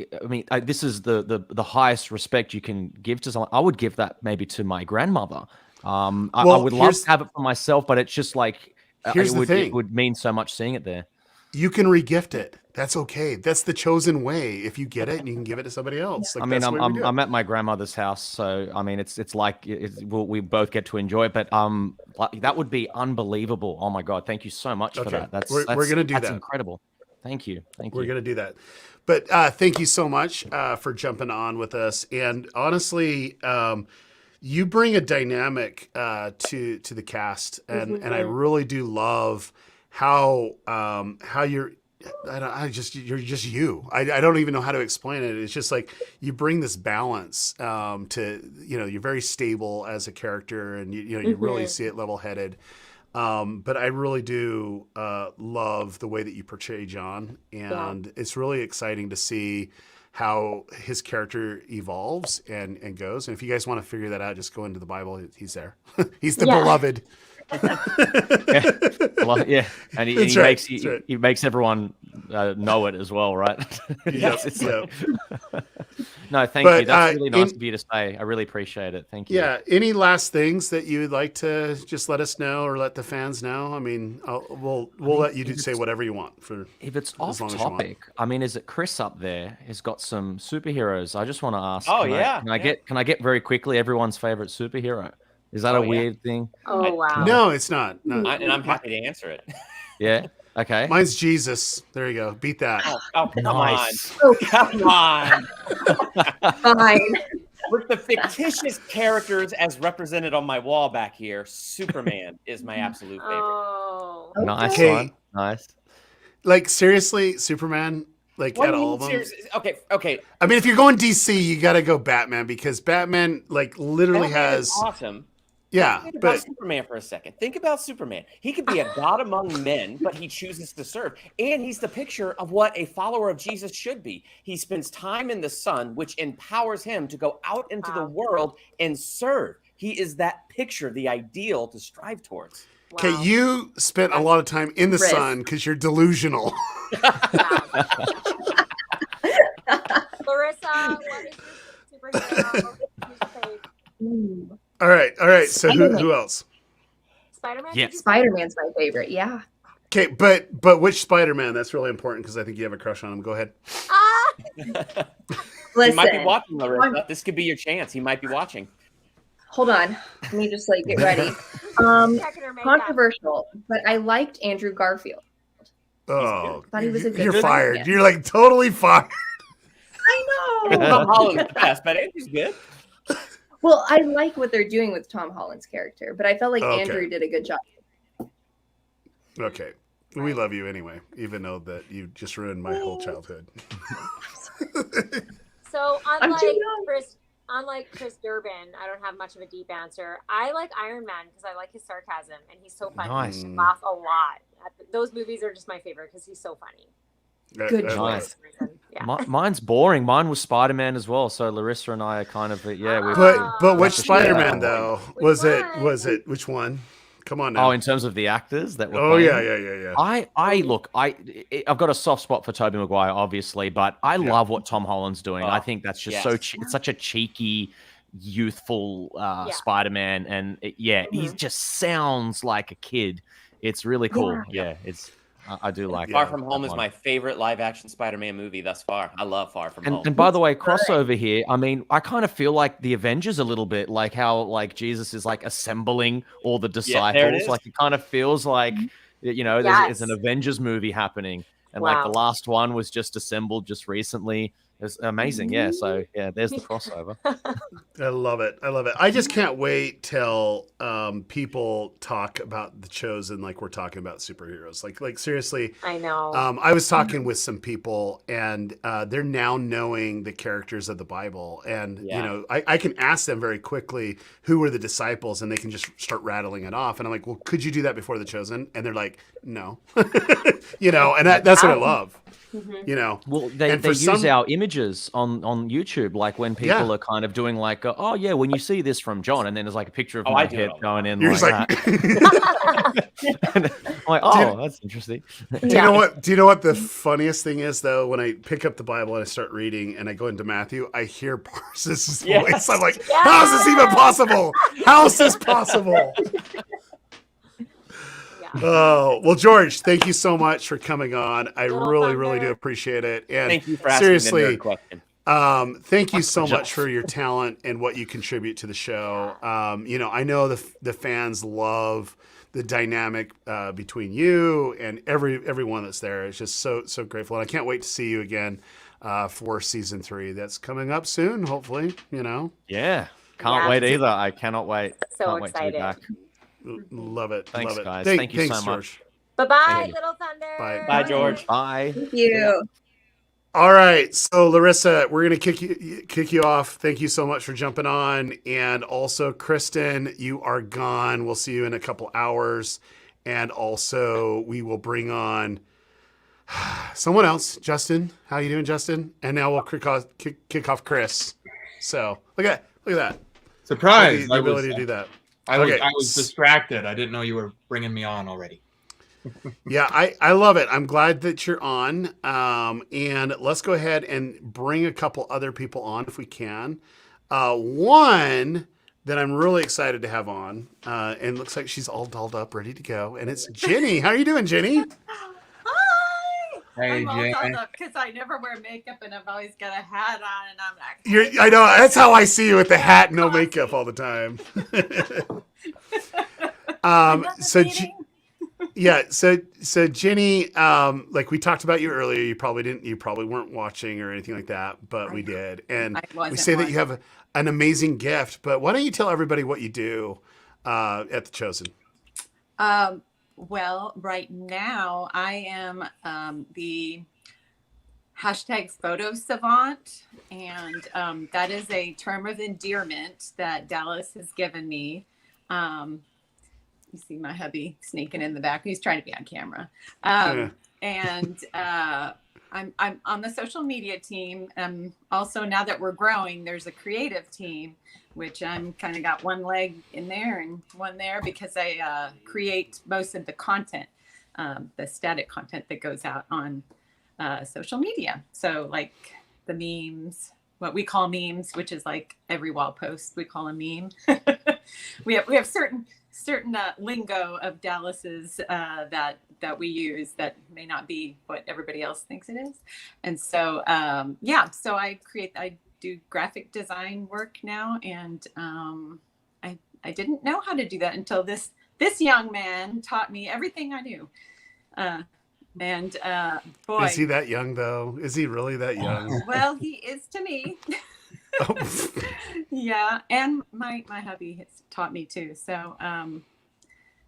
this is the highest respect you can give to someone. I would give that maybe to my grandmother. I would love to have it for myself, but it's just like, it would mean so much seeing it there. You can regift it. That's okay. That's the Chosen way. If you get it, and you can give it to somebody else. Like, I'm at my grandmother's house, so it's like we both get to enjoy it. But that would be unbelievable. Oh my God! Thank you so much for that. We're gonna do that. That's incredible. Thank you. We're going to do that. But thank you so much for jumping on with us. And honestly, you bring a dynamic to the cast, and I really do love how you're. You're just you. I don't even know how to explain it. It's just like you bring this balance to, you're very stable as a character, and you really see it level-headed. But I really do love the way that you portray John, and it's really exciting to see how his character evolves and goes. And if you guys want to figure that out, just go into the Bible. He's there. He's the beloved. Yeah, and he makes everyone know it as well, right? No, thank you. That's really nice of you to say. I really appreciate it. Thank you. Yeah. Any last things that you would like to just let us know or let the fans know? I mean, we'll let you say whatever you want. If it's off topic, is it Chris up there has got some superheroes? I just want to ask. Oh, Can I get very quickly everyone's favorite superhero? Is that a weird thing? Oh, wow. No, it's not. No. And I'm happy to answer it. Yeah. Okay. Mine's Jesus. There you go. Beat that. Oh come nice. on. Oh, come on. Fine. With the fictitious characters as represented on my wall back here, Superman is my absolute favorite. Oh. Nice one. Nice. Like, seriously, Superman? Like, at all of them? Okay. I mean, if you're going DC, you got to go Batman, because Batman, like, literally has... is awesome. Yeah, Think about Superman for a second. Think about Superman. He could be a god among men, but he chooses to serve. And he's the picture of what a follower of Jesus should be. He spends time in the sun, which empowers him to go out into the world and serve. He is that picture, the ideal to strive towards. Okay, you spent a lot of time in the sun because you're delusional. Larissa, what is your superhero? All right. So who else? Spider-Man? Yeah. Spider-Man's my favorite. Yeah. Okay, but which Spider-Man? That's really important because I think you have a crush on him. Go ahead. He might be watching, Larissa. This could be your chance. He might be watching. Hold on. Let me just get ready. Controversial, but I liked Andrew Garfield. Oh, thought he was a good you're fired. Spider-Man. You're like totally fired. I know. Tom Holland's best, but Andrew's good. Well, I like what they're doing with Tom Holland's character, but I felt like Andrew did a good job. Okay. We love you anyway, even though that you just ruined my whole childhood. So unlike Chris Durbin, I don't have much of a deep answer. I like Iron Man because I like his sarcasm and he's so funny. Nice. I laugh a lot. Those movies are just my favorite because he's so funny. Good Nice. Yeah. Mine's boring. Mine was Spider-Man as well. So Larissa and I are kind of yeah. But which That's a share. Spider-Man though? Was it which one? Come on now. Oh, in terms of the actors that were Oh playing? yeah. I've got a soft spot for Tobey Maguire, obviously, but I love what Tom Holland's doing. I think that's just it's such a cheeky, youthful Spider-Man, and he just sounds like a kid. It's really cool. Yeah, I do like Far that. From Home is my favorite live-action Spider-Man movie thus far. I love Far From Home. And by the way, crossover here. I mean, I kind of feel like the Avengers a little bit, like how like Jesus is like assembling all the disciples. Like it kind of feels like there's an Avengers movie happening, and like the last one was just assembled just recently. It's amazing. Yeah. So there's the crossover. I love it. I just can't wait till people talk about The Chosen like we're talking about superheroes. Like seriously. I know. I was talking with some people, and they're now knowing the characters of the Bible, and I can ask them very quickly who were the disciples, and they can just start rattling it off. And I'm like, well, could you do that before The Chosen? And they're like, no. And that's what I love. Well, they use our images on YouTube, like when people are kind of doing like, when you see this from John, and then there's like a picture of my head going in. You're like that. I'm like, that's interesting. Do you know what the funniest thing is though? When I pick up the Bible and I start reading and I go into Matthew, I hear Parsons' voice. I'm like, how is this even possible? How is this possible? Oh, well, George, thank you so much for coming on. I really do appreciate it. And thank you for asking the nerd question. Thank you so much for your talent and what you contribute to the show. I know the fans love the dynamic between you and everyone that's there. It's just so grateful. And I can't wait to see you again for season 3. That's coming up soon, hopefully, Yeah. Can't wait either. I cannot wait. So Can't wait to be excited. back. Love it. Thanks, love it. guys. Thank you so much. George. Bye-bye, Little Thunder. Bye, George. Bye. Thank you. All right, so Larissa, we're gonna kick you off. Thank you so much for jumping on, and also Kristen, you are gone. We'll see you in a couple hours, and also we will bring on someone else. Justin, how you doing, Justin? And now we'll kick off Chris. So look at that. Surprise! The ability to do that. I was distracted. I didn't know you were bringing me on already. Yeah, I love it. I'm glad that you're on. And let's go ahead and bring a couple other people on if we can. One that I'm really excited to have on, and looks like she's all dolled up, ready to go. And it's Jenny. How are you doing, Jenny? Hey, I'm all Jenny. dolled up because I never wear makeup and I've always got a hat on, and I'm like, I know. That's how I see you with the hat and no makeup all the time. So Jenny, like we talked about you earlier, you probably weren't watching or anything like that, but we did. And we say that you have an amazing gift, but why don't you tell everybody what you do at The Chosen? well, right now I am the hashtag photo savant, and that is a term of endearment that Dallas has given me. You see my hubby sneaking in the back. He's trying to be on camera. And I'm on the social media team. Also, now that we're growing, there's a creative team, which I'm kind of got one leg in there and one there because I create most of the content, the static content that goes out on social media. So like the memes, what we call memes, which is like every wall post we call a meme. we have certain lingo of Dallas's that we use that may not be what everybody else thinks it is. And so so I do graphic design work now, and I didn't know how to do that until this young man taught me everything I knew. Boy, is he that young though? Is he really that young? Well, he is to me. Yeah, and my hubby has taught me too. So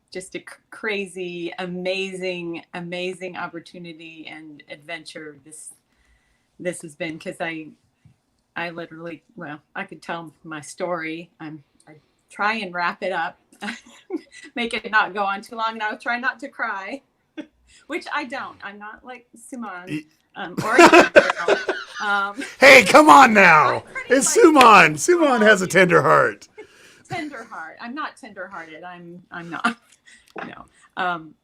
just a crazy, amazing opportunity and adventure this has been, because I literally, well, I could tell my story. I try and wrap it up, make it not go on too long, and I try not to cry, which I don't. I'm not like Suman. Hey, come on now! It's Suman. Suman has a tender heart. Tender heart. I'm not tender-hearted. I'm not. No.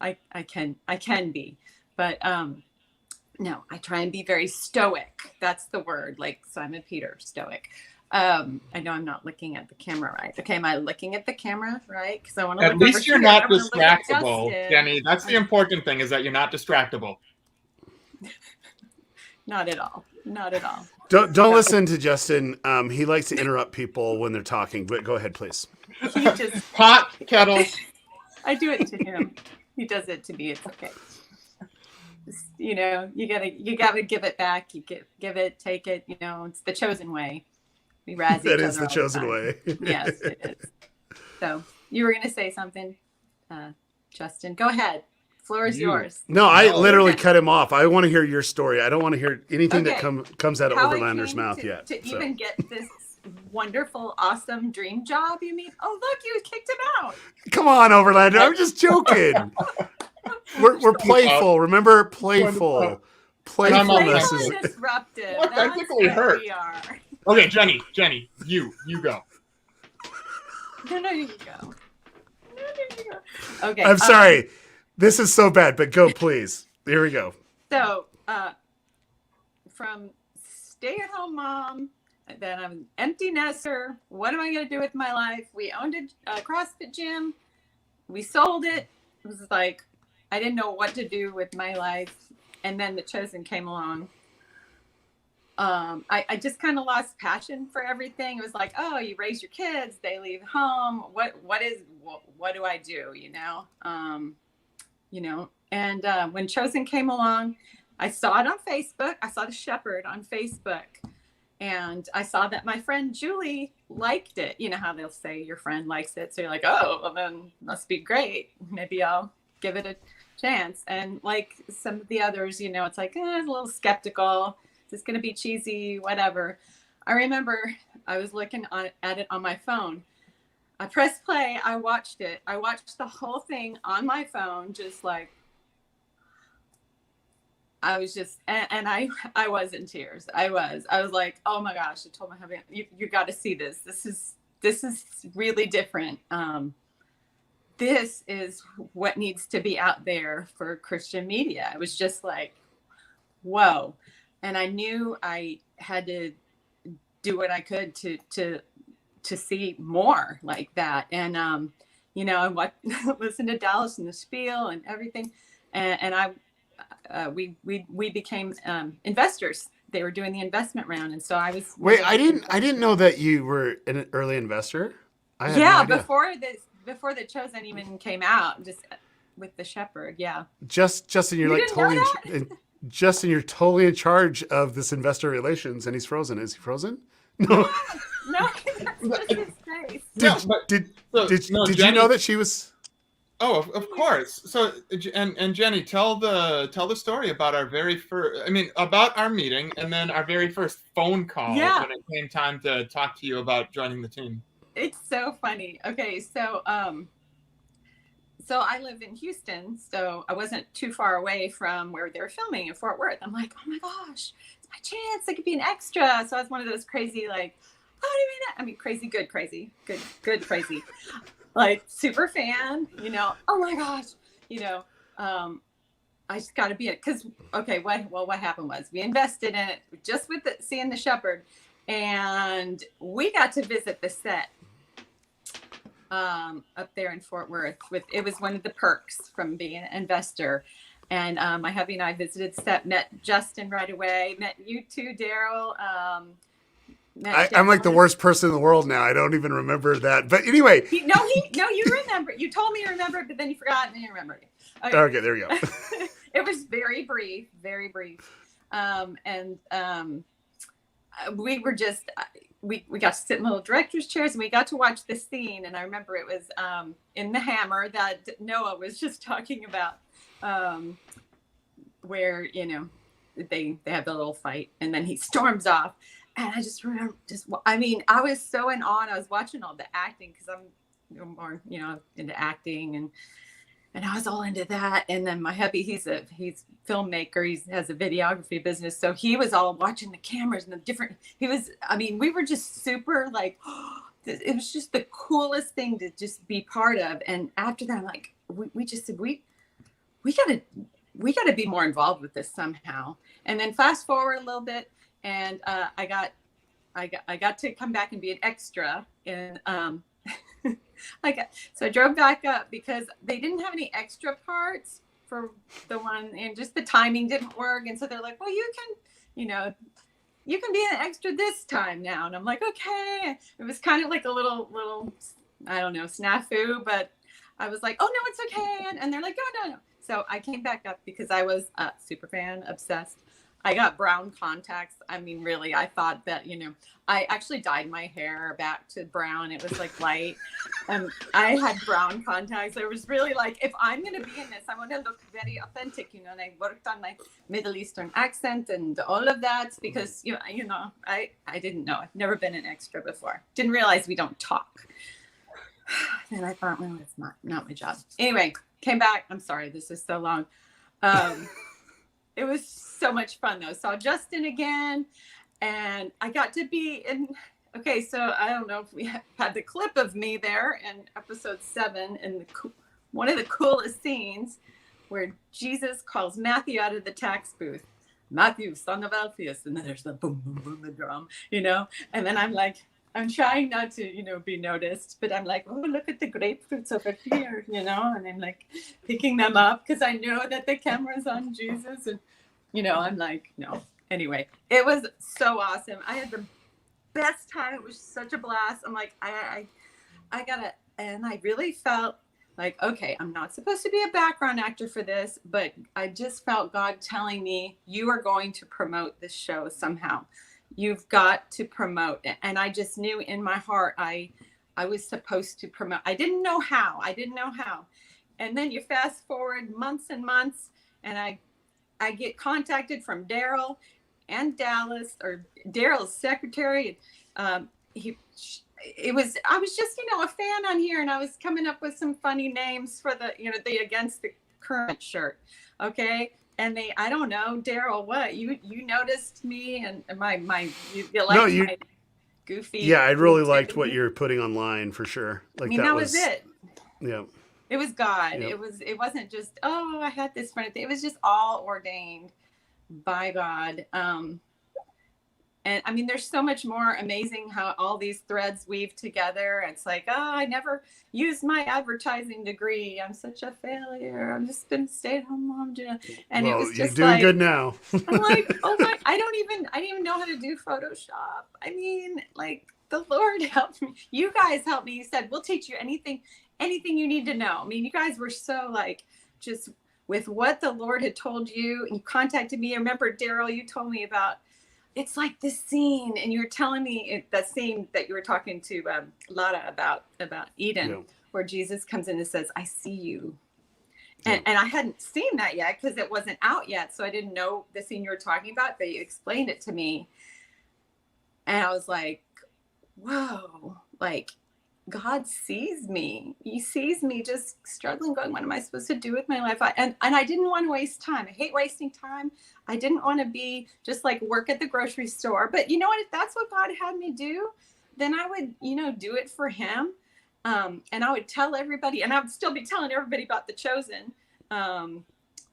I can be, but no. I try and be very stoic. That's the word, like Simon Peter, stoic. I know I'm not looking at the camera right. Okay, am I looking at the camera right? Because I want to. At least you're not distractible, Jenny. That's the important thing, is that you're not distractible. Not at all. Not at all. Don't listen to Justin. He likes to interrupt people when they're talking. But go ahead, please. He just pot kettle. I do it to him. He does it to me. It's okay. Just, you gotta give it back. You give it, take it. It's the chosen way. We razz That each is other the all chosen time. way. Yes, it is. So you were gonna say something, Justin. Go ahead. Floor is yours. No, I literally cut him off. I want to hear your story. I don't want to hear anything that comes out of How I Overlander's came mouth to, yet. To so. even get this wonderful, awesome dream job, you mean? Oh, look, you kicked him out. Come on, Overlander. I'm just joking. We're playful. Remember, playful. Playfulness is disruptive. Authentically hurt. We are. Okay, Jenny, you go. No, you go. Okay. I'm sorry. This is so bad, but go, please. Here we go. So, from stay-at-home mom, then I'm an empty nester. What am I going to do with my life? We owned a CrossFit gym. We sold it. It was like, I didn't know what to do with my life. And then The Chosen came along. I just kind of lost passion for everything. It was like, oh, you raise your kids, they leave home. What do I do? And when Chosen came along, I saw it on Facebook. I saw the shepherd on Facebook, and I saw that my friend Julie liked it. You know how they'll say your friend likes it. So you're like, oh, well then must be great. Maybe I'll give it a chance. And like some of the others, it's like, a little skeptical. Is this going to be cheesy? Whatever. I remember I was looking at it on my phone. I pressed play. I watched it. I watched the whole thing on my phone, just like, I was just, and I was in tears. I was like, oh my gosh, I told my husband, you got to see this. This is really different. This is what needs to be out there for Christian media. It was just like, whoa. And I knew I had to do what I could to see more like that. And, I listened to Dallas and the spiel and everything. And we became investors. They were doing the investment round. And so I was. Wait, I didn't know that you were an early investor. I had no idea. Before The Chosen even came out, just with the shepherd. Yeah. Justin, you're like totally, Justin, you're totally in charge of this investor relations, and he's frozen. Is he frozen? No. No, that's just his face. Did you know that she was? Oh, of course. So, and Jenny, tell the story about our very first. About our meeting, and then our very first phone call when it came time to talk to you about joining the team. It's so funny. Okay, so I live in Houston, so I wasn't too far away from where they were filming in Fort Worth. I'm like, oh my gosh, it's my chance. I could be an extra. So I was one of those crazy, like, crazy, good, crazy, like super fan, oh my gosh, I just got to be it. Cause what happened was we invested in it just with seeing the shepherd, and we got to visit the set up there in Fort Worth. It was one of the perks from being an investor. And my hubby and I visited set, met Justin right away, met you too, Daryl. I'm like the worst person in the world now. I don't even remember that. But anyway. You remember. You told me you remembered, but then you forgot and then you remembered. Okay, there we go. It was very brief, very brief. We were just, we got to sit in little director's chairs, and we got to watch this scene. And I remember it was in The Hammer that Noah was just talking about, where, they have the little fight, and then he storms off. And I just remember I mean, I was so in awe, and I was watching all the acting because I'm more, into acting, and I was all into that. And then my hubby, he's filmmaker. He has a videography business. So he was all watching the cameras and we were just super like, it was just the coolest thing to just be part of. And after that, I'm like, we just said, we gotta be more involved with this somehow. And then fast forward a little bit, and I got to come back and be an extra in so I drove back up because they didn't have any extra parts for the one, and just the timing didn't work. And so they're like, well, you can be an extra this time now. And I'm like, okay. It was kind of like a little, I don't know, snafu, but I was like, oh no, it's okay. And they're like, no. So I came back up because I was a super fan, obsessed. I got brown contacts. I mean, really, I thought that, I actually dyed my hair back to brown. It was like light. I had brown contacts. I was really like, if I'm going to be in this, I want to look very authentic, and I worked on my Middle Eastern accent and all of that because, I didn't know. I've never been an extra before. Didn't realize we don't talk. And I thought, well, it's not my job. Anyway, came back. I'm sorry, this is so long. It was so much fun though. Saw Justin again, and I got to be in. Okay, so I don't know if we had the clip of me there in episode 7, and one of the coolest scenes where Jesus calls Matthew out of the tax booth. Matthew, son of Alphaeus, and then there's the boom, boom, boom, the drum, and then I'm like, I'm trying not to, be noticed, but I'm like, oh, look at the grapefruits over here, and I'm like picking them up because I know that the camera's on Jesus, and, I'm like, no. Anyway, it was so awesome. I had the best time. It was such a blast. I'm like, I gotta, and I really felt like, okay, I'm not supposed to be a background actor for this, but I just felt God telling me, you are going to promote this show somehow. You've got to promote it. And I just knew in my heart, I was supposed to promote. I didn't know how. And then you fast forward months and months, and I get contacted from Daryl and Dallas, or Daryl's secretary. I was just, a fan on here, and I was coming up with some funny names for the, the Against the Current shirt. Okay. And I don't know, Daryl, what you noticed me and you liked my goofy. Yeah, I really liked what you're putting online for sure. Like, that was it. Yeah. It was God. Yep. It wasn't just, oh, I had this funny thing. It was just all ordained by God. And I mean, there's so much more amazing how all these threads weave together. It's like, oh, I never used my advertising degree. I'm such a failure. I'm just been stay-at-home mom. And it was just you're doing good now. I'm like, oh my, I didn't even know how to do Photoshop. I mean, like, the Lord helped me. You guys helped me. You said, we'll teach you anything you need to know. I mean, you guys were so like, just with what the Lord had told you, and you contacted me. I remember, Daryl, you told me about, it's like this scene, and you were telling me that scene that you were talking to Lada about Eden, where Jesus comes in and says, I see you. And I hadn't seen that yet because it wasn't out yet. So I didn't know the scene you were talking about, but you explained it to me. And I was like, whoa, like, God sees me. He sees me just struggling, going, what am I supposed to do with my life? And I didn't want to waste time. I hate wasting time. I didn't want to be just like work at the grocery store. But you know what? If that's what God had me do, then I would, do it for him. And I would tell everybody, and I would still be telling everybody about The Chosen,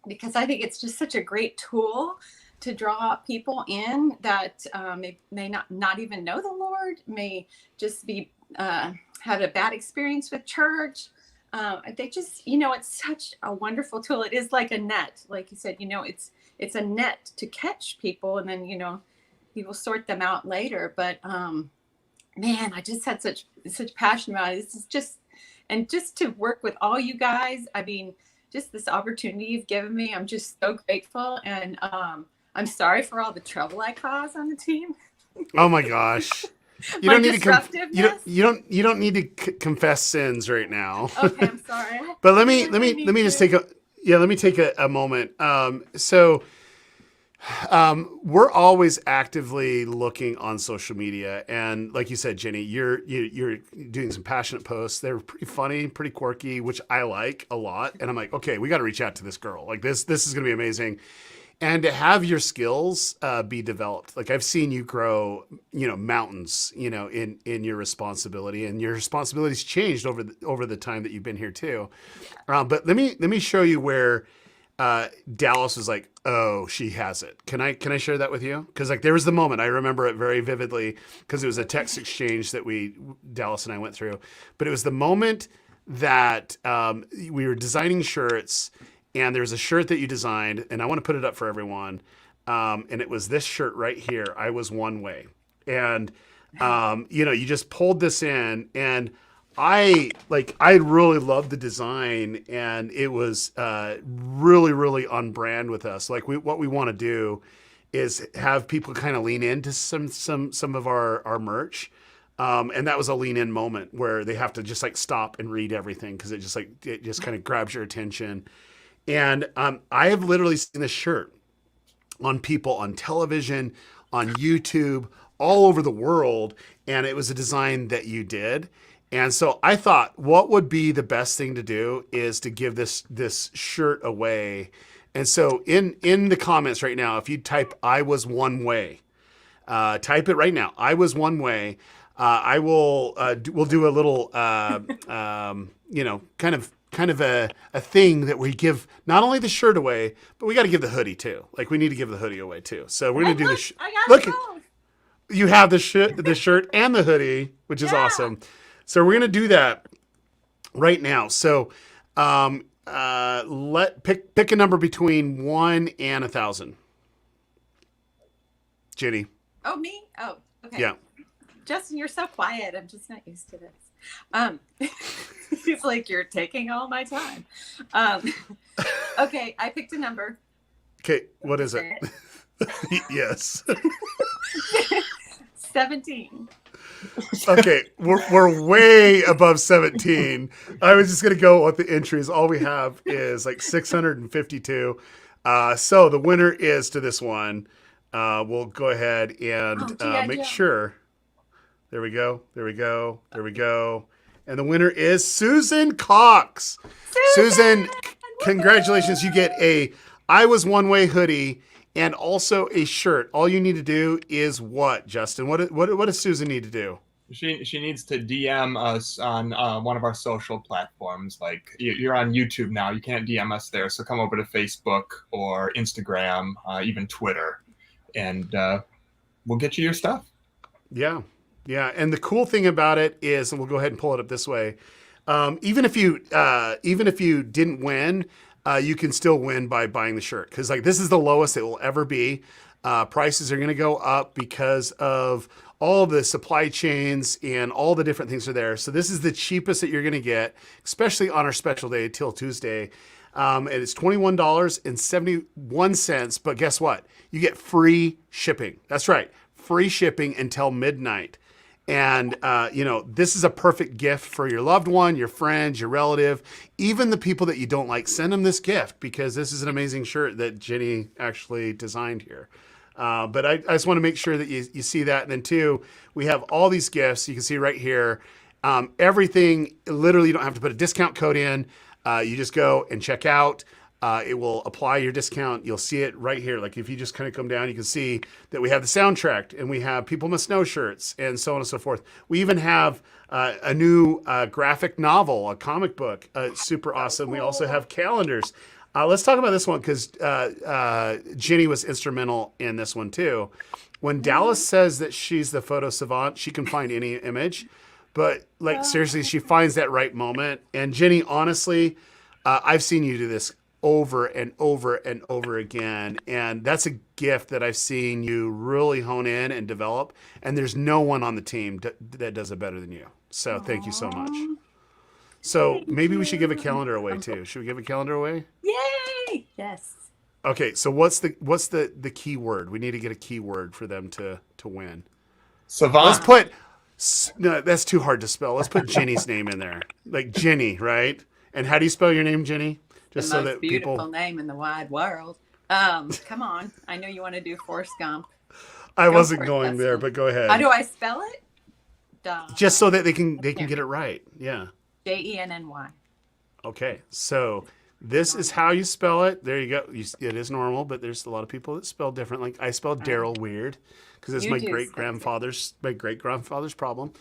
because I think it's just such a great tool to draw people in that may not even know the Lord, may just be had a bad experience with church. They just, it's such a wonderful tool. It is like a net, like you said, it's a net to catch people, and then he will sort them out later. But man, I just had such passion about it. This is just to work with all you guys. I mean, just this opportunity you've given me. I'm just so grateful, and I'm sorry for all the trouble I caused on the team. Oh my gosh. You don't need to you don't need to confess sins right now. Okay, I'm sorry. But let me just take a moment. So We're always actively looking on social media, and like you said, Jenny, you're doing some passionate posts. They're pretty funny, pretty quirky, which I like a lot. And I'm like, okay, we got to reach out to this girl. Like this is going to be amazing, and to have your skills be developed. Like I've seen you grow, mountains, in your responsibility, and your responsibilities changed over the time that you've been here too. But let me show you where. Dallas was like, oh, she has it. Can I share that with you? Because like there was the moment, I remember it very vividly because it was a text exchange that Dallas and I went through. But it was the moment that we were designing shirts, and there's a shirt that you designed, and I want to put it up for everyone. And it was this shirt right here. I was one way, and you just pulled this in, and I really loved the design, and it was really, really on brand with us. Like what we want to do is have people kind of lean into some of our merch. And that was a lean in moment where they have to just like stop and read everything because it just kind of grabs your attention. And I have literally seen this shirt on people on television, on YouTube, all over the world, and it was a design that you did. And so I thought, what would be the best thing to do is to give this shirt away. And so in the comments right now, if you type "I was one way," type it right now. "I was one way." I will we'll do a little kind of a thing that we give not only the shirt away, but we got to give the hoodie too. Like we need to give the hoodie away too. So we're gonna do the look. You have the shirt and the hoodie, which is awesome. So we're gonna do that right now. So pick a number between 1 and 1,000. Jenny. Oh, me? Oh, okay. Yeah. Justin, you're so quiet. I'm just not used to this. It's like you're taking all my time. Okay, I picked a number. Okay, what is it? Yes. 17. Okay, we're way above 17. I was just gonna go with the entries. All we have is like 652. So the winner is to this one. We'll go ahead and make sure. There we go. And the winner is Susan Cox. Susan, congratulations. You get a "I Was One Way" hoodie and also a shirt. All you need to do is what, Justin? What does Susan need to do? She needs to DM us on one of our social platforms. Like you're on YouTube now, you can't DM us there. So come over to Facebook or Instagram, even Twitter, and we'll get you your stuff. Yeah. And the cool thing about it is, and we'll go ahead and pull it up this way. Even if you didn't win, you can still win by buying the shirt. Because like this is the lowest it will ever be. Prices are going to go up because of all the supply chains and all the different things are there. So this is the cheapest that you're going to get, especially on our special day, Teal Tuesday. And it's $21.71. But guess what? You get free shipping. That's right. Free shipping until midnight. And, this is a perfect gift for your loved one, your friends, your relative, even the people that you don't like. Send them this gift because this is an amazing shirt that Jenny actually designed here. But I just want to make sure that you see that. And then two, we have all these gifts. You can see right here, everything, literally you don't have to put a discount code in. You just go and check out. It will apply your discount. You'll see it right here. Like if you just kind of come down, you can see that we have the soundtrack and we have People Must Know shirts and so on and so forth. We even have a new graphic novel, a comic book, super awesome. We also have calendars. Let's talk about this one because Jenny was instrumental in this one too. When Dallas says that she's the photo savant, she can find any image, but like seriously, she finds that right moment. And Jenny, honestly, I've seen you do this over and over and over again. And that's a gift that I've seen you really hone in and develop. And there's no one on the team that does it better than you. So thank you so much. So maybe we should give a calendar away too. Should we give a calendar away? Yay! Yes. Okay. So what's the key word? We need to get a key word for them to win. Savant. Let's put, no, that's too hard to spell. Let's put Jenny's name in there. Like Jenny, right? And how do you spell your name, Jenny? Just the so most that beautiful people name in the wide world. Come on. I know you want to do Forrest Gump. I Go wasn't for it, going there, Justin. but go ahead. How do I spell it? Just so that they can get it right. Yeah. Jenny. Okay. So this is how you spell it. There you go. It is normal, but there's a lot of people that spell different. Like I spelled Daryl weird because it's You my do great grandfather's problem.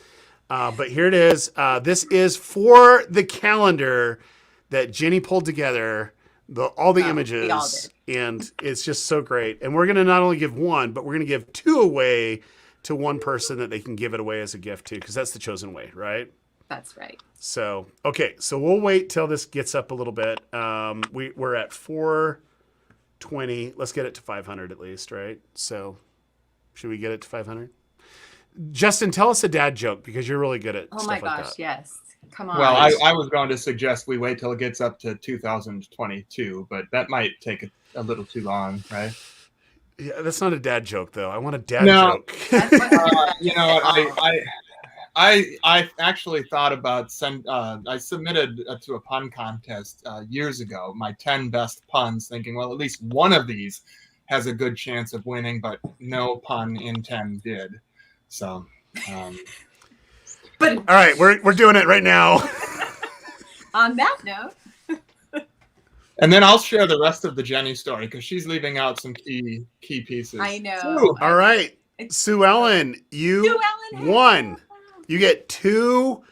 But here it is. This is for the calendar that Jenny pulled together. All the images, we all did. and it's just so great. And we're going to not only give one, but we're going to give two away to one person that they can give it away as a gift to, because that's the chosen way, right? That's right. So, okay, so we'll wait till this gets up a little bit. We're at 420. Let's get it to 500 at least, right? So, should we get it to 500? Justin, tell us a dad joke because you're really good at Oh stuff my like gosh, that. yes. Come on. Well, I was going to suggest we wait till it gets up to 2022, but that might take a little too long, right? Yeah, that's not a dad joke though. I want a dad No. joke. You know what? I actually thought about I submitted to a pun contest years ago, my 10 best puns, thinking, well, at least one of these has a good chance of winning, but no pun in 10 did. So, All right, we're doing it right now. On that note. And then I'll share the rest of the Jenny story because she's leaving out some key pieces. I know. Sue. All right, Sue Ellen, you won. You get 2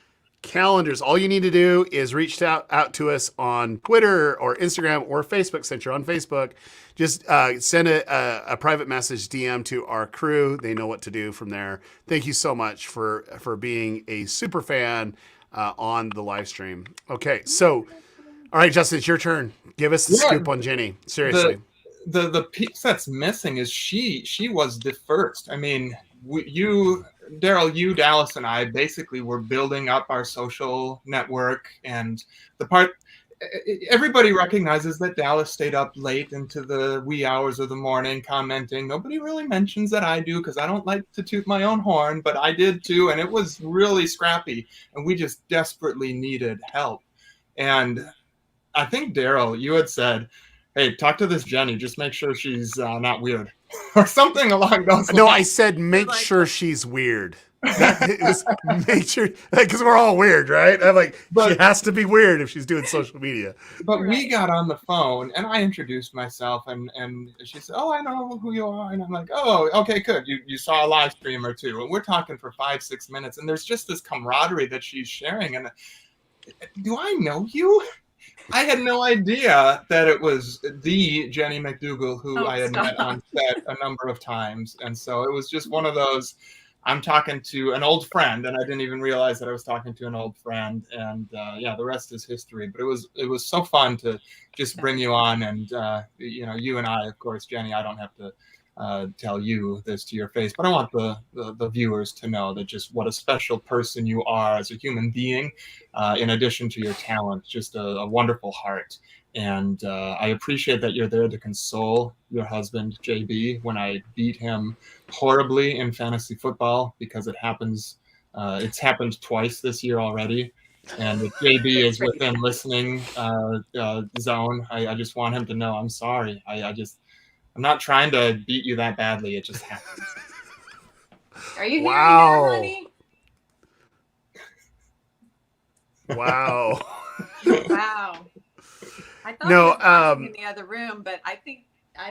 calendars. All you need to do is reach out to us on Twitter or Instagram or Facebook, since you're on Facebook. Just send a private message DM to our crew. They know what to do from there. Thank you so much for being a super fan on the live stream. Okay, so all right, Justin, it's your turn. Give us the scoop on Jenny. Seriously. The piece that's missing is she was the first. I mean, you, Daryl, Dallas, and I basically were building up our social network, and everybody recognizes that Dallas stayed up late into the wee hours of the morning commenting. Nobody really mentions that I do because I don't like to toot my own horn, but I did too, and it was really scrappy, and we just desperately needed help. And I think, Daryl, you had said, hey, talk to this Jenny. Just make sure she's not weird or something along those lines. No, I said make sure she's weird. It was make sure, because we're all weird, right? I'm like, she has to be weird if she's doing social media. But we got on the phone, and I introduced myself, and she said, oh, I know who you are. And I'm like, oh, okay, good. You saw a live stream or two. And we're talking for 5-6 minutes, and there's just this camaraderie that she's sharing. And do I know you? I had no idea that it was the Jenny McDougall who I had met on set a number of times. And so it was just one of those, I'm talking to an old friend, and I didn't even realize that I was talking to an old friend. And yeah, the rest is history. But it was so fun to just bring you on. And, you and I, of course, Jenny, I don't have to tell you this to your face, but I want the viewers to know that just what a special person you are as a human being, in addition to your talent, just a wonderful heart. And I appreciate that you're there to console your husband, JB, when I beat him horribly in fantasy football, because it happens. It's happened twice this year already. And if JB is within listening zone, I just want him to know I'm sorry. I'm not trying to beat you that badly. It just happens. Are you hearing Wow. that, honey? Wow. Wow. I thought No, he was watching in the other room, but I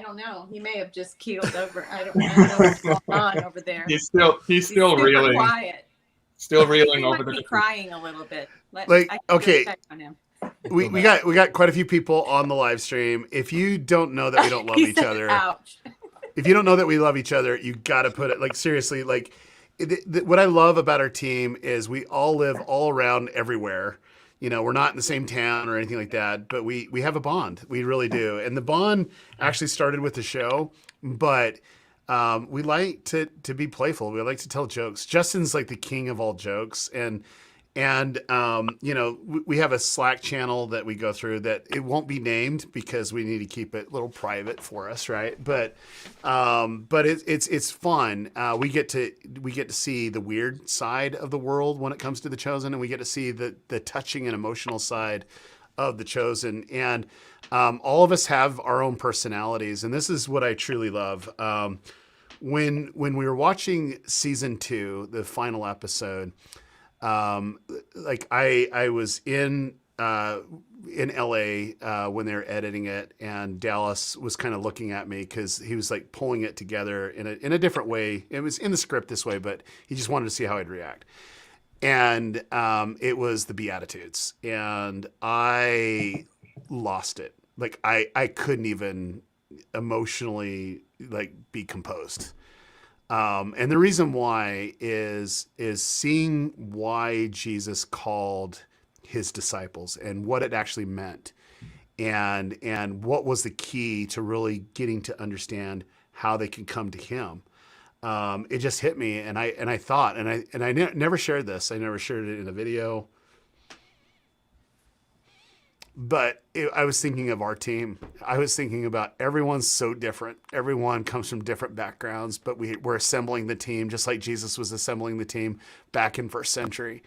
don't know. He may have just keeled over. I don't know what's going on over there. He's still super reeling. Quiet. Still reeling He over might be the crying a little bit. I Like, can go okay. check on him. We got quite a few people on the live stream. If you don't know that we don't love He each said, other, ouch. if you don't know that we love each other, you got to put it, like, seriously, like, what I love about our team is we all live all around everywhere. You know, we're not in the same town or anything like that, but we have a bond. We really do. And the bond actually started with the show, but we like to be playful. We like to tell jokes. Justin's like the king of all jokes. And we have a Slack channel that we go through that it won't be named because we need to keep it a little private for us, right? But it's fun. We get to see the weird side of the world when it comes to The Chosen, and we get to see the touching and emotional side of The Chosen. And all of us have our own personalities. And this is what I truly love. When we were watching season 2, the final episode, like I was in LA when they were editing it, and Dallas was kind of looking at me because he was like pulling it together in a different way. It was in the script this way, but he just wanted to see how I'd react. And it was the Beatitudes, and I lost it. Like I couldn't even emotionally like be composed. And the reason why is seeing why Jesus called his disciples and what it actually meant, and what was the key to really getting to understand how they can come to him. It just hit me, and I thought, and I never shared this. I never shared it in a video, but I was thinking of our team. I was thinking about everyone's so different. Everyone comes from different backgrounds, but we're assembling the team just like Jesus was assembling the team back in first century.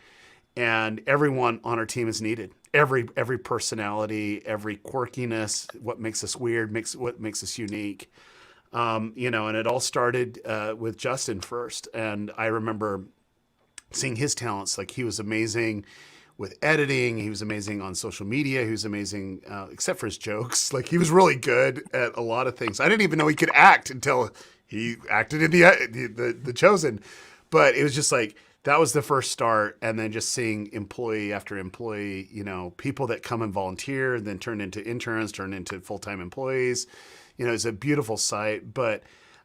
And everyone on our team is needed. Every personality, every quirkiness, what makes us weird, what makes us unique. And it all started with Justin first. And I remember seeing his talents. Like, he was amazing with editing. He was amazing on social media. He was amazing, except for his jokes. Like, he was really good at a lot of things. I didn't even know he could act until he acted in the Chosen. But it was just like, that was the first start. And then just seeing employee after employee, people that come and volunteer, then turn into interns, turn into full-time employees. It's a beautiful sight. But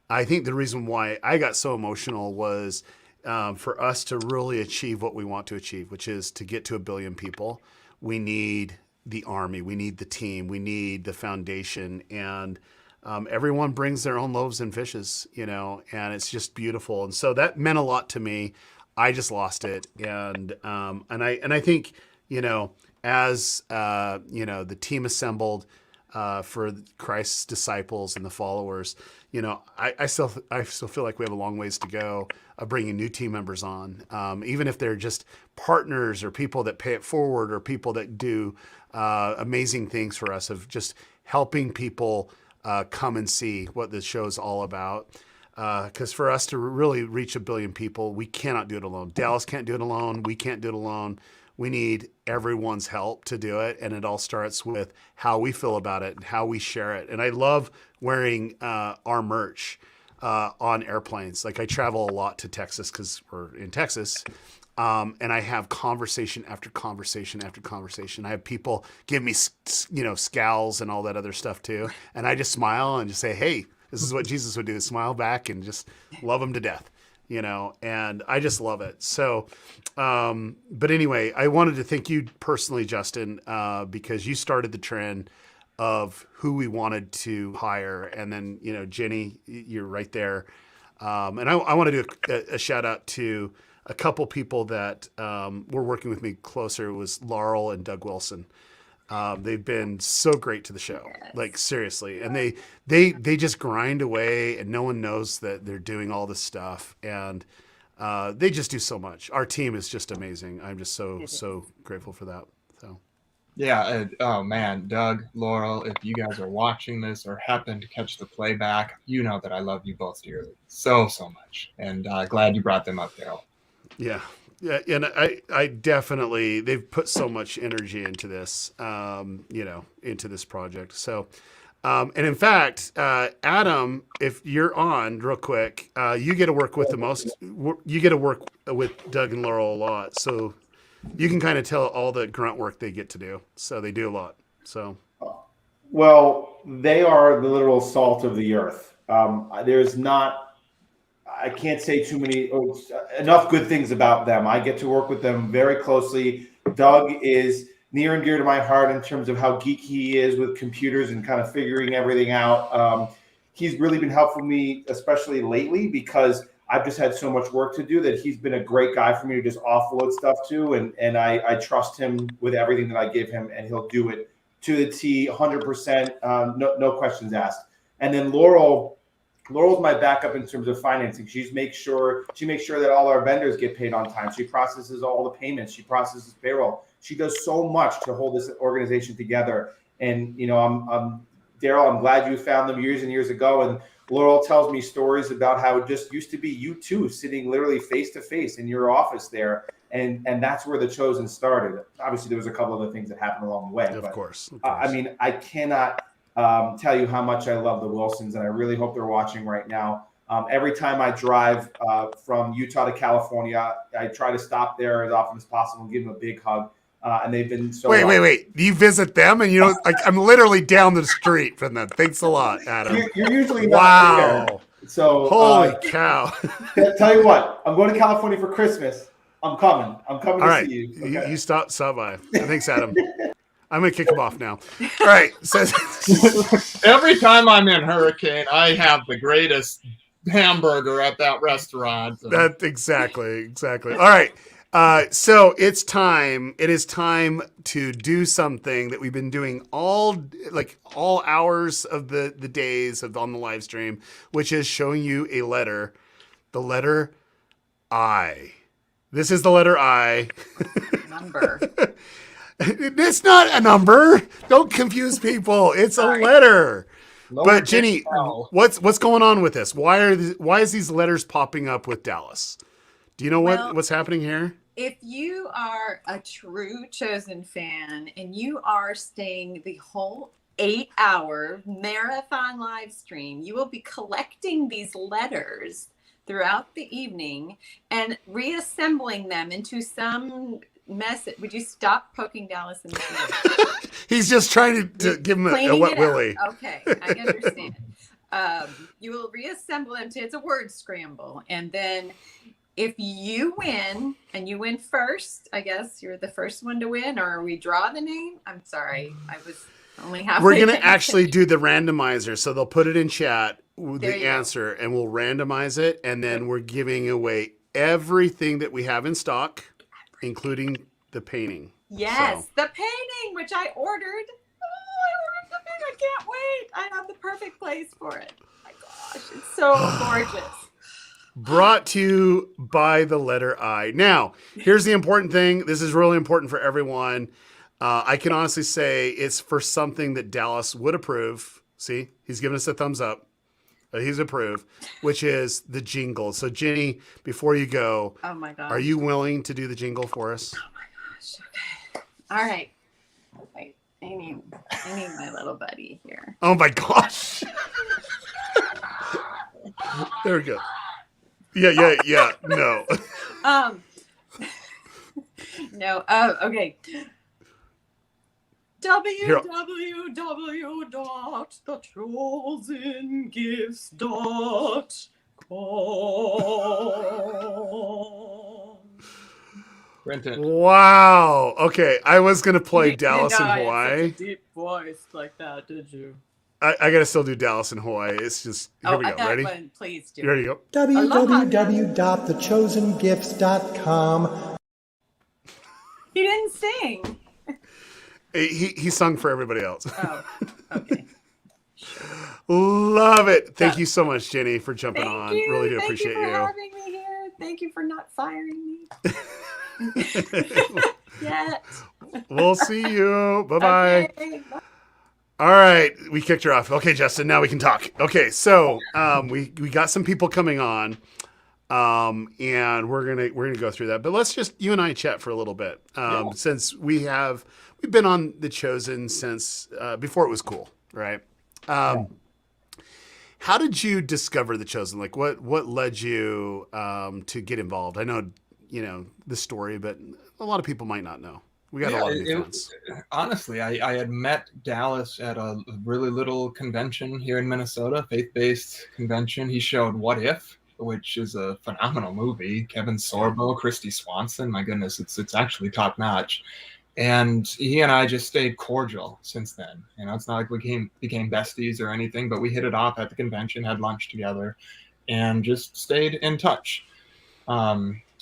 I think the reason why I got so emotional was for us to really achieve what we want to achieve, which is to get to 1 billion people. We need the army. We need the team. We need the foundation. And everyone brings their own loaves and fishes, and it's just beautiful. And so that meant a lot to me. I just lost it. And I think, as, the team assembled for Christ's disciples and the followers, I still feel like we have a long ways to go of bringing new team members on, even if they're just partners or people that pay it forward or people that do amazing things for us, of just helping people come and see what this show is all about. Because for us to really reach 1 billion people, we cannot do it alone. Dallas can't do it alone. We can't do it alone. We need everyone's help to do it. And it all starts with how we feel about it and how we share it. And I love wearing our merch on airplanes. Like, I travel a lot to Texas because we're in Texas. And I have conversation after conversation after conversation. I have people give me, scowls and all that other stuff too. And I just smile and just say, hey, this is what Jesus would do, smile back and just love him to death, and I just love it. So, but anyway, I wanted to thank you personally, Justin, because you started the trend of who we wanted to hire. And then, Jenny, you're right there. And I want to do a shout out to a couple people that were working with me closer. It was Laurel and Doug Wilson. They've been so great to the show, like, seriously. And they just grind away, and no one knows that they're doing all this stuff. And they just do so much. Our team is just amazing. I'm just so grateful for that. So, yeah. Oh man, Doug, Laurel, if you guys are watching this or happen to catch the playback, you know that I love you both dearly, so much. And glad you brought them up, Daryl. Yeah. Yeah, and I definitely, they've put so much energy into this, into this project. So, and in fact, Adam, if you're on real quick, you get to work with you get to work with Doug and Laurel a lot. So you can kind of tell all the grunt work they get to do. So they do a lot. So. Well, they are the literal salt of the earth. I can't say enough good things about them. I get to work with them very closely. Doug is near and dear to my heart in terms of how geeky he is with computers and kind of figuring everything out. He's really been helpful to me, especially lately, because I've just had so much work to do that he's been a great guy for me to just offload stuff to. And I trust him with everything that I give him, and he'll do it to the T, 100%, no questions asked. And then Laurel's my backup in terms of financing. She makes sure that all our vendors get paid on time. She processes all the payments. She processes payroll. She does so much to hold this organization together. And, you know, I'm Daryl, I'm glad you found them years and years ago. And Laurel tells me stories about how it just used to be you two sitting literally face to face in your office there. And that's where The Chosen started. Obviously, there was a couple other things that happened along the way. Of course. I mean, I cannot tell you how much I love the Wilsons, and I really hope they're watching right now. Every time I drive from Utah to California, I try to stop there as often as possible and give them a big hug. And they've been so. Wait! You visit them, and you know, like I'm literally down the street from them. Thanks a lot, Adam. You're usually not there. So holy cow! Tell you what, I'm going to California for Christmas. I'm coming. I'm coming to see you. Okay. You stop by. Thanks, Adam. I'm gonna kick him off now. All right. So every time I'm in Hurricane, I have the greatest hamburger at that restaurant. That exactly. All right. So it's time. It is time to do something that we've been doing all hours of the days on the live stream, which is showing you a letter, the letter I. This is the letter I. Number. It's not a number. Don't confuse people. It's a letter. But Jenny, what's going on with this? Why is these letters popping up with Dallas? Do you know what's happening here? If you are a true Chosen fan and you are staying the whole 8-hour marathon live stream, you will be collecting these letters throughout the evening and reassembling them into some message. Would you stop poking Dallas in the face? He's just trying to give him a wet willy. Okay, I understand. You will reassemble them it's a word scramble. And then if you win, and you win first, I guess you're the first one to win, or we draw the name. I'm sorry, I was only halfway. We're going to actually do the randomizer. So they'll put it in chat, the answer, and we'll randomize it. And then we're giving away everything that we have in stock, including the painting. Yes, the painting, which I ordered. Oh, I ordered the painting. I can't wait. I have the perfect place for it. Oh my gosh, it's so gorgeous. Brought to you by the letter I. Now, here's the important thing. This is really important for everyone. I can honestly say it's for something that Dallas would approve. See, he's giving us a thumbs up. He's approved, which is the jingle. So, Jenny, before you go, oh my gosh, are you willing to do the jingle for us? Oh my gosh. Okay. All right. Wait, I need my little buddy here. Oh my gosh. There we go. Yeah. No. No. Okay. www.thechosengifts.com. Wow. Okay, I was gonna play Dallas in Hawaii. Such a deep voice like that, did you? I gotta still do Dallas in Hawaii. It's just here we go. Ready? One, please do. Here you go. www.thechosengifts.com. He didn't sing. He sung for everybody else. Oh, okay. Love it. Thank you so much, Jenny, for jumping on. You. Really do appreciate you. Thank you for having me here. Thank you for not firing me. Yet. We'll see you. Bye-bye. Okay. Bye. All right, we kicked her off. Okay, Justin, now we can talk. Okay, so we got some people coming on, and we're gonna go through that. But let's just you and I chat for a little bit, since we've been on The Chosen since before it was cool, right? How did you discover The Chosen? Like, what led you to get involved? I know the story, but a lot of people might not know. We got a lot of new fans. Honestly, I had met Dallas at a really little convention here in Minnesota, faith-based convention. He showed What If, which is a phenomenal movie. Kevin Sorbo, Christy Swanson. My goodness, it's actually top notch. And he and I just stayed cordial since then. It's not like we became besties or anything, but we hit it off at the convention, had lunch together, and just stayed in touch.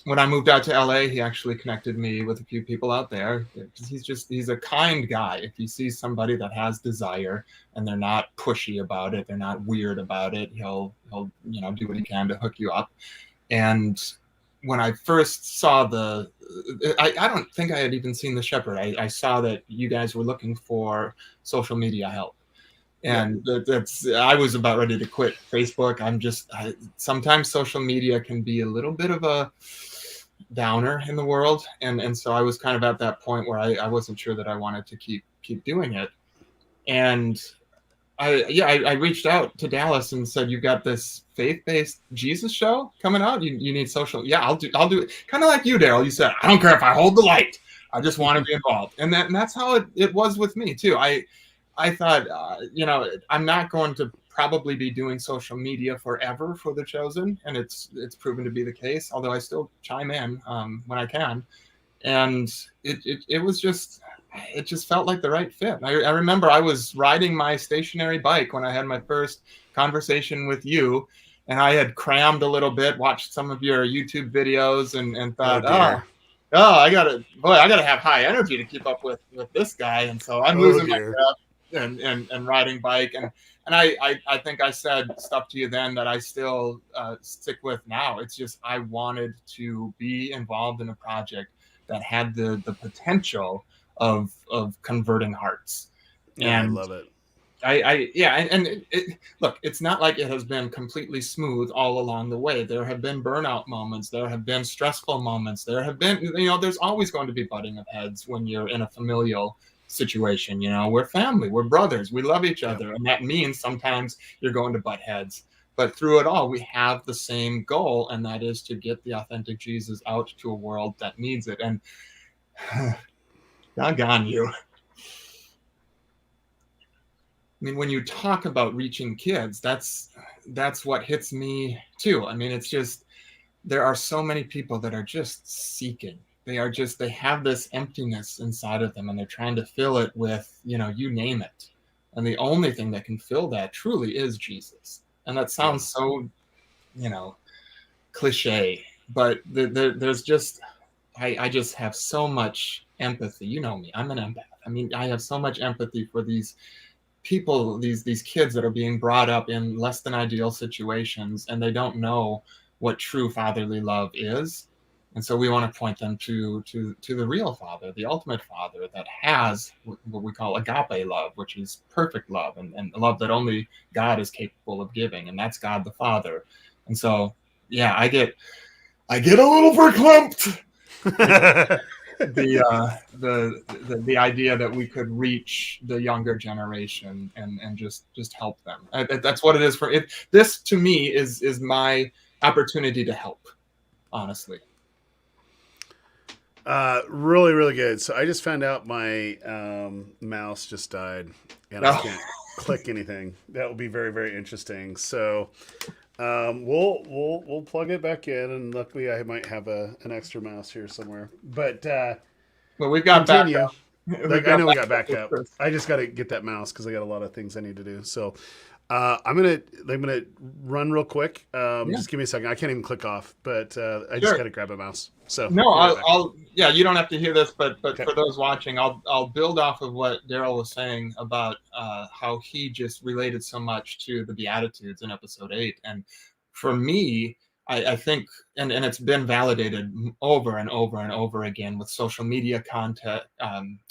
When I moved out to LA, he actually connected me with a few people out there. He's a kind guy. If he sees somebody that has desire and they're not pushy about it, they're not weird about it, he'll do what he can to hook you up. And when I first saw I don't think I had even seen The Shepherd. I saw that you guys were looking for social media help. And I was about ready to quit Facebook. Sometimes social media can be a little bit of a downer in the world. And so I was kind of at that point where I wasn't sure that I wanted to keep doing it. And I reached out to Dallas and said, "You've got this faith-based Jesus show coming out. You need social." Yeah, I'll do it. Kind of like you, Daryl. You said, "I don't care if I hold the light. I just want to be involved." And that's how it was with me too. I thought, I'm not going to probably be doing social media forever for The Chosen, and it's proven to be the case. Although I still chime in when I can, and it was just. It just felt like the right fit. I remember I was riding my stationary bike when I had my first conversation with you, and I had crammed a little bit, watched some of your YouTube videos, and thought, I gotta have high energy to keep up with this guy. And so I'm losing my breath and riding bike. And I think I said stuff to you then that I still stick with now. It's just I wanted to be involved in a project that had the potential of converting hearts. Yeah, and I love it. Look, it's not like it has been completely smooth all along the way. There have been burnout moments. There have been stressful moments. There have been, there's always going to be butting of heads when you're in a familial situation. We're family, we're brothers, we love each other. And that means sometimes you're going to butt heads. But through it all, we have the same goal, and that is to get the authentic Jesus out to a world that needs it. And doggone you. I mean, when you talk about reaching kids, that's what hits me too. I mean, it's just, there are so many people that are just seeking. They have this emptiness inside of them, and they're trying to fill it with, you name it. And the only thing that can fill that truly is Jesus. And that sounds so, cliche, but there's just, I just have so much empathy. You know me, I'm an empath. I mean, I have so much empathy for these people, these kids that are being brought up in less than ideal situations, and they don't know what true fatherly love is. And so we want to point them to the real Father, the ultimate Father that has what we call agape love, which is perfect love and love that only God is capable of giving. And that's God the Father. And so, yeah, I get a little verklempt. The idea that we could reach the younger generation and just help them. That's what it is for it. This to me is my opportunity to help, honestly. Really, really good. So I just found out my mouse just died, and I can't click anything. That will be very, very interesting. So we'll plug it back in, and luckily I might have an extra mouse here somewhere. But well, we've got continue. backup. I know we got backup. I just got to get that mouse because I got a lot of things I need to do. So I'm gonna run real quick. Just give me a second. I can't even click off, but I just got to grab a mouse. So no, you don't have to hear this, but for those watching, I'll build off of what Daryl was saying about how he just related so much to the Beatitudes in episode 8. And for me, I think, and it's been validated over and over and over again with social media content,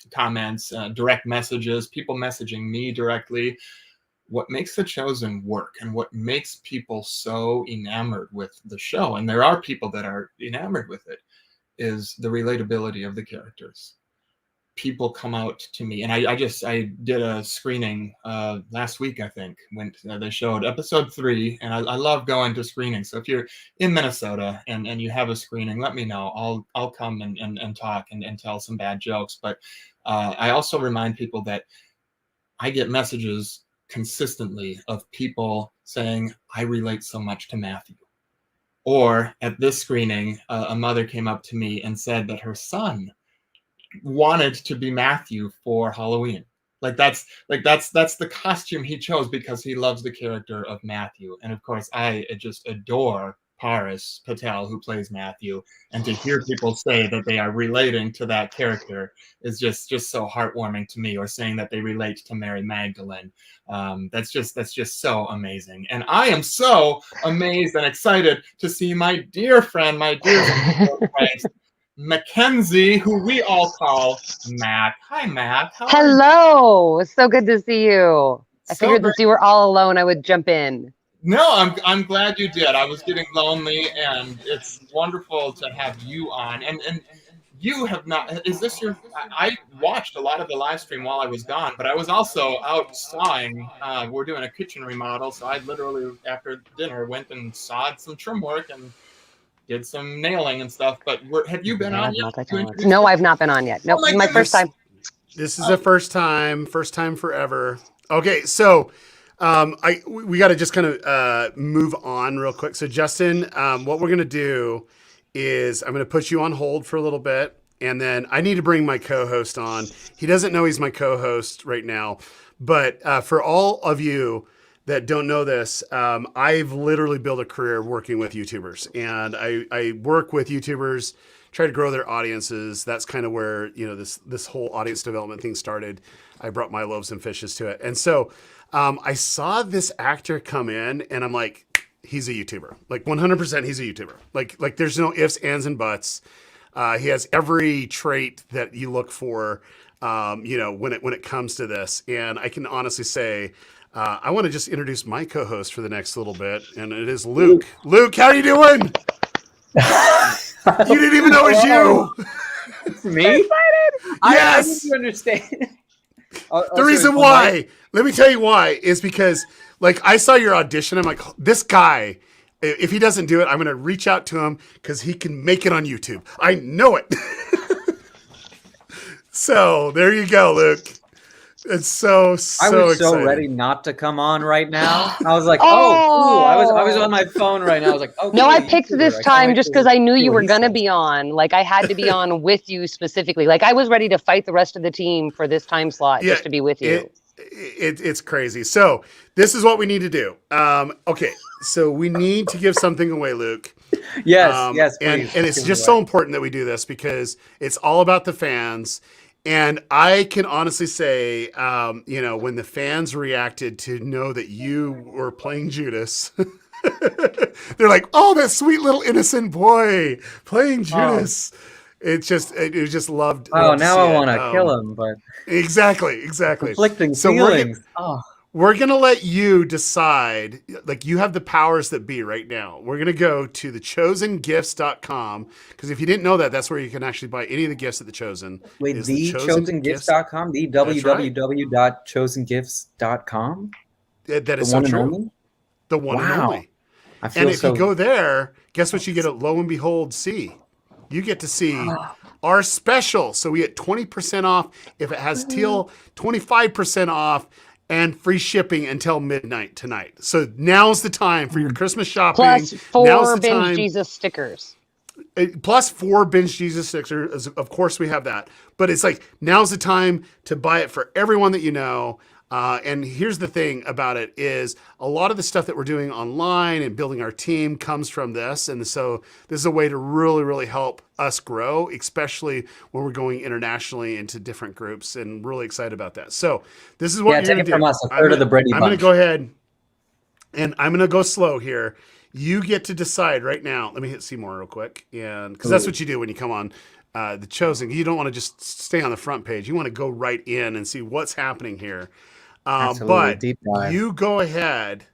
comments, direct messages, people messaging me directly. What makes The Chosen work and what makes people so enamored with the show, and there are people that are enamored with it, is the relatability of the characters. People come out to me, and I did a screening last week, I think, when they showed episode 3, and I love going to screenings. So if you're in Minnesota and you have a screening, let me know. I'll come and talk and tell some bad jokes. But I also remind people that I get messages consistently of people saying, I relate so much to Matthew. Or at this screening, a mother came up to me and said that her son wanted to be Matthew for Halloween. That's the costume he chose because he loves the character of Matthew. And of course, I just adore Paris Patel, who plays Matthew, and to hear people say that they are relating to that character is just so heartwarming to me, or saying that they relate to Mary Magdalene. That's just so amazing. And I am so amazed and excited to see my dear friend, my dear friend, Mackenzie, who we all call Matt. Hi, Matt. How are you? Hello. So good to see you. I So figured great. since you were all alone, I would jump in. No, I'm glad you did. I was getting lonely, and it's wonderful to have you on. And you have not. Is this your? I watched a lot of the live stream while I was gone, but I was also out sawing. We're doing a kitchen remodel, so I literally after dinner went and sawed some trim work and did some nailing and stuff. But have you been on yet? No, I've not been on yet. Nope, my my first time. This is the first time forever. Okay, so we got to just kind of move on real quick. So Justin, what we're gonna do is I'm gonna put you on hold for a little bit, and then I need to bring my co-host on. He doesn't know he's my co-host right now, but for all of you that don't know this, I've literally built a career working with YouTubers, and I work with YouTubers, try to grow their audiences. That's kind of where this whole audience development thing started. I brought my loaves and fishes to it, and so I saw this actor come in, and I'm like, he's a YouTuber, like 100%. He's a YouTuber. Like there's no ifs, ands, and buts. He has every trait that you look for, when it comes to this, and I can honestly say. I want to just introduce my co-host for the next little bit, and it is Luke. Luke, how are you doing? You didn't even know it was you. It's me? Yes. I need to understand. The reason why, let me tell you why, is because like I saw your audition. I'm like, this guy, if he doesn't do it, I'm going to reach out to him because he can make it on YouTube. I know it. So there you go, Luke. It's so I was so exciting. ready not to come on right now. I was like, oh, I was on my phone right now. I was like, okay. No, I picked this time just because I knew you were going to be. be on. Like, I had to be on with you specifically. Like, I was ready to fight the rest of the team for this time slot just to be with you. It's crazy. So this is what we need to do. Okay, so we need to give something away, Luke. Yes, yes, please. And it's just so important that we do this because it's all about the fans. And I can honestly say, when the fans reacted to know that you were playing Judas, they're like, "Oh, that sweet little innocent boy playing Judas." It was just loved. Oh, loved to now see I it. want to kill him, but Exactly. conflicting So feelings. we're gonna let you decide. Like, you have the powers that be right now. We're gonna go to thechosengifts.com because if you didn't know that, that's where you can actually buy any of the gifts at The Chosen. Wait, is thechosengifts.com? The That's right. www.chosengifts.com? That is The so one and true. only? The one and Wow. only. I feel And if so you go there, guess what you get? Lo and behold, you get to see our special. So we get 20% off if it has Teal, 25% off, and free shipping until midnight tonight. So now's the time for your Christmas shopping. Plus Now's 4 the Binge time. Jesus stickers. Plus 4 Binge Jesus stickers. Of course, we have that. But it's like, now's the time to buy it for everyone that you know. And here's the thing about it is a lot of the stuff that we're doing online and building our team comes from this. And so this is a way to really, really help us grow, especially when we're going internationally into different groups, and really excited about that. So this is what you're take going it to do. from us, a third of the Brady I'm going to Bunch. go ahead and I'm going to go slow here. You get to decide right now. Let me hit Seymour real quick. And because that's what you do when you come on The Chosen. You don't want to just stay on the front page. You want to go right in and see what's happening here. But Deep dive. you go ahead,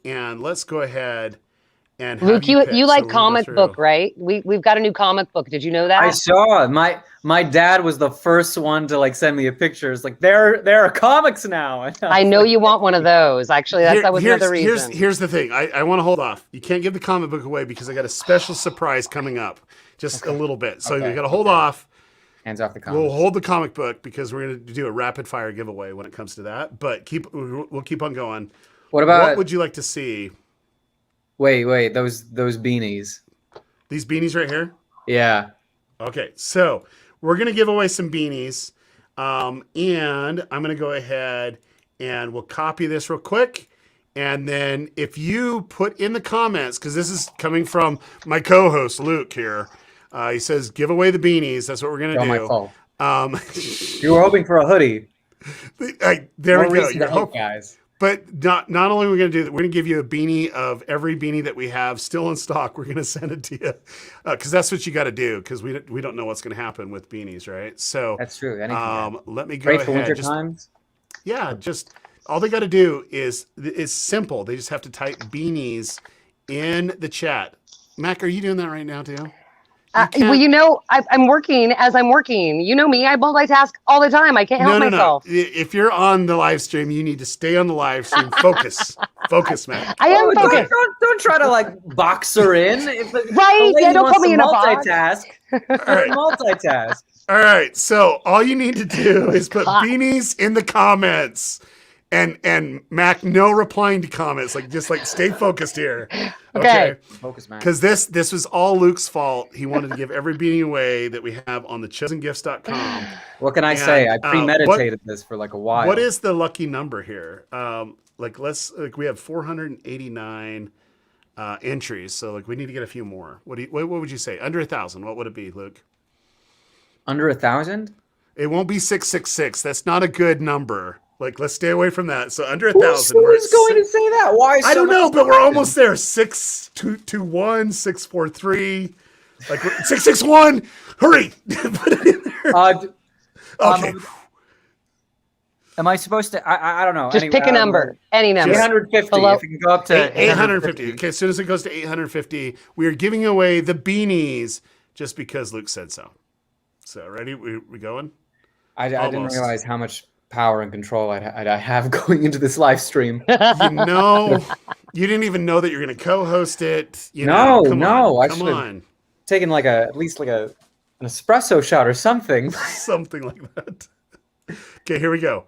and let's go ahead and have Luke, you pick. like So we're gonna go comic through. book, right? We've got a new comic book. Did you know that? I saw it. My dad was the first one to like send me a picture. It's like there are comics now. And I know you want one of those. Actually, that was another reason. Here's the thing. I want to hold off. You can't give the comic book away because I got a special surprise coming up. Just a little bit. So you got to hold off. Hands off the comics. We'll hold the comic book because we're going to do a rapid fire giveaway when it comes to that. But we'll keep on going. What would you like to see? Wait, those beanies. These beanies right here? Yeah. Okay, so we're going to give away some beanies. And I'm going to go ahead and we'll copy this real quick. And then if you put in the comments, because this is coming from my co-host Luke here, he says, give away the beanies. That's what we're going to do. My fault. You were hoping for a hoodie. There More we go. reason You're to hate, hoping, guys. But not only are we going to do that, we're going to give you a beanie of every beanie that we have still in stock. We're going to send it to you because that's what you got to do because we don't know what's going to happen with beanies, right? So that's true. Let me go Great ahead. for winter times. Yeah, just all they got to do is it's simple. They just have to type beanies in the chat. Mac, are you doing that right now too? Well, you know, I'm working as I'm working. You know me, I multitask all the time. I can't help myself. No. If you're on the live stream, you need to stay on the live stream. Focus. Focus, Mac. I am focused. Don't try to like box her in. Right? Yeah, don't put me in a box. Multitask. Multitask. All right. So all you need to do is put beanies in the comments. And Mac, no replying to comments. Just stay focused here. Okay. Focus, Mac. Because this was all Luke's fault. He wanted to give every beanie away that we have on the chosengifts.com. What can I say? I premeditated this for like a while. What is the lucky number here? We have 489 entries. So we need to get a few more. What would you say? Under 1,000. What would it be, Luke? Under 1,000? It won't be 666. That's not a good number. Let's stay away from that. So under 1,000. Who's going to say that? Why? I don't know, but we're almost there. 621, 643, 661. Hurry! Put it in there. Okay. Am I supposed to? I don't know. Just pick a number. Any number. 850. If you can go up to 850. Okay, as soon as it goes to 850, we are giving away the beanies just because Luke said so. So ready? We going? I didn't realize how much power and control I have going into this live stream. You didn't even know that you're going to co-host it. Come on. Taken at least an espresso shot or something. Something like that. Okay, here we go.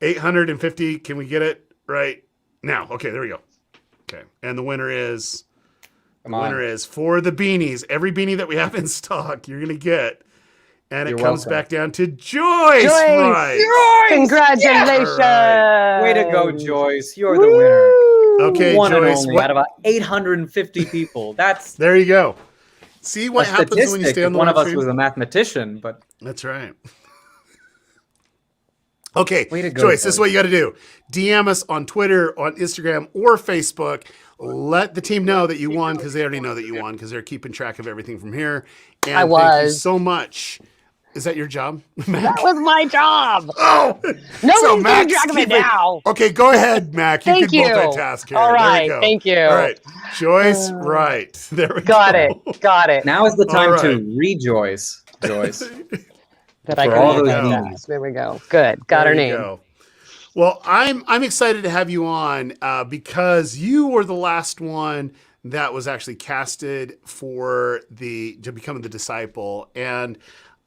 850. Can we get it right now? Okay, there we go. Okay, and the winner is for the beanies. Every beanie that we have in stock, you're going to get. And it comes back down to Joyce. Right? Congratulations. Right. Way to go, Joyce. You're the winner. Okay, One Joyce. and only out of 850 people. There you go. See what happens when you stay on the one of us stream? was a mathematician, but that's right. Okay, way to go, Joyce, this is what you got to do. DM us on Twitter, on Instagram, or Facebook. Let the team know that you won because they already know that you won because they're keeping track of everything from here. And thank you so much. Is that your job, Mac? That was my job. Oh, nobody's keeping track of it now. Okay, go ahead, Mac. You can multitask here. All right, there we go. thank you. All right, Joyce. Right there we go. Got it. Now is the time to rejoice, Joyce. That I can that. There we go. Good. Got her name. Go. Well, I'm excited to have you on because you were the last one that was actually casted to become the disciple. And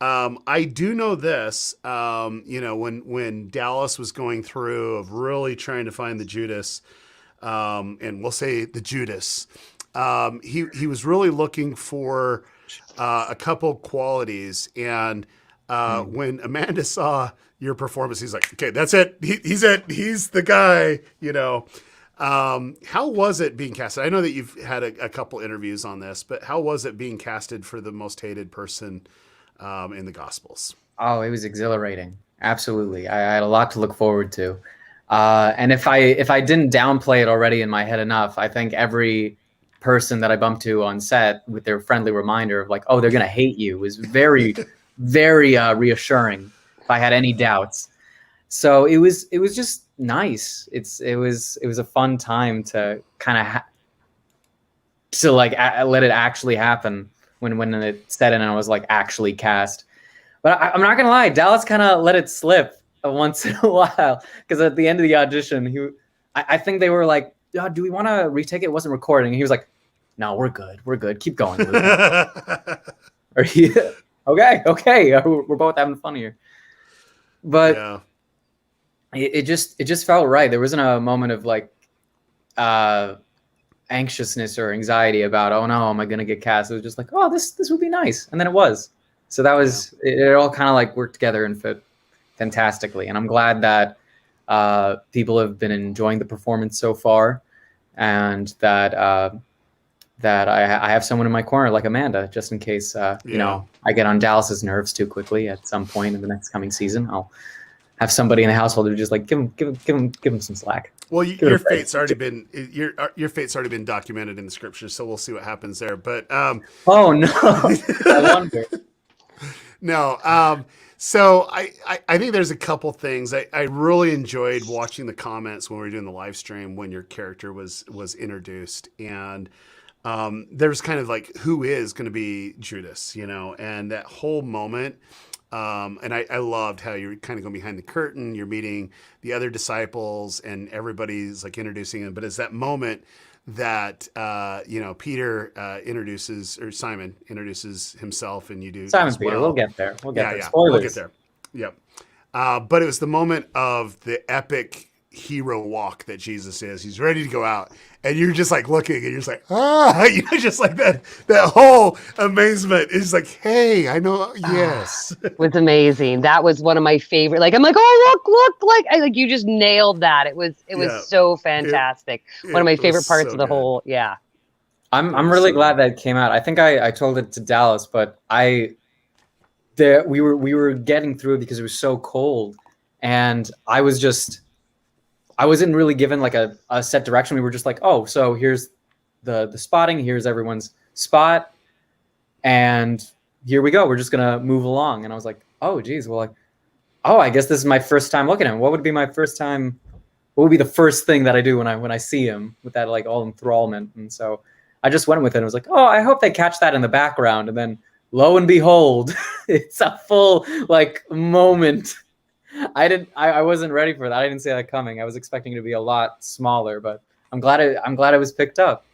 I do know this, when Dallas was going through of really trying to find the Judas, and we'll say the Judas, he was really looking for a couple qualities. And when Amanda saw your performance, he's like, okay, that's it. He's it. He's the guy, How was it being casted? I know that you've had a couple interviews on this, but how was it being casted for the most hated person in the Gospels? Oh, it was exhilarating. Absolutely. I had a lot to look forward to. And if I didn't downplay it already in my head enough, I think every person that I bumped to on set with their friendly reminder of oh, they're going to hate you was very, very reassuring if I had any doubts. So it was just nice. It was a fun time to kind of let it actually happen when it set in and I was actually cast. But I'm not gonna lie, Dallas kind of let it slip once in a while because at the end of the audition, I think they were like, oh, "Do we want to retake it? It wasn't recording." And he was like, "No, we're good. Keep going." Okay, we're both having fun here. But it just felt right. There wasn't a moment of anxiousness or anxiety about, oh no, am I gonna get cast? It was just oh, this would be nice, and then it was. So that was it all kind of worked together and fit fantastically. And I'm glad that people have been enjoying the performance so far, and that I have someone in my corner like Amanda, just in case you know, I get on Dallas's nerves too quickly at some point in the next coming season. I'll have somebody in the household who just like give him some slack. Well, your fate's already been documented in the scriptures, so we'll see what happens there. But oh no, I wonder. No, so I think there's a couple things. I really enjoyed watching the comments when we were doing the live stream when your character was introduced, and there's kind of like, who is going to be Judas, you know, and that whole moment. And I loved how you're kind of going behind the curtain, you're meeting the other disciples and everybody's like introducing them. But it's that moment that, you know, Peter Simon introduces himself, and you do Simon as Peter. well. We'll get there. We'll get there. We'll Spoilers. get there. Yep. But it was the moment of the epic hero walk that Jesus is. He's ready to go out, and you're just like looking, and you're just like, you know, just like that whole amazement is like, hey, I know, yes. It was amazing. That was one of my favorite. Like, I'm like, oh, look, like you just nailed that. It was so fantastic. One of my favorite parts of the whole. Yeah. I'm really glad that came out. I think I told it to Dallas, but we were getting through it because it was so cold, and I wasn't really given like a set direction. We were just like, oh, so here's the spotting, here's everyone's spot, and here we go. We're just gonna move along. And I was like, oh, geez, well, like, oh, I guess this is my first time looking at him. What would be my first time? What would be the first thing that I do when I see him with that like all enthrallment? And so I just went with it. And I was like, oh, I hope they catch that in the background. And then lo and behold, it's a full like moment. I wasn't ready for that. I didn't see that coming. I was expecting it to be a lot smaller, but I'm glad it was picked up.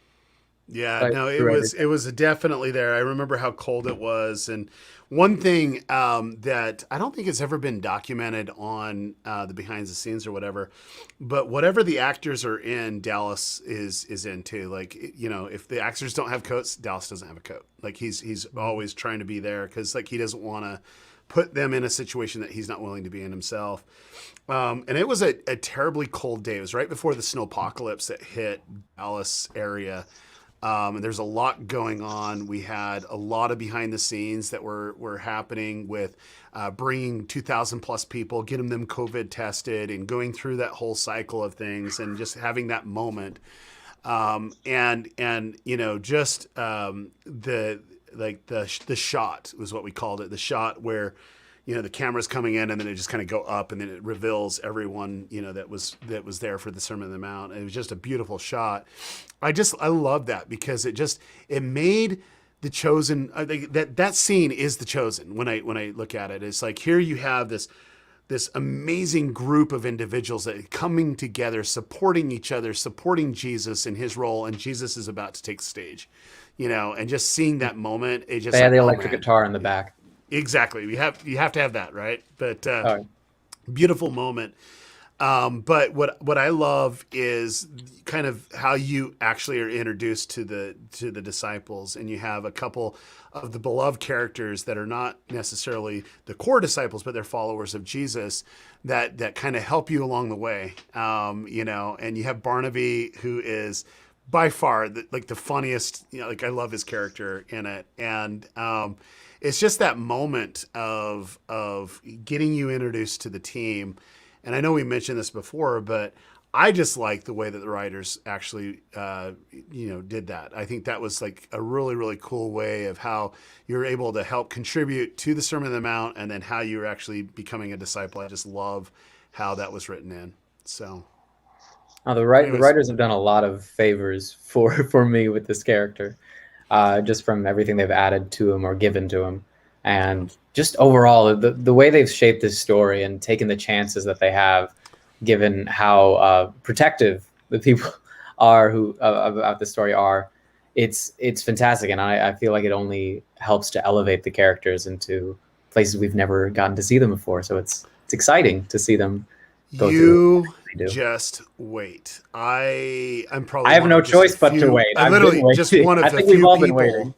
Yeah, But no, it was definitely there. I remember how cold it was, and one thing that I don't think has ever been documented on the behind the scenes or whatever, but whatever the actors are in, Dallas is in too. Like, you know, if the actors don't have coats, Dallas doesn't have a coat. Like he's always trying to be there because like he doesn't want to put them in a situation that he's not willing to be in himself. And it was a terribly cold day. It was right before the snowpocalypse that hit Dallas area. And there's a lot going on. We had a lot of behind the scenes that were happening with bringing 2,000 plus people, getting them COVID tested, and going through that whole cycle of things, and just having that moment. And you know, just the shot was what we called it. The shot where, you know, the camera's coming in and then it just kind of go up and then it reveals everyone, you know, that was there for the Sermon on the Mount. It was just a beautiful shot. I love that because it made The Chosen, that scene is The Chosen. When I look at it, it's like, here you have this amazing group of individuals that are coming together, supporting each other, supporting Jesus in his role, and Jesus is about to take the stage, you know, and just seeing that moment, it just, they had the electric guitar in the back. Exactly. You have to have that, right? But beautiful moment. But what I love is kind of how you actually are introduced to the disciples, and you have a couple of the beloved characters that are not necessarily the core disciples, but they're followers of Jesus that kind of help you along the way. You know, and you have Barnaby, who is by far the funniest, you know, like I love his character in it. And it's just that moment of getting you introduced to the team. And I know we mentioned this before, but I just like the way that the writers actually, you know, did that. I think that was like a really, really cool way of how you're able to help contribute to the Sermon on the Mount, and then how you're actually becoming a disciple. I just love how that was written in. So, the writers have done a lot of favors for me with this character, just from everything they've added to him or given to him. And just overall, the way they've shaped this story and taken the chances that they have, given how protective the people are who about the story are, it's fantastic. And I feel like it only helps to elevate the characters into places we've never gotten to see them before. So it's exciting to see them go through what they do. Just wait. I'm probably I have no choice but to wait. I literally just one of the few people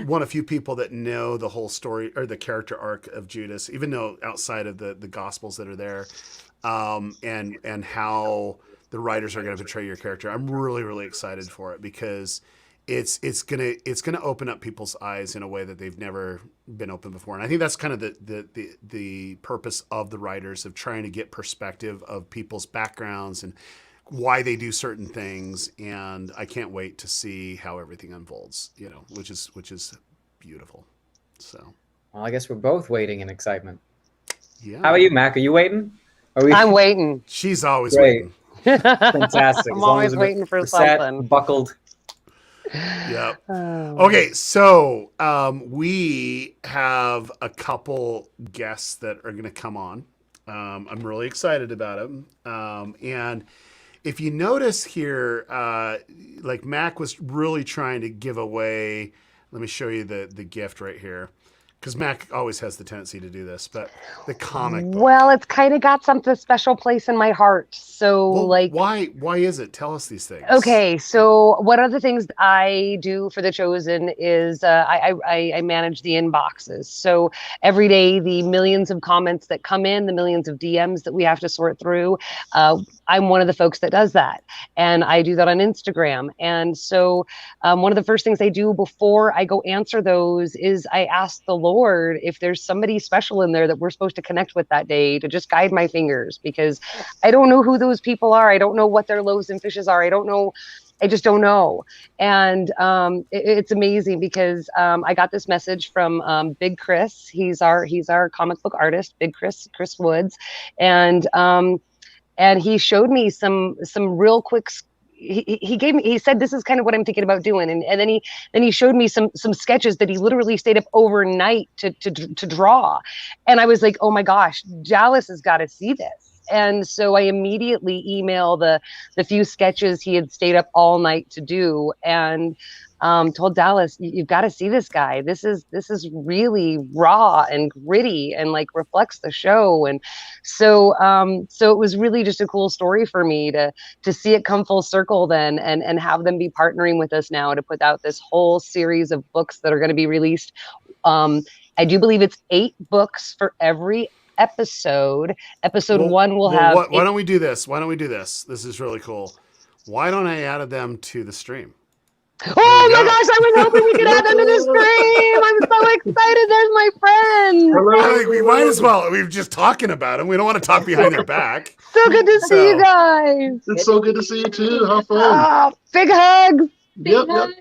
one of few people that know the whole story or the character arc of Judas, even though outside of the Gospels that are there, and how the writers are going to portray your character. I'm really, really excited for it because it's gonna open up people's eyes in a way that they've never been open before. And I think that's kind of the purpose of the writers, of trying to get perspective of people's backgrounds and why they do certain things. And I can't wait to see how everything unfolds, which is beautiful. So, well, I guess we're both waiting in excitement. Yeah. How about you, Mac? Are you waiting? I'm waiting. She's always Great. waiting. Fantastic. I'm always waiting for something. Buckled. Yep. Okay, so we have a couple guests that are going to come on. I'm really excited about them. And if you notice here, like Mac was really trying to give away. Let me show you the gift right here, because Mac always has the tendency to do this. But the comic book. Well, it's kind of got something special place in my heart. So, why is it? Tell us these things. Okay, so one of the things I do for The Chosen is I manage the inboxes. So every day, the millions of comments that come in, the millions of DMs that we have to sort through, I'm one of the folks that does that. And I do that on Instagram. And so one of the first things I do before I go answer those is I ask the Lord if there's somebody special in there that we're supposed to connect with that day, to just guide my fingers, because I don't know who those people are. I don't know what their loaves and fishes are. I just don't know. And it's amazing because I got this message from Big Chris. He's our comic book artist, Big Chris Woods. And he showed me some real quick. He said, this is kind of what I'm thinking about doing. And then he showed me some sketches that he literally stayed up overnight to draw. And I was like, oh my gosh, Dallas has got to see this. And so I immediately emailed the few sketches he had stayed up all night to do, and told Dallas, you've got to see this guy. This is really raw and gritty and like reflects the show. And so it was really just a cool story for me to see it come full circle then, and have them be partnering with us now to put out this whole series of books that are going to be released. I do believe it's 8 books for every episode. Episode 1 will have. Why don't we do this? This is really cool. Why don't I add them to the stream? Oh my gosh, I was hoping we could add them to the stream. I'm so excited. There's my friend. I think we might as well. We're just talking about them. We don't want to talk behind their back. So good to see you guys. It's so good to see you too. How fun. Big hugs. Yep.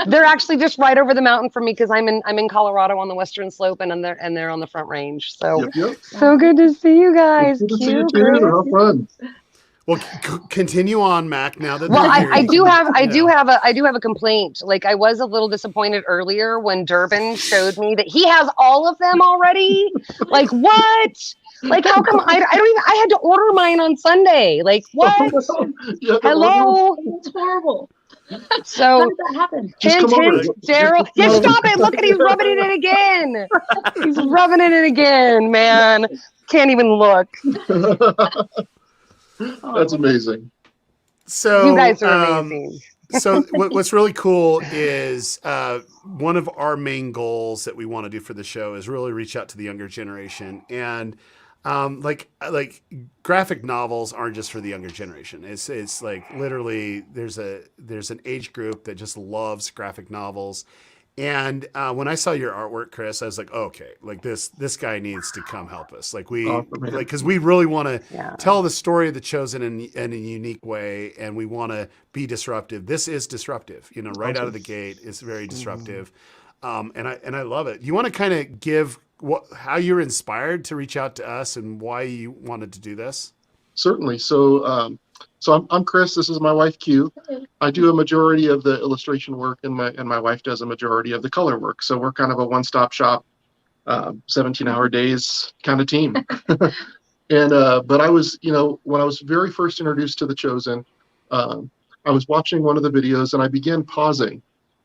They're actually just right over the mountain from me because I'm in Colorado on the western slope, and they're on the Front Range. So so good to see you guys. Good to see you too. How fun. Well, continue on, Mac. Now that I do have a complaint. Like, I was a little disappointed earlier when Durbin showed me that he has all of them already. Like, what? Like, how come I don't even? I had to order mine on Sunday. Like, what? Hello. It's horrible. So how did that happen? Hint, Daryl. Yeah, stop it! Look at he's rubbing it in again. He's rubbing it in again, man. Can't even look. That's amazing. So you guys are amazing. So what's really cool is one of our main goals that we want to do for the show is really reach out to the younger generation. And like graphic novels aren't just for the younger generation. It's like literally there's an age group that just loves graphic novels. And when I saw your artwork, Chris, I was like, okay, like this guy needs to come help us. Like because we really want to tell the story of the Chosen in a unique way, and we want to be disruptive. This is disruptive, right out of the gate. It's very disruptive, and I love it. You want to kind of give how you're inspired to reach out to us and why you wanted to do this? Certainly. So I'm Chris. This is my wife, Q. I do a majority of the illustration work, and my wife does a majority of the color work. So we're kind of a one-stop shop, 17-hour days kind of team. And but I was, when I was very first introduced to The Chosen, I was watching one of the videos and I began pausing,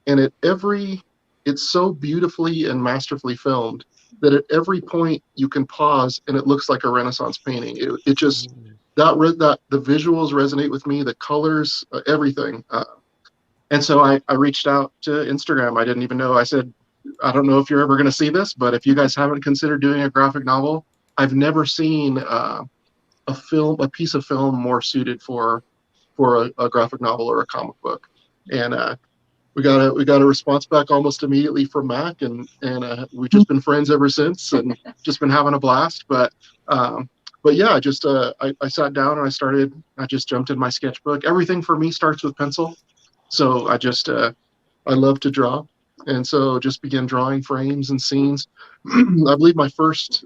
and it's so beautifully and masterfully filmed that at every point you can pause and it looks like a Renaissance painting. It just that the visuals resonate with me, the colors, everything. And so I reached out to Instagram. I didn't even know. I said, I don't know if you're ever going to see this, but if you guys haven't considered doing a graphic novel, I've never seen a piece of film more suited for a graphic novel or a comic book. And we got a response back almost immediately from Mac, and we've just been friends ever since, and just been having a blast. But yeah, I sat down and I just jumped in my sketchbook. Everything for me starts with pencil, so I love to draw, and so just began drawing frames and scenes. I believe my first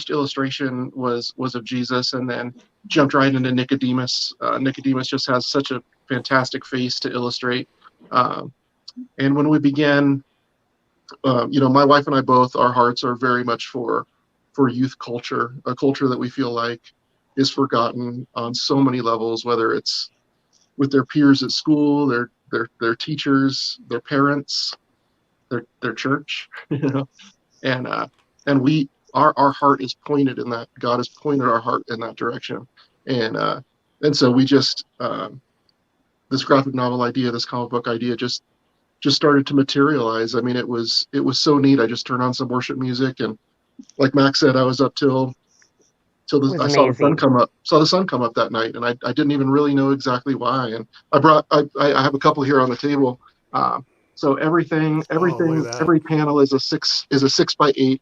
illustration was of Jesus, and then jumped right into Nicodemus. Nicodemus just has such a fantastic face to illustrate. And when we began, my wife and I both, our hearts are very much for youth culture, a culture that we feel like is forgotten on so many levels, whether it's with their peers at school, their teachers, their parents, their church, and our heart is pointed in that. God has pointed our heart in that direction, and so we just this graphic novel idea, this comic book idea, just started to materialize. I mean, it was so neat. I just turned on some worship music, and like Max said, I was up till I saw the sun come up. Saw the sun come up that night, and I didn't even really know exactly why. And I have a couple here on the table. So everything, every panel is a 6x8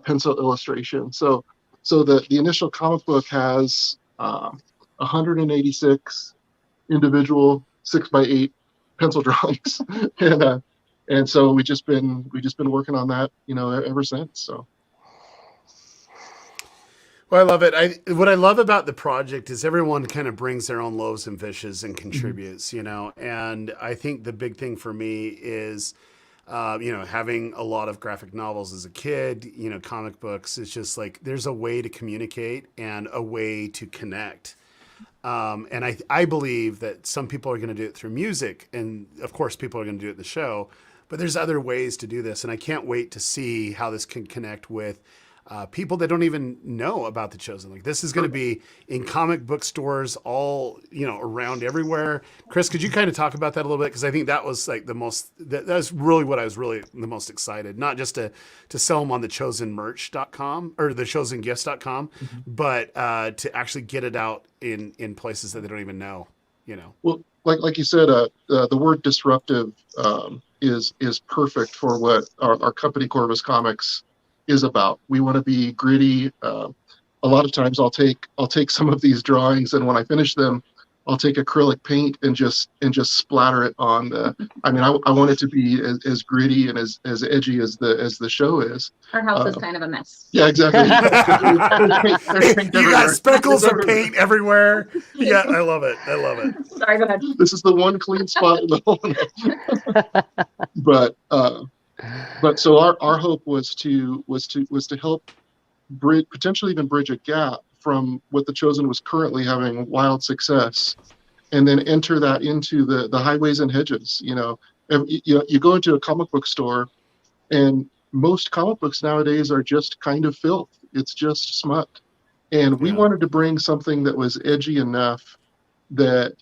pencil illustration. So the initial comic book has 186 individual 6x8 pencil drawings, and so we've just been working on that, ever since. So. Well, I love it. What I love about the project is everyone kind of brings their own loaves and fishes and contributes, and I think the big thing for me is, having a lot of graphic novels as a kid, comic books, it's just like, there's a way to communicate and a way to connect. And I believe that some people are going to do it through music, and of course people are going to do it in the show, but there's other ways to do this. And I can't wait to see how this can connect with people that don't even know about The Chosen. Like, this is going to be in comic book stores all, around everywhere. Chris, could you kind of talk about that a little bit? Because I think that was like that's really what I was really the most excited, not just to sell them on the chosenmerch.com or the chosengifts.com, but to actually get it out in places that they don't even know, Well, like you said, the word disruptive is perfect for what our company, Corvus Comics, is about. We want to be gritty. A lot of times I'll take some of these drawings, and when I finish them, I'll take acrylic paint and just splatter it on the. I mean, I want it to be as gritty and as edgy as the show is. Our house is kind of a mess. Yeah, exactly. You got speckles of paint everywhere. Yeah, I love it. Sorry, go ahead. This is the one clean spot in the whole. But so our hope was to help potentially even bridge a gap from what The Chosen was currently having wild success, and then enter that into the highways and hedges. You go into a comic book store, and most comic books nowadays are just kind of filth. It's just smut, and we wanted to bring something that was edgy enough that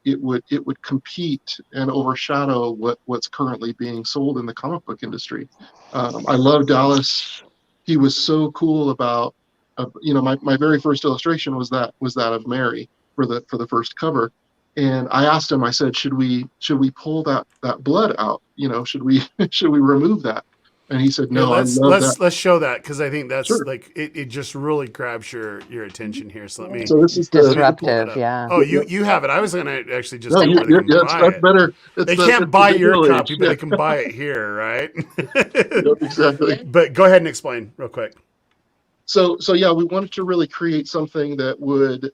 it would compete and overshadow what's currently being sold in the comic book industry. I love Dallas. He was so cool about, my very first illustration was that of Mary for the first cover, and I asked him. I said, should we pull that blood out? Should we remove that? And he said, no. Let's show that, because I think that's like it just really grabs your attention here. So this is disruptive. Yeah. Oh, you have it. I was going to actually just. No, that's better. They can't buy your copy, but they can buy it here, right? Exactly. But go ahead and explain real quick. So yeah, we wanted to really create something that would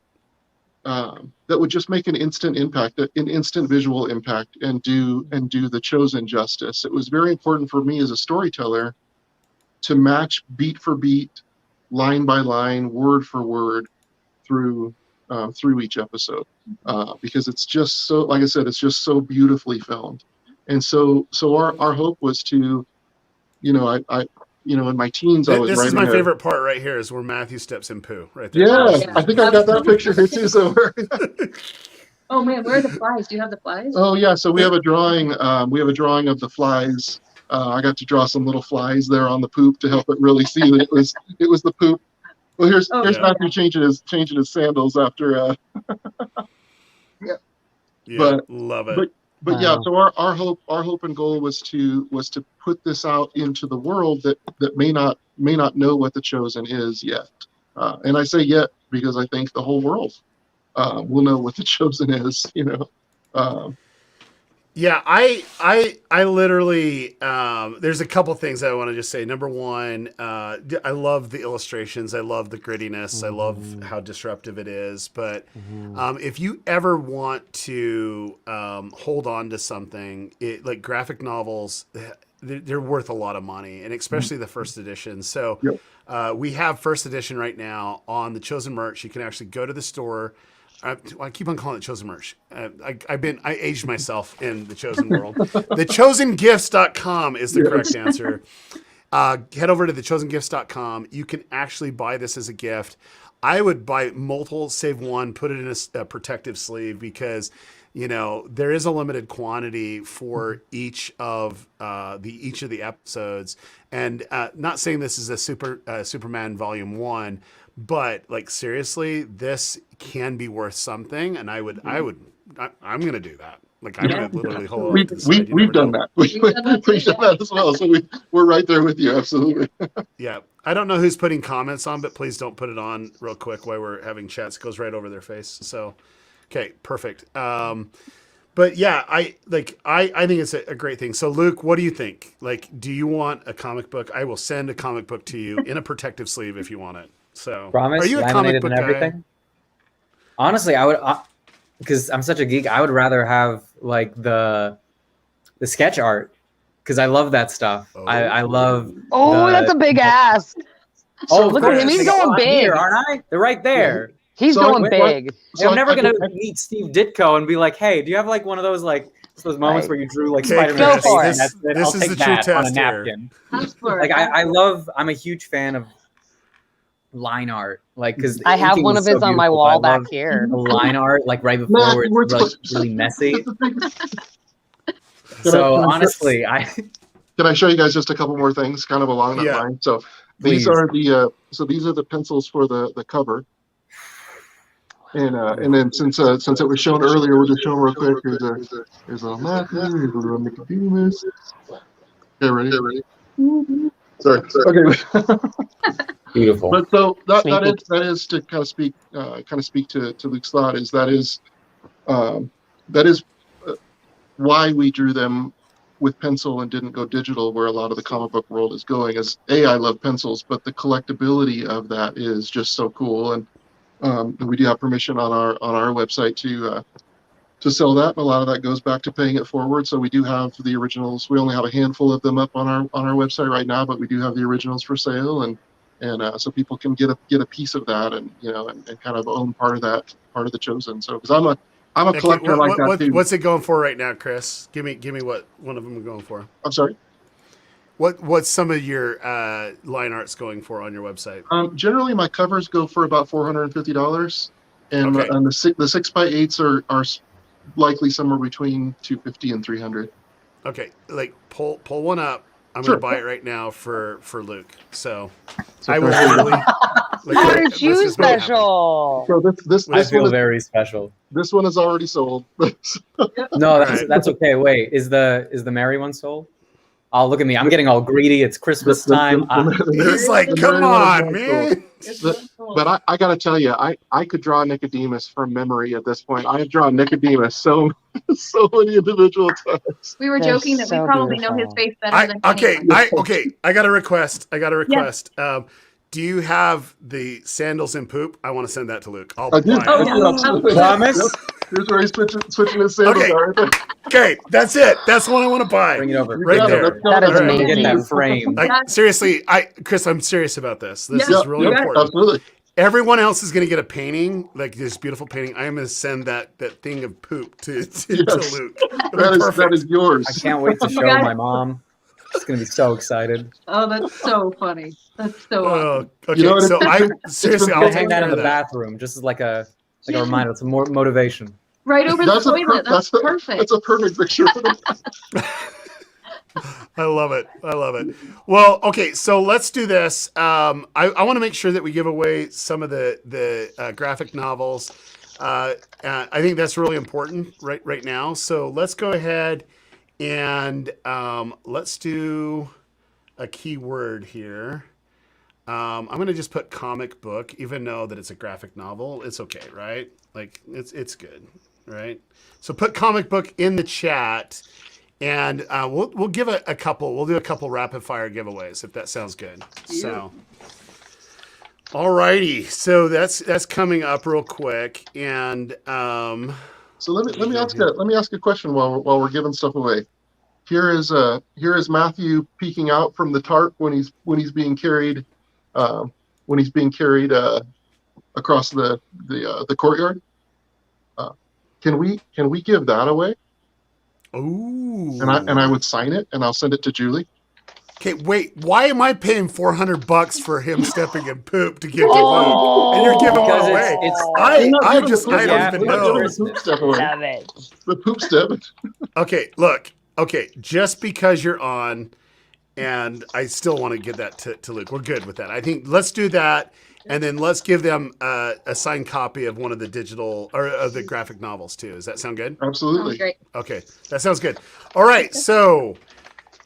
just make an instant impact, an instant visual impact, and do The Chosen justice. It was very important for me as a storyteller to match beat for beat, line by line, word for word through each episode, because it's just so, like I said, it's just so beautifully filmed. And so our hope was to, in my teens, I was This is writing my favorite part right here, is where Matthew steps in poo right there. Yeah, I think I got that picture here too somewhere. Oh man, where are the flies? Do you have the flies? Oh yeah, so we have a drawing. We have a drawing of the flies. I got to draw some little flies there on the poop to help it really see that it was the poop. Well, here's Matthew changing his sandals after. Yeah. Yeah, love it. But yeah, so our hope and goal was to put this out into the world that may not know what the Chosen is yet. And I say yet because I think the whole world will know what the Chosen is. Yeah, I literally there's a couple things I want to just say. Number one, I love the illustrations. I love the grittiness. I love how disruptive it is. But if you ever want to hold on to something, like graphic novels, they're worth a lot of money, and especially the first edition. So we have first edition right now on the Chosen merch. You can actually go to the store. I keep on calling it Chosen merch. I aged myself in the Chosen world. TheChosenGifts.com is the correct answer. Head over to TheChosenGifts.com. You can actually buy this as a gift. I would buy multiple, save one, put it in a protective sleeve because there is a limited quantity for each of the episodes. And not saying this is a Superman Volume 1. But like seriously, this can be worth something, and I'm gonna do that. Like I'm gonna literally hold on to the side. We've done that. We've done that as well. So we're right there with you. Absolutely. Yeah, I don't know who's putting comments on, but please don't put it on real quick while we're having chats. It goes right over their face. So, okay, perfect. But yeah, I think it's a great thing. So Luke, what do you think? Like, do you want a comic book? I will send a comic book to you in a protective sleeve if you want it. So, promise, are you a comic book and everything? guy? Honestly, I would, because I'm such a geek. I would rather have like the sketch art because I love that stuff. I love. Oh, that's a big ask. Oh, look at him. He's going big, here, aren't I? They're right there. He's going big. So I'm never gonna meet Steve Ditko and be like, "Hey, do you have like one of those those moments where you drew like Spider-Man?" This is the true test on a napkin. Like I'm a huge fan of line art, like because I have one of his on my wall back here. The line art, like right before it's like really messy. So honestly, can I show you guys just a couple more things, kind of along that line? So these are the pencils for the cover. And then since it was shown earlier, we'll just show them real quick. Here's a Matthew, here's a little Nicodemus. Okay, ready? Sorry. Okay. Beautiful. But so that is to kind of speak to Luke's thought that is why we drew them with pencil and didn't go digital, where a lot of the comic book world is going. Is I love pencils, but the collectability of that is just so cool. And we do have permission on our website to sell that. And a lot of that goes back to paying it forward. So we do have the originals. We only have a handful of them up on our website right now, but we do have the originals for sale, and so people can get a piece of that, and and kind of own part of the Chosen. So because I'm a collector like that too. What's it going for right now, Chris? Give me what one of them are going for. I'm sorry. What's some of your line arts going for on your website? Generally, my covers go for about $450, and Okay. the 6x8s are likely somewhere between $250 and $300. Okay, like pull one up. I'm Sure. gonna buy it right now for Luke. So I will literally. Aren't you special? So this I feel one is, very special. this one is already sold. No, that's okay. Wait, is the Mary one sold? Oh, look at me. I'm getting all greedy. It's Christmas time. He's like, come on, man. But I got to tell you, I could draw Nicodemus from memory at this point. I have drawn Nicodemus so many individual times. We were joking that we probably know his face better than anyone. I got a request. Do you have the sandals and poop? I want to send that to Luke. I'll buy it. Absolutely. Promise? Here's where he's switching his sandals out right there. Okay, that's it. That's what I want to buy. Bring it over. Right there. That is All right. amazing. Get that frame. Seriously, Chris, I'm serious about this. This is really important. Absolutely. Everyone else is going to get a painting, like this beautiful painting. I am going to send that thing of poop to Luke. That is yours. I can't wait to show my mom. She's gonna be so excited. Oh, that's so funny. That's so awesome. Okay, so I seriously, I'll hang that in the bathroom just as like a reminder. It's more motivation. right over the toilet. That's perfect. That's a perfect picture. I love it. I love it. Well, okay, so let's do this. I want to make sure that we give away some of the graphic novels. I think that's really important right now. So let's go ahead and let's do a keyword here. I'm going to just put comic book, even though that it's a graphic novel. It's okay, right? Like it's good, right? So put comic book in the chat. And we'll give a couple. We'll do a couple rapid fire giveaways if that sounds good. Yeah. So, all righty. So that's coming up real quick. And so let me ask a question while we're giving stuff away. Here is Matthew peeking out from the tarp when he's being carried across the courtyard. Can we give that away? Ooh. And I would sign it and I'll send it to Julie. Okay, wait. Why am I paying $400 for him stepping in poop to give to Luke? And you're giving one away. I don't even know. Love it. The poop step. Okay, look. Okay, just because you're on, and I still want to give that to Luke. We're good with that. I think let's do that. And then let's give them a signed copy of one of the digital or of the graphic novels too. Does that sound good? Absolutely. Great. Okay, that sounds good. All right, so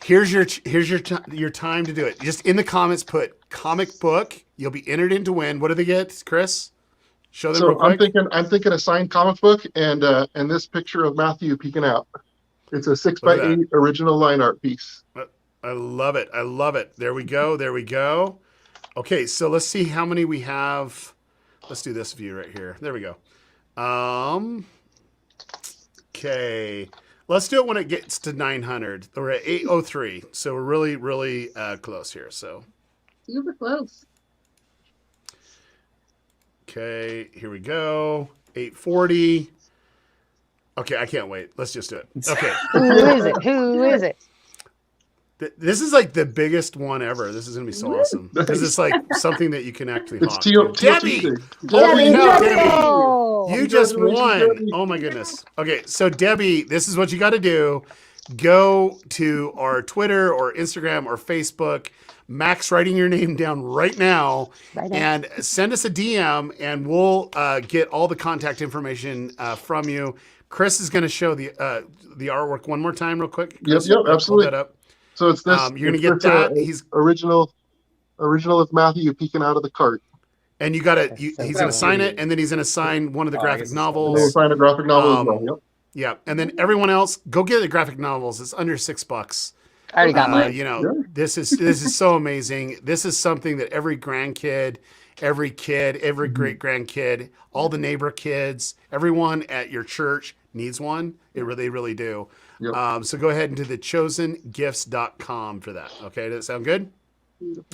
here's your time to do it. Just in the comments, put comic book. You'll be entered in to win. What do they get, Chris? Show them real quick. I'm thinking a signed comic book and this picture of Matthew peeking out. It's a 6x8 original line art piece. I love it. I love it. There we go. There we go. Okay, so let's see how many we have. Let's do this view right here. There we go. Okay, let's do it when it gets to 900. We're at 803, so we're really, really close here. So Super close. okay, here we go. 840. Okay, I can't wait. Let's just do it. Okay. Who is it? Who is it? This is like the biggest one ever. This is gonna be so awesome because it's like something that you can actually. It's Teal. Debbie, Debbie, you just won! Oh my goodness. Okay, so Debbie, this is what you got to do. Go to our Twitter or Instagram or Facebook. Max writing your name down right now and send us a DM, and we'll get all the contact information from you. Chris is going to show the artwork one more time, real quick. Chris, yep, absolutely. Hold that up. So it's this. You're gonna get that. He's original of Matthew peeking out of the cart. And you gotta. He's gonna sign it, and then he's gonna sign one of the graphic novels. We'll sign a graphic novel as well. Yep. Yeah, and then everyone else, go get the graphic novels. It's under $6. I already got mine. You know, this is so amazing. This is something that every grandkid, every kid, every great grandkid, all the neighbor kids, everyone at your church needs one. They really do. Yep. So go ahead and do thechosengifts.com for that. Okay, does that sound good?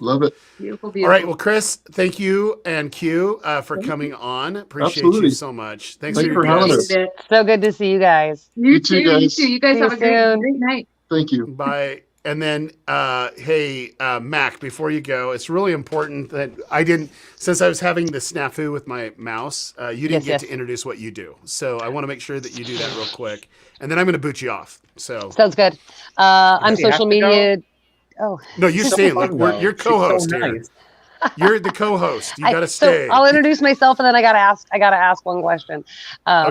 Love it. Beautiful. All right. Well, Chris, thank you and Q for coming on. Appreciate you so much. Thanks for having us. So good to see you guys. You too, guys. You guys have a great night. Thank you. Bye. And then, hey, Mac, before you go, it's really important that since I was having the snafu with my mouse, you didn't get to introduce what you do. So I want to make sure that you do that real quick. And then I'm going to boot you off. So sounds good. I'm social media. Oh no, you stay. Look, you're co-host here. You're the co-host. You got to stay. So I'll introduce myself, and then I got to ask one question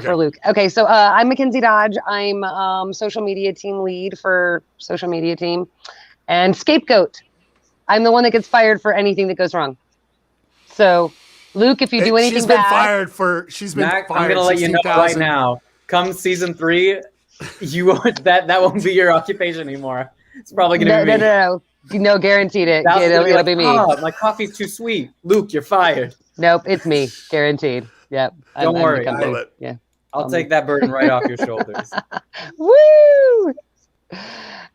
for Luke. Okay, so I'm Mackenzie Dodge. I'm social media team lead for social media team, and scapegoat. I'm the one that gets fired for anything that goes wrong. So, Luke, if you do anything she's been bad, fired for. She's been Mac, fired. I'm gonna let you know right now. Come season 3, you won't, that won't be your occupation anymore. It's probably gonna be me. No, guaranteed it. It'll be me. Oh, my coffee's too sweet. Luke, you're fired. Nope, it's me. Guaranteed. Yep. Don't worry. I love it. Yeah. I'll take that burden right off your shoulders. Woo!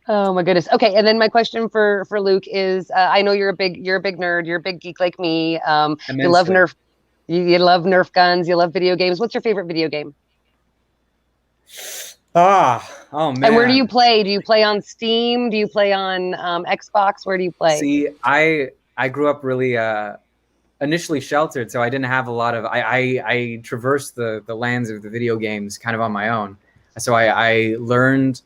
Oh my goodness. Okay, and then my question for Luke is: I know you're a big nerd. You're a big geek like me. You love Nerf. You love Nerf guns. You love video games. What's your favorite video game? Oh man. And where do you play? Do you play on Steam? Do you play on Xbox? Where do you play? See, I grew up really initially sheltered, so I didn't have a lot of. I traversed the lands of the video games kind of on my own. So I learned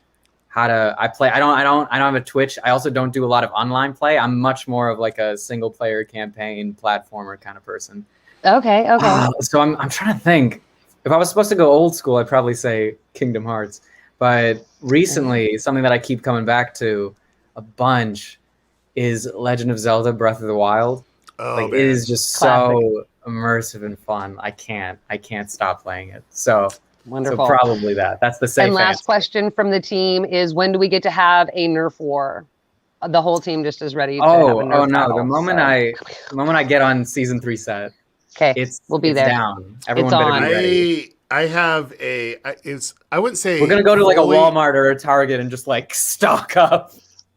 how to. I play. I don't have a Twitch. I also don't do a lot of online play. I'm much more of like a single player campaign platformer kind of person. Okay. So I'm trying to think. If I was supposed to go old school, I'd probably say Kingdom Hearts. But recently, something that I keep coming back to a bunch is Legend of Zelda: Breath of the Wild. It is just so immersive and fun. I can't stop playing it. So wonderful. So probably that's the safe And last answer. question from the team is, when do we get to have a Nerf war? The whole team just is ready to have a Nerf no! battle, The moment I get on season 3 set, we'll be there. Down. Everyone better be ready. I have I wouldn't say we're gonna go to like a fully- Walmart or a Target and just like stock up.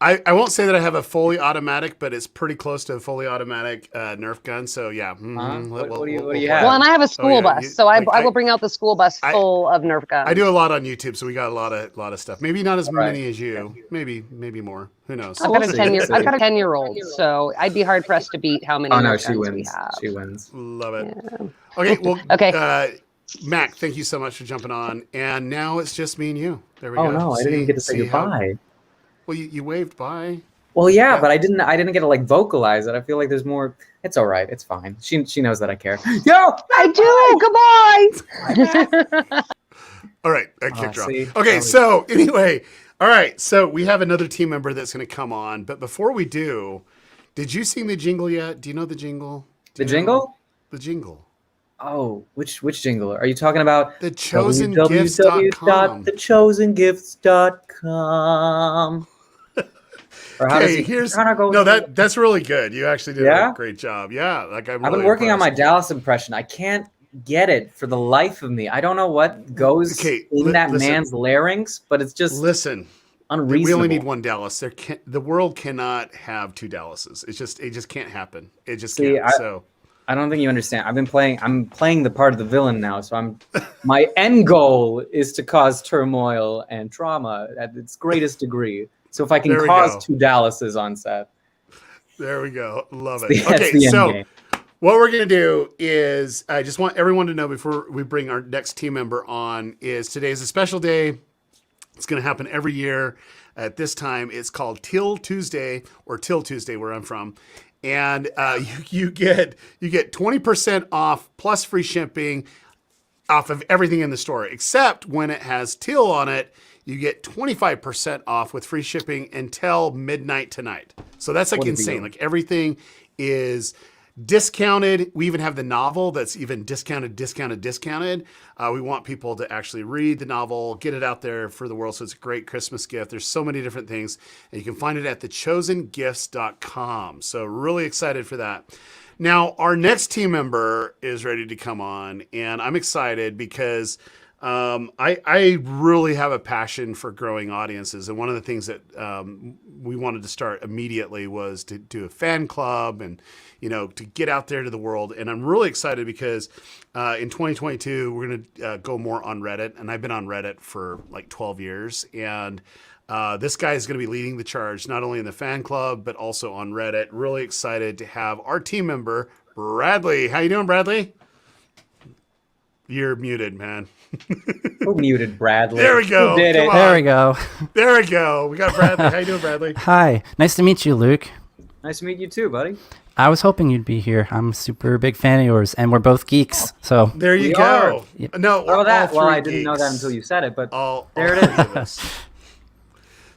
I won't say that I have a fully automatic, but it's pretty close to a fully automatic Nerf gun. So yeah. What do you have? Well, and I have a school bus, so I will bring out the school bus full of Nerf guns. I do a lot on YouTube, so we got a lot of stuff. Maybe not as many as you. Maybe more. Who knows? I've got a 10-year-old, so I'd be hard pressed to beat how many Nerf guns we have. She wins. Love it. Yeah. Okay. Well. Okay. Mac, thank you so much for jumping on. And now it's just me and you. There we go. Oh no, I didn't even get to say goodbye. Well, you waved bye. Well, yeah, but I didn't get to like vocalize it. I feel like there's more. It's all right. It's fine. She knows that I care. Yo, I do. Goodbye. All right, I kicked her off. Okay, so anyway, all right, so we have another team member that's going to come on. But before we do, did you sing the jingle yet? Do you know the jingle? The jingle? The jingle. Oh, which jingle? Are you talking about? TheChosenGifts.com. TheChosenGifts.com. Or how does it go? No, that's really good. You actually did a great job. Yeah, like I've been working on my Dallas impression. I can't get it for the life of me. I don't know what goes in that man's larynx, but it's just unreasonable. We only need one Dallas. The world cannot have two Dallases. It just can't happen. It just can't. I don't think you understand. I'm playing the part of the villain now, so my end goal is to cause turmoil and trauma at its greatest degree. So if I can cause two Dallases on set. There we go. Love it. Okay, so what we're going to do is I just want everyone to know before we bring our next team member on is today is a special day. It's going to happen every year at this time. It's called Teal Tuesday or Till Tuesday where I'm from. And you get 20% off plus free shipping off of everything in the store, except when it has Teal on it, you get 25% off with free shipping until midnight tonight. So that's like insane. Like everything is discounted. We even have the novel that's even discounted. We want people to actually read the novel, get it out there for the world. So it's a great Christmas gift. There's so many different things, and you can find it at thechosengifts.com. So really excited for that. Now, our next team member is ready to come on, and I'm excited because I really have a passion for growing audiences. And one of the things that we wanted to start immediately was to do a fan club and, to get out there to the world. And I'm really excited because in 2022, we're going to go more on Reddit. And I've been on Reddit for like 12 years. And this guy is going to be leading the charge, not only in the fan club, but also on Reddit. Really excited to have our team member, Bradley. How you doing, Bradley? You're muted, man. Who muted Bradley? There we go. Who did it? There we go. There we go. We got Bradley. How you doing, Bradley? Hi. Nice to meet you, Luke. Nice to meet you too, buddy. I was hoping you'd be here. I'm a super big fan of yours, and we're both geeks. So there you go. Yep. No, well, I didn't know that until you said it, but there it is.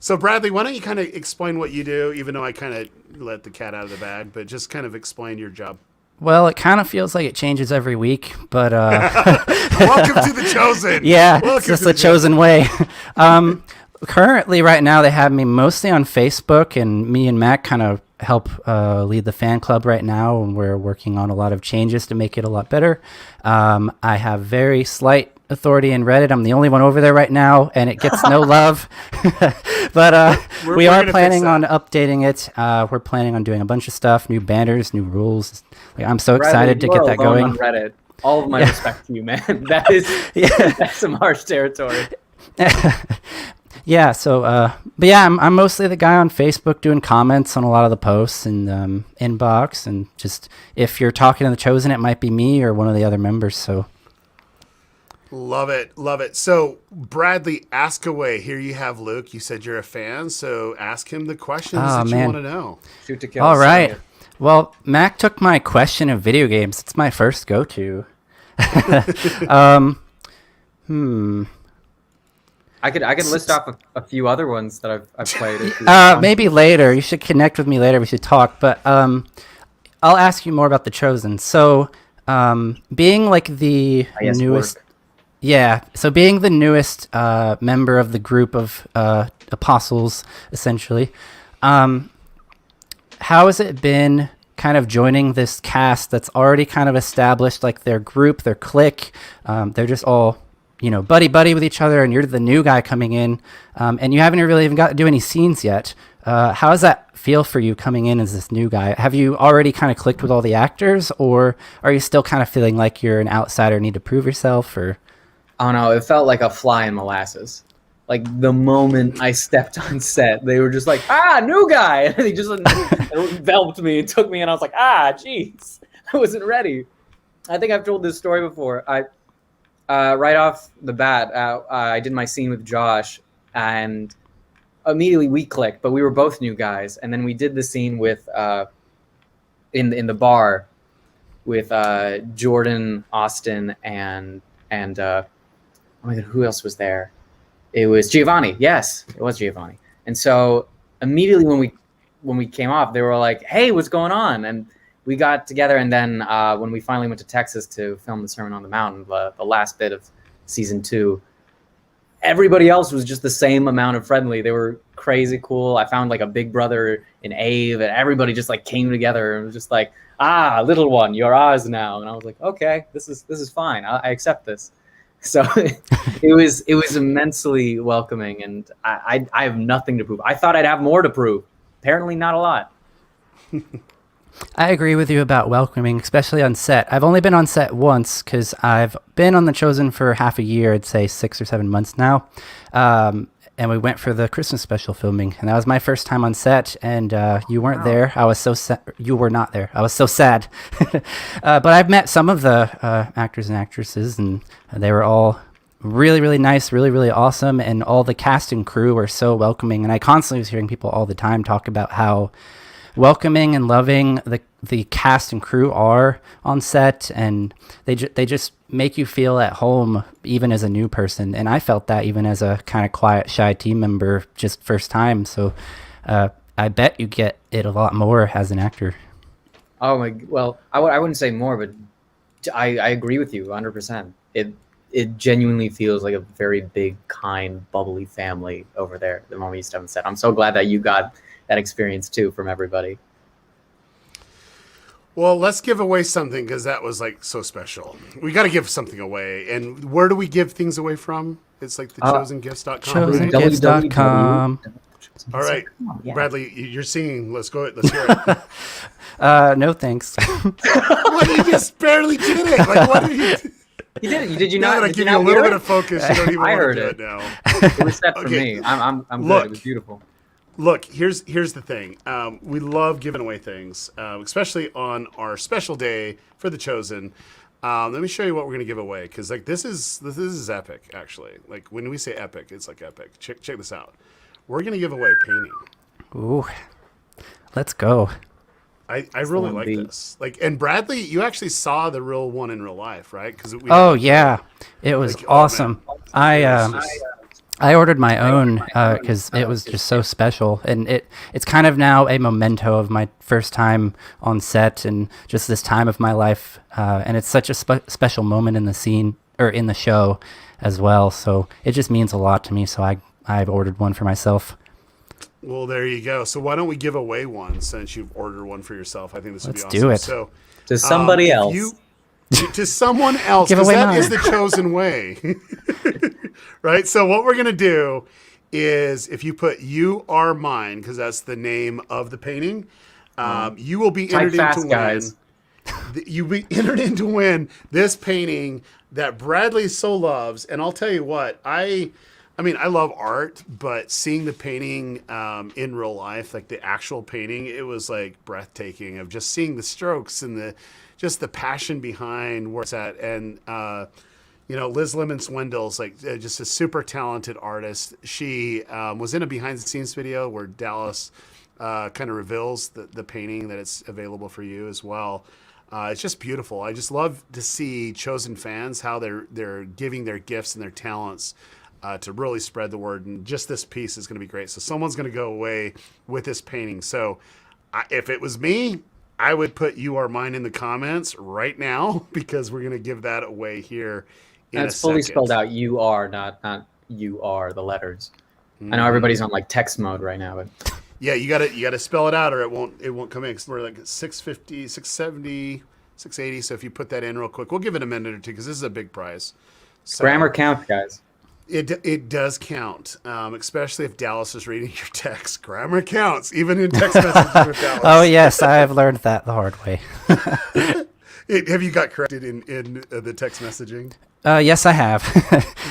So Bradley, why don't you kind of explain what you do, even though I kind of let the cat out of the bag, but just kind of explain your job. Well, it kind of feels like it changes every week, but welcome to the Chosen. Yeah, it's just the chosen way. Currently, right now, they have me mostly on Facebook, and me and Mac kind of help lead the fan club right now, and we're working on a lot of changes to make it a lot better. I have very slight authority in Reddit. I'm the only one over there right now, and it gets no love. But we are planning on updating it. We're planning on doing a bunch of stuff, new banners, new rules. I'm so excited to get that going. On Reddit. All of my respect to you, man. That's some harsh territory. Yeah. So, but yeah, I'm mostly the guy on Facebook doing comments on a lot of the posts and inbox, and just if you're talking to the Chosen, it might be me or one of the other members. So. Love it. Love it. So, Bradley, ask away. Here you have Luke. You said you're a fan, so ask him the questions that you want to know. Shoot to kill. All right. Well, Mac took my question of video games. It's my first go-to. I could list off a few other ones that I've played. Maybe later. You should connect with me later. We should talk. But I'll ask you more about The Chosen. So, being like the newest... Work. Yeah, so being the newest member of the group of apostles, essentially, how has it been kind of joining this cast that's already kind of established, like their group, their clique? They're just all, buddy with each other, and you're the new guy coming in, and you haven't really even got to do any scenes yet. How does that feel for you coming in as this new guy? Have you already kind of clicked with all the actors, or are you still kind of feeling like you're an outsider, need to prove yourself, or... Oh no, it felt like a fly in molasses. Like the moment I stepped on set, they were just like, new guy. And they just enveloped me and took me, and I was like, jeez, I wasn't ready. I think I've told this story before. Right off the bat, I did my scene with Josh, and immediately we clicked, but we were both new guys. And then we did the scene with, in the bar with Jordan, Austin, and oh my God, who else was there? It was Giovanni. Yes, it was Giovanni. And so immediately when we came off, they were like, "Hey, what's going on?" And we got together. And then when we finally went to Texas to film the Sermon on the Mount, the last bit of season 2, everybody else was just the same amount of friendly. They were crazy cool. I found like a big brother in Ave, and everybody just like came together and was just like, little one, you're ours now. And I was like, okay, this is fine. I accept this. So it was immensely welcoming, and I have nothing to prove. I thought I'd have more to prove. Apparently not a lot. I agree with you about welcoming, especially on set. I've only been on set once because I've been on The Chosen for half a year, I'd say 6 or 7 months now. And we went for the Christmas special filming, and that was my first time on set, and you weren't there. I was so sad. You were not there. I was so sad. But I've met some of the actors and actresses, and they were all really, really nice, really, really awesome, and all the cast and crew were so welcoming. And I constantly was hearing people all the time talk about how welcoming and loving the cast and crew are on set, and they just make you feel at home even as a new person. And I felt that even as a kind of quiet, shy team member, just first time. So I bet you get it a lot more as an actor. Oh my, well, I wouldn't say more, but I agree with you 100%. It genuinely feels like a very big, kind, bubbly family over there the moment you step on set. I'm so glad that you got that experience too from everybody. Well, let's give away something, because that was like so special. We got to give something away. And where do we give things away from? It's like the chosengifts.com. Chosengifts.com. All right, yeah. Bradley, you're singing. Let's go. Let's hear it. No thanks. What, you just barely did it. Like, what did you? You did it. Did you now not? That I give you a little bit of focus, you don't even I want heard to do it. it now. It was set for me. I'm good. It was beautiful. Look, here's the thing. We love giving away things, especially on our special day for The Chosen. Let me show you what we're gonna give away, because like this is epic, actually. Like when we say epic, it's like epic. Check this out. We're gonna give away a painting. Ooh, let's go. I really like this. Like, and Bradley, you actually saw the real one in real life, right? Because yeah, it was awesome. I ordered my own because it was just so special, and it's kind of now a memento of my first time on set and just this time of my life, and it's such a special moment in the scene or in the show as well. So it just means a lot to me. So I've ordered one for myself. Well, there you go. So why don't we give away one since you've ordered one for yourself? I think this would be awesome. Let's do it. So to somebody else. To someone else, Give because away that mine. is the chosen way. Right? So what we're going to do is if you put "You Are Mine," because that's the name of the painting, you will be entered in to win. You'll be entered in to win this painting that Bradley so loves. And I'll tell you what, I I mean, I love art, but seeing the painting in real life, like the actual painting, it was like breathtaking of just seeing the strokes and just the passion behind where it's at. And, Liz Lemon Swindle's like just a super talented artist. She was in a behind the scenes video where Dallas kind of reveals the painting that it's available for you as well. It's just beautiful. I just love to see Chosen fans, how they're giving their gifts and their talents to really spread the word. And just this piece is going to be great. So someone's going to go away with this painting. So if it was me, I would put "You Are Mine" in the comments right now, because we're going to give that away here in And it's fully spelled out. You are, not you are, the letters. I know everybody's on like text mode right now, but yeah, you gotta spell it out or it won't come in. Cause we're like 650, 670, 680. So if you put that in real quick, we'll give it a minute or two because this is a big prize. So, grammar counts, guys. It does count, especially if Dallas is reading your text. Grammar counts, even in text messages with Dallas. Oh yes, I have learned that the hard way. Have you got corrected in the text messaging? Yes, I have.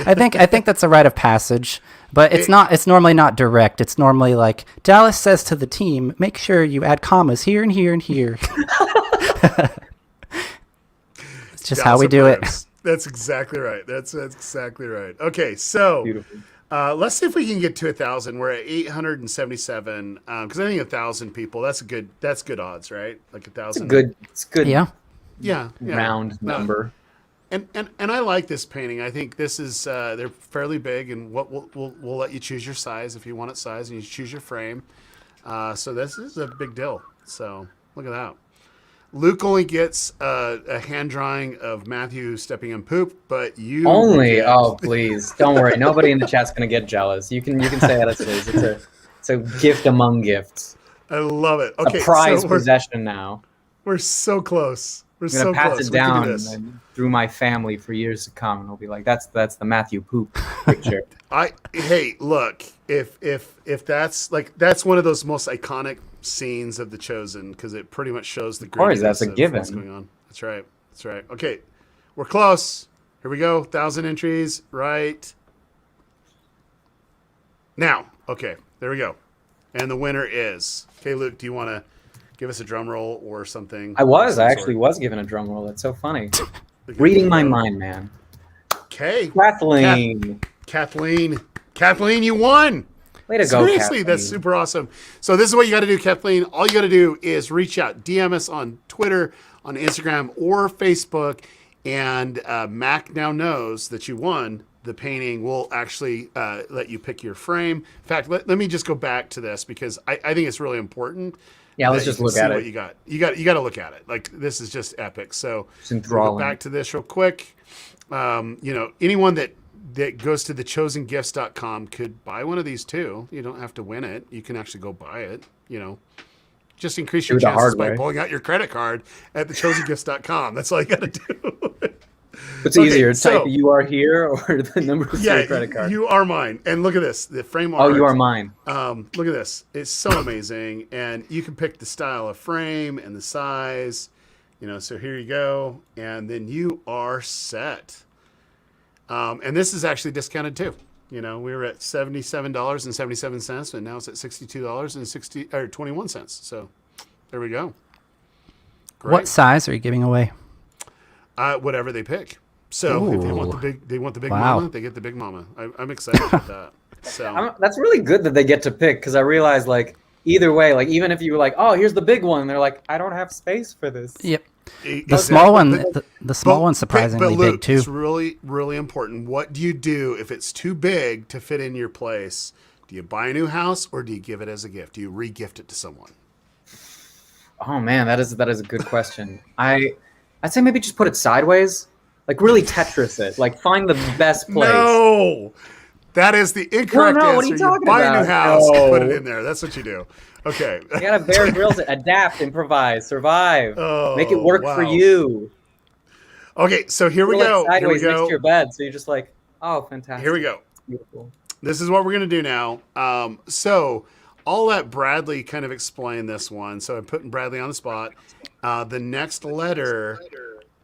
I think that's a rite of passage, but it's not. It's normally not direct. It's normally like Dallas says to the team, "Make sure you add commas here and here and here." It's just how we do it. That's exactly right. That's exactly right. Okay, so let's see if we can get to 1,000. We're at 877 because I think 1,000 people. That's good odds, right? Like 1,000. It's good. Yeah. Round number. And I like this painting. I think this is they're fairly big, and we'll let you choose your size if you want it size, and you choose your frame. So this is a big deal. So look at that. Luke only gets a hand drawing of Matthew stepping in poop, but you only. Oh please, don't worry. Nobody in the chat's gonna get jealous. You can say it as it is. It's a gift among gifts. I love it. Okay, a prized possession now. We're so close. I'm gonna pass it down and through my family for years to come, and I'll be like, that's the Matthew poop picture. Hey, look, if that's one of those most iconic scenes of The Chosen, because it pretty much shows the grittiness that's a given. What's going on. That's right. Okay, we're close. Here we go. 1,000 entries right now. Okay, there we go. And the winner is. Okay, Luke, do you want to give us a drum roll or something? I actually was given a drum roll. That's so funny. Reading my mind, man. Okay. Kathleen, you won. Way to go, Seriously, Kathleen. That's super awesome. So this is what you got to do, Kathleen. All you got to do is reach out, DM us on Twitter, on Instagram, or Facebook, and Mac now knows that you won the painting. We'll actually let you pick your frame. In fact, let me just go back to this because I think it's really important. Yeah, let's just look at it. What you got. You got to look at it. Like, this is just epic. So we'll go back to this real quick. Anyone that goes to thechosengifts.com could buy one of these too. You don't have to win it. You can actually go buy it. Just increase your chances by pulling out your credit card at thechosengifts.com. That's all you got to do. What's easier, type "you are here" or the number of your credit card? You are mine. And look at this, the frame art. Oh, you are mine. Look at this. It's so amazing. And you can pick the style of frame and the size. So here you go. And then you are set. And this is actually discounted too. We were at $77.77, and now it's at $62.21. So there we go. Great. What size are you giving away? Whatever they pick. So if they want the big Wow. mama, they get the big mama. I'm excited about that. So that's really good that they get to pick, because I realize like either way, like even if you were like, oh, here's the big one, they're like, I don't have space for this. Yep. The small one, the small one's surprisingly Luke, big too. It's really, really important. What do you do if it's too big to fit in your place? Do you buy a new house or do you give it as a gift? Do you re-gift it to someone? Oh man, that is a good question. I'd say maybe just put it sideways, like really Tetris it, like find the best place. No, that is the incorrect answer. What are you talking buy about? a new house, and put it in there. That's what you do. Okay. You gotta Bear Grylls it, adapt, improvise, survive, make it work for you. Okay, so here we go. Sideways next to your bed, so you're just like, oh, fantastic. Here we go. Beautiful. This is what we're gonna do now. So I'll let Bradley kind of explain this one. So I'm putting Bradley on the spot. The next letter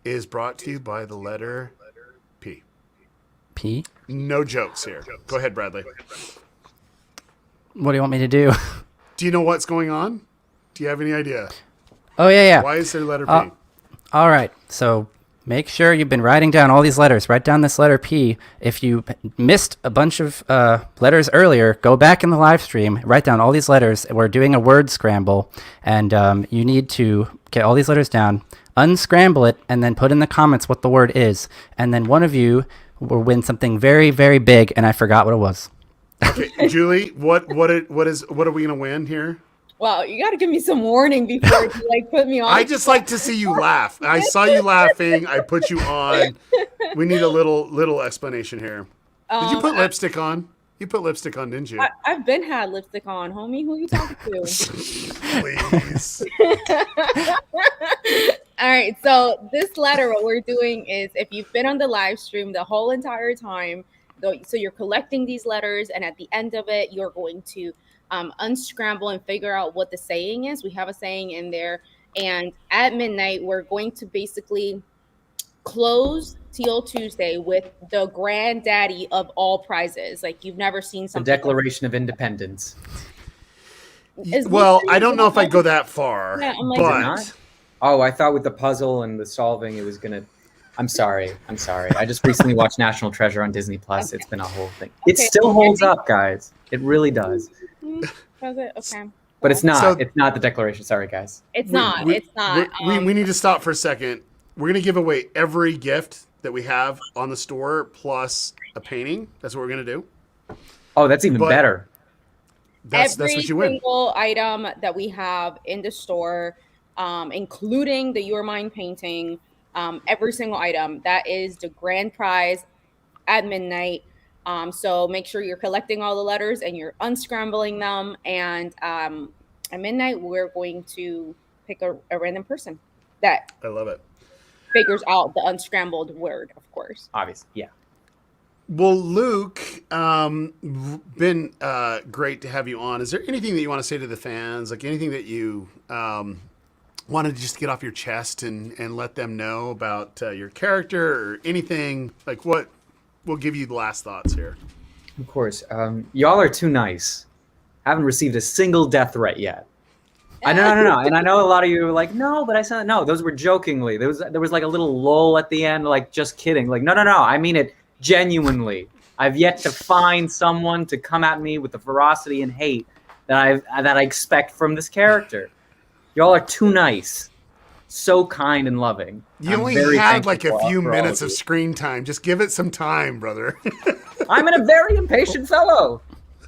is brought to you by the letter P. P? No jokes here. Go ahead, Bradley. What do you want me to do? Do you know what's going on? Do you have any idea? Oh, yeah. Why is there letter P? All right. So make sure you've been writing down all these letters. Write down this letter P. If you missed a bunch of letters earlier, go back in the live stream, write down all these letters. We're doing a word scramble, and you need to get all these letters down, unscramble it, and then put in the comments what the word is. And then one of you will win something very, very big, and I forgot what it was. Okay, Julie, what are we gonna win here? Well, you got to give me some warning before you put me on. I just like to see you laugh. I saw you laughing. I put you on. We need a little explanation here. Did you put lipstick on? You put lipstick on, didn't you? I've been had lipstick on, homie. Who you talking to? Please. All right. So this letter, what we're doing is, if you've been on the live stream the whole entire time, so you're collecting these letters, and at the end of it, you're going to unscramble and figure out what the saying is. We have a saying in there, and at midnight, we're going to basically close Teal Tuesday with the granddaddy of all prizes. Like, you've never seen The something. Declaration of Independence. Well, I don't know if I'd go that far. Yeah, I'm like, but Oh, I thought with the puzzle and the solving, it was gonna. I'm sorry. I just recently watched National Treasure on Disney Plus. It's been a whole thing. It Okay. still holds up, guys. It really does. Was it? Okay. But it's not. So- It's not the Declaration. Sorry, guys. It's not. It's not. We need to stop for a second. We're going to give away every gift that we have on the store plus a painting. That's what we're going to do. Oh, that's even better. That's Every what you win. single item that we have in the store, including the Your Mind painting, every single item, that is the grand prize at midnight. So make sure you're collecting all the letters and you're unscrambling them. And at midnight, we're going to pick a random person that I love it. figures out the unscrambled word, of course. Obviously, yeah. Well, Luke, been great to have you on. Is there anything that you want to say to the fans? Like anything that you wanted to just get off your chest and let them know about your character, or anything? Like, what will give you the last thoughts here? Of course. Y'all are too nice. Haven't received a single death threat yet. I know. And I know a lot of you are like, no, but I said no. Those were jokingly. There was like a little lull at the end, like just kidding. Like no. I mean it genuinely. I've yet to find someone to come at me with the ferocity and hate that I expect from this character. Y'all are too nice. So kind and loving. You I'm only very had thankful like a for few all minutes of of you. screen time. Just give it some time, brother. I'm a very impatient fellow.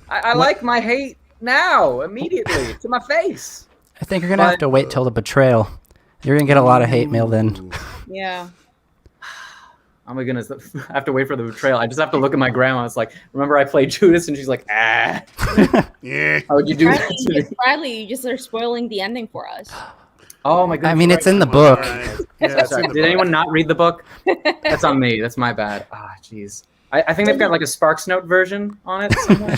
I like my hate now, immediately, to my face. I think you're going to have to wait till the betrayal. You're going to get a lot of hate mail then. Yeah. Oh my goodness, I have to wait for the betrayal. I just have to look at my grandma. It's like, remember I played Judas? And she's like, ah. Yeah. How would you do that to me? Bradley, you just are spoiling the ending for us. Oh my goodness. I mean, it's in the book. Sorry, did anyone not read the book? That's on me. That's my bad. Ah, jeez. I think they've got like a Sparks Note version on it somewhere.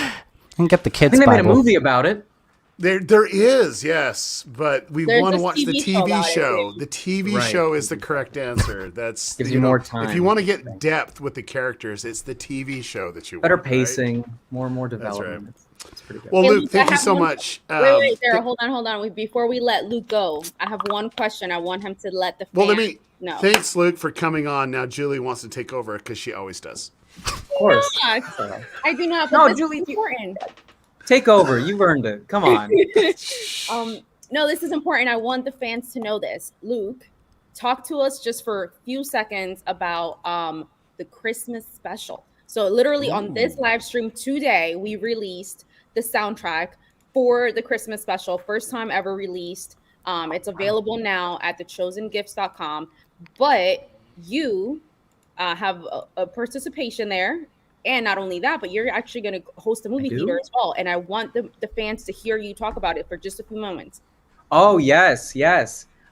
You can get the I kids' think they made a Bible. movie about it. There is, yes, but we There's want to a watch the TV show TV about show. it. The TV Right. show is the correct answer. That's Gives you more time. If you want to get depth with the characters, it's the TV show that you Better want, right? pacing, more That's development. right. It's pretty good. Well, Hey, Luke, Luke, thank I you have so one- much. Wait, Sarah, hold on. Before we let Luke go, I have one question. I want him to let the Well, fans let me. know. Thanks, Luke, for coming on. Now Julie wants to take over because she always does. Of course. I do not. But No, this Julie, is important. Take over. You've earned it. Come on. No, this is important. I want the fans to know this. Luke, talk to us just for a few seconds about the Christmas special. So literally on this live stream today, we released the soundtrack for the Christmas special. First time ever released. It's available now at thechosengifts.com. But you have a participation there. And not only that, but you're actually going to host a movie do? theater as well. And I want the fans to hear you talk about it for just a few moments. Oh, yes.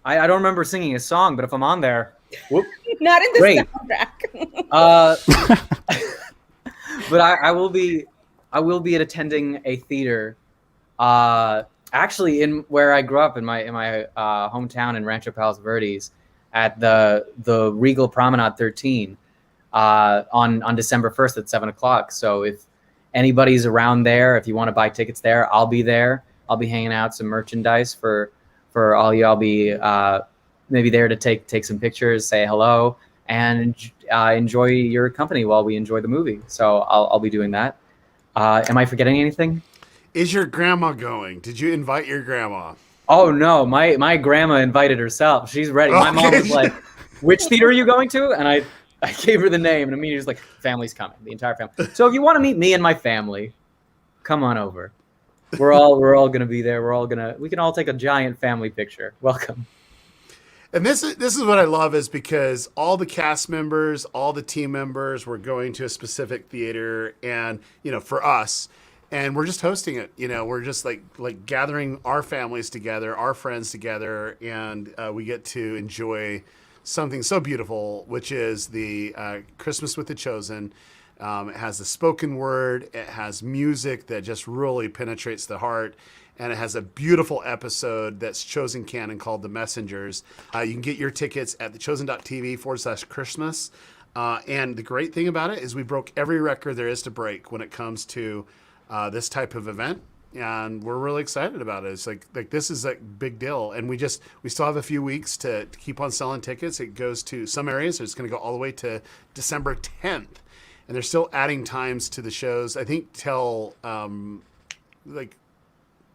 I don't remember singing a song, but if I'm on there, whoop. Not in the Great. soundtrack. But I will be attending a theater. Actually, in where I grew up in my hometown in Rancho Palos Verdes, at the Regal Promenade 13. on December 1st at 7 o'clock. So if anybody's around there, if you want to buy tickets there, I'll be there. I'll be hanging out some merchandise for all you. I'll be maybe there to take some pictures, say hello, and enjoy your company while we enjoy the movie. So I'll be doing that. Am I forgetting anything? Is your grandma going? Did you invite your grandma? Oh no, my grandma invited herself. She's ready. My mom was like, "Which theater are you going to?" And I gave her the name, and immediately was like, "Family's coming, the entire family." So if you want to meet me and my family, come on over. We're all gonna be there. We can all take a giant family picture. Welcome. And this is what I love, is because all the cast members, all the team members, were going to a specific theater, and for us. And we're just hosting it. We're just like gathering our families together, our friends together, and we get to enjoy something so beautiful, which is the Christmas with the Chosen. It has the spoken word. It has music that just really penetrates the heart. And it has a beautiful episode that's Chosen canon called The Messengers. You can get your tickets at thechosen.tv/Christmas. And the great thing about it is we broke every record there is to break when it comes to this type of event, and we're really excited about it. It's like this is a big deal, and we still have a few weeks to keep on selling tickets. It goes to some areas, so it's going to go all the way to December 10th, and they're still adding times to the shows. I think till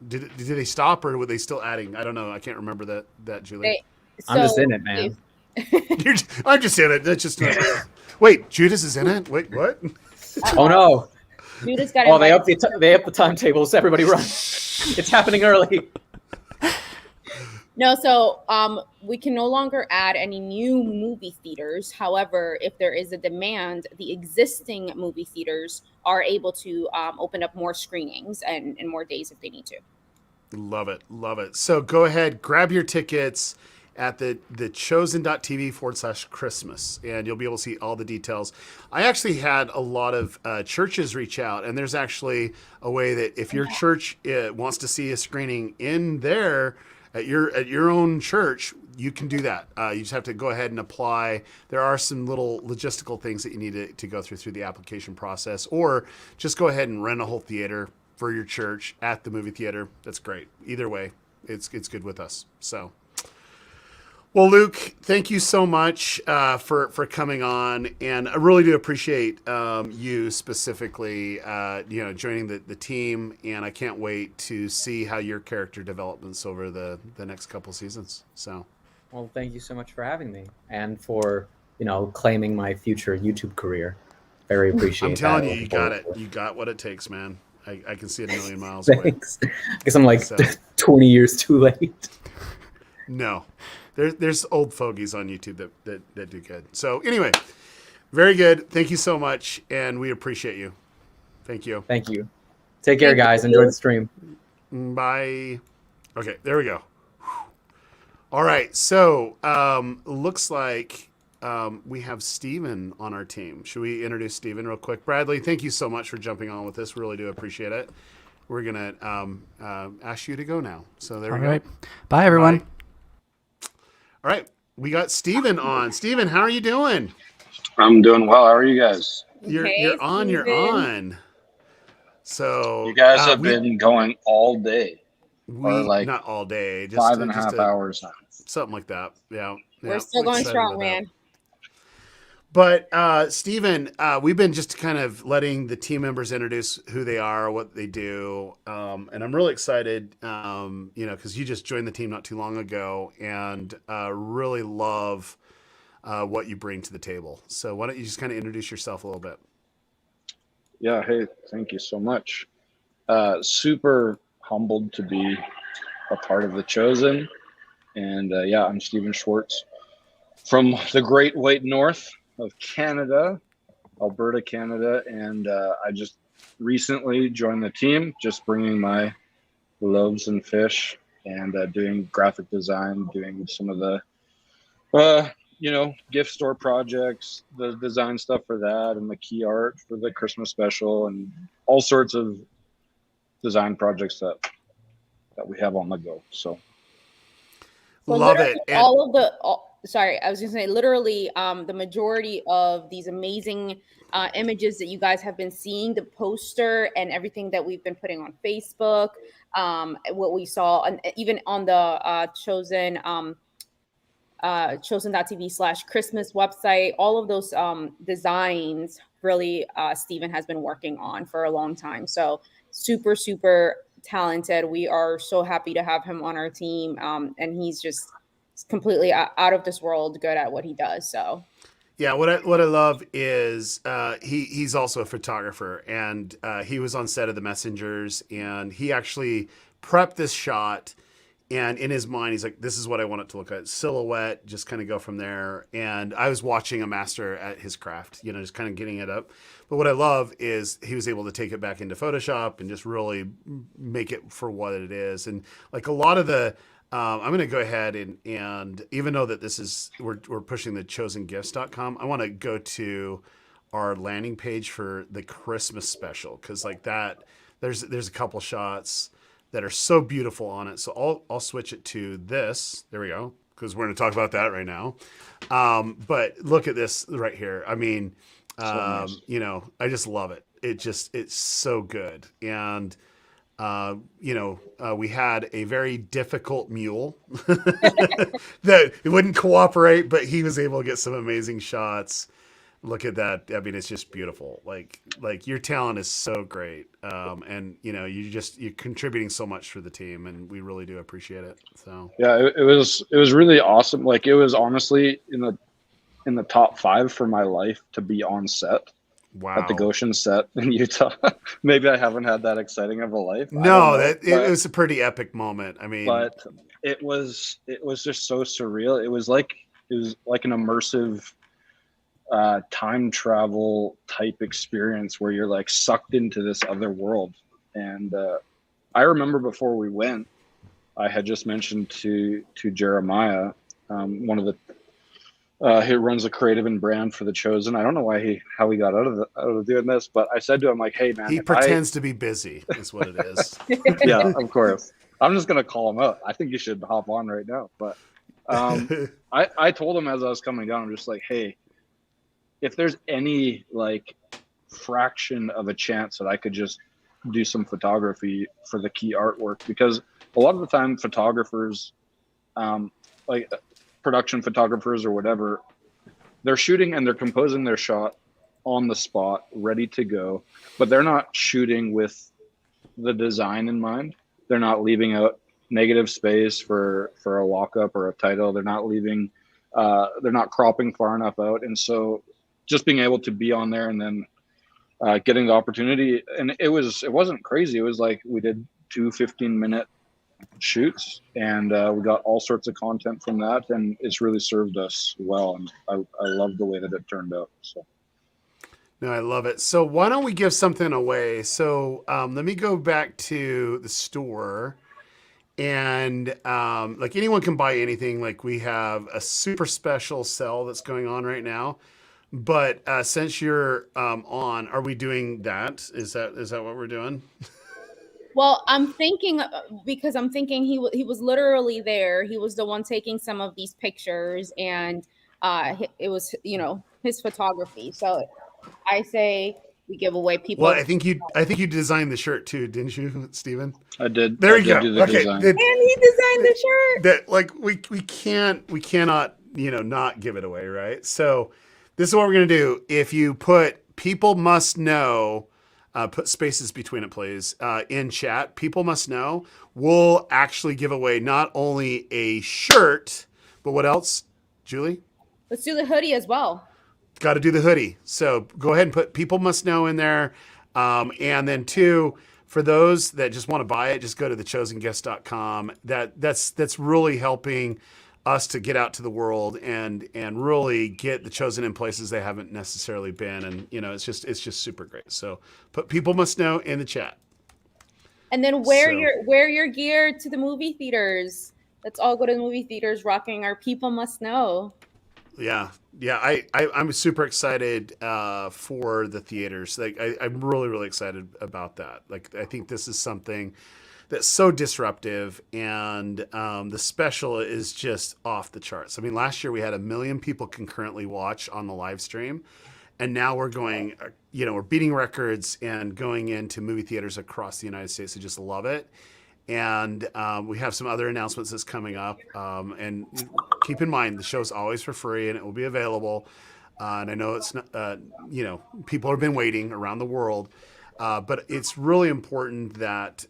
did they stop, or were they still adding? I don't know. I can't remember that Julie. I'm just in it, man. I'm just in it. That's just wait. Judas is in it. Wait, what? Oh no. Judas got they up the timetables. Everybody run. It's happening early. No, so we can no longer add any new movie theaters. However, if there is a demand, the existing movie theaters are able to open up more screenings and more days if they need to. Love it. Love it. So go ahead, grab your tickets at thechosen.tv/Christmas, and you'll be able to see all the details. I actually had a lot of churches reach out, and there's actually a way that if your church wants to see a screening in there at your own church, you can do that. You just have to go ahead and apply. There are some little logistical things that you need to go through the application process, or just go ahead and rent a whole theater for your church at the movie theater. That's great. Either way, it's good with us. So. Well, Luke, thank you so much for coming on, and I really do appreciate you specifically, joining the team, and I can't wait to see how your character develops over the next couple seasons. So, well, thank you so much for having me, and for claiming my future YouTube career. Very appreciate. I'm telling you, you got it. You got what it takes, man. I can see it a million miles away. Thanks. I guess I'm like 20 years too late. No. There's old fogies on YouTube that do good. So anyway, very good. Thank you so much, and we appreciate you. Thank you. Thank you. Take care, guys. Enjoy the stream. Bye. Okay, there we go. All right, so looks like we have Steven on our team. Should we introduce Steven real quick? Bradley, thank you so much for jumping on with us. Really do appreciate it. We're going to ask you to go now. So there we go. All right. Bye, everyone. Bye. All right, we got Steven on. Steven, how are you doing? I'm doing well. How are you guys? You're on. You're on. So you guys have been going all day. Not all day. Just 5.5 hours now. Something like that. Yeah. We're still going strong, man. But Steven, we've been just kind of letting the team members introduce who they are, what they do, and I'm really excited, because you just joined the team not too long ago, and really love what you bring to the table. So why don't you just kind of introduce yourself a little bit? Yeah. Hey, thank you so much. Super humbled to be a part of the Chosen, and I'm Steven Schwartz from the Great White North of Canada, Alberta, Canada, and I just recently joined the team, just bringing my loaves and fish, and doing graphic design, doing some of the gift store projects, the design stuff for that, and the key art for the Christmas special, and all sorts of design projects that we have on the go. So love it. All sorry, I was just saying, literally, the majority of these amazing images that you guys have been seeing, the poster and everything that we've been putting on Facebook, what we saw, and even on the Chosen chosen.tv/Christmas website, all of those designs really Steven has been working on for a long time. So super, super talented. We are so happy to have him on our team. And he's just completely out of this world good at what he does. So yeah, what I love is he's also a photographer, and he was on set of The Messengers, and he actually prepped this shot. And in his mind, he's like, this is what I want it to look like. Silhouette, just kind of go from there. And I was watching a master at his craft, just kind of getting it up. But what I love is he was able to take it back into Photoshop and just really make it for what it is. And like a lot of the, I'm going to go ahead and even though that this is, we're pushing the chosengifts.com, I want to go to our landing page for the Christmas special. Cause like that, there's a couple shots that are so beautiful on it. So I'll switch it to this. There we go. Because we're going to talk about that right now. But look at this right here. I mean, nice. I just love it. It's so good. And, we had a very difficult mule that wouldn't cooperate, but he was able to get some amazing shots. Look at that. I mean, it's just beautiful. Like your talent is so great. And you're contributing so much for the team, and we really do appreciate it. So yeah, it was really awesome. Like it was honestly in the top 5 for my life to be on set. Wow. At the Goshen set in Utah. Maybe I haven't had that exciting of a life. No, it was a pretty epic moment. I mean, but it was just so surreal. It was like an immersive time travel type experience where you're like sucked into this other world. And I remember before we went, I had just mentioned to Jeremiah, one of the he runs the creative and brand for The Chosen. I don't know how he got out of doing this, but I said to him like, "Hey man, he pretends to be busy." Is what it is. Yeah, of course. I'm just gonna call him out. I think you should hop on right now. But I told him as I was coming down, I'm just like, "Hey, if there's any like fraction of a chance that I could just do some photography for the key artwork," because a lot of the time photographers, like production photographers or whatever, they're shooting and they're composing their shot on the spot, ready to go, but they're not shooting with the design in mind. They're not leaving out negative space for a walk-up or a title. They're not leaving, they're not cropping far enough out. And so just being able to be on there and then getting the opportunity, and it wasn't crazy. It was like we did 2 15-minute shoots, and we got all sorts of content from that, and it's really served us well, and I love the way that it turned out. So no, I love it. So why don't we give something away? So let me go back to the store, and like anyone can buy anything. Like we have a super special sale that's going on right now, but since you're on, are we doing that? Is that what we're doing? Well, I'm thinking he was literally there. He was the one taking some of these pictures, and it was his photography. So I say we give away people. Well, I think you designed the shirt too, didn't you, Steven? I did. There you go. Do the design. And he designed the shirt. That like we cannot not give it away, right? So this is what we're gonna do. If you put "people must know," put spaces between it, please, in chat. People must know. We'll actually give away not only a shirt, but what else, Julie? Let's do the hoodie as well. Got to do the hoodie. So go ahead and put "people must know" in there. And then 2, for those that just want to buy it, just go to thechosengifts.com. That's really helping us to get out to the world and really get the Chosen in places they haven't necessarily been. And it's just super great. So put "people must know" in the chat. And then wear your gear to the movie theaters. Let's all go to the movie theaters rocking our "people must know." Yeah. I'm super excited for the theaters. Like I'm really, really excited about that. Like I think this is something that's so disruptive, and the special is just off the charts. I mean, last year we had 1 million people concurrently watch on the live stream, and now we're going, we're beating records and going into movie theaters across the United States. I just love it. And we have some other announcements that's coming up. And keep in mind, the show's always for free, and it will be available. And I know it's not, people have been waiting around the world, but it's really important that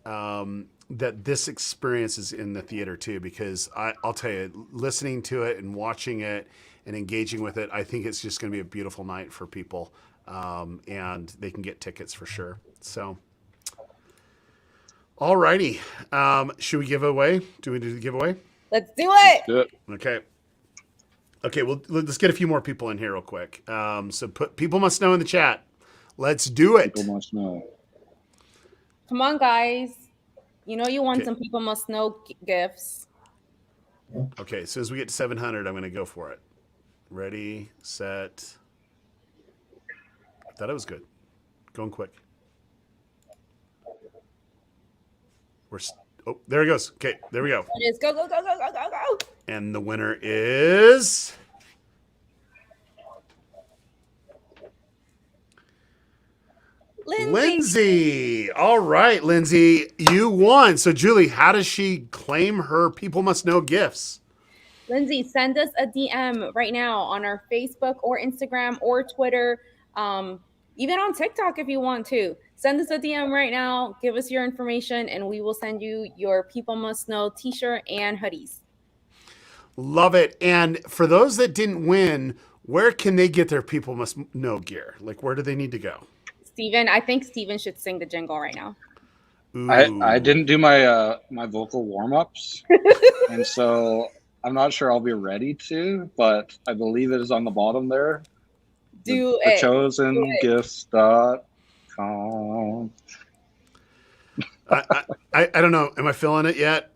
that this experience is in the theater too, because I'll tell you, listening to it and watching it and engaging with it, I think it's just going to be a beautiful night for people, and they can get tickets for sure. So, all righty, should we give away? Do we do the giveaway? Let's do it. Do it. Okay. Well, let's get a few more people in here real quick. So put people must know in the chat. Let's do it. People must know. Come on, guys. You know you want some people must know gifts. Okay, as soon as we get to 700, I'm going to go for it. Ready, set. I thought it was good. Going quick. There it goes. Okay, there we go. It is. Go, go, go, go, go, go, go. And the winner is... Lindsay. All right, Lindsay, you won. So, Julie, how does she claim her People Must Know gifts? Lindsay, send us a DM right now on our Facebook or Instagram or Twitter, even on TikTok if you want to. Send us a DM right now. Give us your information, and we will send you your People Must Know t-shirt and hoodies. Love it. And for those that didn't win, where can they get their People Must Know gear? Like, where do they need to go? Steven, I think Steven should sing the jingle right now. I didn't do my my vocal warm-ups, and so I'm not sure I'll be ready to, but I believe it is on the bottom there. Do it. thechosengifts.com. I don't know. Am I feeling it yet?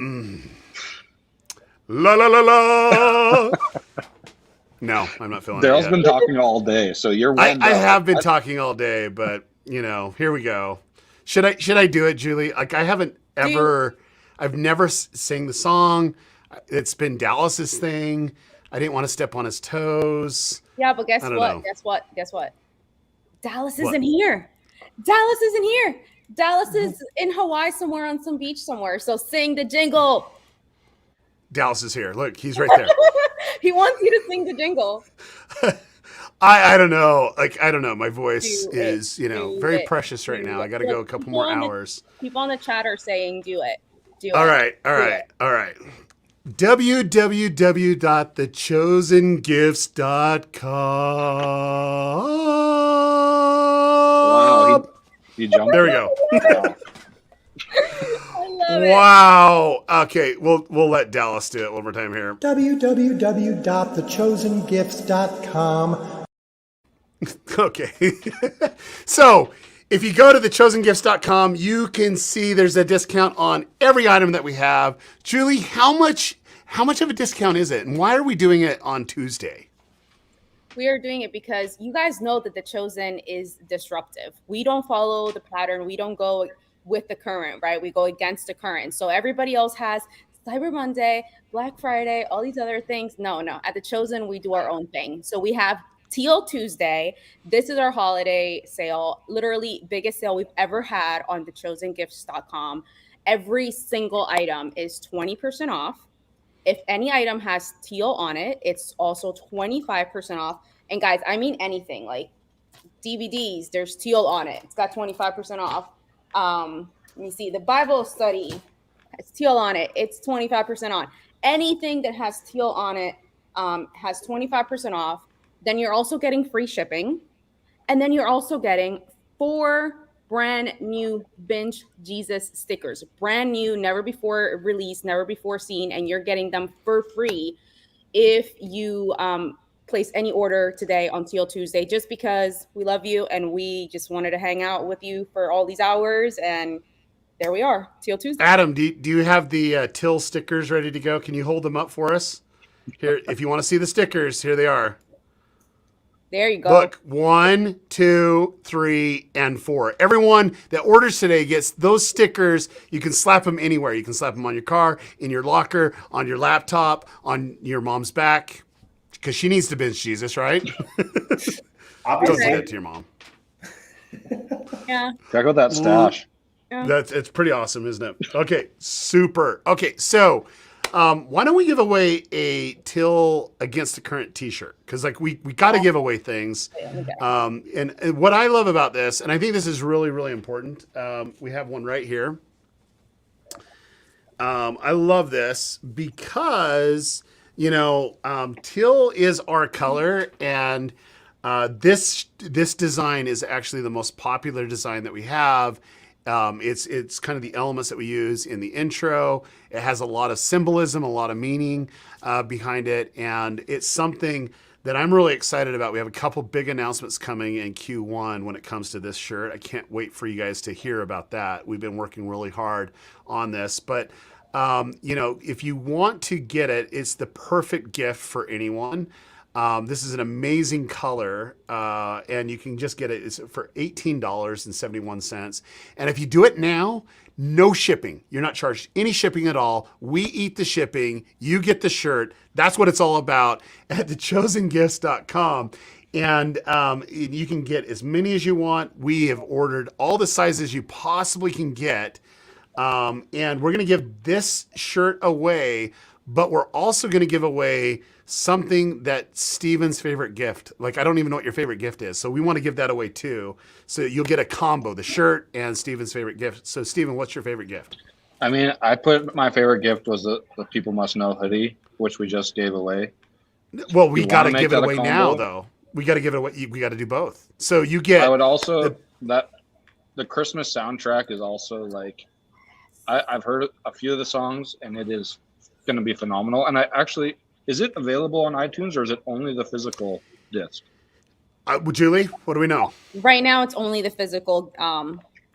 La la la la. No, I'm not feeling it Daryl's yet. been talking all day, so you're warmed I up. have been talking all day, but here we go. Should I do it, Julie? Like, I haven't ever, I've never sang the song. It's been Dallas's thing. I didn't want to step on his toes. Yeah, but guess I don't what? know. Guess what? Dallas isn't here. Dallas isn't here. Dallas is in Hawaii somewhere on some beach somewhere. So sing the jingle. Dallas is here. Look, he's right there. He wants you to sing the jingle. I don't know. Like, I don't know. My voice is, very precious right now. I got to go a couple more hours. People on the chat are saying, do it. Do it. All right. www.thechosengifts.com. Wow, he jumped. There we go. Wow. Okay, we'll let Dallas do it one more time here. www.thechosengifts.com. Okay. So, if you go to thechosengifts.com, you can see there's a discount on every item that we have. Julie, how much of a discount is it? And why are we doing it on Tuesday? We are doing it because you guys know that The Chosen is disruptive. We don't follow the pattern. We don't go with the current, right? We go against the current. So everybody else has Cyber Monday, Black Friday, all these other things. No. At The Chosen, we do our own thing. So we have Teal Tuesday. This is our holiday sale, literally biggest sale we've ever had on thechosengifts.com. Every single item is 20% off. If any item has teal on it, it's also 25% off. And guys, I mean anything, like DVDs, there's teal on it. It's got 25% off. Let me see, the Bible study has teal on it. It's 25% on. Anything that has teal on it has 25% off. Then you're also getting free shipping. And then you're also getting 4 brand new Binge Jesus stickers. Brand new, never before released, never before seen. And you're getting them for free if you place any order today on Teal Tuesday, just because we love you and we just wanted to hang out with you for all these hours. And there we are, Teal Tuesday. Adam, do you have the Teal stickers ready to go? Can you hold them up for us? Here, if you want to see the stickers, here they are. There you go. Look, 1, 2, 3, and 4. Everyone that orders today gets those stickers. You can slap them anywhere. You can slap them on your car, in your locker, on your laptop, on your mom's back, because she needs to binge Jesus, right? Don't do that to your mom. Yeah. Check out that stash. Yeah. It's pretty awesome, isn't it? Okay, super. Okay, so why don't we give away a Teal Against the Current t-shirt? Because like we got to give away things. And what I love about this, and I think this is really, really important, we have one right here. I love this because, you know, teal is our color, and this design is actually the most popular design that we have. It's kind of the elements that we use in the intro. It has a lot of symbolism, a lot of meaning behind it, and it's something that I'm really excited about. We have a couple big announcements coming in Q1 when it comes to this shirt. I can't wait for you guys to hear about that. We've been working really hard on this, but you know, if you want to get it, it's the perfect gift for anyone. This is an amazing color, and you can just get it. It's for $18.71. And if you do it now, no shipping. You're not charged any shipping at all. We eat the shipping. You get the shirt. That's what it's all about at thechosengifts.com. And you can get as many as you want. We have ordered all the sizes you possibly can get. And we're going to give this shirt away, but we're also going to give away something that Steven's favorite gift. Like, I don't even know what your favorite gift is. So we want to give that away too. So you'll get a combo, the shirt and Steven's favorite gift. So Steven, what's your favorite gift? I mean, I put my favorite gift was the People Must Know hoodie, which we just gave away. Well, we got to give it away now though. We got to give it away. We got to do both. So you get, I would also, the Christmas soundtrack is also like, I've heard a few of the songs and it is going to be phenomenal. And I actually, is it available on iTunes or is it only the physical disc? Julie, what do we know? Right now, it's only the physical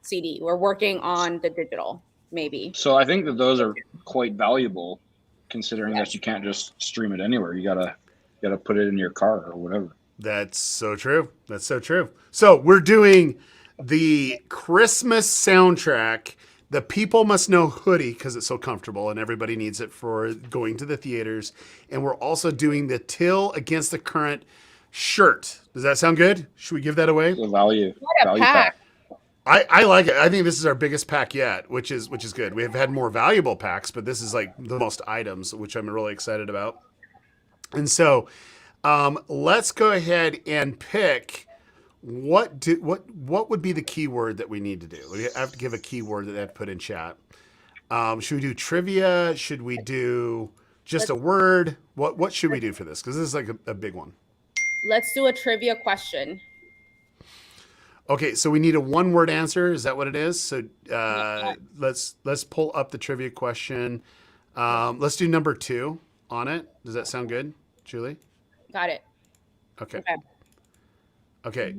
CD. We're working on the digital, maybe. So I think that those are quite valuable, considering that you can't just stream it anywhere. You gotta put it in your car or whatever. That's so true. That's so true. So we're doing the Christmas soundtrack, the People Must Know hoodie, because it's so comfortable and everybody needs it for going to the theaters. And we're also doing the Teal Against the Current shirt. Does that sound good? Should we give that away? The value pack. I like it. I think this is our biggest pack yet, which is good. We have had more valuable packs, but this is like the most items, which I'm really excited about. And so let's go ahead and pick what would be the keyword that we need to do. We have to give a keyword that they have to put in chat. Should we do trivia? Should we do just a word? What should we do for this? Because this is like a big one. Let's do a trivia question. Okay, so we need a one-word answer. Is that what it is? So let's pull up the trivia question. Let's do number 2 on it. Does that sound good, Julie? Got it. Okay.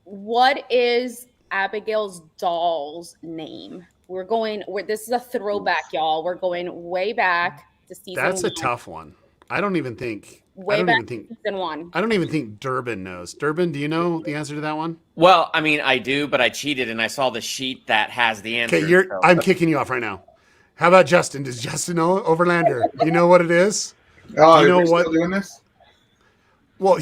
What is Abigail's doll's name? This is a throwback, y'all. We're going way back to season 1. That's a tough one. I don't even think season 1. I don't even think Durbin knows. Durbin, do you know the answer to that one? Well, I mean, I do, but I cheated and I saw the sheet that has the answer. Okay, I'm kicking you off right now. How about Justin? Does Justin know? Overlander, do you know what it is? Oh, you know what? Still doing this? Well,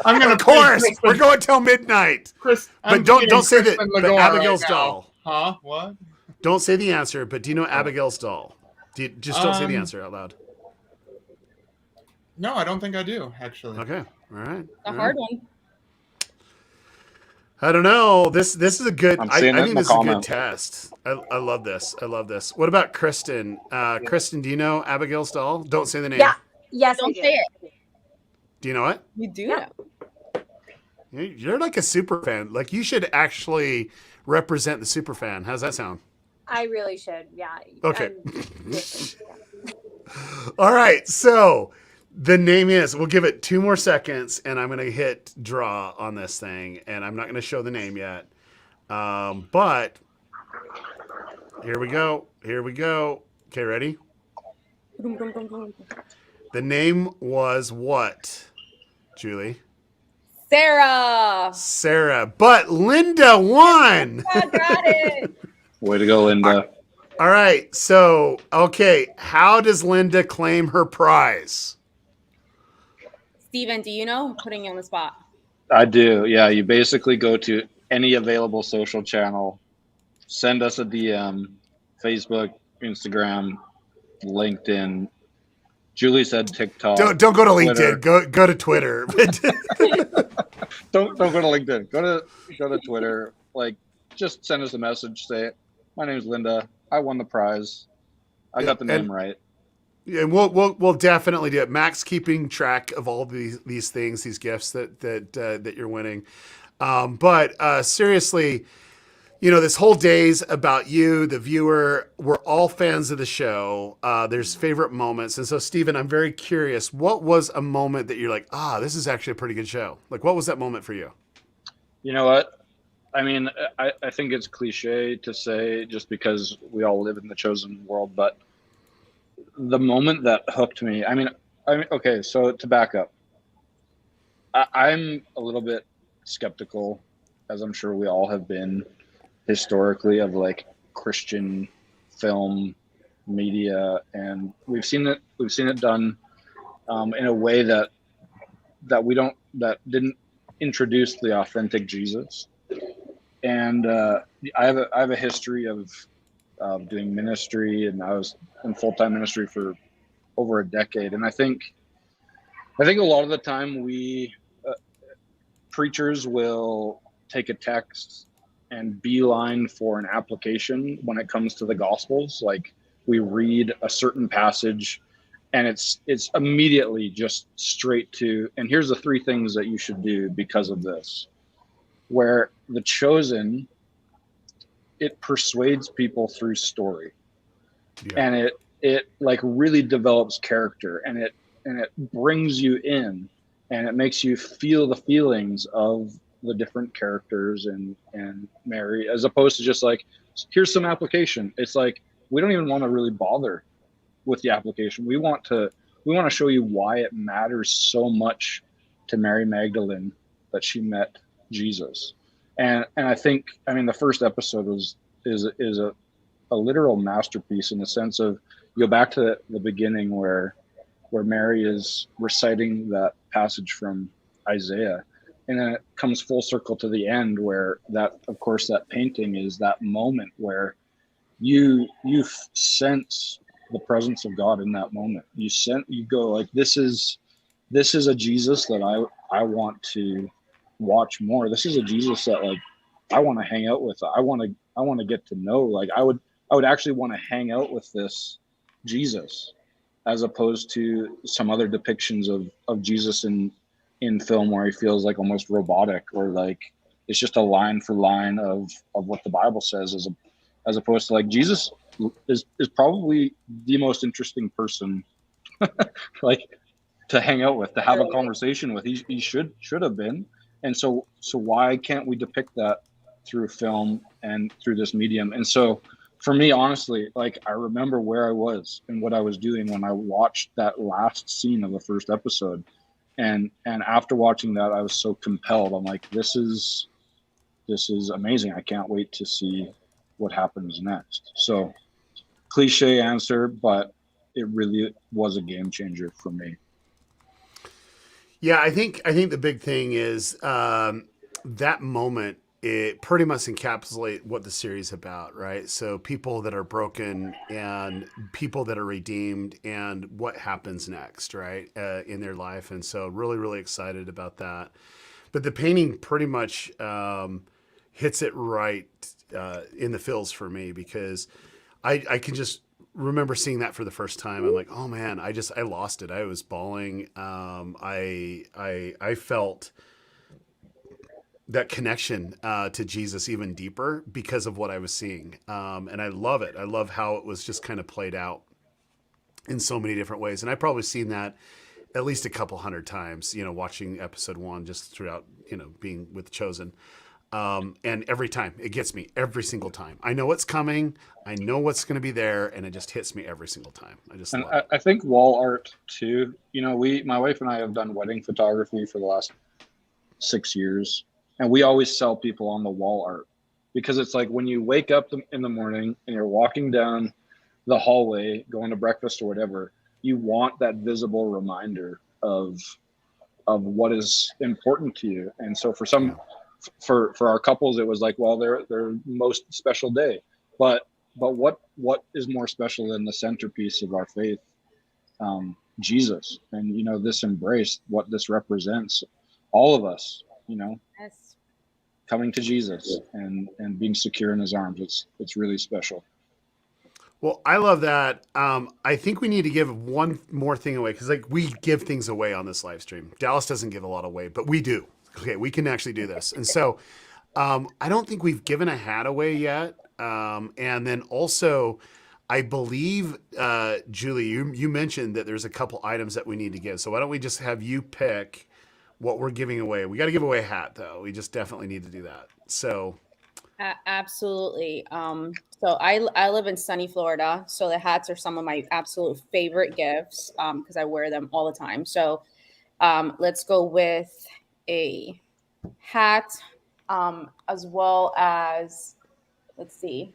I'm gonna. Of course, we're going till midnight. Chris, but don't say that. But Abigail's doll. Huh? What? Don't say the answer. But do you know Abigail's doll? Just don't say the answer out loud. No, I don't think I do, actually. Okay. All right. A hard one. I don't know. This is a good. I think this is a good comments. test. I love this. I love this. What about Kristen? Kristen, do you know Abigail's doll? Don't say the name. Yeah. Yes, Don't say it. Do you know it? You do know. You're like a super fan. Like you should actually represent the super fan. How's that sound? I really should. Yeah. Okay. All right. So the name is, we'll give it 2 more seconds and I'm going to hit draw on this thing and I'm not going to show the name yet. But here we go. Here we go. Okay, ready? The name was what? Julie. Sarah. But Linda won. I got it. Way to go, Linda. All right. So, okay. How does Linda claim her prize? Steven, do you know? I'm putting you on the spot. I do. Yeah. You basically go to any available social channel, send us a DM, Facebook, Instagram, LinkedIn. Julie said TikTok. Don't go to Twitter. LinkedIn. Go to Twitter. Don't go to LinkedIn. Go to Twitter. Like, just send us a message. Say, my name's Linda. I won the prize. I got the name right. Yeah, we'll definitely do it. Max keeping track of all these things, these gifts that you're winning. But seriously, this whole day's about you, the viewer. We're all fans of the show. There's favorite moments. And so, Steven, I'm very curious. What was a moment that you're like, this is actually a pretty good show? Like, what was that moment for you? You know what? I mean, I think it's cliche to say just because we all live in the chosen world, but the moment that hooked me, I mean, okay, so to back up, I'm a little bit skeptical, as I'm sure we all have been historically, of like Christian film media, and we've seen it done in a way that didn't introduce the authentic Jesus. And I have a history of doing ministry, and I was in full-time ministry for over a decade. And I think a lot of the time we preachers will take a text and beeline for an application when it comes to the Gospels. Like, we read a certain passage and it's immediately just straight to, and here's the 3 things that you should do because of this. Where The Chosen, it persuades people through story. Yeah. And it like really develops character, and it brings you in, and it makes you feel the feelings of the different characters and Mary, as opposed to just like, here's some application. It's like, we don't even want to really bother with the application. We want to show you why it matters so much to Mary Magdalene that she met Jesus. And I think, I mean, the first episode is a literal masterpiece, in the sense of, you go back to the beginning where Mary is reciting that passage from Isaiah, and then it comes full circle to the end, where that, of course, that painting is that moment where you sense the presence of God in that moment. You go like, this is a Jesus that I want to watch more. This is a Jesus that, like, I want to hang out with. I want to get to know. Like, I would actually want to hang out with this Jesus, as opposed to some other depictions of Jesus in film, where he feels like almost robotic, or like it's just a line for line of what the Bible says, as opposed to, like, Jesus is probably the most interesting person like to hang out with, to have a conversation with. He should have been. And so why can't we depict that through film and through this medium? And so for me, honestly, like, I remember where I was and what I was doing when I watched that last scene of the first episode. And after watching that, I was so compelled. I'm like, this is amazing. I can't wait to see what happens next. So, cliche answer, but it really was a game changer for me. Yeah, I think the big thing is that moment. It pretty much encapsulates what the series is about, right? So people that are broken and people that are redeemed, and what happens next, right, in their life. And so really, really excited about that. But the painting pretty much hits it right in the feels for me, because I can just remember seeing that for the first time. I'm like, oh man, I lost it. I was bawling. I felt that connection to Jesus even deeper because of what I was seeing. And I love it. I love how it was just kind of played out in so many different ways. And I've probably seen that at least a couple hundred times, watching episode 1 just throughout, being with Chosen. And every time it gets me every single time. I know what's coming. I know what's going to be there, and it just hits me every single time. I just love it. I think wall art too. You know, my wife and I have done wedding photography for the last 6 years, and we always sell people on the wall art because it's like when you wake up in the morning and you're walking down the hallway, going to breakfast or whatever, you want that visible reminder of what is important to you. And so for our couples, it was like, well, their most special day, but what is more special than the centerpiece of our faith, Jesus? And you know, this embrace, what this represents, all of us, you know, Yes. coming to Jesus and being secure in his arms. It's really special. Well, I love that. I think we need to give one more thing away because like we give things away on this live stream. Dallas doesn't give a lot away, but we do. Okay, we can actually do this. And so I don't think we've given a hat away yet. And then also, I believe, Julie, you mentioned that there's a couple items that we need to give. So why don't we just have you pick what we're giving away? We got to give away a hat, though. We just definitely need to do that. So Absolutely. So I live in sunny Florida, so the hats are some of my absolute favorite gifts because I wear them all the time. So let's go with a hat as well as, let's see.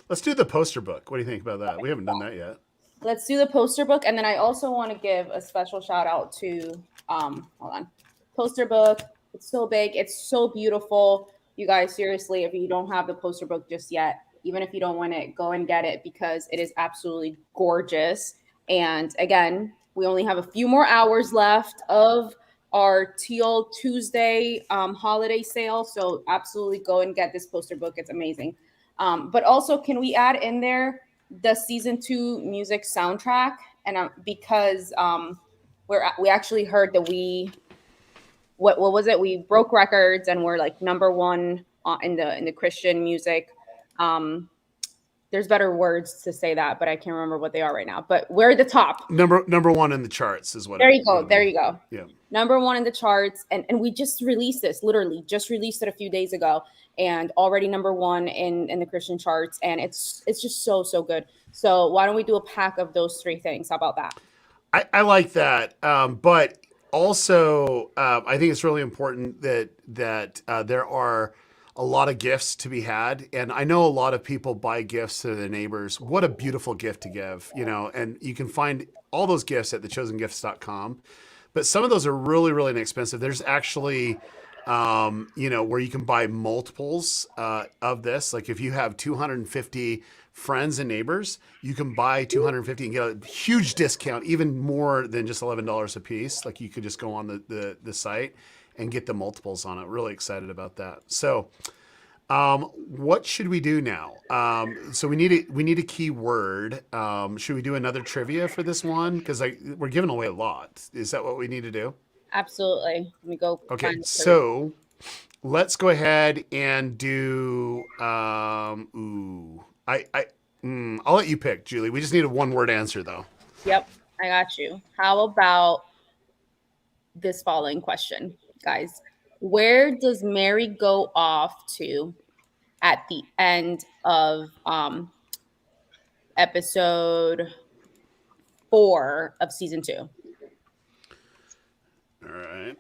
Let's do the poster book. What do you think about that? We haven't done that yet. Let's do the poster book. And then I also want to give a special shout out to, hold on, poster book. It's so big. It's so beautiful. You guys, seriously, if you don't have the poster book just yet, even if you don't want it, go and get it because it is absolutely gorgeous. And again, we only have a few more hours left of our Teal Tuesday holiday sale. So absolutely go and get this poster book. It's amazing. But also, can we add in there the season 2 music soundtrack? And because we actually heard that what was it? We broke records and we're like number 1 in the Christian music. There's better words to say that, but I can't remember what they are right now. But we're the top. Number 1 in the charts is what. There you go. There you go. Yeah. Number 1 in the charts, and we just released this. Literally, just released it a few days ago, and already number 1 in the Christian charts, and it's just so good. So why don't we do a pack of those 3 things? How about that? I like that, but also I think it's really important that there are a lot of gifts to be had. And I know a lot of people buy gifts to their neighbors. What a beautiful gift to give, you know, and you can find all those gifts at thechosengifts.com. But some of those are really, really inexpensive. There's actually, you know, where you can buy multiples of this. Like if you have 250 friends and neighbors, you can buy 250 and get a huge discount, even more than just $11 a piece. Like you could just go on the site and get the multiples on it. Really excited about that. So what should we do now? So we need a keyword. Should we do another trivia for this one? Because we're giving away a lot. Is that what we need to do? Absolutely. Let me go. Okay, so let's go ahead and do. I'll let you pick, Julie. We just need a 1-word answer, though. Yep, I got you. How about this following question, guys? Where does Mary go off to at the end of episode 4 of season 2? All right.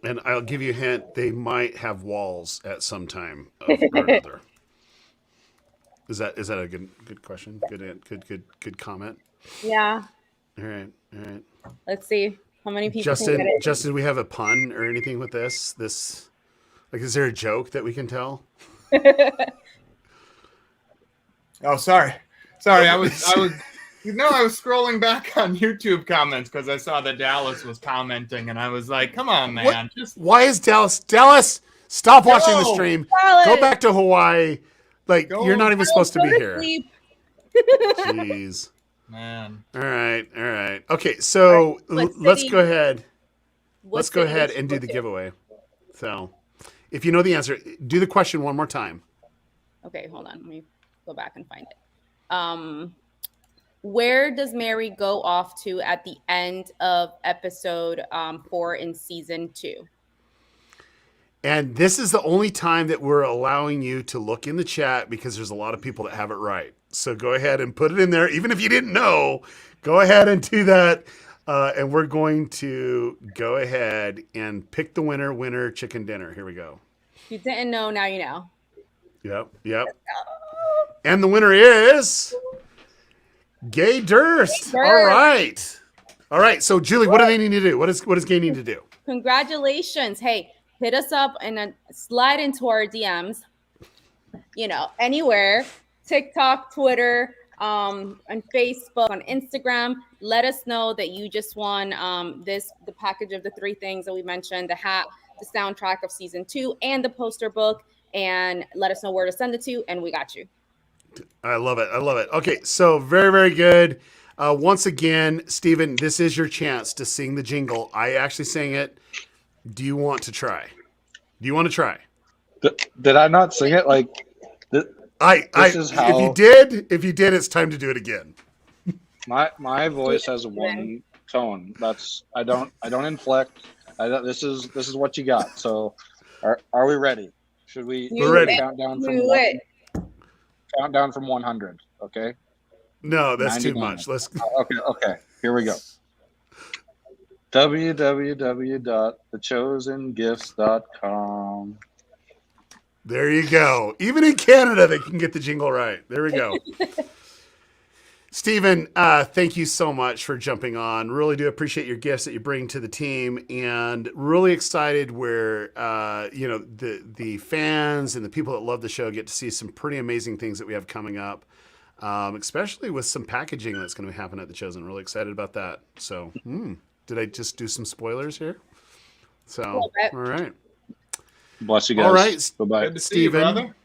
And I'll give you a hint. They might have walls at some time or another. Is that a good question? Good comment. Yeah. All right. Let's see how many people can get it. Justin, do we have a pun or anything with this? Like, is there a joke that we can tell? Oh, sorry. I was scrolling back on YouTube comments because I saw that Dallas was commenting, and I was like, "Come on, man!" Why is Dallas? Stop watching the stream. Dallas. Go back to Hawaii. Like you're not even supposed to be here. Jeez, man. All right. Okay, so let's go ahead. Let's go ahead and do the giveaway. So, if you know the answer, do the question one more time. Okay, hold on. Let me go back and find it. Where does Mary go off to at the end of episode 4 in season 2? And this is the only time that we're allowing you to look in the chat because there's a lot of people that have it right. So go ahead and put it in there. Even if you didn't know, go ahead and do that. And we're going to go ahead and pick the winner chicken dinner. Here we go. If you didn't know, now you know. Yep. And the winner is Gay Durst. All right. So Julie, what do they need to do? What does Gay need to do? Congratulations. Hey, hit us up and then slide into our DMs, anywhere, TikTok, Twitter, on Facebook, on Instagram. Let us know that you just won the package of the 3 things that we mentioned, the hat, the soundtrack of season 2, and the poster book, and let us know where to send it to, and we got you. I love it. Okay, so very, very good. Once again, Steven, this is your chance to sing the jingle. I actually sang it. Do you want to try? Did I not sing it? Like, this is how. If you did, it's time to do it again. My voice has one tone. I don't inflect. This is what you got. So, are we ready? Should we count down from 100? Okay. No, that's 99. too much. Let's. Okay. Here we go. www.thechosengifts.com. There you go. Even in Canada, they can get the jingle right. There we go. Steven, thank you so much for jumping on. Really do appreciate your gifts that you bring to the team, and really excited where the fans and the people that love the show get to see some pretty amazing things that we have coming up, especially with some packaging that's going to happen at the Chosen. Really excited about that. So, did I just do some spoilers here? So, all right. Bless you guys. All right. Bye-bye. Good to see you, brother.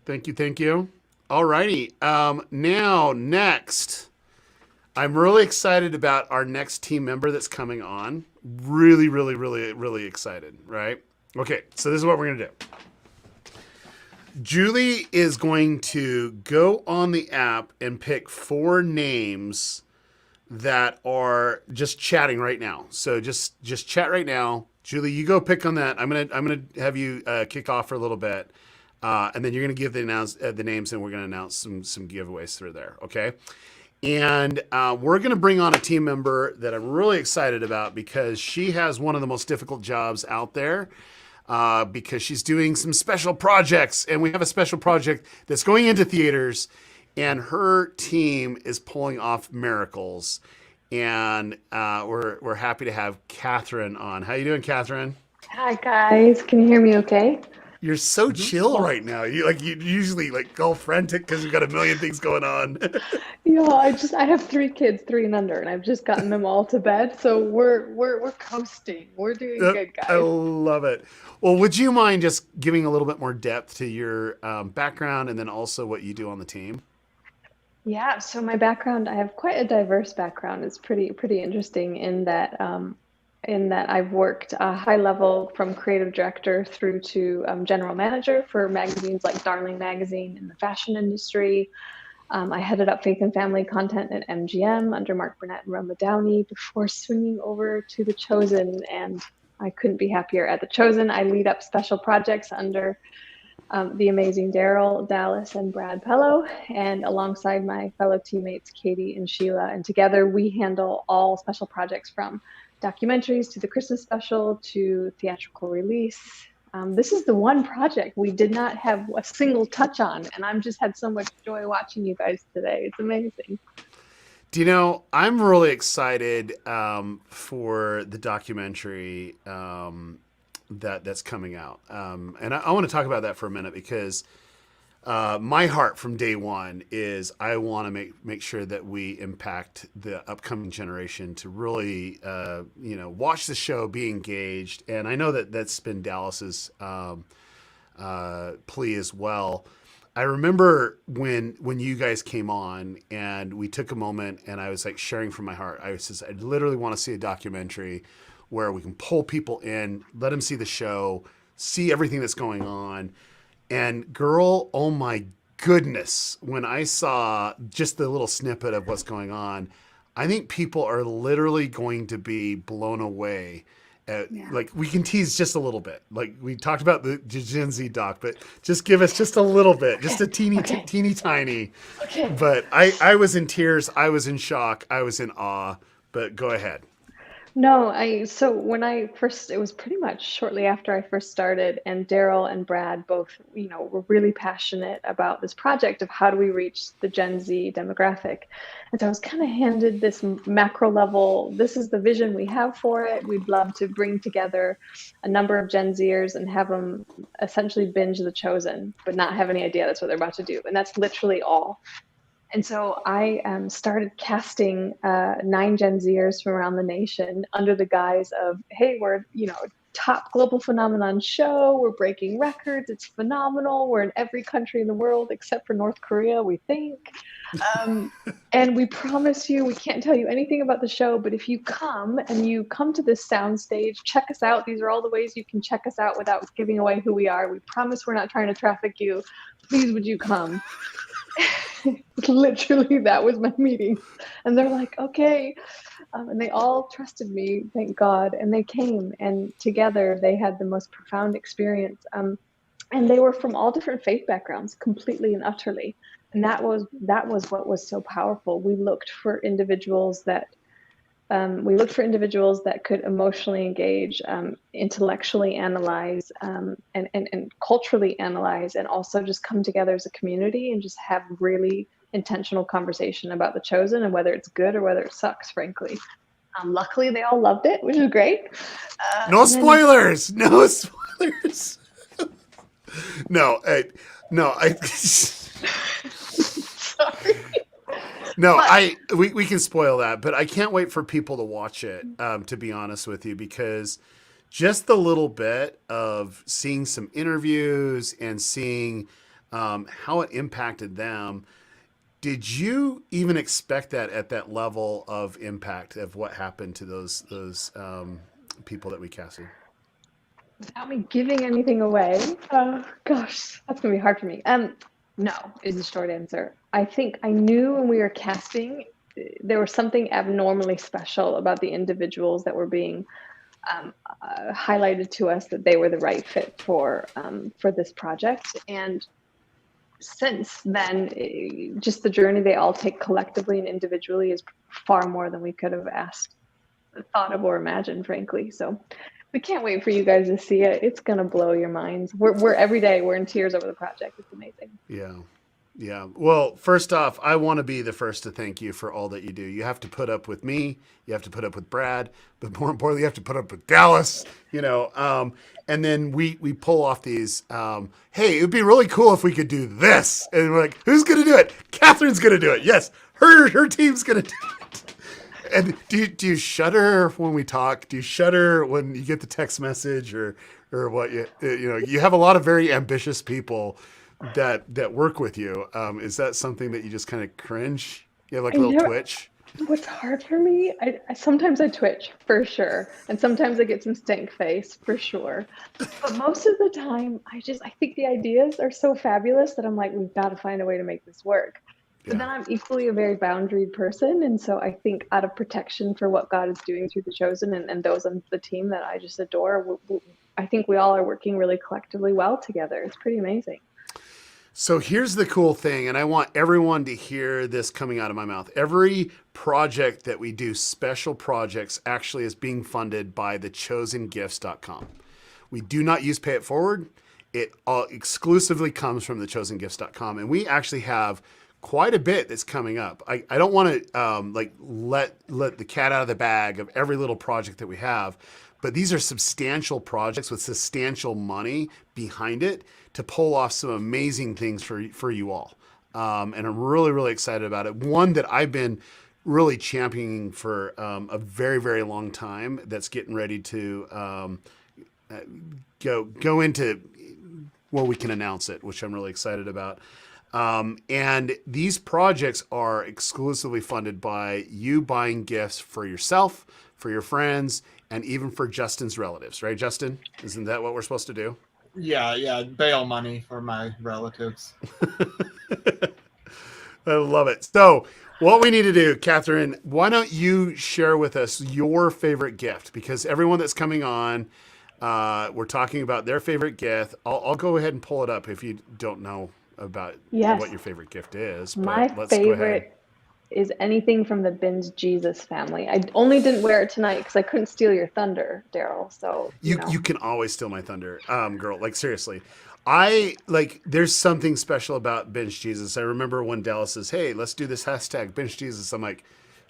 Thank you. All righty. Now, next, I'm really excited about our next team member that's coming on. Really, really, really, really excited, right? Okay, so this is what we're going to do. Julie is going to go on the app and pick 4 names that are just chatting right now. So just chat right now. Julie, you go pick on that. I'm gonna have you kick off for a little bit, and then you're gonna give the names, and we're gonna announce some giveaways through there. Okay, and we're gonna bring on a team member that I'm really excited about because she has one of the most difficult jobs out there. Because she's doing some special projects, and we have a special project that's going into theaters, and her team is pulling off miracles. And we're happy to have Catherine on. How you doing, Catherine? Hi guys, can you hear me okay? You're so chill right now. You usually go frantic because you've got a million things going on. I have 3 kids, 3 and under, and I've just gotten them all to bed, so we're coasting. We're doing good, guys. I love it. Well, would you mind just giving a little bit more depth to your background and then also what you do on the team? Yeah, so my background, I have quite a diverse background. It's pretty interesting in that I've worked high level from creative director through to general manager for magazines like Darling Magazine in the fashion industry. I headed up faith and family content at MGM under Mark Burnett and Roma Downey before swinging over to The Chosen, and I couldn't be happier at The Chosen. I lead up special projects under the amazing Daryl, Dallas, and Brad Pello, and alongside my fellow teammates Katie and Sheila. And together we handle all special projects from documentaries to the Christmas special to theatrical release. This is the one project we did not have a single touch on, and I've just had so much joy watching you guys today. It's amazing. Do you know, I'm really excited for the documentary that's coming out. And I want to talk about that for a minute because my heart from day one is I want to make sure that we impact the upcoming generation to really, watch the show, be engaged. And I know that that's been Dallas's plea as well. I remember when you guys came on and we took a moment and I was sharing from my heart. I literally want to see a documentary where we can pull people in, let them see the show, see everything that's going on. And girl, oh my goodness, when I saw just the little snippet of what's going on, I think people are literally going to be blown away Like we can tease just a little bit. Like we talked about the Gen Z doc, but just give us just a little bit, just a teeny tiny. Okay. But I was in tears. I was in shock. I was in awe. But go ahead. No, so when I first, it was pretty much shortly after I first started, and Daryl and Brad both, were really passionate about this project of how do we reach the Gen Z demographic. And so I was kind of handed this macro level, this is the vision we have for it. We'd love to bring together a number of Gen Zers and have them essentially binge The Chosen, but not have any idea that's what they're about to do. And that's literally all. And so I started casting 9 Gen Zers from around the nation under the guise of, hey, we're, top global phenomenon show. We're breaking records. It's phenomenal. We're in every country in the world except for North Korea, we think. And we promise you, we can't tell you anything about the show, but if you come to this soundstage, check us out. These are all the ways you can check us out without giving away who we are. We promise we're not trying to traffic you. Please, would you come? Literally, that was my meeting. And they're like, okay. And they all trusted me, thank God. And they came, and together they had the most profound experience. And they were from all different faith backgrounds, completely and utterly. And that was what was so powerful. We looked for individuals that could emotionally engage, intellectually analyze, and culturally analyze, and also just come together as a community and just have really intentional conversation about The Chosen and whether it's good or whether it sucks, frankly. Luckily, they all loved it, which is great. No spoilers. No spoilers. No. Sorry. No, we can spoil that, but I can't wait for people to watch it, to be honest with you, because just the little bit of seeing some interviews and seeing how it impacted them. Did you even expect that at that level of impact of what happened to those people that we casted? Without me giving anything away, gosh, that's gonna be hard for me. No, is the short answer. I think I knew when we were casting, there was something abnormally special about the individuals that were being highlighted to us, that they were the right fit for this project. And since then, just the journey they all take collectively and individually is far more than we could have thought of or imagined, frankly. So we can't wait for you guys to see it. It's gonna blow your minds. We're every day we're in tears over the project. It's amazing. Yeah. Well, first off, I want to be the first to thank you for all that you do. You have to put up with me. You have to put up with Brad, but more importantly, you have to put up with Dallas. And then we pull off these. Hey, it would be really cool if we could do this. And we're like, who's gonna do it? Catherine's gonna do it. Yes, her team's gonna do it. And do you shudder when we talk? Do you shudder when you get the text message or what? You have a lot of very ambitious people that work with you. Is that something that you just kind of cringe? You have like a little twitch? What's hard for me, I sometimes I twitch for sure, and sometimes I get some stank face for sure. But most of the time, I think the ideas are so fabulous that I'm like, we've got to find a way to make this work. But then I'm equally a very boundaried person, and so I think out of protection for what God is doing through The Chosen and those on the team that I just adore, I think we all are working really collectively well together. It's pretty amazing. So here's the cool thing, and I want everyone to hear this coming out of my mouth. Every project that we do, special projects, actually is being funded by thechosengifts.com. We do not use Pay It Forward. It all exclusively comes from thechosengifts.com, and we actually have quite a bit that's coming up. I don't want to let the cat out of the bag of every little project that we have, but these are substantial projects with substantial money behind it to pull off some amazing things for you all. And I'm really, really excited about it. One that I've been really championing for a very, very long time that's getting ready to go into where we can announce it, which I'm really excited about. And these projects are exclusively funded by you buying gifts for yourself, for your friends, and even for Justin's relatives, right, Justin? Isn't that what we're supposed to do? Yeah, bail money for my relatives. I love it. So what we need to do, Catherine, why don't you share with us your favorite gift? Because everyone that's coming on, we're talking about their favorite gift. I'll go ahead and pull it up if you don't know about Yes. what your favorite gift is. My But let's go ahead. favorite is anything from the Binge Jesus family. I only didn't wear it tonight because I couldn't steal your thunder, Daryl. So You can always steal my thunder, girl. Like seriously, I like. There's something special about Binge Jesus. I remember when Dallas says, "Hey, let's do this hashtag Binge Jesus." I'm like,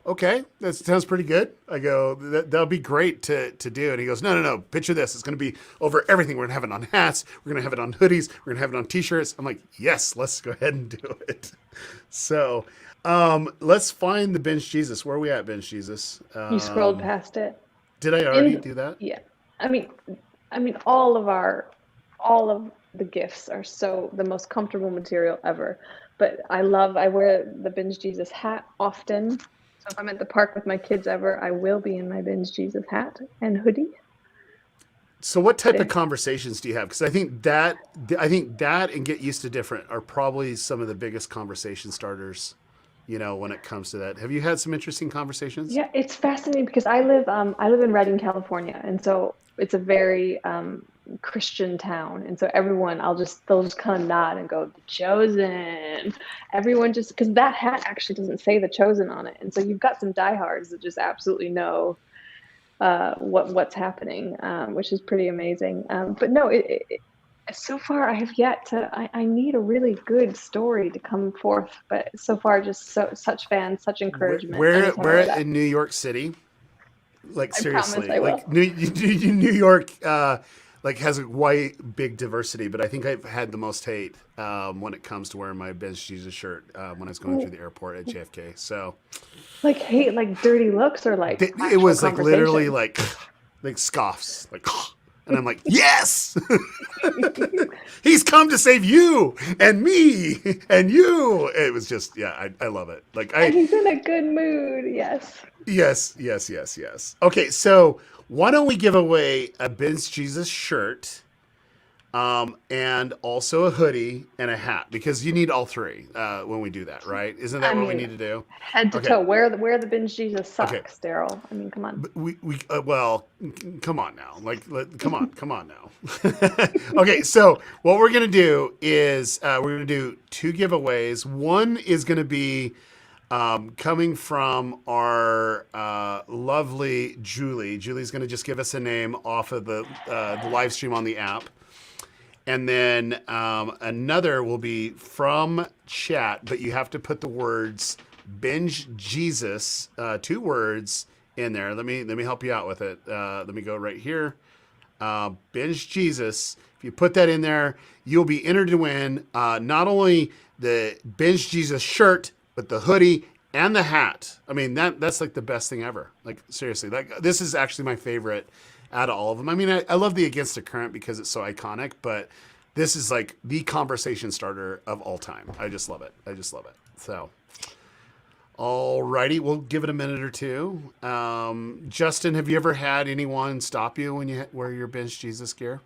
"Okay, that sounds pretty good." I go, "That'll be great to do." And he goes, "No. Picture this. It's going to be over everything. We're going to have it on hats. We're going to have it on hoodies. We're going to have it on T-shirts." I'm like, "Yes, let's go ahead and do it." So. Let's find the Binge Jesus. Where are we at, Binge Jesus? You scrolled past it. Did I already do that? Yeah. I mean, all of the gifts are the most comfortable material ever. But I wear the Binge Jesus hat often. So if I'm at the park with my kids ever, I will be in my Binge Jesus hat and hoodie. So what type of conversations do you have? Because I think that and Get Used to Different are probably some of the biggest conversation starters. When it comes to that, have you had some interesting conversations? Yeah, it's fascinating because I live in Redding, California, and so it's a very Christian town, and so they'll just kind of nod and go, "The Chosen." Everyone just because that hat actually doesn't say The Chosen on it, and so you've got some diehards that just absolutely know what's happening, which is pretty amazing. But no, so far I have yet to. I need a really good story to come forth, but so far just such fans, such encouragement. Where in New York City? Like seriously, I like New York, like has a quite big diversity, but I think I've had the most hate when it comes to wearing my Binge Jesus shirt when I was going through the airport at JFK. So, like hate, like dirty looks, or like it was like literally like scoffs, like. And I'm like, yes, he's come to save you and me and you. It was just, yeah, I love it. And he's in a good mood. Yes. Yes. Okay, so why don't we give away a Binge Jesus shirt, and also a hoodie and a hat, because you need all three when we do that, right? Isn't that what we need to do? Head to toe. Wear the Binge Jesus socks, Daryl. I mean, come on. We well, come on now. Come on now. Okay, so what we're gonna do is we're gonna do two giveaways. One is gonna be coming from our lovely Julie. Julie's gonna just give us a name off of the live stream on the app. And then another will be from chat, but you have to put the words Binge Jesus, 2 words in there. Let me help you out with it. Let me go right here. Binge Jesus. If you put that in there, you'll be entered to win not only the Binge Jesus shirt, but the hoodie and the hat. I mean, that's like the best thing ever. Like seriously, this is actually my favorite out of all of them. I mean, I love the Against the Current because it's so iconic, but this is like the conversation starter of all time. I just love it. So, alrighty, we'll give it a minute or two. Justin, have you ever had anyone stop you when you wear your Binge Jesus gear?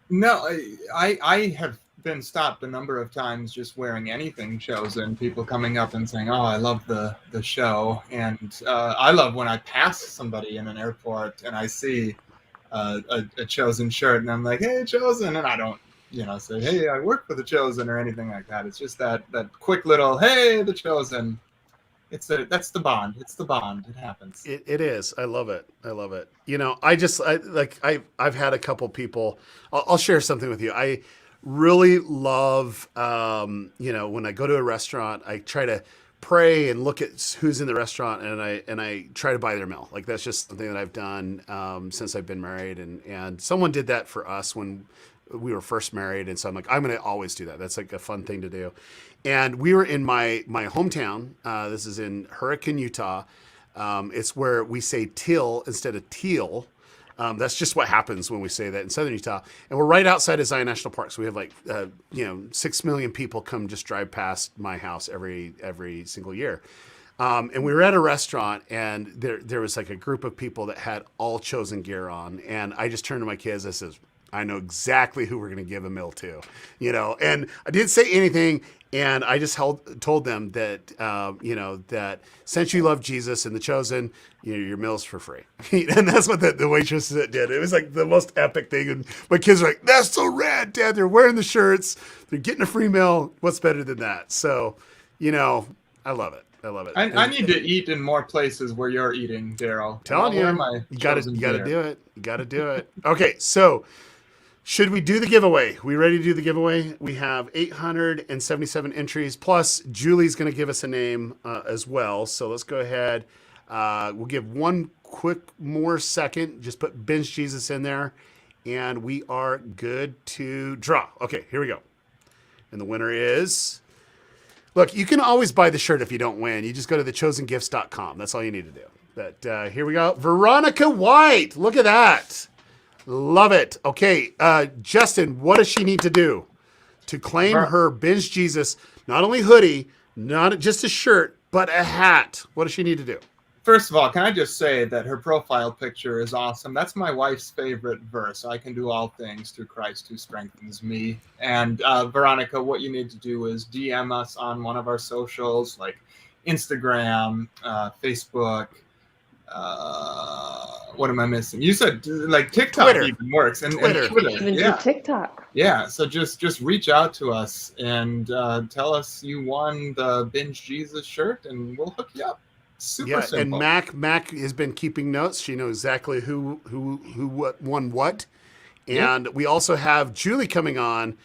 No, I have been stopped a number of times just wearing anything Chosen. People coming up and saying, "Oh, I love the show," and I love when I pass somebody in an airport and I see a Chosen shirt, and I'm like, "Hey, Chosen," and I don't, say, "Hey, I work for the Chosen" or anything like that. It's just that quick little, "Hey, the Chosen." That's the bond. It's the bond. It happens. It is. I love it. I've had a couple people. I'll share something with you. I really love, when I go to a restaurant, I try to pray and look at who's in the restaurant, and I try to buy their meal. Like that's just something that I've done since I've been married, and someone did that for us when we were first married, and so I'm like, I'm going to always do that. That's like a fun thing to do. And we were in my hometown. This is in Hurricane, Utah. It's where we say Teal instead of Teal. That's just what happens when we say that in Southern Utah. And we're right outside of Zion National Park. So we have 6 million people come just drive past my house every single year. And we were at a restaurant, and there was like a group of people that had all Chosen gear on. And I just turned to my kids. I says, I know exactly who we're going to give a meal to, and I didn't say anything. And I just told them that, that since you love Jesus and the chosen, your meal's for free. And that's what the waitress did. It was like the most epic thing. And my kids were like, that's so rad, Dad. They're wearing the shirts. They're getting a free meal. What's better than that? So, I love it. I love it. I need to eat in more places where you're eating, Daryl. Telling you, you got to do it. You got to do it. Okay, so should we do the giveaway? We ready to do the giveaway? We have 877 entries. Plus, Julie's going to give us a name as well. So let's go ahead. We'll give one quick more second. Just put Binge Jesus in there, and we are good to draw. Okay, here we go. And the winner is... Look, you can always buy the shirt if you don't win. You just go to thechosengifts.com. That's all you need to do. But here we go. Veronica White. Look at that. Love it. Okay, Justin, what does she need to do to claim her Binge Jesus, not only hoodie, not just a shirt, but a hat? What does she need to do? First of all, can I just say that her profile picture is awesome? That's my wife's favorite verse. I can do all things through Christ who strengthens me. And Veronica, what you need to do is DM us on one of our socials, like Instagram, Facebook. What am I missing? You said like TikTok Twitter. even works, and Twitter. Twitter. Even Yeah. do TikTok. Yeah, so just reach out to us and tell us you won the Binge Jesus shirt, and we'll hook you up. Super simple. And Mac has been keeping notes. She knows exactly who won what. And we also have Julie coming on.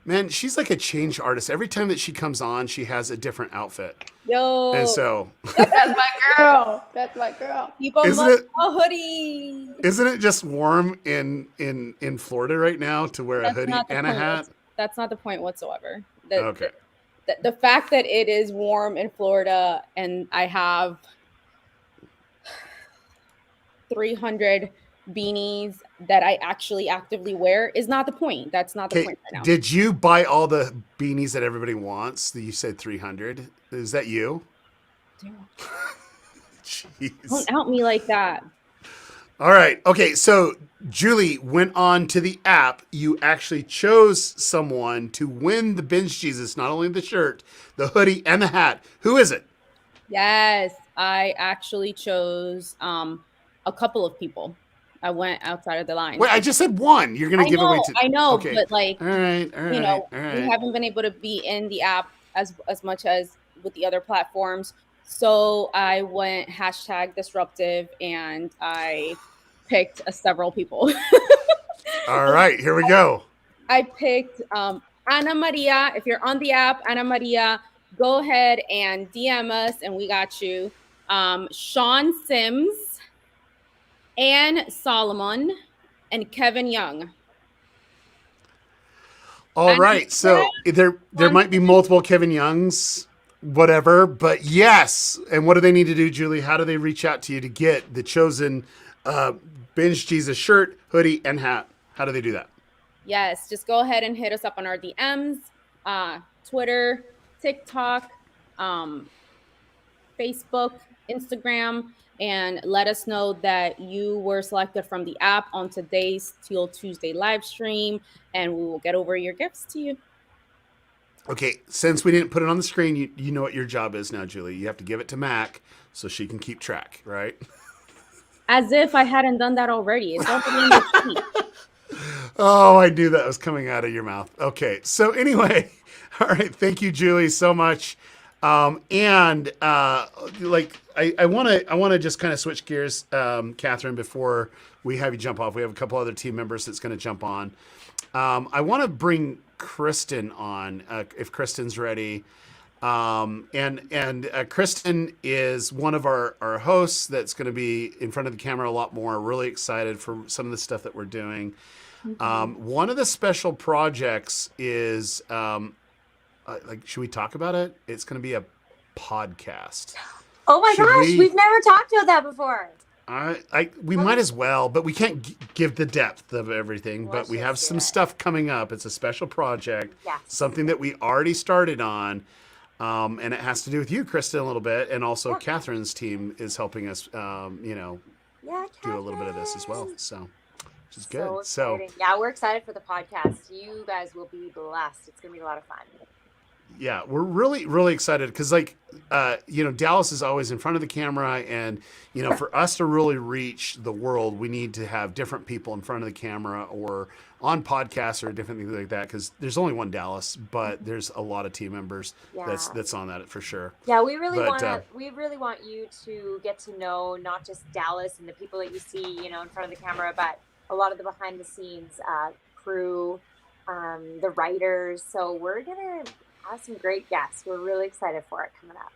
Man, she's like a change artist. Every time that she comes on, she has a different outfit. Yo. And so That's my girl. That's my girl. People Isn't love it- a hoodie. isn't it just warm in Florida right now to wear a hoodie not the and a point. hat? That's not the point whatsoever. Okay. The fact that it is warm in Florida and I have 300 beanies that I actually actively wear is not the point. That's not the Okay, point right now. did you buy all the beanies that everybody wants? You said 300. Is that you? Jeez. Don't out me like that. All right. Okay. So Julie went on to the app. You actually chose someone to win the Binge Jesus, not only the shirt, the hoodie, and the hat. Who is it? Yes, I actually chose a couple of people. I went outside of the line. Wait, I just said one. You're going to give away to. I know, Okay. but like, all right, we haven't been able to be in the app as much as with the other platforms. So I went #disruptive and I picked several people. All right, here we go. I picked Ana Maria. If you're on the app, Ana Maria, go ahead and DM us and we got you. Sean Sims, Anne Solomon, and Kevin Young. All right, so there might be multiple Kevin Youngs, whatever, but yes. And what do they need to do, Julie? How do they reach out to you to get the chosen Binge Jesus shirt, hoodie, and hat? How do they do that? Yes, just go ahead and hit us up on our DMs, Twitter, TikTok, Facebook, Instagram, and let us know that you were selected from the app on today's Teal Tuesday live stream, and we will get over your gifts to you. Okay, since we didn't put it on the screen, you know what your job is now, Julie. You have to give it to Mac so she can keep track, right? As if I hadn't done that already. It's already in the sheet. Oh, I knew that was coming out of your mouth. Okay, so anyway, all right, thank you, Julie, so much. And I want to just kind of switch gears, Catherine, before we have you jump off. We have a couple other team members that's going to jump on. I want to bring Kristen on if Kristen's ready. And Kristen is one of our hosts that's going to be in front of the camera a lot more. Really excited for some of the stuff that we're doing. One of the special projects is should we talk about it? It's going to be a podcast. Oh my Should gosh, we- we've never talked about that before. We might as well, but we can't give the depth of everything. But we have some stuff coming up. It's a special project, something that we already started on, and it has to do with you, Kristen, a little bit, and also Catherine's team is helping us, do a little bit of this as well. So, which is So good. So exciting. Yeah, we're excited for the podcast. You guys will be blessed. It's going to be a lot of fun. yeah, we're really, really excited because, like, Dallas is always in front of the camera, and for us to really reach the world, we need to have different people in front of the camera or on podcasts or different things like that. Because there's only one Dallas, but there's a lot of team members that's on that for sure. Yeah, we really want you to get to know not just Dallas and the people that you see, in front of the camera, but a lot of the behind the scenes crew, the writers. So we're gonna have some great guests. We're really excited for it coming up.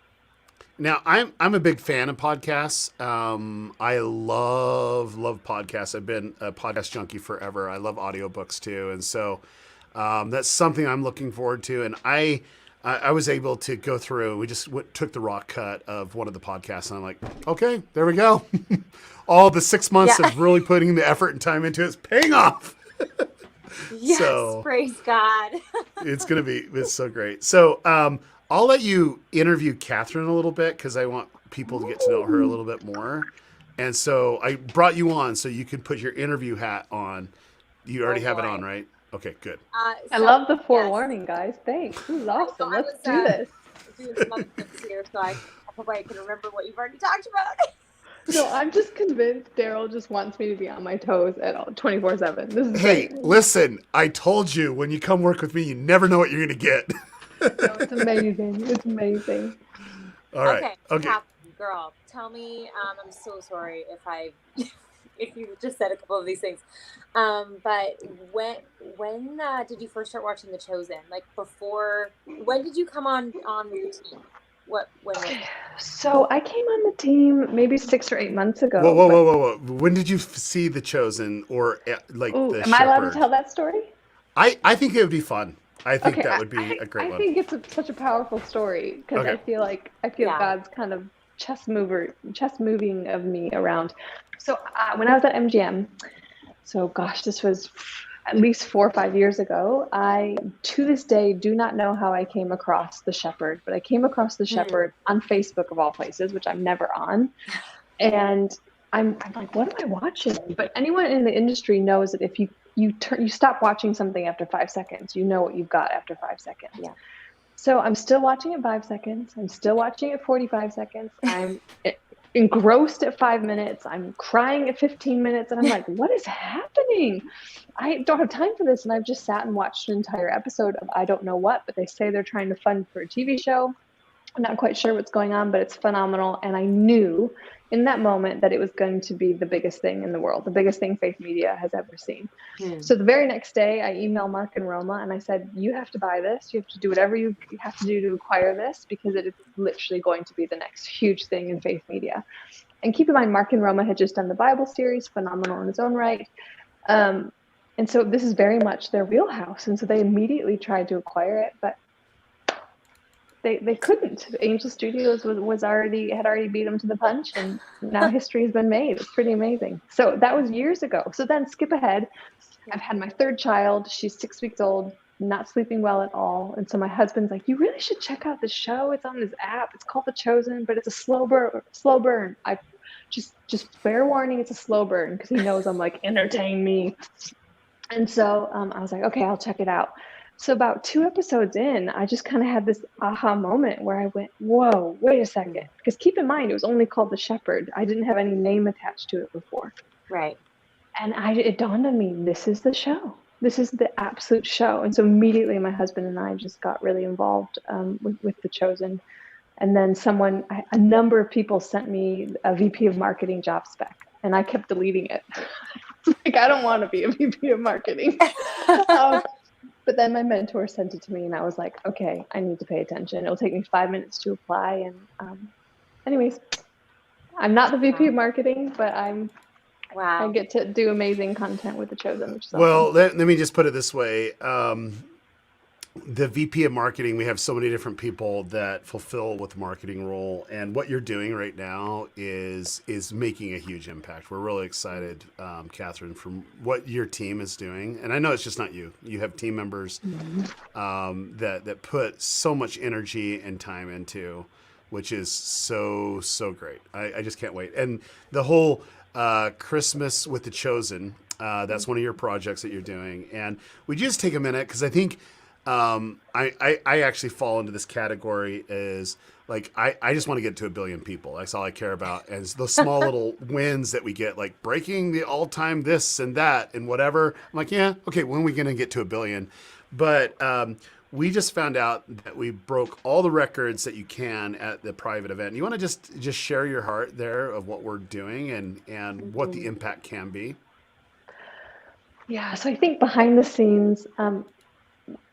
Now, I'm a big fan of podcasts. I love podcasts. I've been a podcast junkie forever. I love audiobooks too, and so that's something I'm looking forward to. And I was able to go through. We just took the raw cut of one of the podcasts, and I'm like, okay, there we go. All the 6 months of really putting the effort and time into it's paying off. Yes, So, praise God. it's so great. So I'll let you interview Catherine a little bit because I want people to get to know her a little bit more. And so I brought you on so you can put your interview hat on. You already have it on, right? Okay, good. I love the forewarning, guys. Thanks. This is awesome. Let's do this. Doing some other things here, so I hope I can remember what you've already talked about. No, I'm just convinced Daryl just wants me to be on my toes at all 24/7. This is Hey, great. listen, I told you when you come work with me, you never know what you're going to get. No, it's amazing. It's amazing. All right. Okay. Catherine, girl, tell me. I'm so sorry if you just said a couple of these things. But when did you first start watching The Chosen? Like before? When did you come on the team? When was it? So I came on the team maybe 6 or 8 months ago. Whoa. When did you see The Chosen or like Ooh, The am I allowed to Shepherd? tell that story? I think it would be fun. I think Okay, that would be a great I one. think it's such a powerful story because Okay. I feel God's kind of chess moving of me around. So when I was at MGM, so gosh, this was at least 4 or 5 years ago. I to this day do not know how I came across The Shepherd, but I came across The Shepherd on Facebook of all places, which I'm never on, and I'm like, what am I watching? But anyone in the industry knows that if you stop watching something after 5 seconds, you know what you've got after 5 seconds. Yeah. So I'm still watching at 5 seconds. I'm still watching at 45 seconds. I'm engrossed at 5 minutes. I'm crying at 15 minutes. And I'm like, what is happening? I don't have time for this. And I've just sat and watched an entire episode of I don't know what, but they say they're trying to fund for a TV show. I'm not quite sure what's going on, but it's phenomenal. And I knew in that moment that it was going to be the biggest thing in the world, the biggest thing Faith Media has ever seen. So the very next day, I emailed Mark and Roma and I said, you have to buy this. You have to do whatever you have to do to acquire this because it is literally going to be the next huge thing in Faith Media. And keep in mind, Mark and Roma had just done the Bible series, phenomenal in its own right. And so this is very much their wheelhouse. And so they immediately tried to acquire it, but they couldn't. Angel Studios had already beat them to the punch, and now history has been made. It's pretty amazing. So that was years ago. So then skip ahead. I've had my third child. She's 6 weeks old, not sleeping well at all. And so my husband's like, you really should check out this show. It's on this app. It's called The Chosen, but it's a slow burn. I just fair warning, it's a slow burn because he knows I'm like, entertain me. And so I was like, okay, I'll check it out. So about 2 episodes in, I just kind of had this aha moment where I went, whoa, wait a second. Because keep in mind, it was only called The Shepherd. I didn't have any name attached to it before. Right. And it dawned on me, this is the show. This is the absolute show. And so immediately my husband and I just got really involved with The Chosen. And then a number of people sent me a VP of marketing job spec. And I kept deleting it. Like, I don't want to be a VP of marketing. But then my mentor sent it to me and I was like, okay, I need to pay attention. It'll take me 5 minutes to apply. And anyways, I'm not the VP of marketing, but I get to do amazing content with The Chosen. Which is Well, awesome. let me just put it this way. The VP of marketing, we have so many different people that fulfill with the marketing role. And what you're doing right now is making a huge impact. We're really excited, Catherine, from what your team is doing. And I know it's just not you. You have team members that put so much energy and time into, which is so great. I just can't wait. And the whole Christmas with The Chosen, That's one of your projects that you're doing. And would you just take a minute? Because I think I actually fall into this category as like, I just want to get to 1 billion people. That's all I care about. And it's those small little wins that we get, like breaking the all-time this and that and whatever. I'm like, yeah, okay, when are we going to get to 1 billion? But we just found out that we broke all the records that you can at the private event. You want to just share your heart there of what we're doing and what the impact can be? Yeah, so I think behind the scenes,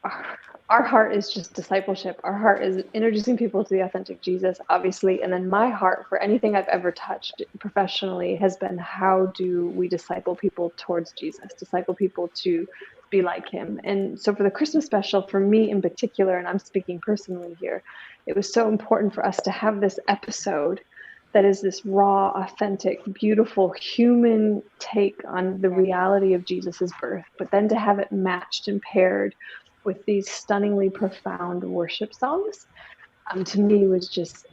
our heart is just discipleship. Our heart is introducing people to the authentic Jesus, obviously. And then my heart for anything I've ever touched professionally has been, how do we disciple people towards Jesus, disciple people to be like him? And so for the Christmas special, for me in particular, and I'm speaking personally here, it was so important for us to have this episode that is this raw, authentic, beautiful human take on the reality of Jesus's birth, but then to have it matched and paired with these stunningly profound worship songs, to me was just,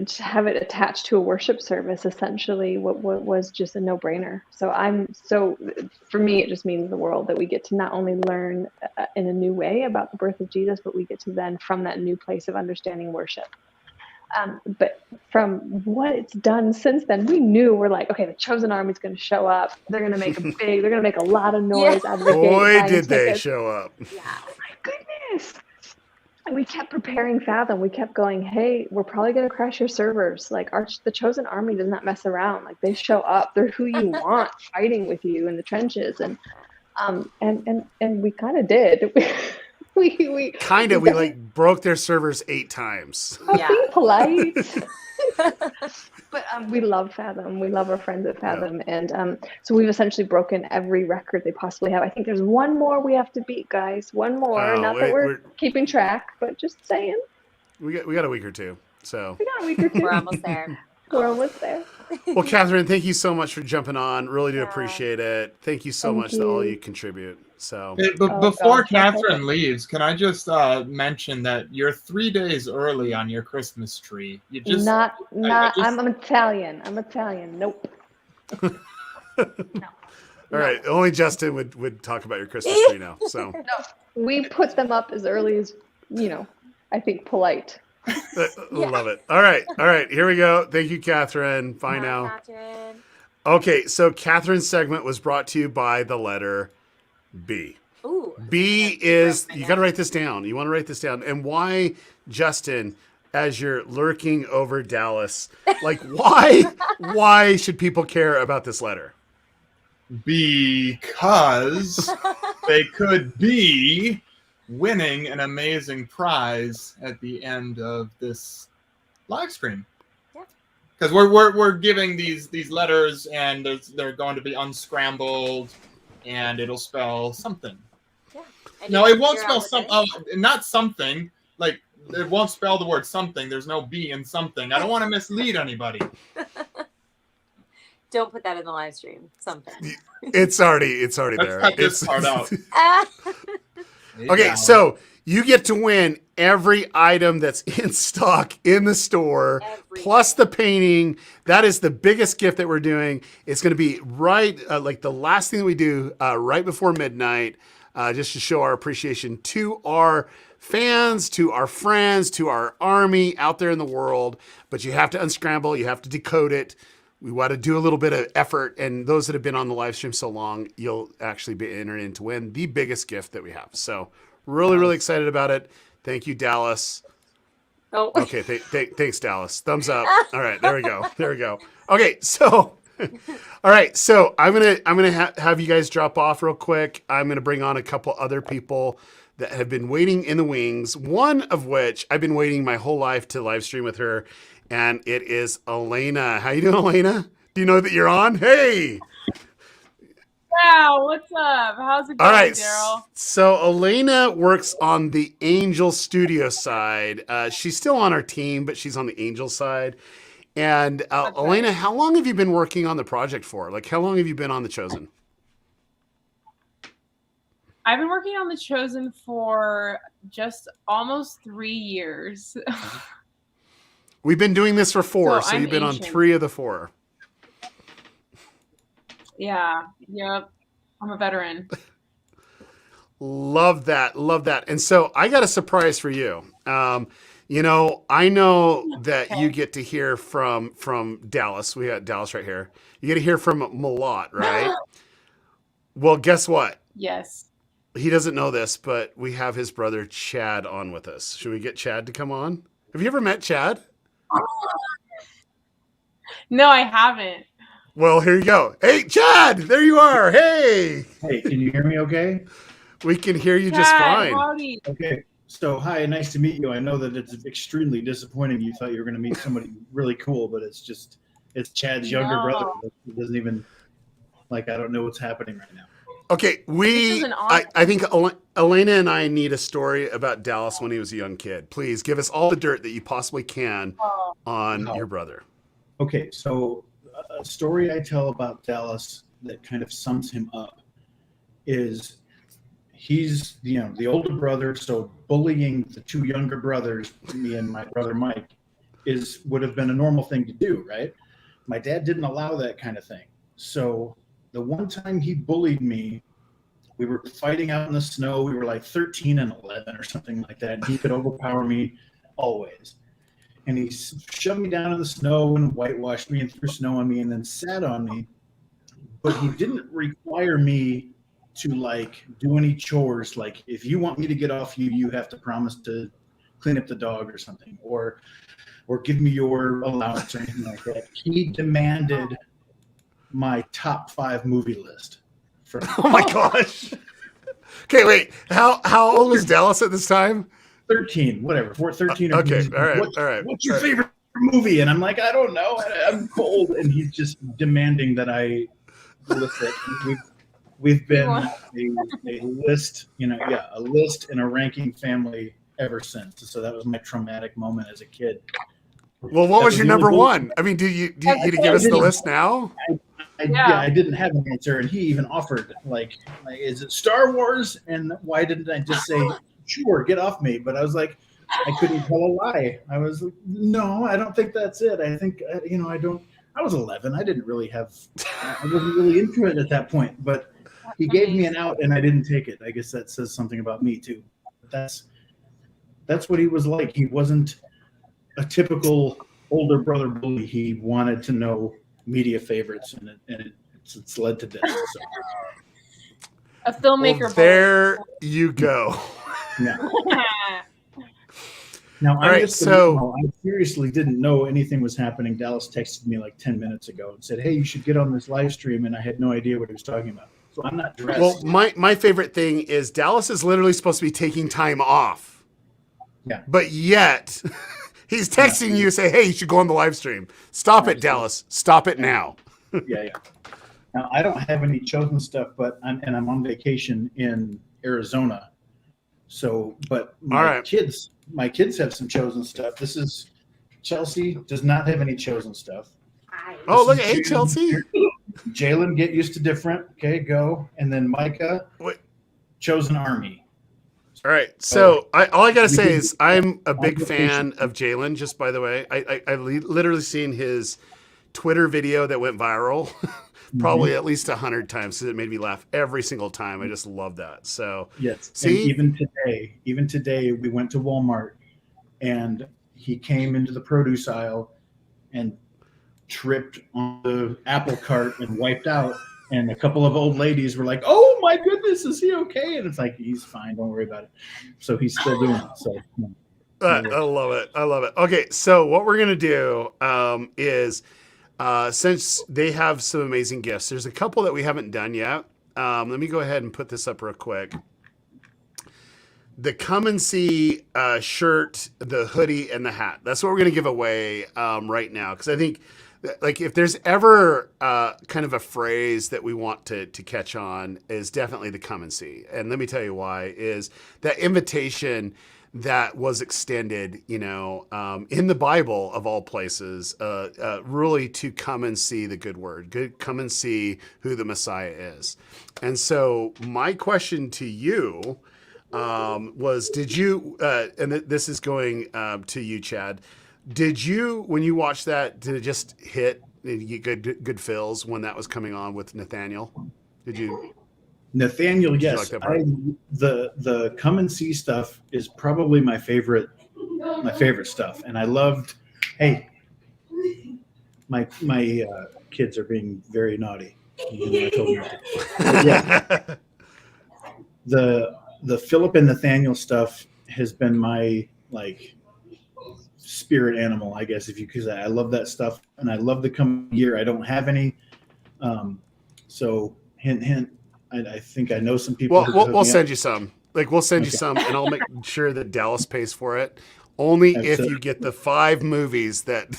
to have it attached to a worship service, essentially what was just a no-brainer. So for me, it just means the world that we get to not only learn in a new way about the birth of Jesus, but we get to then, from that new place of understanding worship. But from what it's done since then, we knew, we're like, okay, the Chosen Army is going to show up. They're going to make they're going to make a lot of noise out of the gate. Boy, did they show up. Yeah, oh my goodness. And we kept preparing Fathom. We kept going, hey, we're probably going to crash your servers. Like the Chosen Army does not mess around. Like they show up. They're who you want fighting with you in the trenches. And we kind of did. We kind of, we like broke their servers 8 times. Being polite. But we love Fathom. We love our friends at Fathom. Yeah. And so we've essentially broken every record they possibly have. I think there's one more we have to beat, guys. One more. Not that we're keeping track, but just saying. We got a week or two. So we got a week or two. We're almost there. We're almost there. Well, Catherine, thank you so much for jumping on. Really do appreciate it. Thank you so much to all you contribute. So before Catherine leaves, can I just mention that you're 3 days early on your Christmas tree? You just I'm Italian. I'm Italian. Nope. No. All right. Only Justin would talk about your Christmas tree now. So no, we put them up as early as, I think polite. Love it. All right. Here we go. Thank you, Catherine. Bye now. Catherine. Okay, so Catherine's segment was brought to you by the letter B. Ooh. B is, you got to write this down. You want to write this down. And why, Justin, as you're lurking over Dallas, like why should people care about this letter? Because they could be winning an amazing prize at the end of this live stream. Yeah. Because we're giving these letters, and they're going to be unscrambled, and it'll spell something. Yeah. No, it won't spell not something. Like, it won't spell the word something. There's no B in something. I don't want to mislead anybody. Don't put that in the live stream. Something. It's already there. Cut this part out. Okay, so you get to win every item that's in stock in the store, plus the painting. That is the biggest gift that we're doing. It's going to be right, like the last thing that we do right before midnight, just to show our appreciation to our fans, to our friends, to our army out there in the world. But you have to unscramble. You have to decode it. We want to do a little bit of effort, and those that have been on the live stream so long, you'll actually be entered in to win the biggest gift that we have. So really excited about it. Thank you, Dallas. Oh. Okay, thanks, Dallas. Thumbs up. All right, there we go. Okay, so all right, so I'm gonna have you guys drop off real quick. I'm gonna bring on a couple other people that have been waiting in the wings. One of which I've been waiting my whole life to live stream with her. And it is Elena. How you doing, Elena? Do you know that you're on? Hey! Wow, what's up? How's it going, All right, Daryl? so Elena works on the Angel Studio side. She's still on our team, but she's on the Angel side. And Elena, how long have you been working on the project for? Like, how long have you been on The Chosen? I've been working on The Chosen for just almost 3 years. We've been doing this for 4, so you've been ancient. on 3 of the 4. Yeah, yep. I'm a veteran. Love that. Love that. And so I got a surprise for you. You know, I know that you get to hear from Dallas. We got Dallas right here. You get to hear from Malott, right? Well, guess what? Yes. He doesn't know this, but we have his brother Chad on with us. Should we get Chad to come on? Have you ever met Chad? No, I haven't. Well, here you go. Hey, Chad, there you are. Hey. Hey, can you hear me okay? We can hear you just fine. Howdy. Okay. So, hi, nice to meet you. I know that it's extremely disappointing. You thought you were going to meet somebody really cool, but it's Chad's younger brother. It doesn't even, I don't know what's happening right now. Okay, I think Elena and I need a story about Dallas when he was a young kid. Please give us all the dirt that you possibly can on your brother. Okay, so a story I tell about Dallas that kind of sums him up is he's, the older brother, so bullying the two younger brothers, me and my brother Mike, would have been a normal thing to do, right? My dad didn't allow that kind of thing. So the one time he bullied me, we were fighting out in the snow. We were like 13 and 11 or something like that. And he could overpower me always. And he shoved me down in the snow and whitewashed me and threw snow on me and then sat on me. But he didn't require me to do any chores. Like, if you want me to get off you, you have to promise to clean up the dog or something, or give me your allowance or anything like that. He demanded my top 5 movie list. Oh my gosh. Okay, wait. How old is Dallas at this time? 13, whatever. 13 or okay, all right. What's your favorite movie? And I'm like, I don't know. I'm cold. And he's just demanding that I list it. We've been a list, a list and a ranking family ever since. So that was my traumatic moment as a kid. Well, what was your number one? I mean, do you give us the list now? I didn't have an answer, and he even offered, is it Star Wars? And why didn't I just say, sure, get off me? But I was like, I couldn't tell a lie. I was like, no, I don't think that's it. I think, I don't. I was 11. I didn't really I wasn't really into it at that point. But he gave me an out, and I didn't take it. I guess that says something about me too. That's what he was like. He wasn't a typical older brother bully. He wanted to know media favorites, and it's led to this. So. A filmmaker. Well, there you go. Yeah. Now, I seriously didn't know anything was happening. Dallas texted me 10 minutes ago and said, hey, you should get on this live stream, and I had no idea what he was talking about. So I'm not dressed. Well, my favorite thing is Dallas is literally supposed to be taking time off. Yeah. But yet he's texting you, say, hey, you should go on the live stream. Stop it, Dallas. Stop it now. Yeah. Now, I don't have any chosen stuff, but I'm on vacation in Arizona. So, but my kids have some chosen stuff. This is Chelsea does not have any chosen stuff. Oh, look, hey, Chelsea. Jalen, get used to different. Okay, go. And then Micah, chosen army. All right. So all I got to say is I'm a big fan of Jalen, just by the way. I literally seen his Twitter video that went viral probably at least 100 times because it made me laugh every single time. I just love that. So yes. See? And even today, we went to Walmart and he came into the produce aisle and tripped on the apple cart and wiped out. And a couple of old ladies were like, oh my goodness, is he okay? And it's like, he's fine. Don't worry about it. So he's still doing it. So I love it. I love it. Okay. So what we're going to do is since they have some amazing gifts, there's a couple that we haven't done yet. Let me go ahead and put this up real quick. The Come and See shirt, the hoodie, and the hat. That's what we're going to give away right now. Because I think if there's ever kind of a phrase that we want to catch on is definitely the Come and See. And let me tell you why is that invitation that was extended, in the Bible of all places, really to come and see the good word, come and see who the Messiah is. And so my question to you was, did you, and this is going to you, Chad, did you, when you watched that, did it just hit, did you get good feels when that was coming on with Nathaniel? Did you? Nathaniel, Did you yes, like that part? the come and see stuff is probably my favorite stuff, and I loved. Hey, my kids are being very naughty. Even though I told them not to. But yeah, the Philip and Nathaniel stuff has been my like spirit animal, I guess, if you because I love that stuff, and I love the coming year. I don't have any, so hint hint. I think I know some people. Well, who we'll, hook we'll me send up. you some. Like we'll send you Okay. some, and I'll make sure that Dallas pays for it. Only if you get the 5 movies that.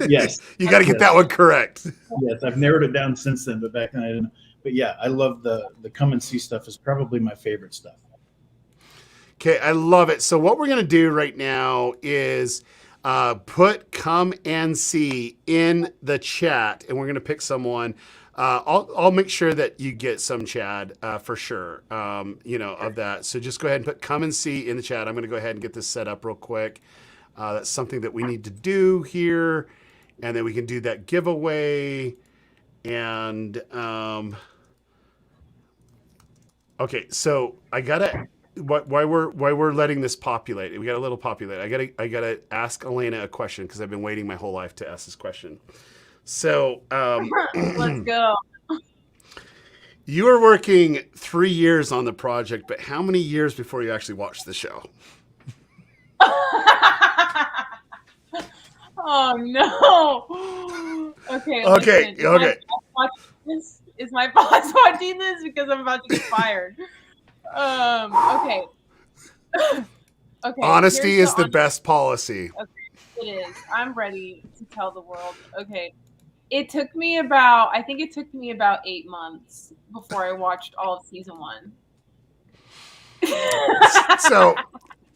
Yes, You got to get that one correct. Yes, I've narrowed it down since then, but back then I didn't. But yeah, I love the come and see stuff is probably my favorite stuff. Okay, I love it. So what we're going to do right now is put come and see in the chat, and we're going to pick someone. I'll make sure that you get some, Chad, for sure, of that. So just go ahead and put come and see in the chat. I'm going to go ahead and get this set up real quick. That's something that we need to do here, and then we can do that giveaway. And okay, so I gotta why we're letting this populate. We got a little populate. I gotta ask Elena a question because I've been waiting my whole life to ask this question. So Let's go. You were working 3 years on the project, but how many years before you actually watched the show? Oh no. Okay. Okay. Listen, Okay. Is my boss watching this because I'm about to get fired? Okay. Okay. Honesty here's is the best policy. Okay, it is. I'm ready to tell the world. Okay. I think it took me about 8 months before I watched all of season 1.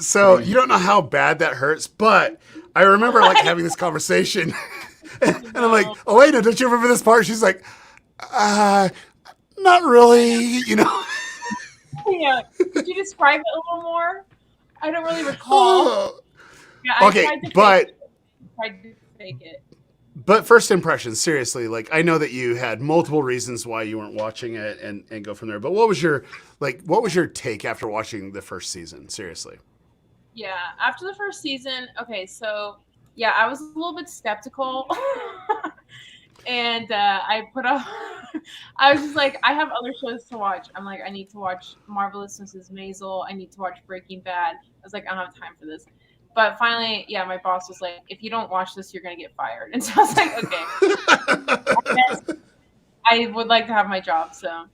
So you don't know how bad that hurts, but I remember like having this conversation and I'm like, Elena, don't you remember this part? She's like, not really, Yeah. Could you describe it a little more? I don't really recall. Yeah, Okay, tried to fake it. But first impressions, seriously, like I know that you had multiple reasons why you weren't watching it and go from there. But what was your take after watching the first season? Seriously. Yeah, after the first season, okay, so yeah, I was a little bit skeptical. And I was just like, I have other shows to watch. I'm like, I need to watch Marvelous Mrs. Maisel. I need to watch Breaking Bad. I was like, I don't have time for this. But finally, yeah, my boss was like, if you don't watch this, you're going to get fired. And so I was like, okay. I guess I would like to have my job. So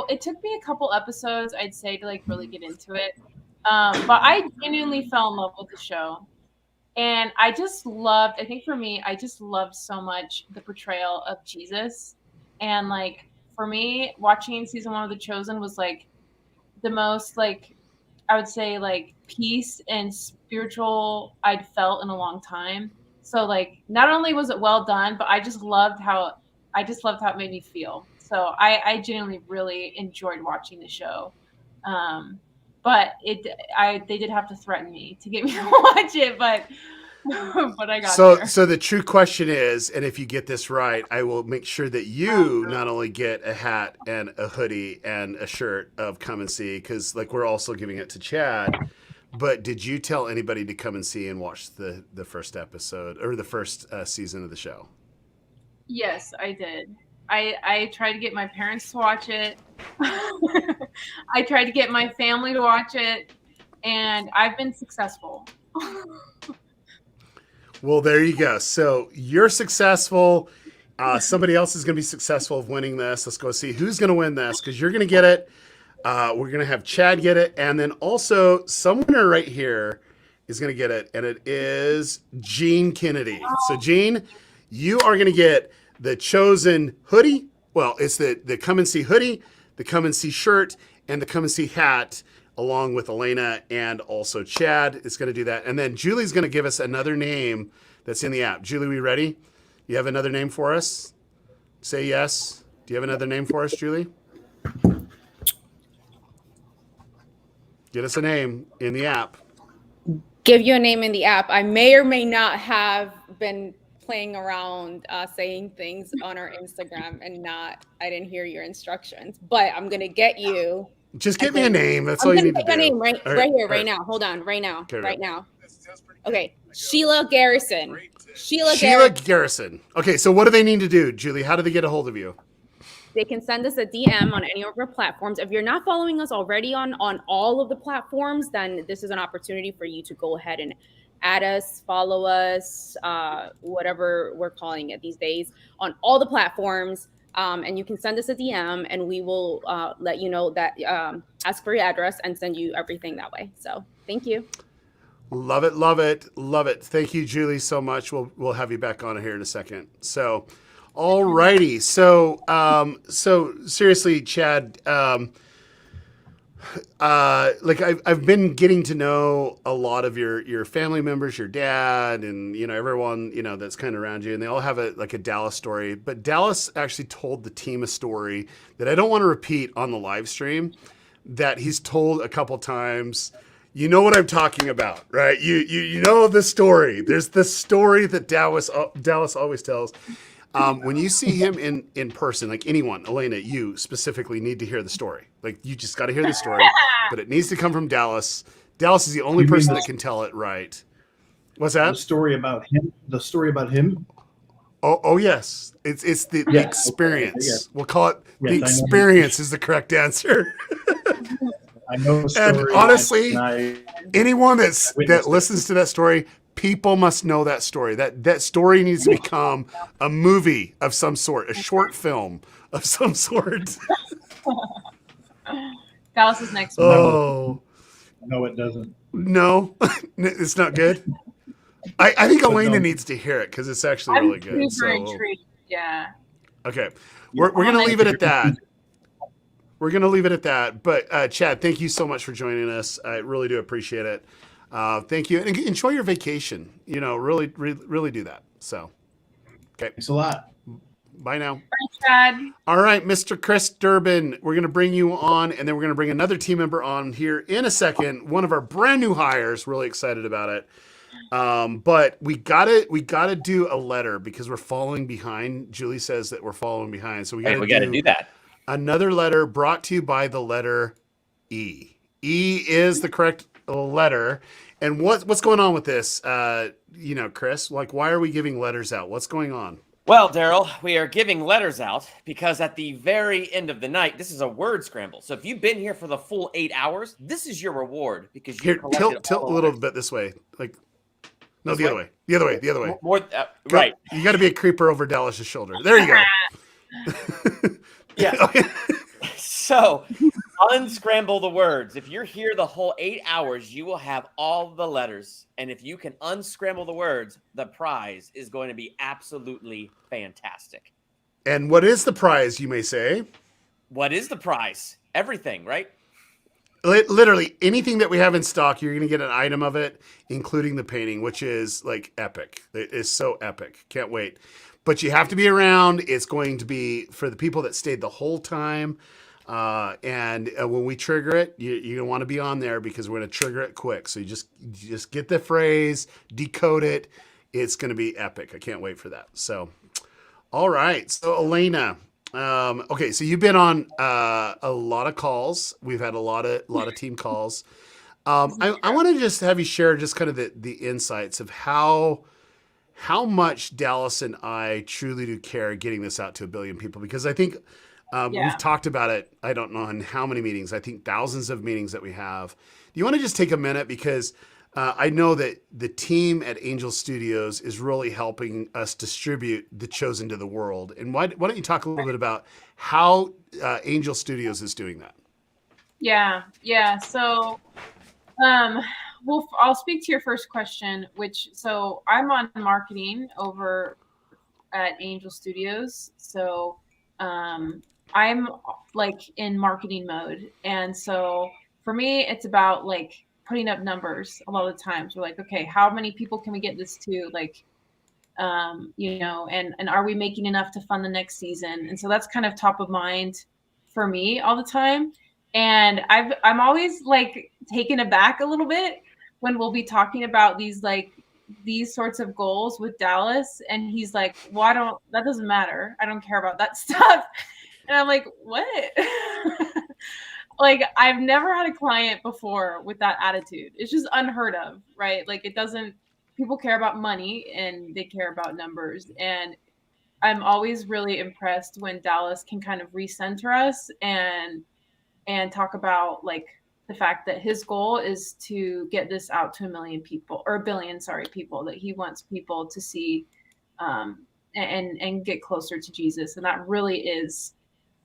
it took me a couple episodes, I'd say, to like really get into it. But I genuinely fell in love with the show. And I think for me, I just loved so much the portrayal of Jesus. And like, for me, watching season 1 of The Chosen was like the most like, I would say like peace and spiritual I'd felt in a long time. So like, not only was it well done, but I just loved how it made me feel. So I genuinely really enjoyed watching the show. But they did have to threaten me to get me to watch it, but I got there. So the true question is, and if you get this right, I will make sure that you not only get a hat and a hoodie and a shirt of Come and See, because like we're also giving it to Chad. But did you tell anybody to come and see and watch the first episode or the first season of the show? Yes, I did. I tried to get my parents to watch it. I tried to get my family to watch it, and I've been successful. Well, there you go. So you're successful. Somebody else is going to be successful of winning this. Let's go see who's going to win this because you're going to get it. We're going to have Chad get it. And then also some winner right here is going to get it. And it is Gene Kennedy. So Gene, you are going to get the Chosen hoodie. Well, it's the Come and See hoodie, the Come and See shirt, and the Come and See hat, along with Elena and also Chad is going to do that. And then Julie's going to give us another name that's in the app. Julie, we ready? You have another name for us? Say yes. Do you have another name for us, Julie? Get us a name in the app. Give you a name in the app. I may or may not have been playing around, saying things on our Instagram and I didn't hear your instructions, but I'm going to get you. Just get me a name. That's all you need to do. I'm going to get your name All right here, all right now. Hold on, right now, Okay, right now. Okay, Sheila Garrison. Sheila Garrison. Okay, so what do they need to do, Julie? How do they get a hold of you? They can send us a DM on any of our platforms. If you're not following us already on all of the platforms, then this is an opportunity for you to go ahead and add us, follow us, whatever we're calling it these days, on all the platforms. And you can send us a DM, and we will let you know that, ask for your address and send you everything that way. So thank you. Love it, love it, love it. Thank you, Julie, so much. We'll have you back on here in a second. So, all righty. So seriously, Chad, like I've been getting to know a lot of your family members, your dad, and everyone that's kind of around you, and they all have a Dallas story. But Dallas actually told the team a story that I don't want to repeat on the live stream, that he's told a couple times. You know what I'm talking about, right? You know the story. There's the story that Dallas always tells. When you see him in person, like anyone, Elena, you specifically need to hear the story. Like, you just got to hear the story, but it needs to come from Dallas. Dallas is the only person that can tell it right. What's that? The story about him. The story about him. Oh yes, it's the experience. Okay. We'll call it the experience is the correct answer. I know the story. And honestly, anyone that listens to that story, people must know that story. That story needs to become a movie of some sort, a short film of some sort. Dallas's next. Oh, no, it doesn't. No, it's not good. I think Elena needs to hear it because it's actually really good. I'm super intrigued. Yeah. Okay, we're gonna leave it at that. We're going to leave it at that. But Chad, thank you so much for joining us. I really do appreciate it. Thank you. And enjoy your vacation. Really do that. So, okay. Thanks a lot. Bye now. Bye, Chad. All right, Mr. Chris Durbin, we're going to bring you on, and then we're going to bring another team member on here in a second. One of our brand new hires. Really excited about it. But we gotta do a letter because we're falling behind. Julie says that we're falling behind. So we gotta do that. Another letter brought to you by the letter E. E is the correct letter. And what's going on with this? Chris, like, why are we giving letters out? What's going on? Well, Daryl, we are giving letters out because at the very end of the night, this is a word scramble. So if you've been here for the full 8 hours, this is your reward because you tilt a little bit this way. Like, no, the other way. The other way. More, right. You got to be a creeper over Dallas's shoulder. There you go. Yeah. So, unscramble the words. If you're here the whole 8 hours, you will have all the letters. And if you can unscramble the words, the prize is going to be absolutely fantastic. And what is the prize, you may say? What is the prize? Everything, right? Literally anything that we have in stock, you're going to get an item of it, including the painting, which is like epic. It is so epic. Can't wait. But you have to be around. It's going to be for the people that stayed the whole time. And when we trigger it, you're going to want to be on there because we're going to trigger it quick. So you just get the phrase, decode it. It's going to be epic. I can't wait for that. So, all right. So Elena, okay. So you've been on a lot of calls. We've had a lot of team calls. I want to just have you share just kind of the insights of how much Dallas and I truly do care getting this out to 1 billion people, because I think we've talked about it. I don't know in how many meetings. I think thousands of meetings that we have. Do you want to just take a minute, because I know that the team at Angel Studios is really helping us distribute The Chosen to the world. And why don't you talk a little bit about how Angel Studios is doing that? Yeah. So, well, I'll speak to your first question, so I'm on marketing over at Angel Studios. So I'm like in marketing mode. And so for me, it's about like putting up numbers a lot of the times. We're like, okay, how many people can we get this to? Like, and are we making enough to fund the next season? And so that's kind of top of mind for me all the time. And I'm always like taken aback a little bit when we'll be talking about these like these sorts of goals with Dallas, and he's like, well, that doesn't matter. I don't care about that stuff. And I'm like, what? Like, I've never had a client before with that attitude. It's just unheard of, right? Like, people care about money and they care about numbers. And I'm always really impressed when Dallas can kind of recenter us and talk about like the fact that his goal is to get this out to 1 million people, or 1 billion, people, that he wants people to see and get closer to Jesus. And that really is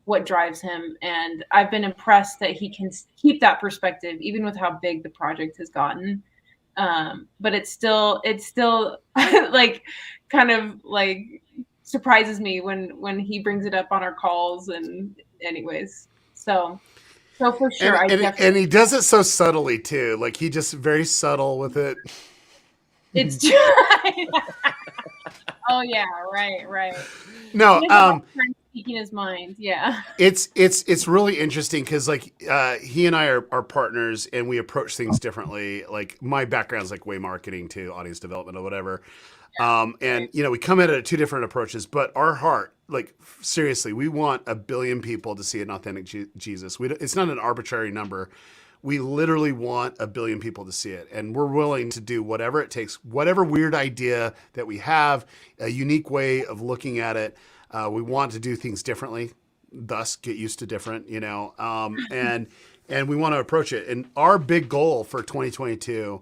what drives him. And I've been impressed that he can keep that perspective, even with how big the project has gotten. But it's still like kind of like surprises me when he brings it up on our calls. And anyways, so for sure, and he does it so subtly too. Like he just very subtle with it. It's oh yeah, right. No, speaking his mind, yeah. It's really interesting because like he and I are partners and we approach things differently. Like my background's like way marketing to audience development or whatever. And you know, we come at it at two different approaches, but our heart, like seriously, we want 1 billion people to see an authentic Jesus. It's not an arbitrary number. We literally want 1 billion people to see it. And we're willing to do whatever it takes, whatever weird idea that we have, a unique way of looking at it. We want to do things differently, thus get used to different, you know, and we want to approach it. And our big goal for 2022,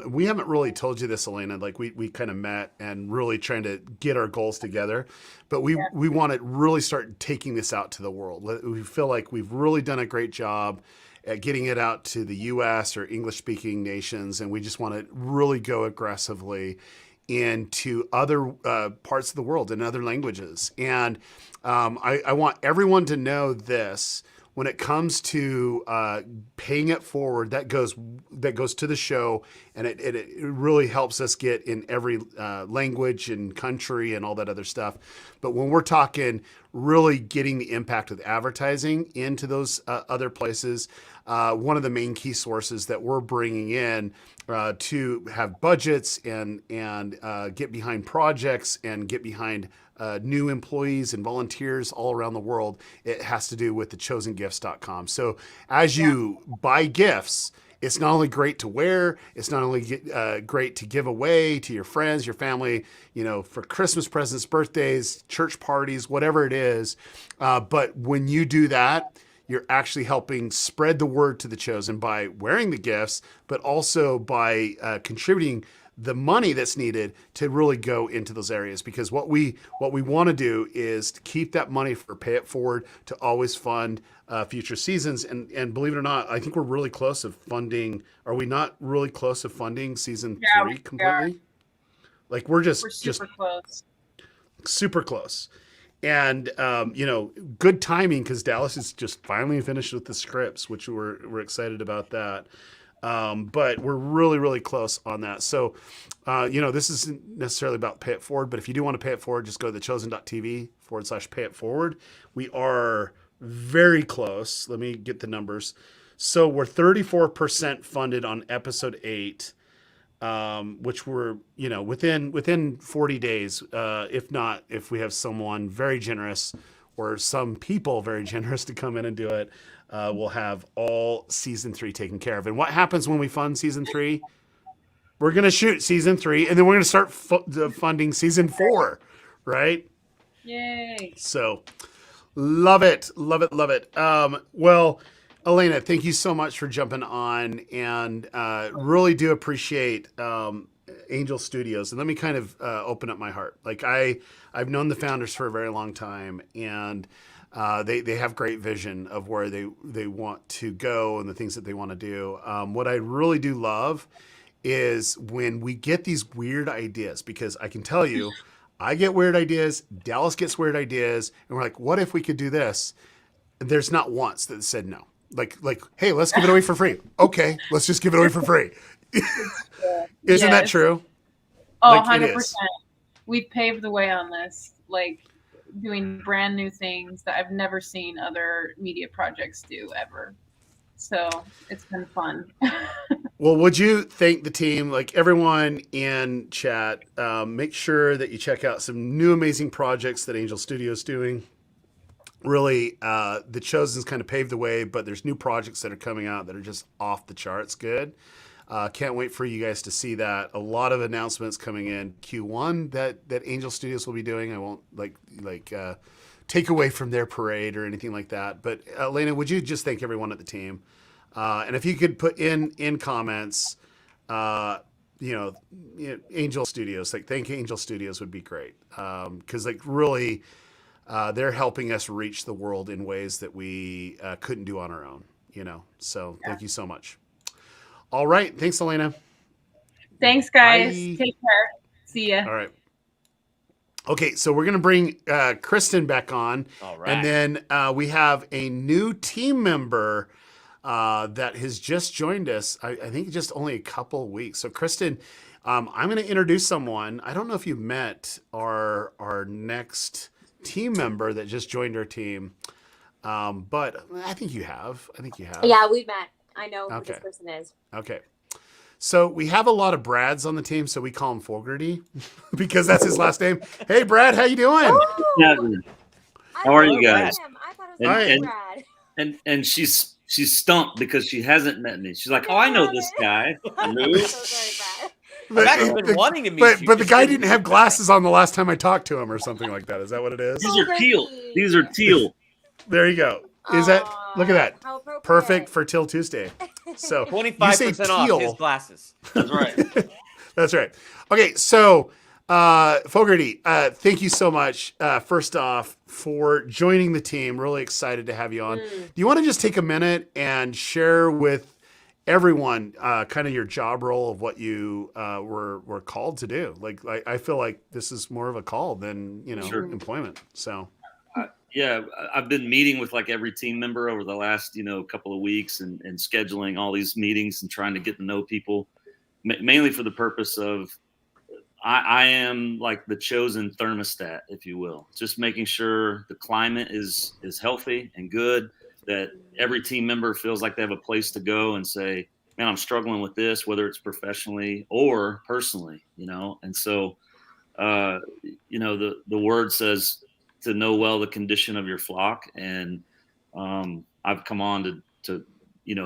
we haven't really told you this, Elena, like we kind of met and really trying to get our goals together, but we want to really start taking this out to the world. We feel like we've really done a great job at getting it out to the US or English speaking nations. And we just want to really go aggressively into other parts of the world and other languages. And I want everyone to know this. When it comes to paying it forward, that goes to the show, and it really helps us get in every language and country and all that other stuff. But when we're talking really getting the impact with advertising into those other places, one of the main key sources that we're bringing in to have budgets and get behind projects and get behind new employees and volunteers all around the world, it has to do with thechosengifts.com. So as you buy gifts, it's not only great to wear, it's not only great to give away to your friends, your family, you know, for Christmas presents, birthdays, church parties, whatever it is. But when you do that, you're actually helping spread the word to The Chosen by wearing the gifts, but also by contributing the money that's needed to really go into those areas. Because what we want to do is to keep that money for Pay It Forward to always fund future seasons. And believe it or not, I think we're really close of funding. Are we not really close of funding season 3 completely? Like we're super close. Super close. And, you know, good timing because Dallas is just finally finished with the scripts, which we're excited about that. But we're really, really close on that. So, you know, this isn't necessarily about Pay It Forward, but if you do want to pay it forward, just go to thechosen.tv/pay it forward. We are very close. Let me get the numbers. So we're 34% funded on episode 8. Which we're, you know, within 40 days, if we have someone very generous or some people very generous to come in and do it, we'll have all season 3 taken care of. And what happens when we fund season 3? We're going to shoot season 3 and then we're going to start funding season 4, right? Yay. So love it. Well, Elena, thank you so much for jumping on, and really do appreciate Angel Studios. And let me kind of open up my heart. Like I've known the founders for a very long time, and they have great vision of where they want to go and the things that they want to do. What I really do love is when we get these weird ideas, because I can tell you, I get weird ideas, Dallas gets weird ideas, and we're like, what if we could do this? And there's not once that said no. Like, hey, let's give it away for free. Okay, let's just give it away for free. Isn't that true? Oh, Like, 100%. We've paved the way on this, like doing brand new things that I've never seen other media projects do ever. So it's been fun. Well, would you thank the team, like everyone in chat? Make sure that you check out some new amazing projects that Angel Studio's doing. Really, the Chosen's kind of paved the way, but there's new projects that are coming out that are just off the charts good. Can't wait for you guys to see that. A lot of announcements coming in Q1 that Angel Studios will be doing. I won't take away from their parade or anything like that. But Elena, would you just thank everyone at the team? And if you could put in comments, Angel Studios, like thank Angel Studios would be great. Because really, they're helping us reach the world in ways that we couldn't do on our own. So thank you so much. All right, thanks, Elena. Thanks, guys. Bye. Take care. See ya. All right. Okay, so we're going to bring Kristen back on. All right. And then we have a new team member that has just joined us. I think just only a couple weeks. So, Kristen, I'm going to introduce someone. I don't know if you've met our next team member that just joined our team, but I think you have. Yeah, we've met. I know who this person is. Okay. So we have a lot of Brads on the team, so we call him Fogarty because that's his last name. Hey, Brad, how you doing? How are you guys? Brad. And she's stumped because she hasn't met me. She's like, "Oh, I know this guy." But, I've actually been wanting to meet you. But the guy didn't have glasses on the last time I talked to him or something like that. Is that what it is? These are teal. These are teal. There you go. Is that, look at that. Perfect for Till Tuesday. So 25% off his glasses. That's right. That's right. Okay, so Fogarty, thank you so much, first off, for joining the team. Really excited to have you on. Do you want to just take a minute and share with everyone kind of your job role of what you were called to do? Like I feel like this is more of a call than, Sure. employment. So. Yeah, I've been meeting with like every team member over the last, couple of weeks and scheduling all these meetings and trying to get to know people, mainly for the purpose of I am like the chosen thermostat, if you will, just making sure the climate is healthy and good, that every team member feels like they have a place to go and say, man, I'm struggling with this, whether it's professionally or personally, And so, the word says, to know well the condition of your flock. And I've come on to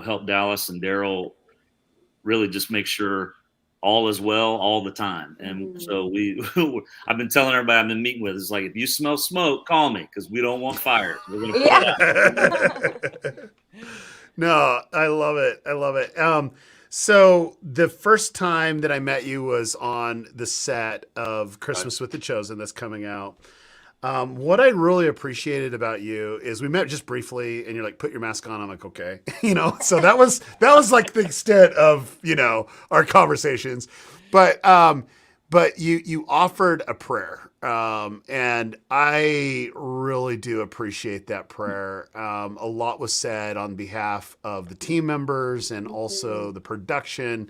help Dallas and Daryl really just make sure all is well all the time. And so I've been telling everybody I've been meeting with, it's like, if you smell smoke, call me, because we don't want fires. We're gonna put it out. No, I love it. So the first time that I met you was on the set of Christmas with the Chosen that's coming out. What I really appreciated about you is we met just briefly and you're like, put your mask on. I'm like, okay. So that was like the extent of, our conversations, but you offered a prayer. And I really do appreciate that prayer. A lot was said on behalf of the team members and also the production.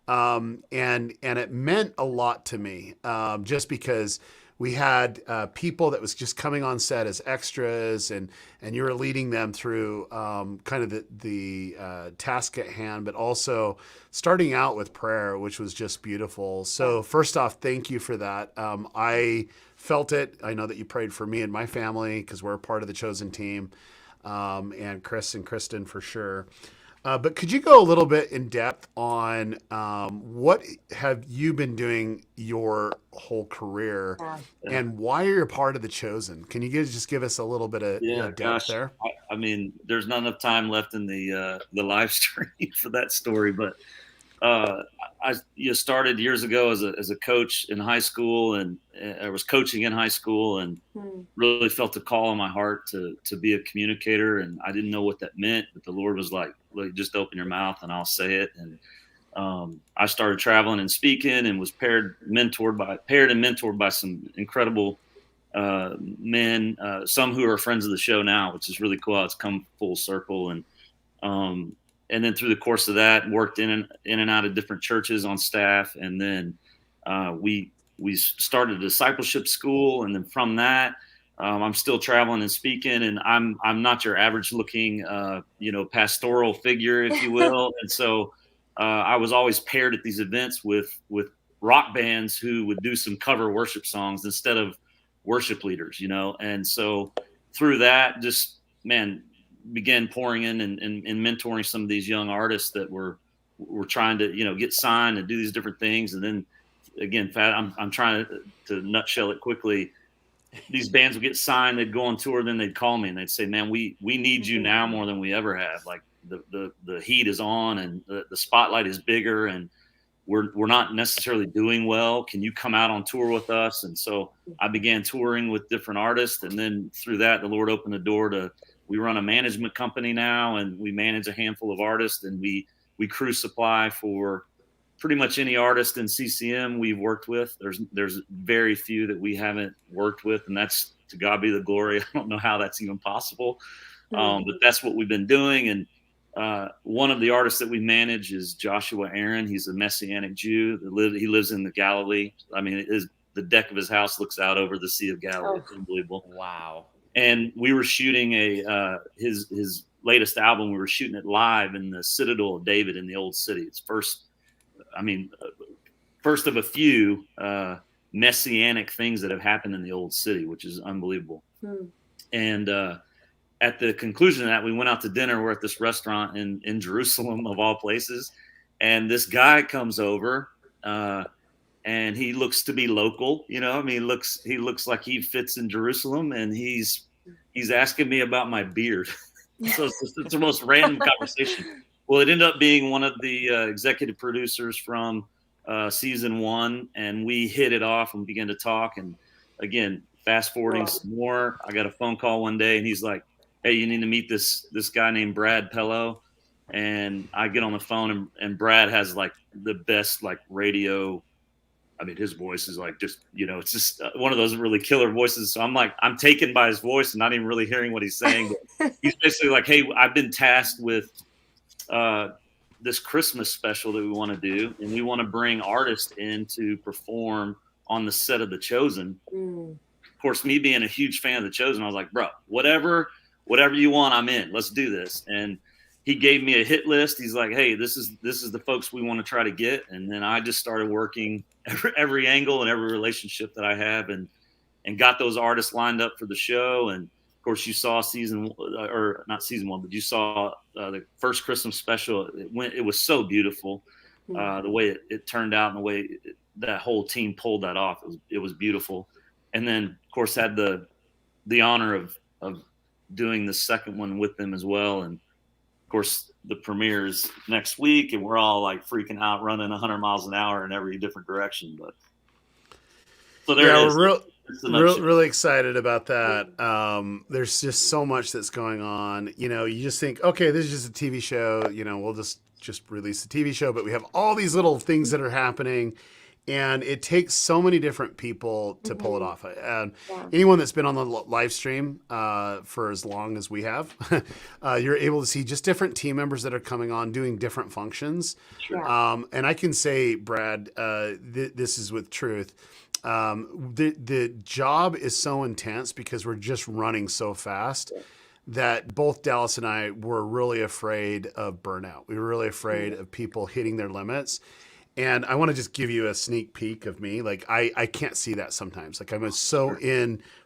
And it meant a lot to me, just because we had people that was just coming on set as extras, and you were leading them through kind of the task at hand, but also starting out with prayer, which was just beautiful. So first off, thank you for that. I felt it. I know that you prayed for me and my family because we're a part of the Chosen team, and Chris and Kristen for sure. But could you go a little bit in depth on what have you been doing your whole career and why are you a part of the Chosen? Can you just give us a little bit of depth there? I mean, there's not enough time left in the live stream for that story, but I started years ago as a coach in high school, and I was coaching in high school, and really felt a call on my heart to be a communicator, and I didn't know what that meant, but the Lord was like, look, just open your mouth and I'll say it. And I started traveling and speaking, and was paired and mentored by some incredible men, some who are friends of the show now, which is really cool. It's come full circle. And then through the course of that, worked in and out of different churches on staff. And then we started a discipleship school. And then from that, I'm still traveling and speaking, and I'm not your average looking, pastoral figure, if you will. And so I was always paired at these events with rock bands who would do some cover worship songs instead of worship leaders, you know. And so through that, just began pouring in and mentoring some of these young artists that were trying to, you know, get signed and do these different things. And then again, I'm trying to nutshell it quickly. These bands would get signed, they'd go on tour, then they'd call me and they'd say, man, we need you now more than we ever have. Like the heat is on and the spotlight is bigger and we're not necessarily doing well. Can you come out on tour with us? And so I began touring with different artists. And then through that, the Lord opened the door we run a management company now, and we manage a handful of artists, and we crew supply for pretty much any artist in CCM we've worked with. There's very few that we haven't worked with, and that's, to God be the glory. I don't know how that's even possible. But that's what we've been doing. And one of the artists that we manage is Joshua Aaron. He's a Messianic Jew. He lives in the Galilee. I mean, the deck of his house looks out over the Sea of Galilee. It's unbelievable. Wow. And we were shooting his latest album. We were shooting it live in the Citadel of David in the Old City. It's first of a few messianic things that have happened in the Old City, which is unbelievable. And at the conclusion of that, we went out to dinner. We're at this restaurant in Jerusalem, of all places. And this guy comes over, and he looks to be local, you know. I mean, he looks like he fits in Jerusalem, and he's asking me about my beard. So it's the most random conversation. Well, it ended up being one of the executive producers from season 1, and we hit it off and began to talk. And again, fast forwarding some more, I got a phone call one day, and he's like, "Hey, you need to meet this guy named Brad Pello." And I get on the phone, and Brad has like the best like radio. I mean, his voice is like just, you know, it's just one of those really killer voices. So I'm taken by his voice and not even really hearing what he's saying. But he's basically like, "Hey, I've been tasked with this Christmas special that we want to do, and we want to bring artists in to perform on the set of The Chosen." Of course, me being a huge fan of The Chosen, I was like, "Bro, whatever you want, I'm in. Let's do this." And he gave me a hit list. He's like, "Hey, this is the folks we want to try to get." And then I just started working every angle and every relationship that I have, and got those artists lined up for the show. And of course, you saw not season 1, but you saw the first Christmas special. It was so beautiful, the way it turned out and the way that whole team pulled that off. It was beautiful. And then, of course, had the honor of doing the second one with them as well. And of course, the premiere is next week, and we're all like freaking out, running 100 miles an hour in every different direction. But so there it is. We're really excited about that. There's just so much that's going on. You know, you just think, okay, this is just a TV show. You know, we'll just release the TV show, but we have all these little things that are happening. And it takes so many different people to pull it off. Anyone that's been on the live stream for as long as we have, you're able to see just different team members that are coming on doing different functions. Sure. And I can say, Brad, this is with truth. The job is so intense because we're just running so fast that both Dallas and I were really afraid of burnout. We were really afraid of people hitting their limits. And I want to just give you a sneak peek of me. Like I can't see that sometimes. Like I'm so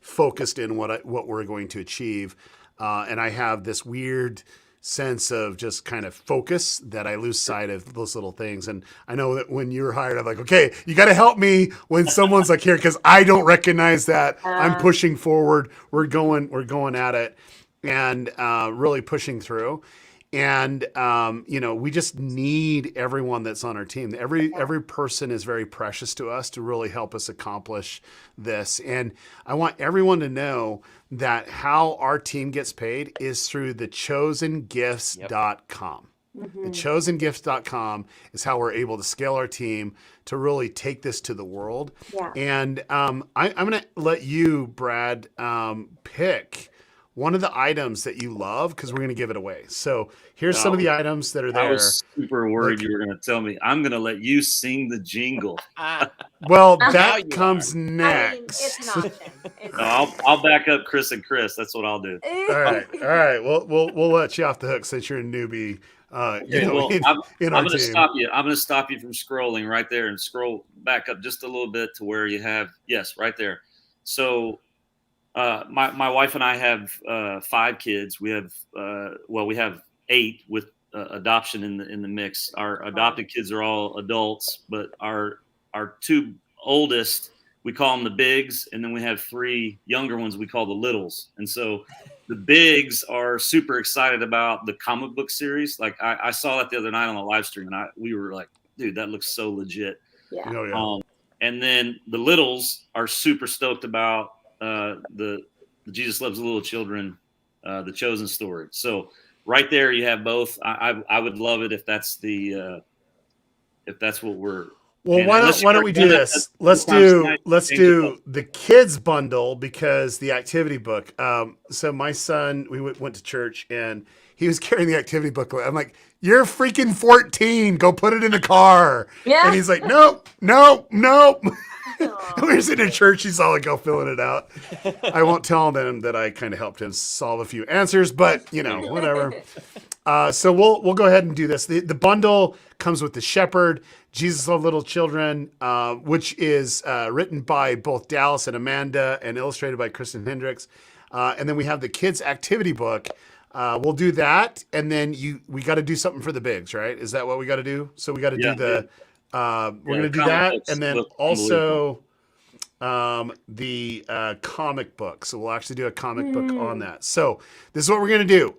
focused in what we're going to achieve, and I have this weird sense of just kind of focus that I lose sight of those little things. And I know that when you were hired, I'm like, okay, you got to help me when someone's like here because I don't recognize that. I'm pushing forward. We're going at it, and really pushing through. And, you know, we just need everyone that's on our team. Every person is very precious to us to really help us accomplish this. And I want everyone to know that how our team gets paid is through thechosengifts.com. Thechosengifts.com is how we're able to scale our team to really take this to the world. Yeah. And I'm going to let you, Brad, pick one of the items that you love, because we're going to give it away. So here's some of the items that are there. I was super worried you were going to tell me. I'm going to let you sing the jingle. Well, that comes next. I mean, it's an option. I'll back up Chris and Chris. That's what I'll do. All right. We'll let you off the hook since you're a newbie Okay, in I'm our going to team. stop you. I'm going to stop you from scrolling right there and scroll back up just a little bit to where you have, yes, right there. So my wife and I have 5 kids. We have, we have 8 with adoption in the mix. Our adopted kids are all adults, but our 2 oldest, we call them the bigs, and then we have 3 younger ones we call the littles. And so the bigs are super excited about the comic book series. Like I saw that the other night on the live stream, and we were like, dude, that looks so legit. Yeah. Oh, yeah. And then the littles are super stoked about the Jesus Loves Little Children, the Chosen story. So right there, you have both. I would love it if that's what we're. Well, why don't we do this? Let's do the kids bundle, because the activity book. So my son, we went to church and he was carrying the activity book. I'm like, you're freaking 14. Go put it in the car. Yeah. And he's like, nope. We were sitting in church. He's all like, go filling it out. I won't tell him that I kind of helped him solve a few answers, but whatever. So we'll go ahead and do this. The bundle comes with the Shepherd, Jesus Love Little Children, which is written by both Dallas and Amanda and illustrated by Kristen Hendricks. And then we have the kids activity book. We'll do that, and then we got to do something for the bigs, right? Is that what we got to do? So we got to do the. We're going to do that, and then also the comic book. So we'll actually do a comic book on that. So this is what we're going to do.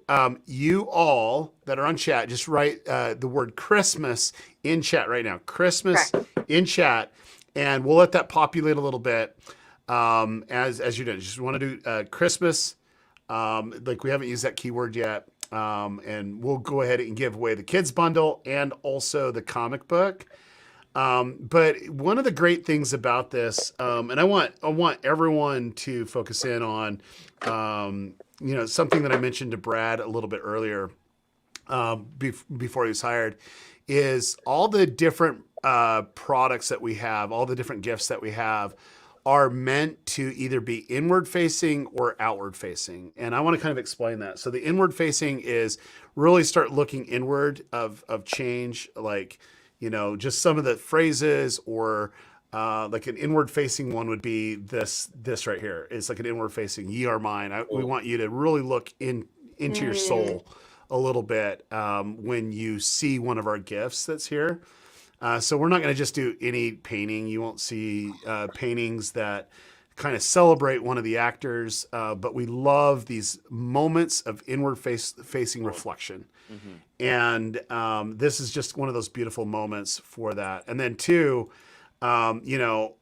You all that are on chat, just write the word Christmas in chat right now. Christmas in chat, and we'll let that populate a little bit as you're doing. Just want to do Christmas. Like we haven't used that keyword yet. And we'll go ahead and give away the kids bundle and also the comic book. But one of the great things about this, and I want everyone to focus in on, something that I mentioned to Brad a little bit earlier, before he was hired, is all the different products that we have, all the different gifts that we have are meant to either be inward facing or outward facing. And I want to kind of explain that. So the inward facing is really start looking inward of change, like, just some of the phrases, or like an inward facing one would be this right here. It's like an inward facing, ye are mine. We want you to really look into your soul a little bit when you see one of our gifts that's here. So we're not going to just do any painting. You won't see paintings that kind of celebrate one of the actors, but we love these moments of inward facing reflection. And this is just one of those beautiful moments for that. And then 2,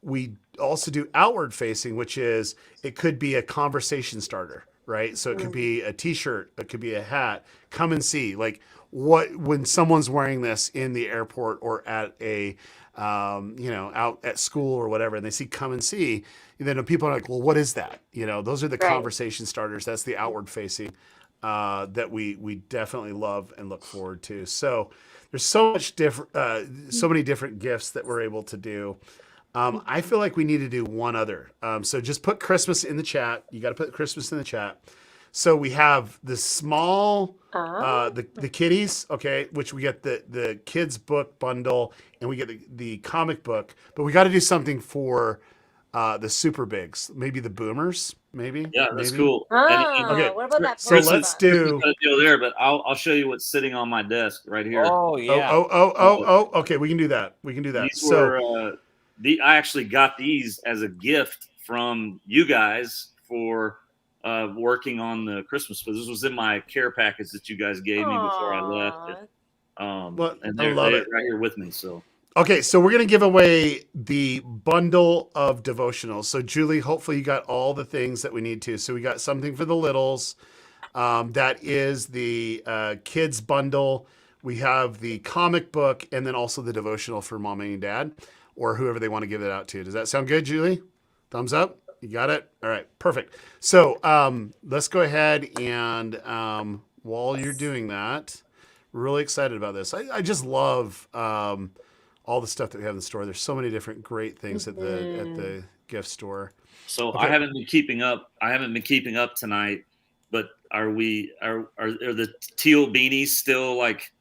we also do outward facing, which is, it could be a conversation starter, right? So it could be a t-shirt, it could be a hat. Come and see, like, when someone's wearing this in the airport or at a, out at school or whatever, and they see come and see, then people are like, well, what is that? Those are the conversation starters. That's the outward facing that we definitely love and look forward to. So there's so many different gifts that we're able to do. I feel like we need to do one other. So just put Christmas in the chat. You got to put Christmas in the chat. So we have the small, the kitties, okay, which we get the kids book bundle, and we get the comic book, but we got to do something for the super bigs, maybe the boomers, maybe. Yeah, that's cool. Okay, what about that? So let's do. Deal there, but I'll show you what's sitting on my desk right here. Oh yeah. Oh. Okay, we can do that. These were, I actually got these as a gift from you guys for working on the Christmas. This was in my care package that you guys gave me before I left. And I love it right here with me. So. Okay, so we're going to give away the bundle of devotionals. So Julie, hopefully you got all the things that we need to. So we got something for the littles. That is the kids bundle. We have the comic book, and then also the devotional for mom and dad, or whoever they want to give it out to. Does that sound good, Julie? Thumbs up? You got it? All right, perfect. So let's go ahead and while you're doing that, really excited about this. I just love all the stuff that we have in the store. There's so many different great things at the gift store. So okay. I haven't been keeping up. tonight, but are the teal beanies still like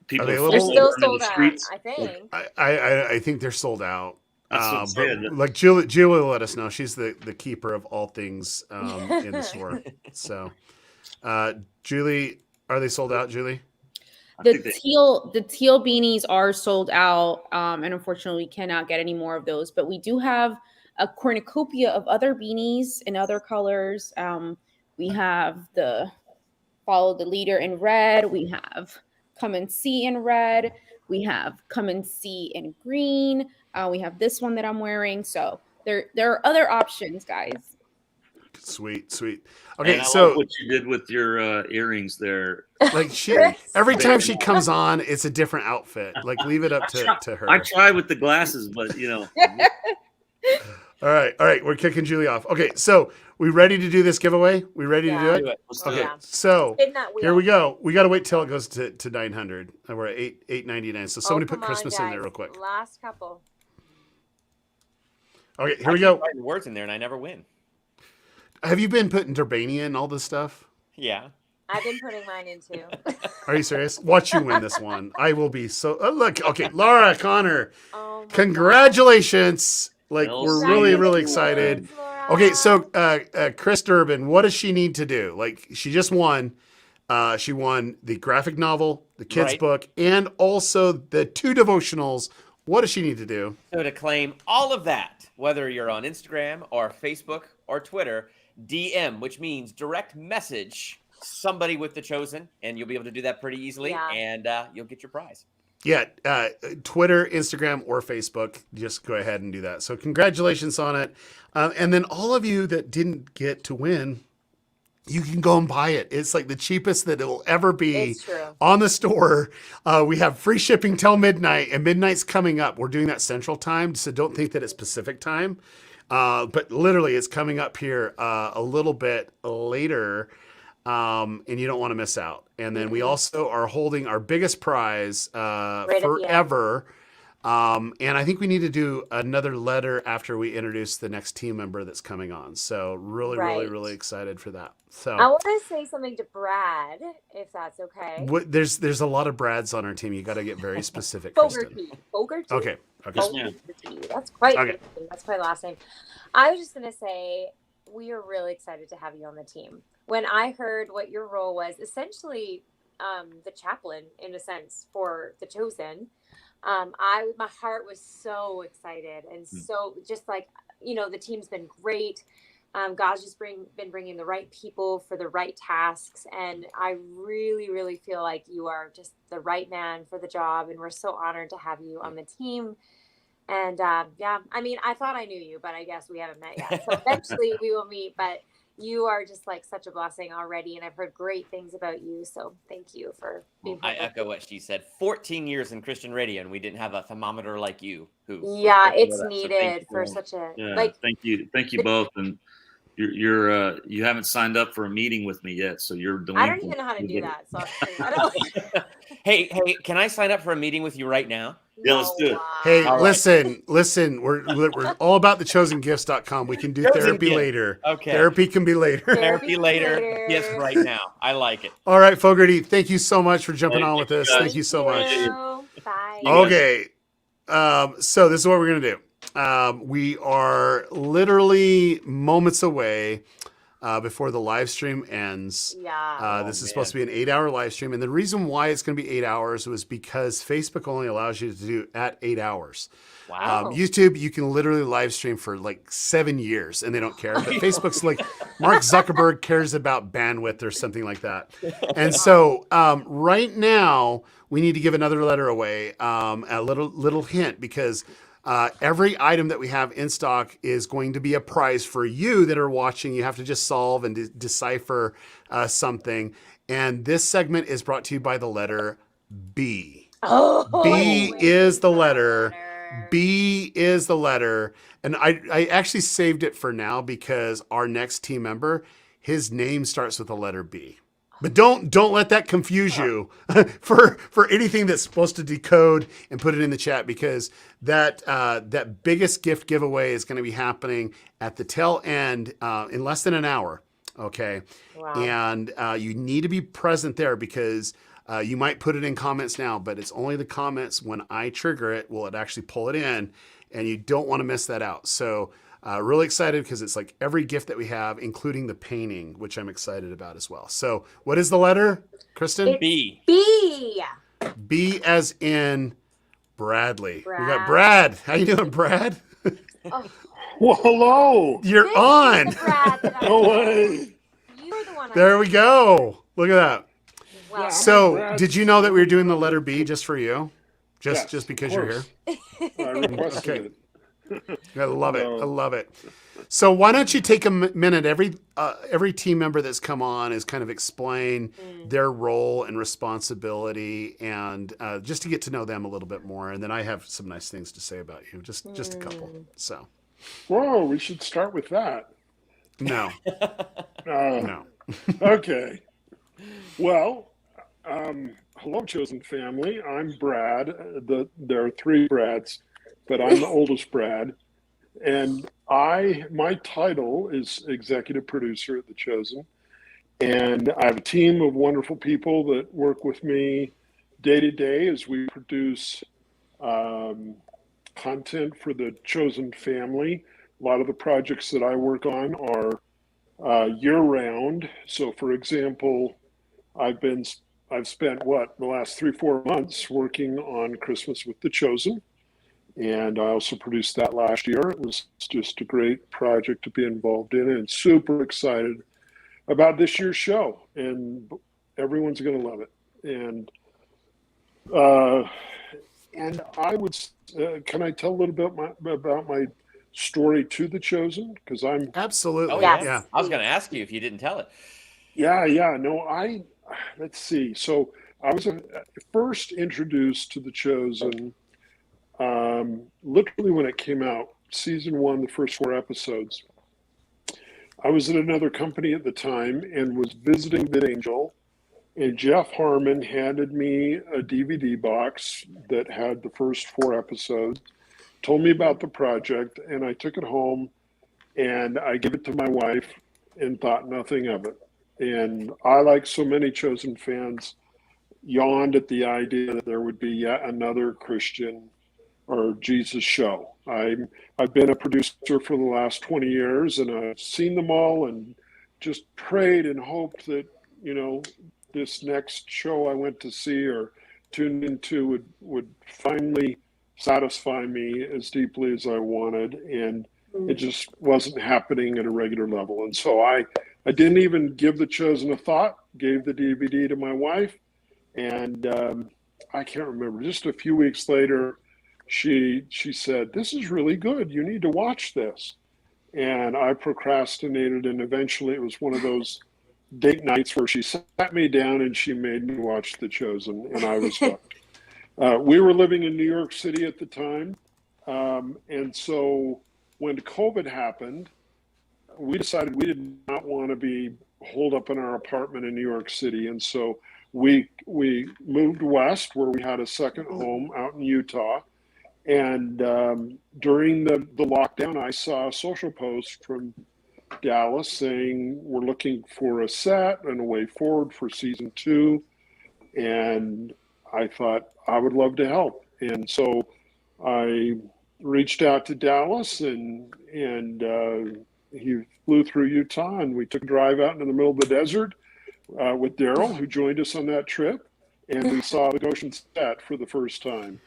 people available? They're still in the sold out, streets? I think. I think they're sold out. That's what I'm saying. But like Julie will let us know. She's the keeper of all things in the store. So, Julie, are they sold out, Julie? The teal beanies are sold out, and unfortunately, we cannot get any more of those. But we do have a cornucopia of other beanies in other colors. We have the Follow the Leader in red. We have Come and See in red. We have Come and See in green. We have this one that I'm wearing. So there are other options, guys. Sweet. Okay, and I so love what you did with your earrings there. like every time she comes on, it's a different outfit. Like leave it up to her. I try with the glasses, but you know. All right, we're kicking Julie off. Okay, so we ready to do this giveaway? We ready to do it? Let's do Okay, it. so Spin that wheel. here we go. We got to wait till it goes to 900. And we're at $8.99. So somebody put come on, Christmas in there guys. real quick. Last couple. Okay, here we go. Writing words in there and I never win. Have you been putting Durbania and all this stuff? Yeah. I've been putting mine in too. Are you serious? Watch you win this one. I will be so. Look, okay, Laura Connor, congratulations! Like we're really excited. Okay, so Chris Durbin, what does she need to do? Like she just won. She won the graphic novel, the kids book, and also the 2 devotionals. What does she need to do? So to claim all of that, whether you're on Instagram or Facebook or Twitter, DM, which means direct message somebody with The Chosen, and you'll be able to do that pretty easily, and you'll get your prize. Yeah, Twitter, Instagram, or Facebook. Just go ahead and do that. So congratulations on it. And then all of you that didn't get to win, you can go and buy it. It's like the cheapest that it will ever be on the store. We have free shipping till midnight, and midnight's coming up. We're doing that Central Time, so don't think that it's Pacific Time. But literally, it's coming up here a little bit later, and you don't want to miss out. And then we also are holding our biggest prize forever. And I think we need to do another letter after we introduce the next team member that's coming on. So really excited for that. So I want to say something to Brad, if that's okay. There's a lot of Brads on our team. You got to get very specific. Kristen. Fogarty. Okay. Fogarty. That's quite that's quite last name. I was just gonna say we are really excited to have you on the team. When I heard what your role was, essentially the chaplain in a sense for The Chosen, my heart was so excited and so just like the team's been great. God's just been bringing the right people for the right tasks, and I really feel like you are just the right man for the job, and we're so honored to have you on the team. And I mean, I thought I knew you, but I guess we haven't met yet. So eventually we will meet, but you are just like such a blessing already, and I've heard great things about you. So thank you for being I echo what she said. 14 years in Christian radio, and we didn't have a thermometer like you. It's needed for such a Thank you both, and you haven't signed up for a meeting with me yet, so you're doing. I don't even know how to do that. So I don't. Hey, can I sign up for a meeting with you right now? Yeah, let's do it. Hey, listen, we're all about thechosengifts.com. We can do therapy later. Okay. Therapy can be later. Therapy later. Yes, right now. I like it. All right, Fogarty, thank you so much for jumping on with us. Thank you so much. Bye. Okay. So this is what we're going to do. We are literally moments away before the live stream ends. This is supposed to be an 8-hour live stream. And the reason why it's going to be 8 hours was because Facebook only allows you to do at 8 hours. Wow. YouTube, you can literally live stream for like 7 years and they don't care. But Facebook's like, Mark Zuckerberg cares about bandwidth or something like that. And so right now, we need to give another letter away, a little hint, because every item that we have in stock is going to be a prize for you that are watching. You have to just solve and decipher something. And this segment is brought to you by the letter B. B is the letter. B is the letter. And I actually saved it for now because our next team member, his name starts with the letter B. But don't let that confuse you for anything that's supposed to decode and put it in the chat, because that biggest gift giveaway is going to be happening at the tail end in less than an hour. Okay. Wow. And you need to be present there because You might put it in comments now, but it's only the comments. When I trigger it, will it actually pull it in, and you don't want to miss that out. So really excited because it's like every gift that we have, including the painting, which I'm excited about as well. So what is the letter, Kristen? B. B. B as in Bradley. Brad. We got Brad. How you doing, Brad? Oh, Well, hello. You're this on. is the Brad that I No know. way. You're the one. There we go. Look at that. Wow. So, Brad. did you know that we were doing the letter B just for you? Yes, Just because of you're here? course. I requested Okay. it. I love it. No. I love it. So why don't you take a minute? Every team member that's come on is kind of explain their role and responsibility, and just to get to know them a little bit more. And then I have some nice things to say about you. Just a couple. So. Whoa, we should start with that. No. Uh, No. Okay. Well, hello, chosen family. I'm Brad. There are three Brads, but I'm the oldest Brad. And my title is executive producer at The Chosen. And I have a team of wonderful people that work with me day to day as we produce content for the Chosen family. A lot of the projects that I work on are year-round. So, for example, I've spent the last 3-4 months working on Christmas with The Chosen, and I also produced that last year. It was just a great project to be involved in, and super excited about this year's show. And everyone's going to love it. And I would, can I tell a little bit about my story to The Chosen? Because I'm absolutely. Oh yeah. I was going to ask you if you didn't tell it. Yeah. No, let's see. So I was first introduced to The Chosen literally when it came out, season 1, the first 4 episodes. I was at another company at the time and was visiting VidAngel, and Jeff Harmon handed me a DVD box that had the first 4 episodes, told me about the project, and I took it home and I gave it to my wife and thought nothing of it. And I, like so many Chosen fans, yawned at the idea that there would be yet another Christian or Jesus show. I've been a producer for the last 20 years, and I've seen them all and just prayed and hoped that, this next show I went to see or tuned into would finally satisfy me as deeply as I wanted. And it just wasn't happening at a regular level. And so I didn't even give The Chosen a thought, gave the DVD to my wife. And I can't remember, just a few weeks later, she said, "This is really good. You need to watch this." And I procrastinated, and eventually it was one of those date nights where she sat me down and she made me watch The Chosen, and I was hooked. We were living in New York City at the time, and so when COVID happened, we decided we did not want to be holed up in our apartment in New York City, and so we moved west, where we had a second home out in Utah. And during the lockdown, I saw a social post from Dallas saying we're looking for a set and a way forward for season 2. And I thought I would love to help. And so I reached out to Dallas, and he flew through Utah, and we took a drive out into the middle of the desert with Daryl, who joined us on that trip. And we saw the Goshen set for the first time.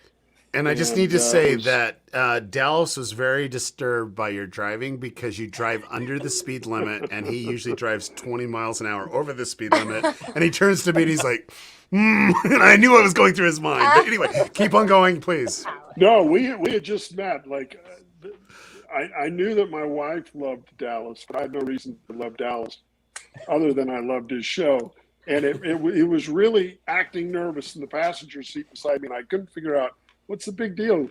And I just need to say that Dallas was very disturbed by your driving, because you drive under the speed limit, and he usually drives 20 miles an hour over the speed limit. And he turns to me and he's like, and I knew what was going through his mind. But anyway, keep on going, please. No, we had just met. Like, I knew that my wife loved Dallas, but I had no reason to love Dallas other than I loved his show. And it was really acting nervous in the passenger seat beside me, and I couldn't figure out what's the big deal,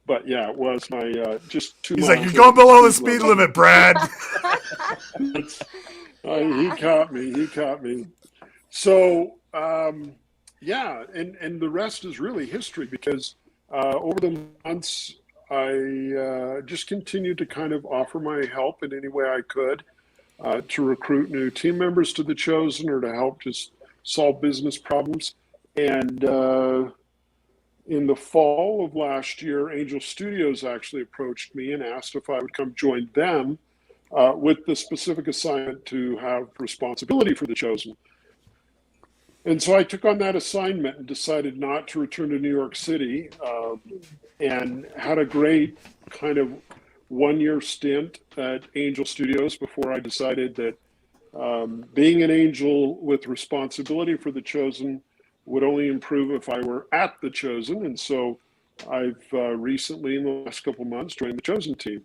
But yeah, it was my just 2 He's miles. like, "You're going below the speed limit, Brad." He caught me. So yeah, and the rest is really history, because over the months I just continued to kind of offer my help in any way I could to recruit new team members to The Chosen, or to help just solve business problems. And in the fall of last year, Angel Studios actually approached me and asked if I would come join them with the specific assignment to have responsibility for The Chosen. And so I took on that assignment and decided not to return to New York City, and had a great kind of 1-year stint at Angel Studios before I decided that being an angel with responsibility for The Chosen would only improve if I were at The Chosen. And so I've recently, in the last couple of months, joined The Chosen team,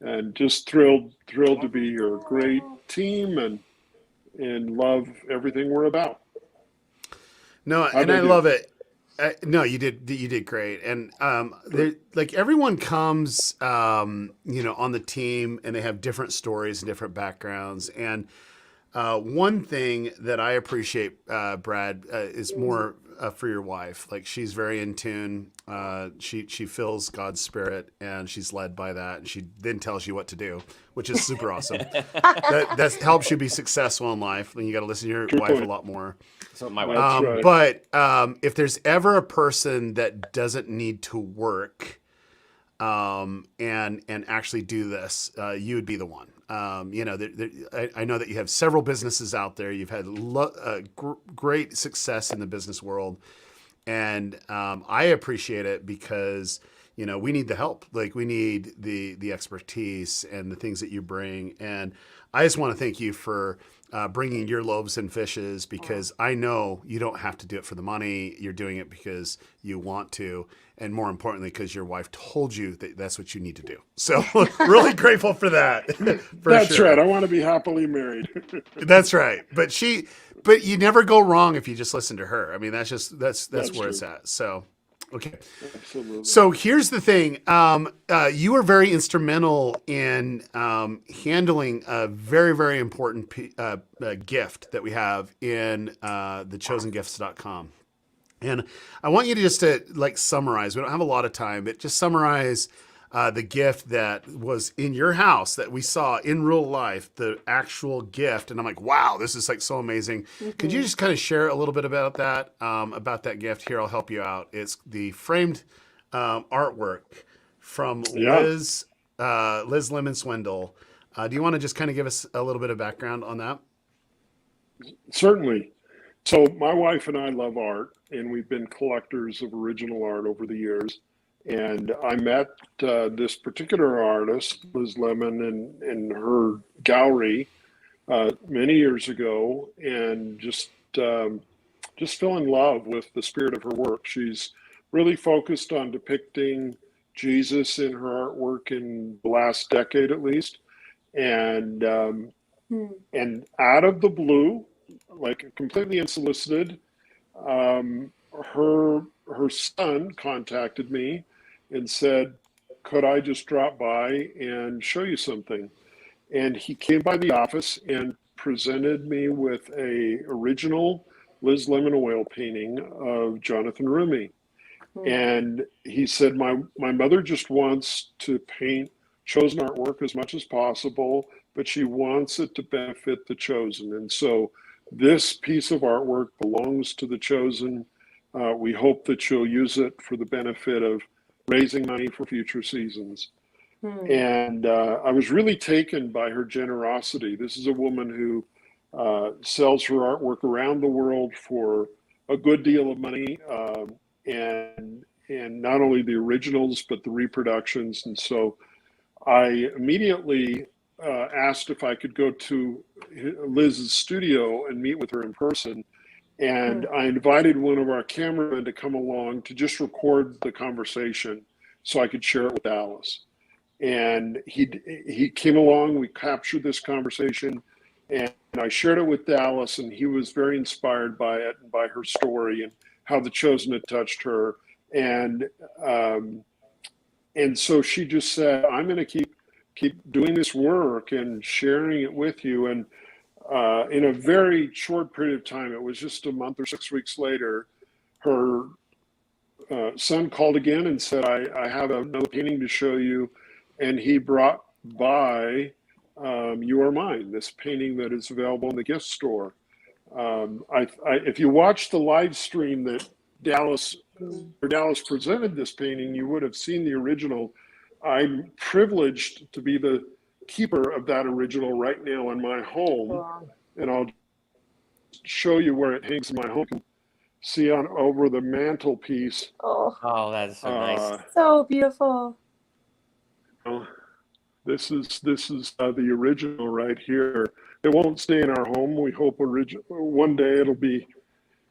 and just thrilled to be your great team and love everything we're about. No, and I love it. No, you did great. And like everyone comes, on the team, and they have different stories and different backgrounds. And one thing that I appreciate, Brad, is more for your wife. Like, she's very in tune. She feels God's spirit, and she's led by that. And she then tells you what to do, which is super awesome. That helps you be successful in life. Then you got to listen to your wife a lot more. So my wife. Right. But if there's ever a person that doesn't need to work, and actually do this, you would be the one. I know that you have several businesses out there. You've had great success in the business world, and I appreciate it because we need the help. Like, we need the expertise and the things that you bring. And I just want to thank you for bringing your loaves and fishes, because I know you don't have to do it for the money. You're doing it because you want to, and more importantly, because your wife told you that that's what you need to do. So really grateful for that. That's right. I want to be happily married. That's right. But you never go wrong if you just listen to her. I mean, that's where true. it's at. So, okay. Absolutely. So here's the thing. You were very instrumental in handling a very, very important gift that we have in thechosengifts.com. And I want you to just summarize. We don't have a lot of time, but just summarize the gift that was in your house that we saw in real life, the actual gift. And I'm like, wow, this is so amazing. Mm-hmm. Could you just kind of share a little bit about that gift? Here, I'll help you out. It's the framed artwork from Liz Lemon Swindle. Do you want to just kind of give us a little bit of background on that? Certainly. So my wife and I love art, and we've been collectors of original art over the years. And I met this particular artist, Liz Lemon, in her gallery many years ago, and just fell in love with the spirit of her work. She's really focused on depicting Jesus in her artwork in the last decade at least. And out of the blue, like completely unsolicited, her son contacted me and said, could I just drop by and show you something? And he came by the office and presented me with a original Liz Lemon oil painting of Jonathan Rumi. And he said, my mother just wants to paint Chosen artwork as much as possible, but she wants it to benefit The Chosen. And so this piece of artwork belongs to The Chosen. We hope that you'll use it for the benefit of raising money for future seasons. And I was really taken by her generosity. This is a woman who sells her artwork around the world for a good deal of money, and not only the originals, but the reproductions. And so I immediately asked if I could go to Liz's studio and meet with her in person. And I invited one of our cameramen to come along to just record the conversation so I could share it with Alice. And he came along, we captured this conversation, and I shared it with Dallas, and he was very inspired by it and by her story and how The Chosen had touched her. And so she just said, I'm going to keep doing this work and sharing it with you. And in a very short period of time, it was just a month or 6 weeks later, her son called again and said, I have another painting to show you. And he brought by You Are Mine, this painting that is available in the gift store. If you watch the live stream that Dallas presented this painting, you would have seen the original. I'm privileged to be the keeper of that original right now in my home, and I'll show you where it hangs in my home. See on over the mantelpiece. Oh, that's so nice. So beautiful. This is the original right here. It won't stay in our home. We hope one day it'll be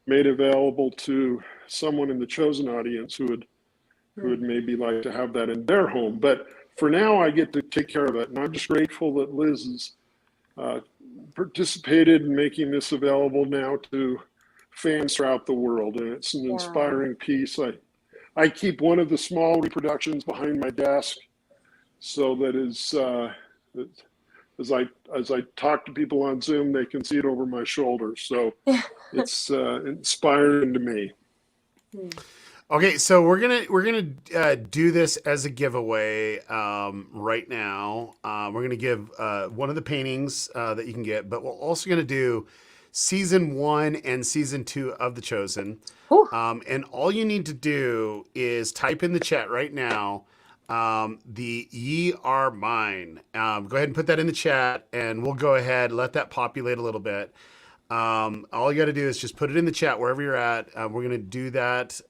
made available to someone in the Chosen audience who would maybe like to have that in their home. But for now, I get to take care of it, and I'm just grateful that Liz has participated in making this available now to fans throughout the world, and it's an inspiring piece. I keep one of the small reproductions behind my desk, so that as I talk to people on Zoom, they can see it over my shoulder. So it's inspiring to me. Okay, so we're gonna do this as a giveaway right now. We're gonna give one of the paintings that you can get, but we're also gonna do season 1 and season 2 of The Chosen. And all you need to do is type in the chat right now the "Ye Are Mine." Go ahead and put that in the chat, and we'll go ahead, let that populate a little bit. All you got to do is just put it in the chat wherever you're at. We're going to do that.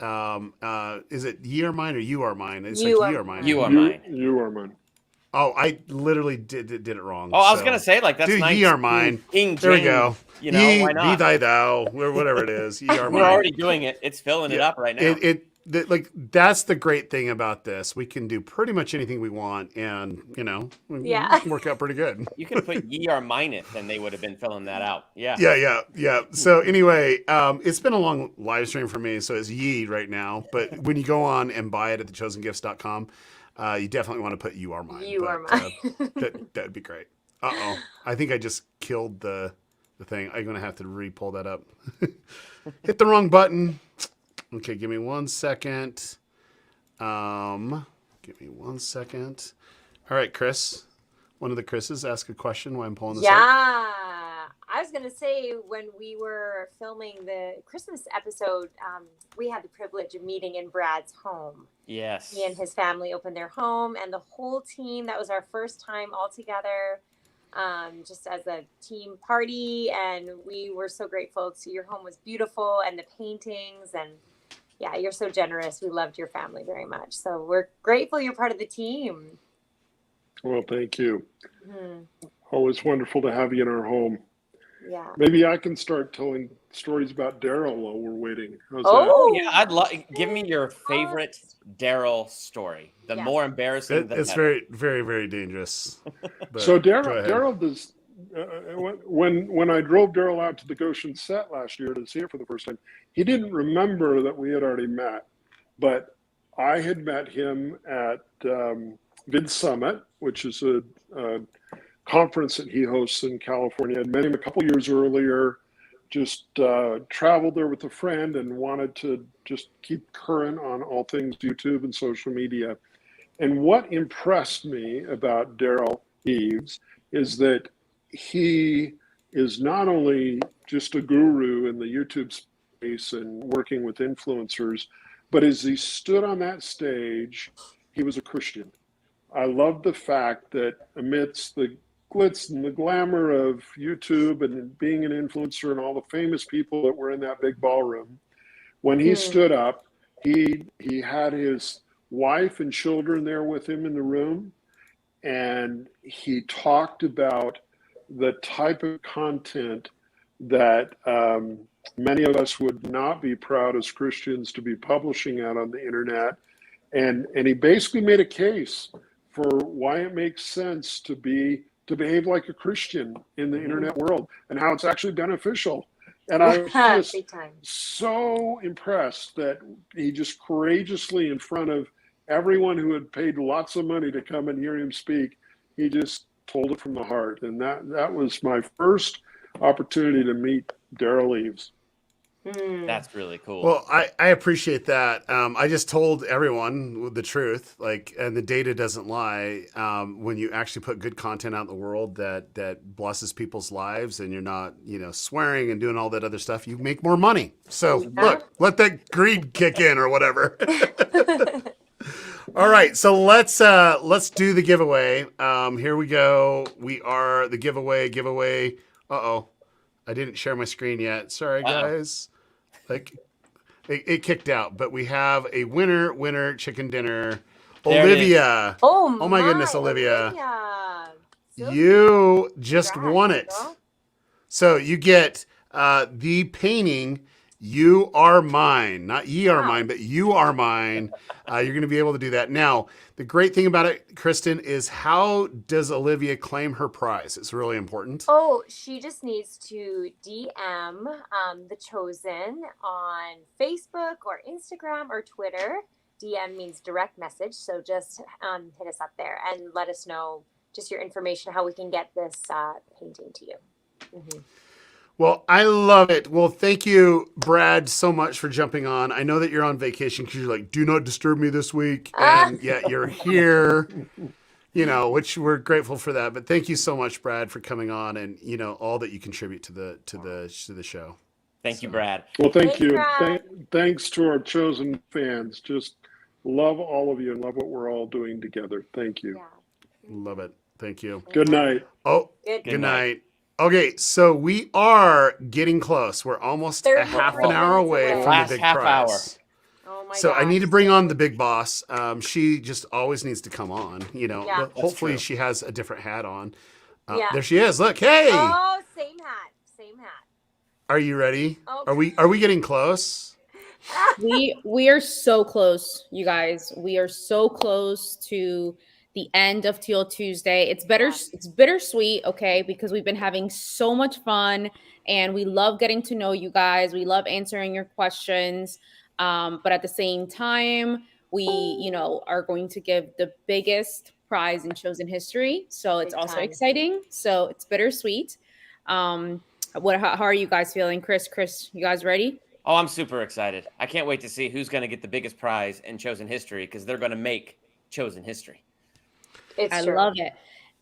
Is it "Ye Are Mine" or "You Are Mine"? It's You like are "Ye Are Mine." You are mine. You are mine. Oh, I literally did it wrong. Oh, I was gonna say, like, that's do nice. "Ye Are Mine." King There we James, go. You know, Ye, why not? Be thy thou, or whatever it is. Ye are We're mine. already doing it. It's filling it up right now. That's the great thing about this. We can do pretty much anything we want, and we work out pretty good. You could have put "Ye Are Mineth," and they would have been filling that out. Yeah. Yeah. So anyway, it's been a long live stream for me, so it's "Ye" right now. But when you go on and buy it at thechosengifts.com, you definitely want to put "You Are Mine." You are mine. That would be great. I think I just killed the thing. I'm gonna have to re-pull that up. Hit the wrong button. Okay, give me 1 second. Give me 1 second. All right, Chris. One of the Chris's ask a question while I'm pulling this up. I was going to say, when we were filming the Christmas episode, we had the privilege of meeting in Brad's home. Yes. He and his family opened their home, and the whole team, that was our first time all together, just as a team party. And we were so grateful. Your home was beautiful, and the paintings, and yeah, you're so generous. We loved your family very much. So we're grateful you're part of the team. Well, thank you. Mm-hmm. Always wonderful to have you in our home. Yeah. Maybe I can start telling stories about Daryl while we're waiting. How's Oh, yeah. I'd love. Give me your favorite Daryl story. The more embarrassing, the It's better. very, very, very dangerous. that? So Go ahead. Daryl does. When I drove Daryl out to the Goshen set last year to see it for the first time, he didn't remember that we had already met, but I had met him at Vid Summit, which is a conference that he hosts in California. I'd met him a couple years earlier, just traveled there with a friend and wanted to just keep current on all things YouTube and social media. And what impressed me about Daryl Eves is that he is not only just a guru in the YouTube space and working with influencers, but as he stood on that stage, he was a Christian. I love the fact that amidst the glitz and the glamour of YouTube and being an influencer and all the famous people that were in that big ballroom, when he stood up, he had his wife and children there with him in the room, and he talked about the type of content that many of us would not be proud as Christians to be publishing out on the internet. And he basically made a case for why it makes sense to behave like a Christian in the internet world and how it's actually beneficial. And I was just so impressed that he just courageously, in front of everyone who had paid lots of money to come and hear him speak, he just told it from the heart. And that was my first opportunity to meet Daryl Eves. That's really cool. Well, I appreciate that. I just told everyone the truth, like, and the data doesn't lie. When you actually put good content out in the world that blesses people's lives, and you're not, swearing and doing all that other stuff, you make more money. So look, let that greed kick in or whatever. All right, so let's do the giveaway. Here we go. We are the giveaway. Uh-oh. I didn't share my screen yet. Sorry, guys. Like, it kicked out, but we have a winner chicken dinner. There Olivia. Oh my goodness, Olivia. So You just congrats, won it. girl. So you get the painting, You Are Mine. Not Ye Are Mine, but You Are Mine. You're going to be able to do that. Now, the great thing about it, Kristen, is how does Olivia claim her prize? It's really important. Oh, she just needs to DM The Chosen on Facebook or Instagram or Twitter. DM means direct message. So just hit us up there and let us know just your information, how we can get this painting to you. Mm-hmm. Well, I love it. Well, thank you, Brad, so much for jumping on. I know that you're on vacation because you're like, do not disturb me this week. And yet you're here, which we're grateful for that. But thank you so much, Brad, for coming on and, all that you contribute to the show. Thank you, Brad. Well, thank you. Brad. Thanks to our chosen fans. Just love all of you and love what we're all doing together. Thank you. Love it. Thank you. Good night. Oh, good night. Okay, so we are getting close. We're almost a half an hour away from the big prize. Oh my So I gosh. need to bring on the big boss. She just always needs to come on, Yeah. But hopefully she has a different hat on. Yeah. There she is. Look, hey. Oh, same hat. Same hat. Are you ready? Oh. Are we getting close? We are so close, you guys. We are so close to the end of Teal Tuesday. It's bittersweet, okay, because we've been having so much fun and we love getting to know you guys. We love answering your questions. But at the same time, we, are going to give the biggest prize in Chosen history. So it's also exciting. So it's bittersweet. How are you guys feeling? Chris, you guys ready? Oh, I'm super excited. I can't wait to see who's going to get the biggest prize in Chosen history because they're going to make Chosen history. I love it.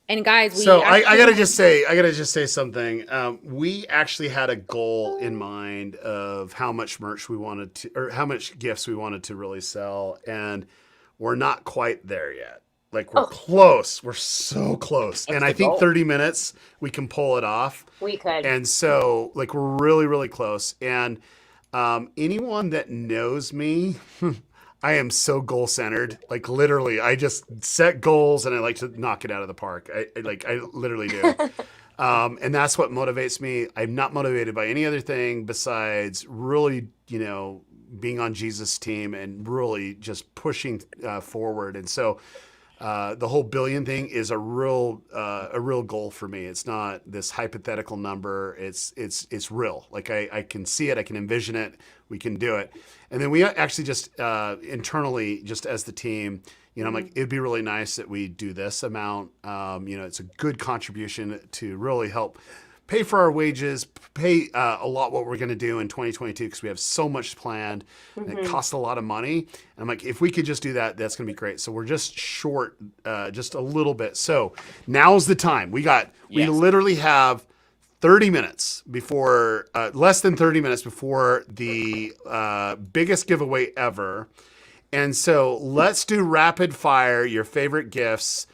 And guys, I gotta just say something. We actually had a goal in mind of how much merch we wanted to, or how much gifts we wanted to really sell, and we're not quite there yet. Like we're close. We're so close. And I think 30 minutes we can pull it off. We could. And so like we're really, really close. And anyone that knows me, I am so goal centered. Like literally, I just set goals and I like to knock it out of the park. I literally do. And that's what motivates me. I'm not motivated by any other thing besides really, being on Jesus' team and really just pushing forward. And so the whole billion thing is a real goal for me. It's not this hypothetical number. It's real. Like I can see it. I can envision it. We can do it. And then we actually just internally, just as the team, I'm like, it'd be really nice that we do this amount. It's a good contribution to really help pay for our wages, pay a lot what we're going to do in 2022 because we have so much planned and it costs a lot of money. And I'm like, if we could just do that, that's going to be great. So we're just short just a little bit. So now's the time. We literally have 30 minutes before, less than 30 minutes before the biggest giveaway ever. And so let's do rapid fire, your favorite gifts.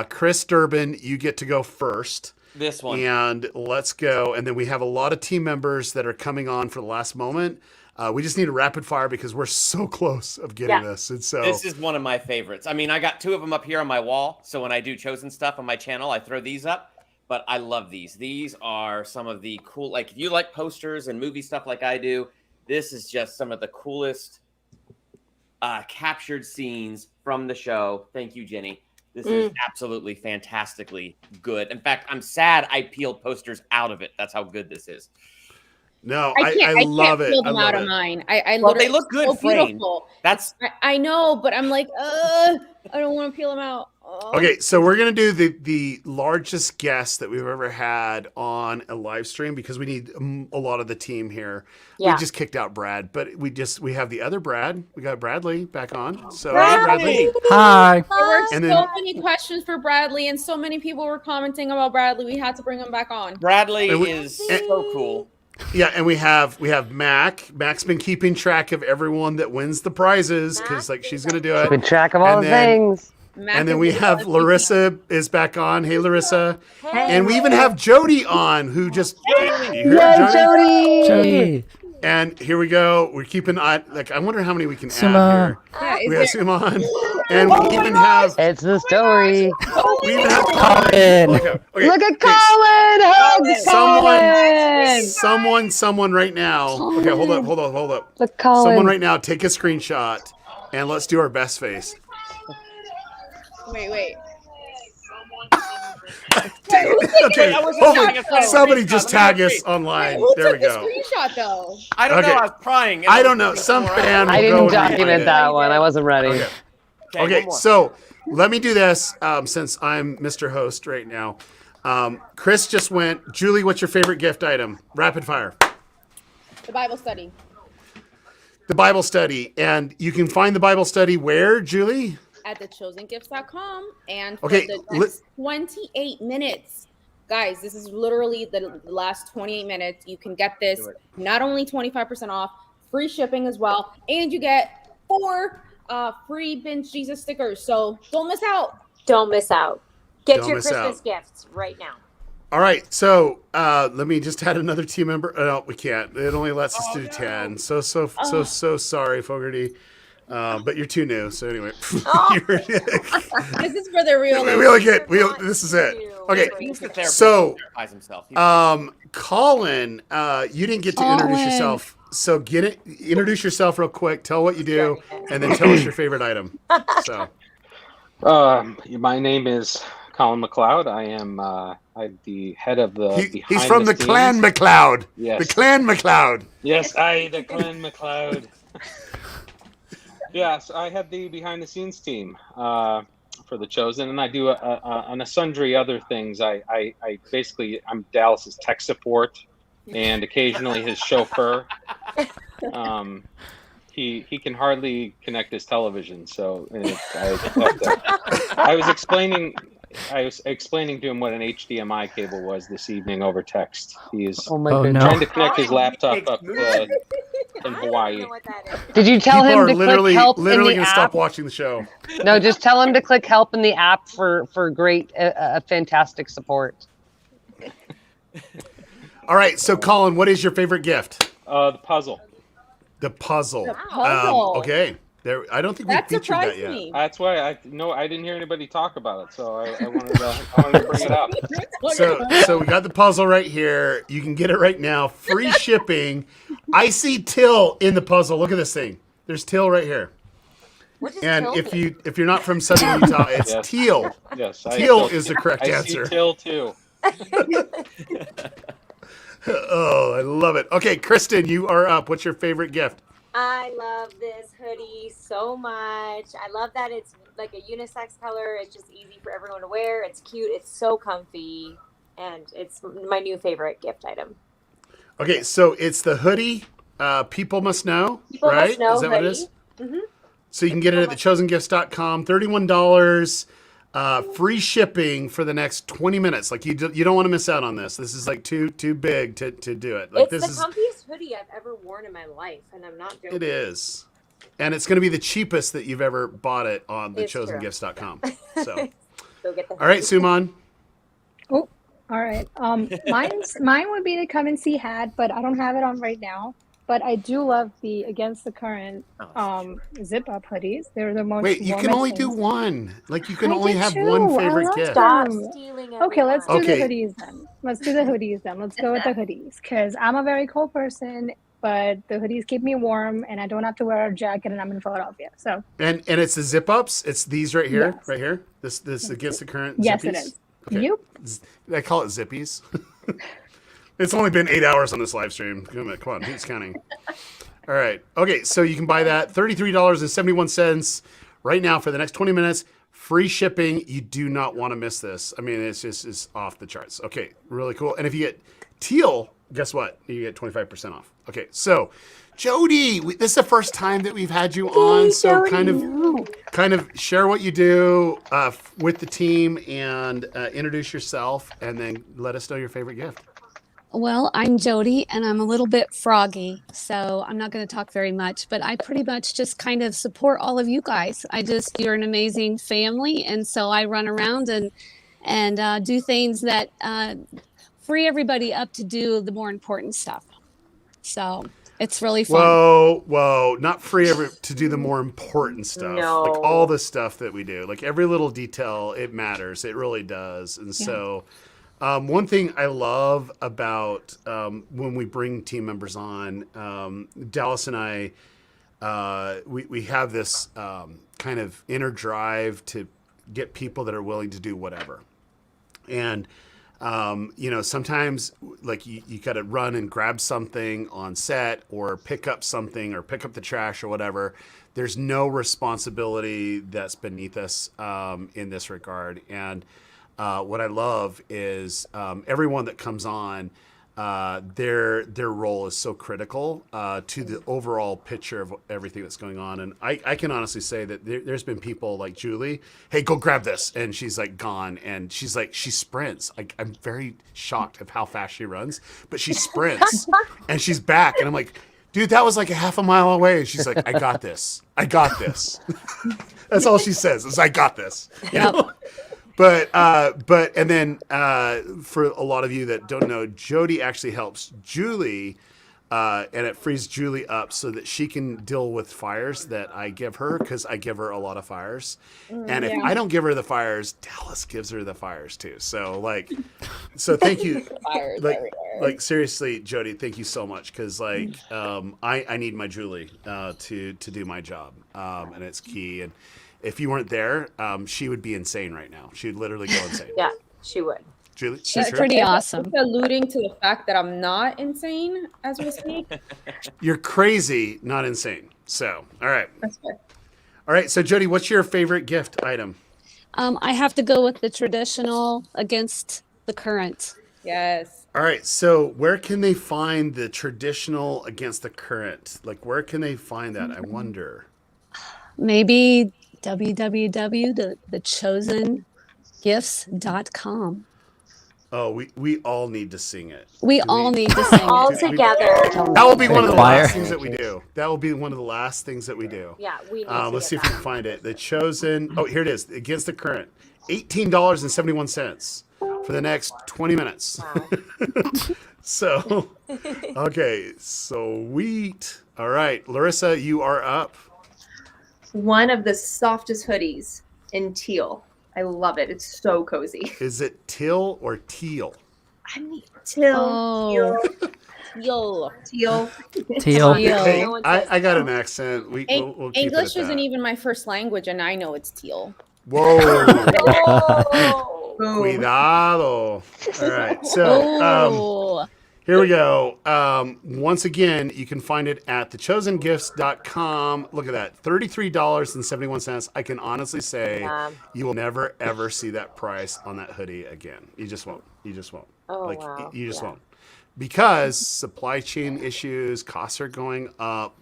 Chris Durbin, you get to go first. This one. And let's go. And then we have a lot of team members that are coming on for the last moment. We just need a rapid fire because we're so close of getting this. And so this is one of my favorites. I mean, I got 2 of them up here on my wall. So when I do Chosen stuff on my channel, I throw these up. But I love these. These are some of the cool, like if you like posters and movie stuff like I do, this is just some of the coolest captured scenes from the show. Thank you, Jenny. This is absolutely fantastically good. In fact, I'm sad I peeled posters out of it. That's how good this is. No, I love can't it. pull I them love out it. of mine. I Well, literally, they look it's good so framed. beautiful. That's I know, but I'm like, I don't want to peel them out. Okay, so we're gonna do the largest guest that we've ever had on a live stream because we need a lot of the team here. Yeah. We just kicked out Brad, but we have the other Brad. We got Bradley back on. So Bradley! Hi. There were And so then- many questions for Bradley, and so many people were commenting about Bradley. We had to bring him back on. Bradley And we- is so cool. Yeah, and we have Mac. Mac's been keeping track of everyone that wins the prizes because like she's gonna do it. Keeping track of all And the then- things. And then we have Larissa is back on. Hey, Larissa. Hey. And we even have Jody on, who just you heard Yay, Jody! Jody. And here we go. We're keeping on. Like I wonder how many we can Suma. add here. Yeah, We have Suma on, and we even have It's the story. we even have Colin. Okay, Look at Colin! Hugs someone right now. Okay, hold up. The Colin. Someone right now, take a screenshot, and let's do our best face. Wait. Okay, I wasn't hopefully taking a photo. somebody just tag us Wait. online. Who There we took the go. screenshot though? I don't know. Okay. I was crying. I don't know. Some fan. I will go didn't and read document it. that one. I wasn't ready. Okay. one Okay, more. so let me do this since I'm Mr. Host right now. Chris just went. Julie, what's your favorite gift item? Rapid fire. The Bible study. The Bible study. And you can find the Bible study where, Julie? At thechosengifts.com, and for Okay, the next 28 minutes, guys, this is literally the last 28 minutes. You can get this not only 25% off, free shipping as well, and you get 4 free Binge Jesus stickers. So don't miss out. Don't miss out. Get Don't your miss Christmas out. gifts right now. All right, so let me just add another team member. No, we can't. It only lets us do 10. So sorry, Fogarty. But you're too new. So anyway, This is for the real. this is it. Okay, He's the therapist. so He himself. Colin, you didn't get to introduce Colin. yourself. So introduce yourself real quick. Tell what you do, and then tell us your favorite item. So. My name is Colin McLeod. I am I'm the head of the. He's from the Clan McLeod. Yes. The Clan McLeod. Yes, the Clan McLeod. Yes, I have the behind the scenes team for The Chosen, and I do a sundry other things. I basically I'm Dallas's tech support, and occasionally his chauffeur. He can hardly connect his television, so I was explaining to him what an HDMI cable was this evening over text. He is trying to connect his laptop up in Hawaii. Did you tell People him are to click help in literally the gonna app? stop watching the show. No, just tell him to click help in the app for great, fantastic support. All right, so Colin, what is your favorite gift? The puzzle. The puzzle. The puzzle. Okay. There. I don't think That we featured that surprised yet. me. That's why I didn't hear anybody talk about it, so I wanted to bring it up. So we got the puzzle right here. You can get it right now. Free shipping. I see Teal in the puzzle. Look at this thing. There's Teal right here. And if you're not from Southern Utah, it's Yes. Teal. Yes, Teal is the correct I answer. see Teal too. Oh, I love it. Okay, Kristen, you are up. What's your favorite gift? I love this hoodie so much. I love that it's like a unisex color. It's just easy for everyone to wear. It's cute. It's so comfy. And it's my new favorite gift item. Okay, so it's the hoodie. People must know, People right? must know is that what it hoodie. is? Mm-hmm. So you can get it at thechosengifts.com. $31. Free shipping for the next 20 minutes. Like you don't want to miss out on this. This is like too big to do it. Like It's this the comfiest hoodie I've ever worn in my life, and I'm not joking. it is. And it's going to be the cheapest that you've ever bought it on It's true. thechosengifts.com. So, Go get the all right, Suman. Oh, all right. Mine would be the Come and See hat, but I don't have it on right now. But I do love the Against the Current zip up hoodies. They're the most. Wait, you can warmest only do things. one. Like you can I only did have too. one I favorite love gift. Stop them. stealing Okay, let's do Okay. the hoodies then. Let's do the hoodies then. Let's go with the hoodies because I'm a very cold person, but the hoodies keep me warm, and I don't have to wear a jacket, and I'm in Philadelphia. So And it's the zip ups. It's these right here, Yes. right here. This Against the Current. yes, zippies. it is. Okay. Yep. I call it zippies. It's only been 8 hours on this live stream. Come on, who's counting? All right. Okay, so you can buy that $33.71 right now for the next 20 minutes. Free shipping. You do not want to miss this. I mean, it's off the charts. Okay, really cool. And if you get Teal, guess what? You get 25% off. Okay, so Jody, this is the first time that we've had you on. So kind of share what you do with the team and introduce yourself, and then let us know your favorite gift. Well, I'm Jody, and I'm a little bit froggy, so I'm not going to talk very much, but I pretty much just kind of support all of you guys. You're an amazing family, and so I run around and do things that free everybody up to do the more important stuff. So it's really fun. Whoa, not free to do the more important stuff. No. Like all the stuff that we do, like every little detail, it matters. It really does. And so one thing I love about when we bring team members on, Dallas and I, we have this kind of inner drive to get people that are willing to do whatever. And sometimes like you got to run and grab something on set or pick up something or pick up the trash or whatever. There's no responsibility that's beneath us in this regard. And what I love is everyone that comes on, their role is so critical to the overall picture of everything that's going on. And I can honestly say that there's been people like Julie, hey, go grab this. And she's like gone. And she sprints. I'm very shocked of how fast she runs, but she sprints and she's back. And I'm like, dude, that was like a half a mile away. And she's like, I got this. That's all she says is I got this. You know? But and then for a lot of you that don't know, Jody actually helps Julie, and it frees Julie up so that she can deal with fires that I give her, because I give her a lot of fires. And if I don't give her the fires, Dallas gives her the fires too. So thank you. Like seriously, Jody, thank you so much, because I need my Julie to do my job, and it's key. And if you weren't there, she would be insane right now. She'd literally go insane. Yeah, she would. Julie, she's pretty awesome. It's alluding to the fact that I'm not insane as we speak. You're crazy, not insane. So, all right. That's fair. All right. So, Jody, what's your favorite gift item? I have to go with the traditional against the current. Yes. All right. So, where can they find the traditional against the current? Like, where can they find that? I wonder. Maybe www.thechosengifts.com. Oh, we all need to sing it. We all need to sing all it. together. That will be one of the last things that we do. That will be one of the last things that we do. Yeah, we need to let's get see if we can find it. The Chosen. Oh, here it is. Against the current. $18.71 for the next 20 minutes. Wow. So, okay, sweet. All right, Larissa, you are up. One of the softest hoodies in teal. I love it. It's so cozy. Is it Teal or Teal? I mean, Teal. Teal. Teal. Teal. Hey, I got an accent. We'll keep English it at isn't that. even my first language, and I know it's teal. Whoa. Oh. Cuidado. All right. So here we go. Once again, you can find it at thechosengifts.com. Look at that. $33.71. I can honestly say you will never, ever see that price on that hoodie again. You just won't. Oh, like, wow. you just won't. Because supply chain issues, costs are going up,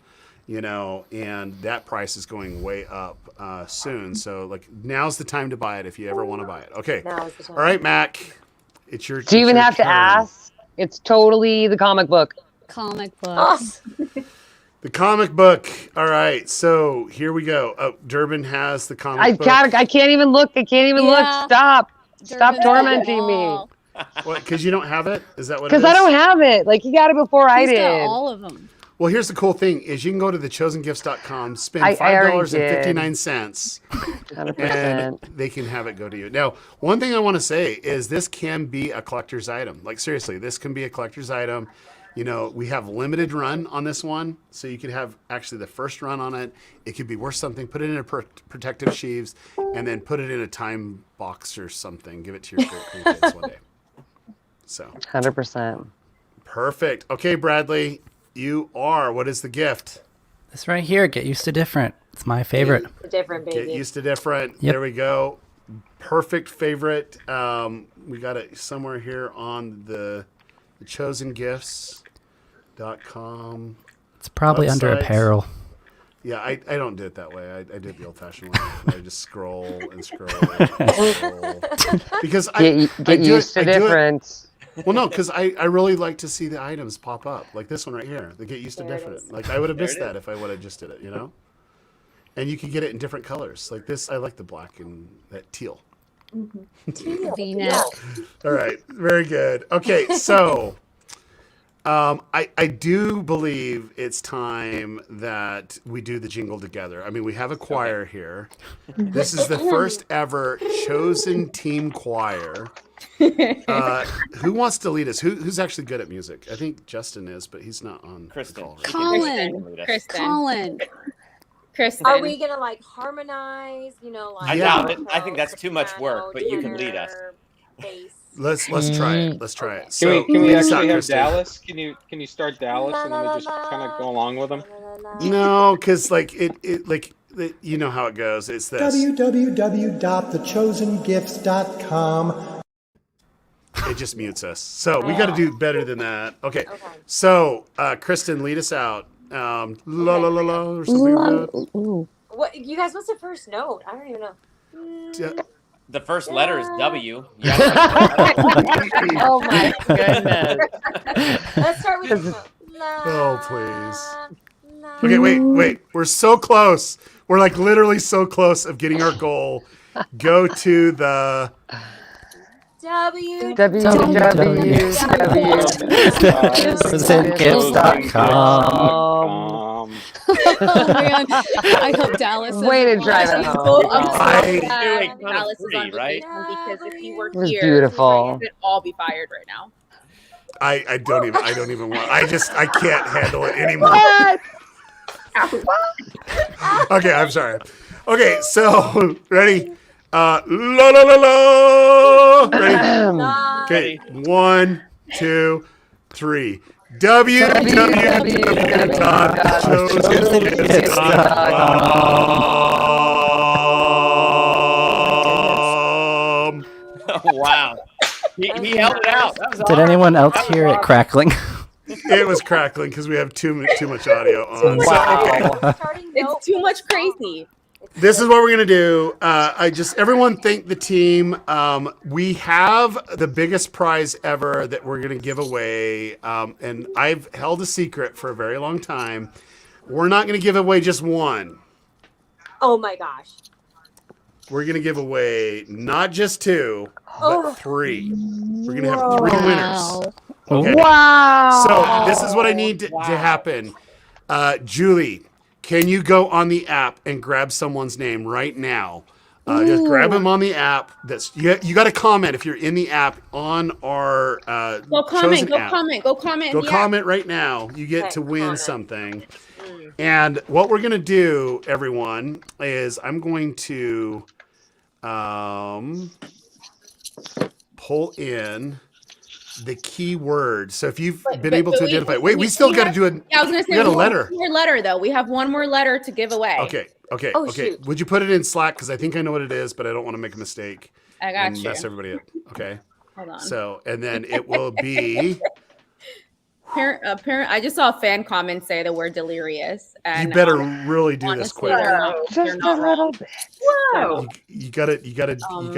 and that price is going way up soon. So, now's the time to buy it if you ever want to buy it. Okay. Now's the time. All right, Mac. It's your Do you even have to turn. ask? It's totally the comic book. Comic books. The comic book. All right. So here we go. Oh, Durbin has the comic book. I can't even look. I can't even look. Stop. Stop Durbin tormenting me. What? Because you don't have it? Is that what it Because is? I don't have it. Like, he got it before I He's did. got all of them. Well, here's the cool thing is you can go to thechosengifts.com, spend I already $5.59, 100%. and they can have it go to you. Now, one thing I want to say is this can be a collector's item. Like, seriously, this can be a collector's item. We have limited run on this one, so you could have actually the first run on it. It could be worth something. Put it in a protective sheaves, and then put it in a time box or something. Give it to your grandkids one day. So 100%. Perfect. Okay, Bradley, what is the gift? This right here, Get Used to Different. It's my favorite. Different, baby. Get Used to Different. Yep. There we go. Perfect favorite. We got it somewhere here on the chosengifts.com. It's probably website. under apparel. Yeah, I don't do it that way. I did the old-fashioned way. I just scroll and scroll and scroll. Because Get used to different. Well, no, because I really like to see the items pop up, like this one right here. They Get Used to Different. Like I would have missed that if I would have just did it, you know. And you can get it in different colors, like this. I like the black and that teal. V-neck. All right, very good. Okay, so. I do believe it's time that we do the jingle together. I mean, we have a choir here. This is the first ever chosen team choir. Who wants to lead us? Who's actually good at music? I think Justin is, but he's not on. Kristen. Colin. Kristen. Are we gonna like harmonize? You know, like I doubt it. I think that's too much work, but you can lead us. Let's try it. Let's try it. Can we lead us out, actually have Kristen. Dallas? Can you start Dallas and then we just kind of go along with them? No, because you know how it goes. It's this. www.thechosengifts.com. It just mutes us. So we got to do better than that. Okay. So Kristen, lead us out. La la la la or something like that. What you guys? What's the first note? I don't even know. The first letter is W. Oh my goodness. Let's start with the note. Oh please. Okay, wait. We're so close. We're like literally so close of getting our goal. Go to the www.chosengifts.com. Oh man, I hope Dallas. Way to drive it home. Dallas is on vacation because if he were It was here, beautiful. we'd all be fired right now. I don't even want. I can't handle it anymore. Okay, I'm sorry. Okay, so ready? La la la la. Ready? Okay, 1, 2, 3. www.chosengifts.com. Wow. He held it out. That was Did anyone else hear it crackling? It was crackling because we have too much audio on. Wow. It's too much crazy. This is what we're gonna do. Everyone thank the team. We have the biggest prize ever that we're gonna give away, and I've held a secret for a very long time. We're not gonna give away just one. Oh my gosh. We're gonna give away not just 2, Oh. but 3. We're gonna have 3 winners. Okay. Wow. So this is what I need to happen. Julie, can you go on the app and grab someone's name right now? Just grab them on the app. You got to comment if you're in the app on our Go comment. Go comment. Go comment. Go comment right now. You get to win something. And what we're gonna do, everyone, is I'm going to pull in the key word. So if you've been able to identify, we still got to do it. Yeah, I was gonna say we got a one letter. more letter though. We have one more letter to give away. Okay. Oh, Okay. shoot. Would you put it in Slack? Because I think I know what it is, but I don't want to make a mistake. I got and you. mess everybody up. Okay. Hold on. So, and then it will be. I just saw a fan comment say the word delirious. And, You better really do this honestly, quick. they're not wrong. Whoa. You gotta do on.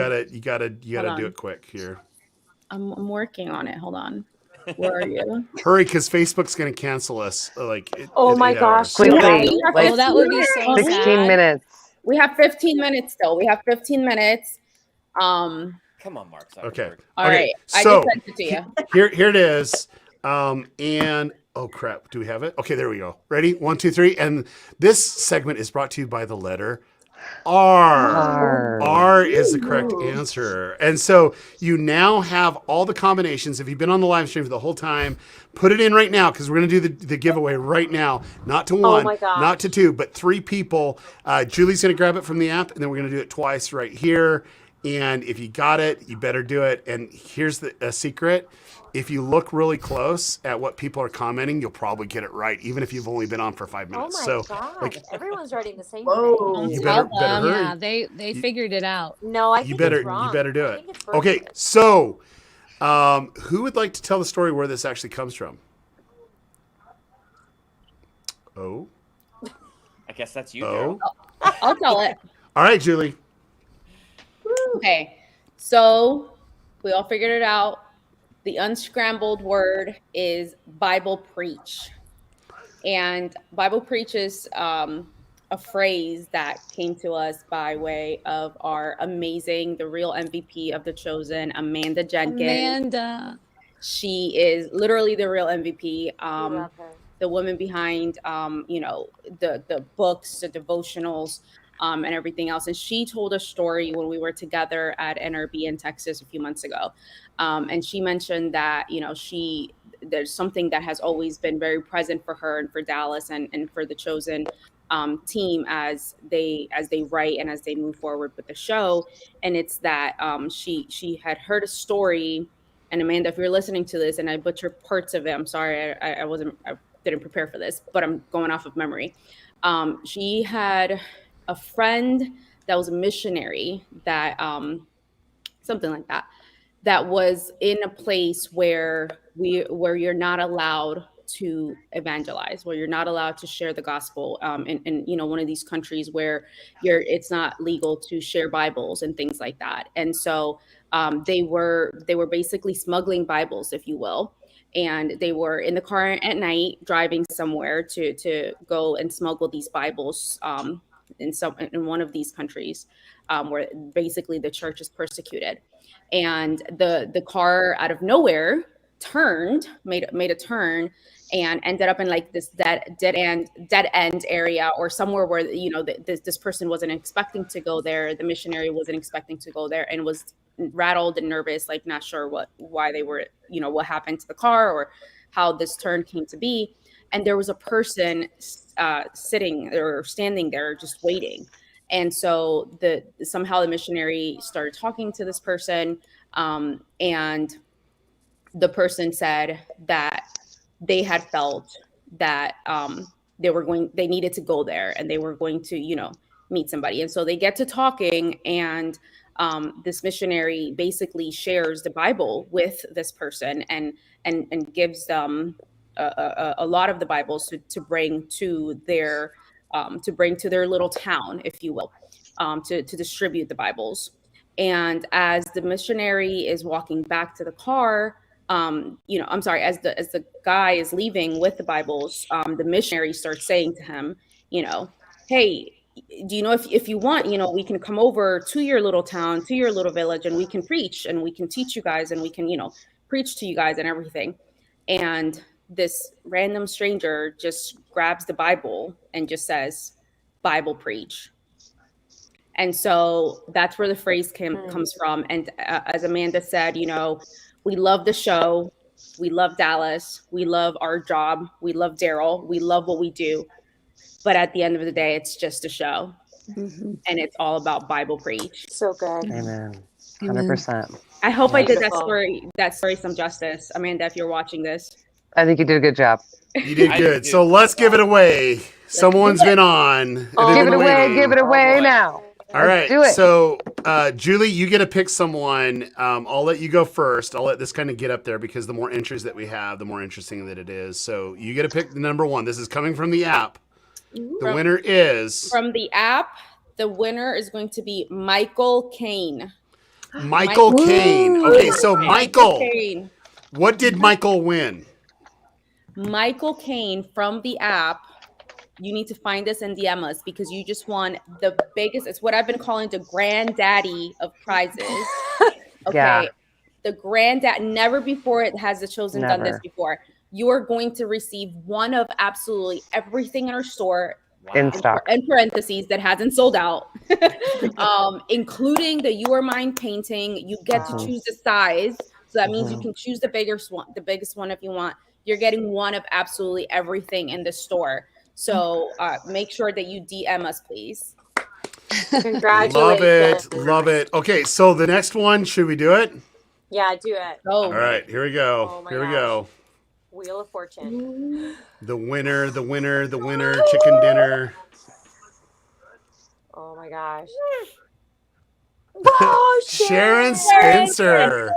it quick here. I'm working on it. Hold on. Where are you? Hurry, because Facebook's gonna cancel us. Like, Oh in my 8 gosh. hours. Quickly. Oh, that would be so 16 sad. minutes. We have 15 minutes still. We have 15 minutes. Come on, Mark. Okay. All right. I So just sent it to you. here it is. And oh crap, do we have it? Okay, there we go. Ready? 1, 2, 3. And this segment is brought to you by the letter R. R is the correct answer. And so you now have all the combinations. If you've been on the live stream for the whole time, put it in right now because we're going to do the giveaway right now. Not to 1, my gosh. not to 2, but 3 people. Julie's going to grab it from the app, and then we're going to do it twice right here. And if you got it, you better do it. And here's the secret. if you look really close at what people are commenting, you'll probably get it right, even if you've only been on for 5 Oh minutes. my So, God. like, Everyone's writing the same Whoa. thing. you better hurry. Yeah, they figured it out. No, I You think it's better wrong. do I it. think it's Okay, birthday. so who would like to tell the story where this actually comes from? Oh. I guess that's you, Oh. Daryl. I'll tell it. All right, Julie. Okay, so we all figured it out. The unscrambled word is Bible preach. And Bible preach is a phrase that came to us by way of our amazing, the real MVP of The Chosen, Amanda Jenkins. Amanda. She is literally the real MVP. Love her. The woman behind, the books, the devotionals, and everything else. And she told a story when we were together at NRB in Texas a few months ago. And she mentioned that, there's something that has always been very present for her and for Dallas and for the Chosen team as they write and as they move forward with the show. And it's that she had heard a story. And Amanda, if you're listening to this and I butcher parts of it, I'm sorry, I didn't prepare for this, but I'm going off of memory. She had a friend that was a missionary that something like that was in a place where you're not allowed to evangelize, where you're not allowed to share the gospel, in one of these countries where it's not legal to share Bibles and things like that. And so they were basically smuggling Bibles, if you will. And they were in the car at night driving somewhere to go and smuggle these Bibles in one of these countries where basically the church is persecuted. And the car out of nowhere made a turn and ended up in like this dead end area or somewhere where this person wasn't expecting to go there. The missionary wasn't expecting to go there and was rattled and nervous, like not sure why they were, what happened to the car or how this turn came to be. And there was a person sitting or standing there just waiting. And so somehow the missionary started talking to this person, and the person said that they had felt that they needed to go there and they were going to, meet somebody. And so they get to talking, and this missionary basically shares the Bible with this person and gives them a lot of the Bibles to bring to their little town, if you will, to distribute the Bibles. And as the missionary is walking back to the car, as the guy is leaving with the Bibles, the missionary starts saying to him, hey, do you know if you want, we can come over to your little town, to your little village, and we can preach and we can teach you guys and we can, preach to you guys and everything. And this random stranger just grabs the Bible and just says, Bible preach. And so that's where the phrase comes from. And as Amanda said, we love the show. We love Dallas. We love our job. We love Daryl. We love what we do. But at the end of the day, it's just a show. Mm-hmm. And it's all about Bible preach. So good. Amen. 100%. I hope I did that story some justice. Amanda, if you're watching this. I think you did a good job. You did good. So let's give it away. Someone's been on. Give it away now. All right. Let's do it. So, Julie, you get to pick someone. I'll let you go first. I'll let this kind of get up there because the more entries that we have, the more interesting that it is. So you get to pick the number one. This is coming from the app. The winner is... From the app, the winner is going to be Michael Kane. Michael Kane. Okay, so Michael. Kane. What did Michael win? Michael Kane from the app. You need to find us and DM us because you just won the biggest. It's what I've been calling the granddaddy of prizes. Okay. Yeah. The granddad. Never before has the Chosen done this before. You are going to receive one of absolutely everything in our store. In stock. In parentheses that hasn't sold out. Including the You Are Mine painting. You get to choose the size. So that means you can choose the biggest one if you want. You're getting one of absolutely everything in the store. So make sure that you DM us, please. Congratulations. Love it. Okay, so the next one, should we do it? Yeah, do it. All right, here we go. Oh my Here we gosh. go. Wheel of Fortune. The winner, the winner, the winner, chicken dinner. Oh my gosh. Sharon Spencer.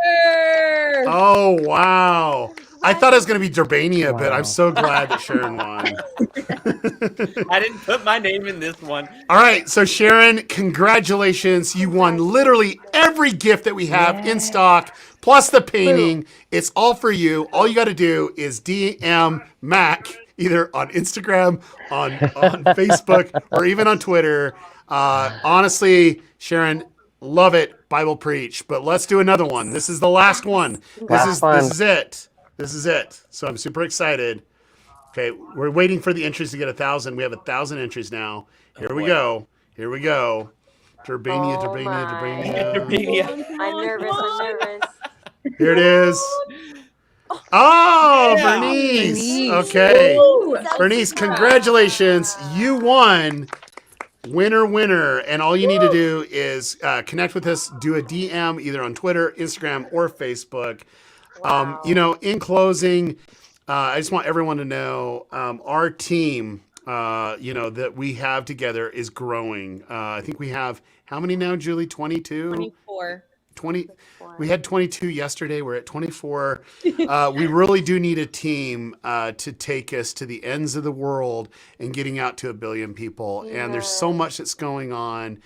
Oh, wow. I thought it was going to be Durbania, but I'm so glad that Sharon won. I didn't put my name in this one. All right, so Sharon, congratulations. You won literally every gift that we have in stock, plus the painting. It's all for you. All you got to do is DM Mac either on Instagram, on Facebook, or even on Twitter. Honestly, Sharon, love it. Bible preach. But let's do another one. This is the last one. This is it. This is it. So I'm super excited. Okay, we're waiting for the entries to get 1,000. We have 1,000 entries now. Here we go. Here we go. Durbania. I'm nervous. Here it is. Oh, Yeah. Bernice. Okay. Bernice, congratulations. You won. Winner. And all you need to do is connect with us, do a DM either on Twitter, Instagram, or Facebook. In closing, I just want everyone to know our team, that we have together is growing. I think we have, how many now, Julie? 22? 24. 20. We had 22 yesterday. We're at 24. We really do need a team to take us to the ends of the world and getting out to 1 billion people. Yeah. And there's so much that's going on.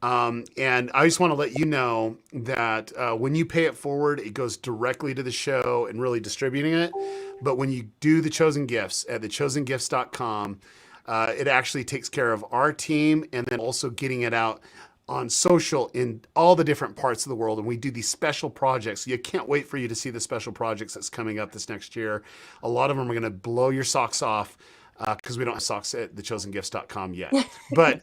And I just want to let you know that when you pay it forward, it goes directly to the show and really distributing it. But when you do the Chosen Gifts at thechosengifts.com, it actually takes care of our team and then also getting it out on social in all the different parts of the world. And we do these special projects. You can't wait for you to see the special projects that's coming up this next year. A lot of them are going to blow your socks off because we don't have socks at thechosengifts.com yet. But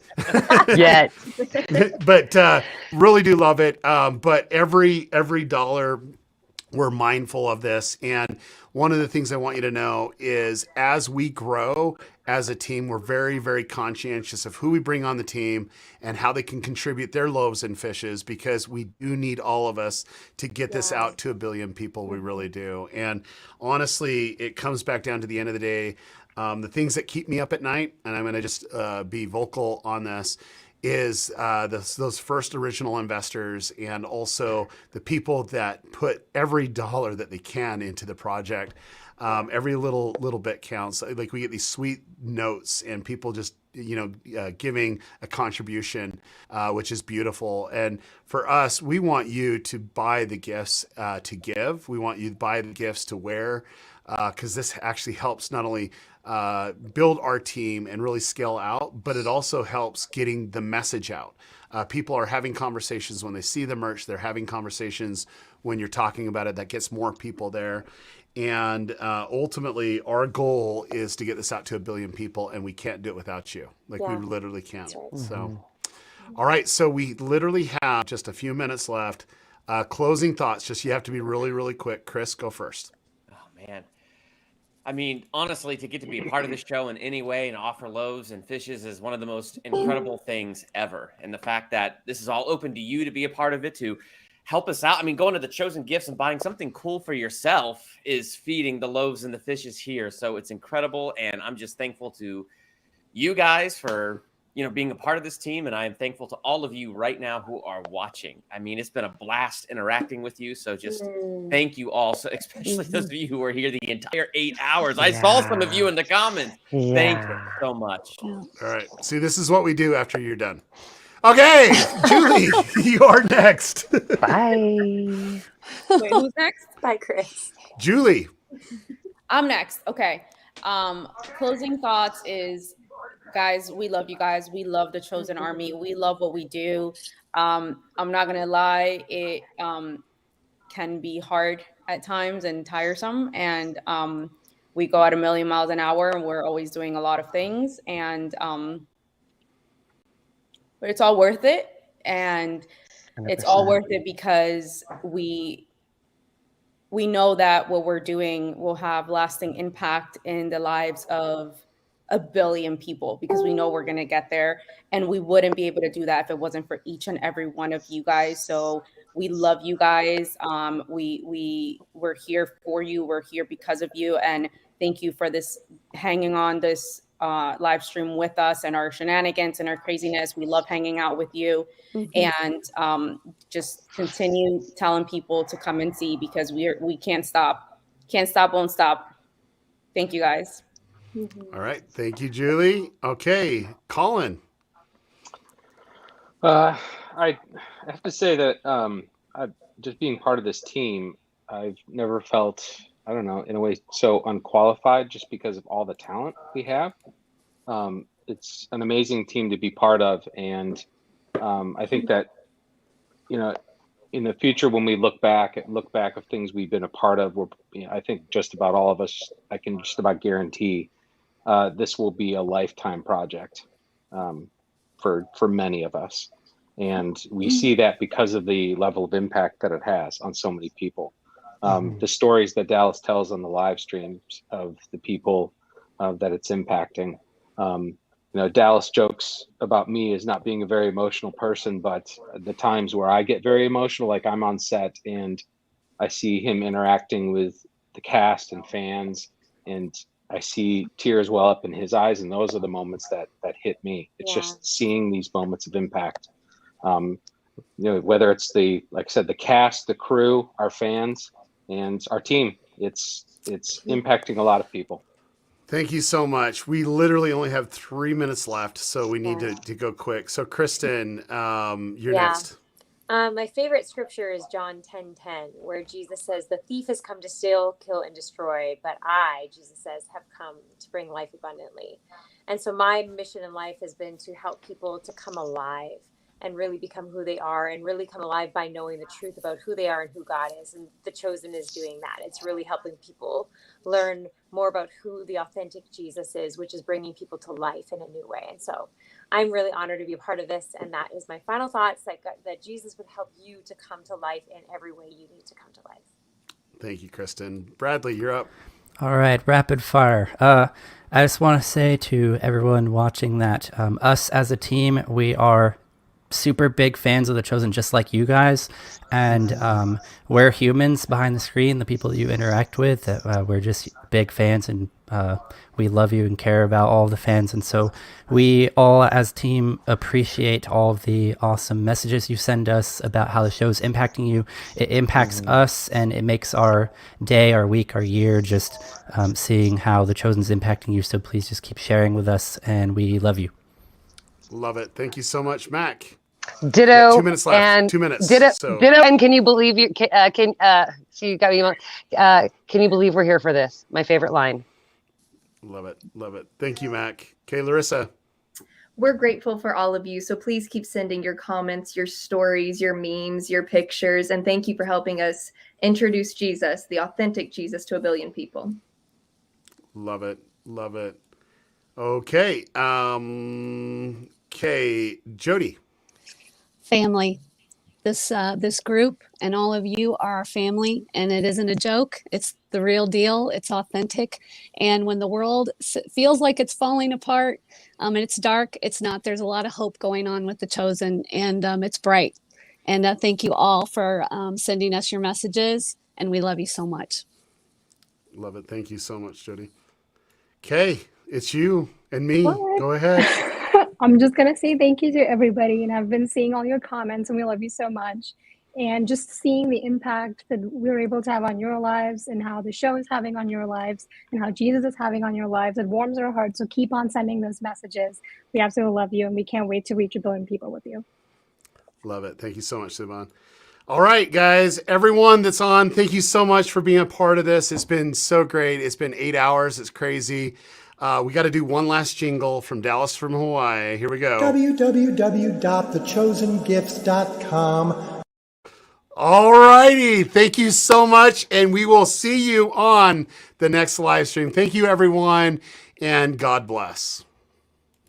but really do love it. But every dollar, we're mindful of this. And one of the things I want you to know is as we grow as a team, we're very, very conscientious of who we bring on the team and how they can contribute their loaves and fishes, because we do need all of us to get this out to 1 billion people. We really do. And honestly, it comes back down to the end of the day. The things that keep me up at night, and I'm going to just be vocal on this, is those first original investors and also the people that put every dollar that they can into the project. Every little bit counts. Like we get these sweet notes and people just, giving a contribution, which is beautiful. And for us, we want you to buy the gifts to give. We want you to buy the gifts to wear, because this actually helps not only build our team and really scale out, but it also helps getting the message out. People are having conversations when they see the merch. They're having conversations when you're talking about it. That gets more people there. And ultimately, our goal is to get this out to 1 billion people, and we can't do it without you. We literally can't. Right. So, all right. So we literally have just a few minutes left. Closing thoughts. Just you have to be really, really quick. Chris, go first. Oh man. I mean, honestly, to get to be a part of the show in any way and offer loaves and fishes is one of the most incredible things ever. And the fact that this is all open to you to be a part of it, to help us out. I mean, going to the Chosen Gifts and buying something cool for yourself is feeding the loaves and the fishes here. So it's incredible. And I'm just thankful to you guys for, being a part of this team. And I am thankful to all of you right now who are watching. I mean, it's been a blast interacting with you. So just thank you all. So especially those of you who were here the entire 8 hours. I saw some of you in the comments. Thank you so much. All right. See, this is what we do after you're done. Okay, Julie, you are next. Bye. Wait, who's next? Bye, Chris. Julie. I'm next. Okay. Closing thoughts is, guys, we love you guys. We love the Chosen Army. We love what we do. I'm not gonna lie, it can be hard at times and tiresome. And we go at 1,000,000 miles an hour, and we're always doing a lot of things. And but it's all worth it. And 100%. It's all worth it because we know that what we're doing will have lasting impact in the lives of 1 billion people, because we know we're going to get there, and we wouldn't be able to do that if it wasn't for each and every one of you guys. So We love you guys. We're here for you. We're here because of you. And thank you for this hanging on this live stream with us and our shenanigans and our craziness. We love hanging out with you. And just continue telling people to come and see, because we can't stop. Can't stop, won't stop. Thank you guys. All right. Thank you, Julie. Okay. Colin. I have to say that just being part of this team, I've never felt, I don't know, in a way so unqualified just because of all the talent we have. It's an amazing team to be part of. And I think that, you know, in the future, when we look back of things we've been a part of, I think just about all of us, I can just about guarantee this will be a lifetime project for many of us. And we see that because of the level of impact that it has on so many people. The stories that Dallas tells on the live streams of the people that it's impacting. You know, Dallas jokes about me as not being a very emotional person, but the times where I get very emotional, like I'm on set and I see him interacting with the cast and fans, and I see tears well up in his eyes, and those are the moments that hit me. It's just seeing these moments of impact. You know, whether it's like I said, the cast, the crew, our fans, and our team, it's impacting a lot of people. Thank you so much. We literally only have 3 minutes left, so we need to go quick. So Kristen, you're next. My favorite scripture is John 10:10, where Jesus says, "The thief has come to steal, kill, and destroy, but I," Jesus says, "have come to bring life abundantly." And so my mission in life has been to help people to come alive and really become who they are, and really come alive by knowing the truth about who they are and who God is. And The Chosen is doing that. It's really helping people learn more about who the authentic Jesus is, which is bringing people to life in a new way. And so I'm really honored to be a part of this. And that is my final thoughts, that Jesus would help you to come to life in every way you need to come to life. Thank you, Kristen. Bradley, you're up. All right, rapid fire. I just want to say to everyone watching that us as a team, we are super big fans of The Chosen, just like you guys, and we're humans behind the screen, the people that you interact with. We're just big fans, and we love you and care about all the fans. And so we all as a team appreciate all of the awesome messages you send us about how the show is impacting you. It impacts us, and it makes our day, our week, our year, just seeing how The Chosen is impacting you. So please just keep sharing with us, and we love you. Love it. Thank you so much, Mac. Ditto. 2 minutes left. And 2 minutes. Ditto. So. Ditto. And can you believe so you got email. Can you believe we're here for this? My favorite line. Love it. Love it. Thank you, Mac. Okay, Larissa. We're grateful for all of you. So please keep sending your comments, your stories, your memes, your pictures. And thank you for helping us introduce Jesus, the authentic Jesus, to a billion people. Love it. Love it. Okay. Okay, Jody. Family. This group and all of you are our family, and it isn't a joke. It's the real deal. It's authentic. And when the world feels like it's falling apart and it's dark, it's not. There's a lot of hope going on with The Chosen, and it's bright. And thank you all for sending us your messages, and we love you so much. Love it. Thank you so much, Jody. Okay, it's you and me. Go ahead. I'm just going to say thank you to everybody. And I've been seeing all your comments, and we love you so much. And just seeing the impact that we're able to have on your lives, and how the show is having on your lives, and how Jesus is having on your lives, it warms our hearts. So keep on sending those messages. We absolutely love you, and we can't wait to reach 1 billion people with you. Love it. Thank you so much, Siobhan. All right, guys, everyone that's on, thank you so much for being a part of this. It's been so great. It's been 8 hours. It's crazy. We got to do one last jingle from Dallas from Hawaii. Here we go. www.thechosengifts.com. All righty. Thank you so much. And we will see you on the next live stream. Thank you, everyone. And God bless.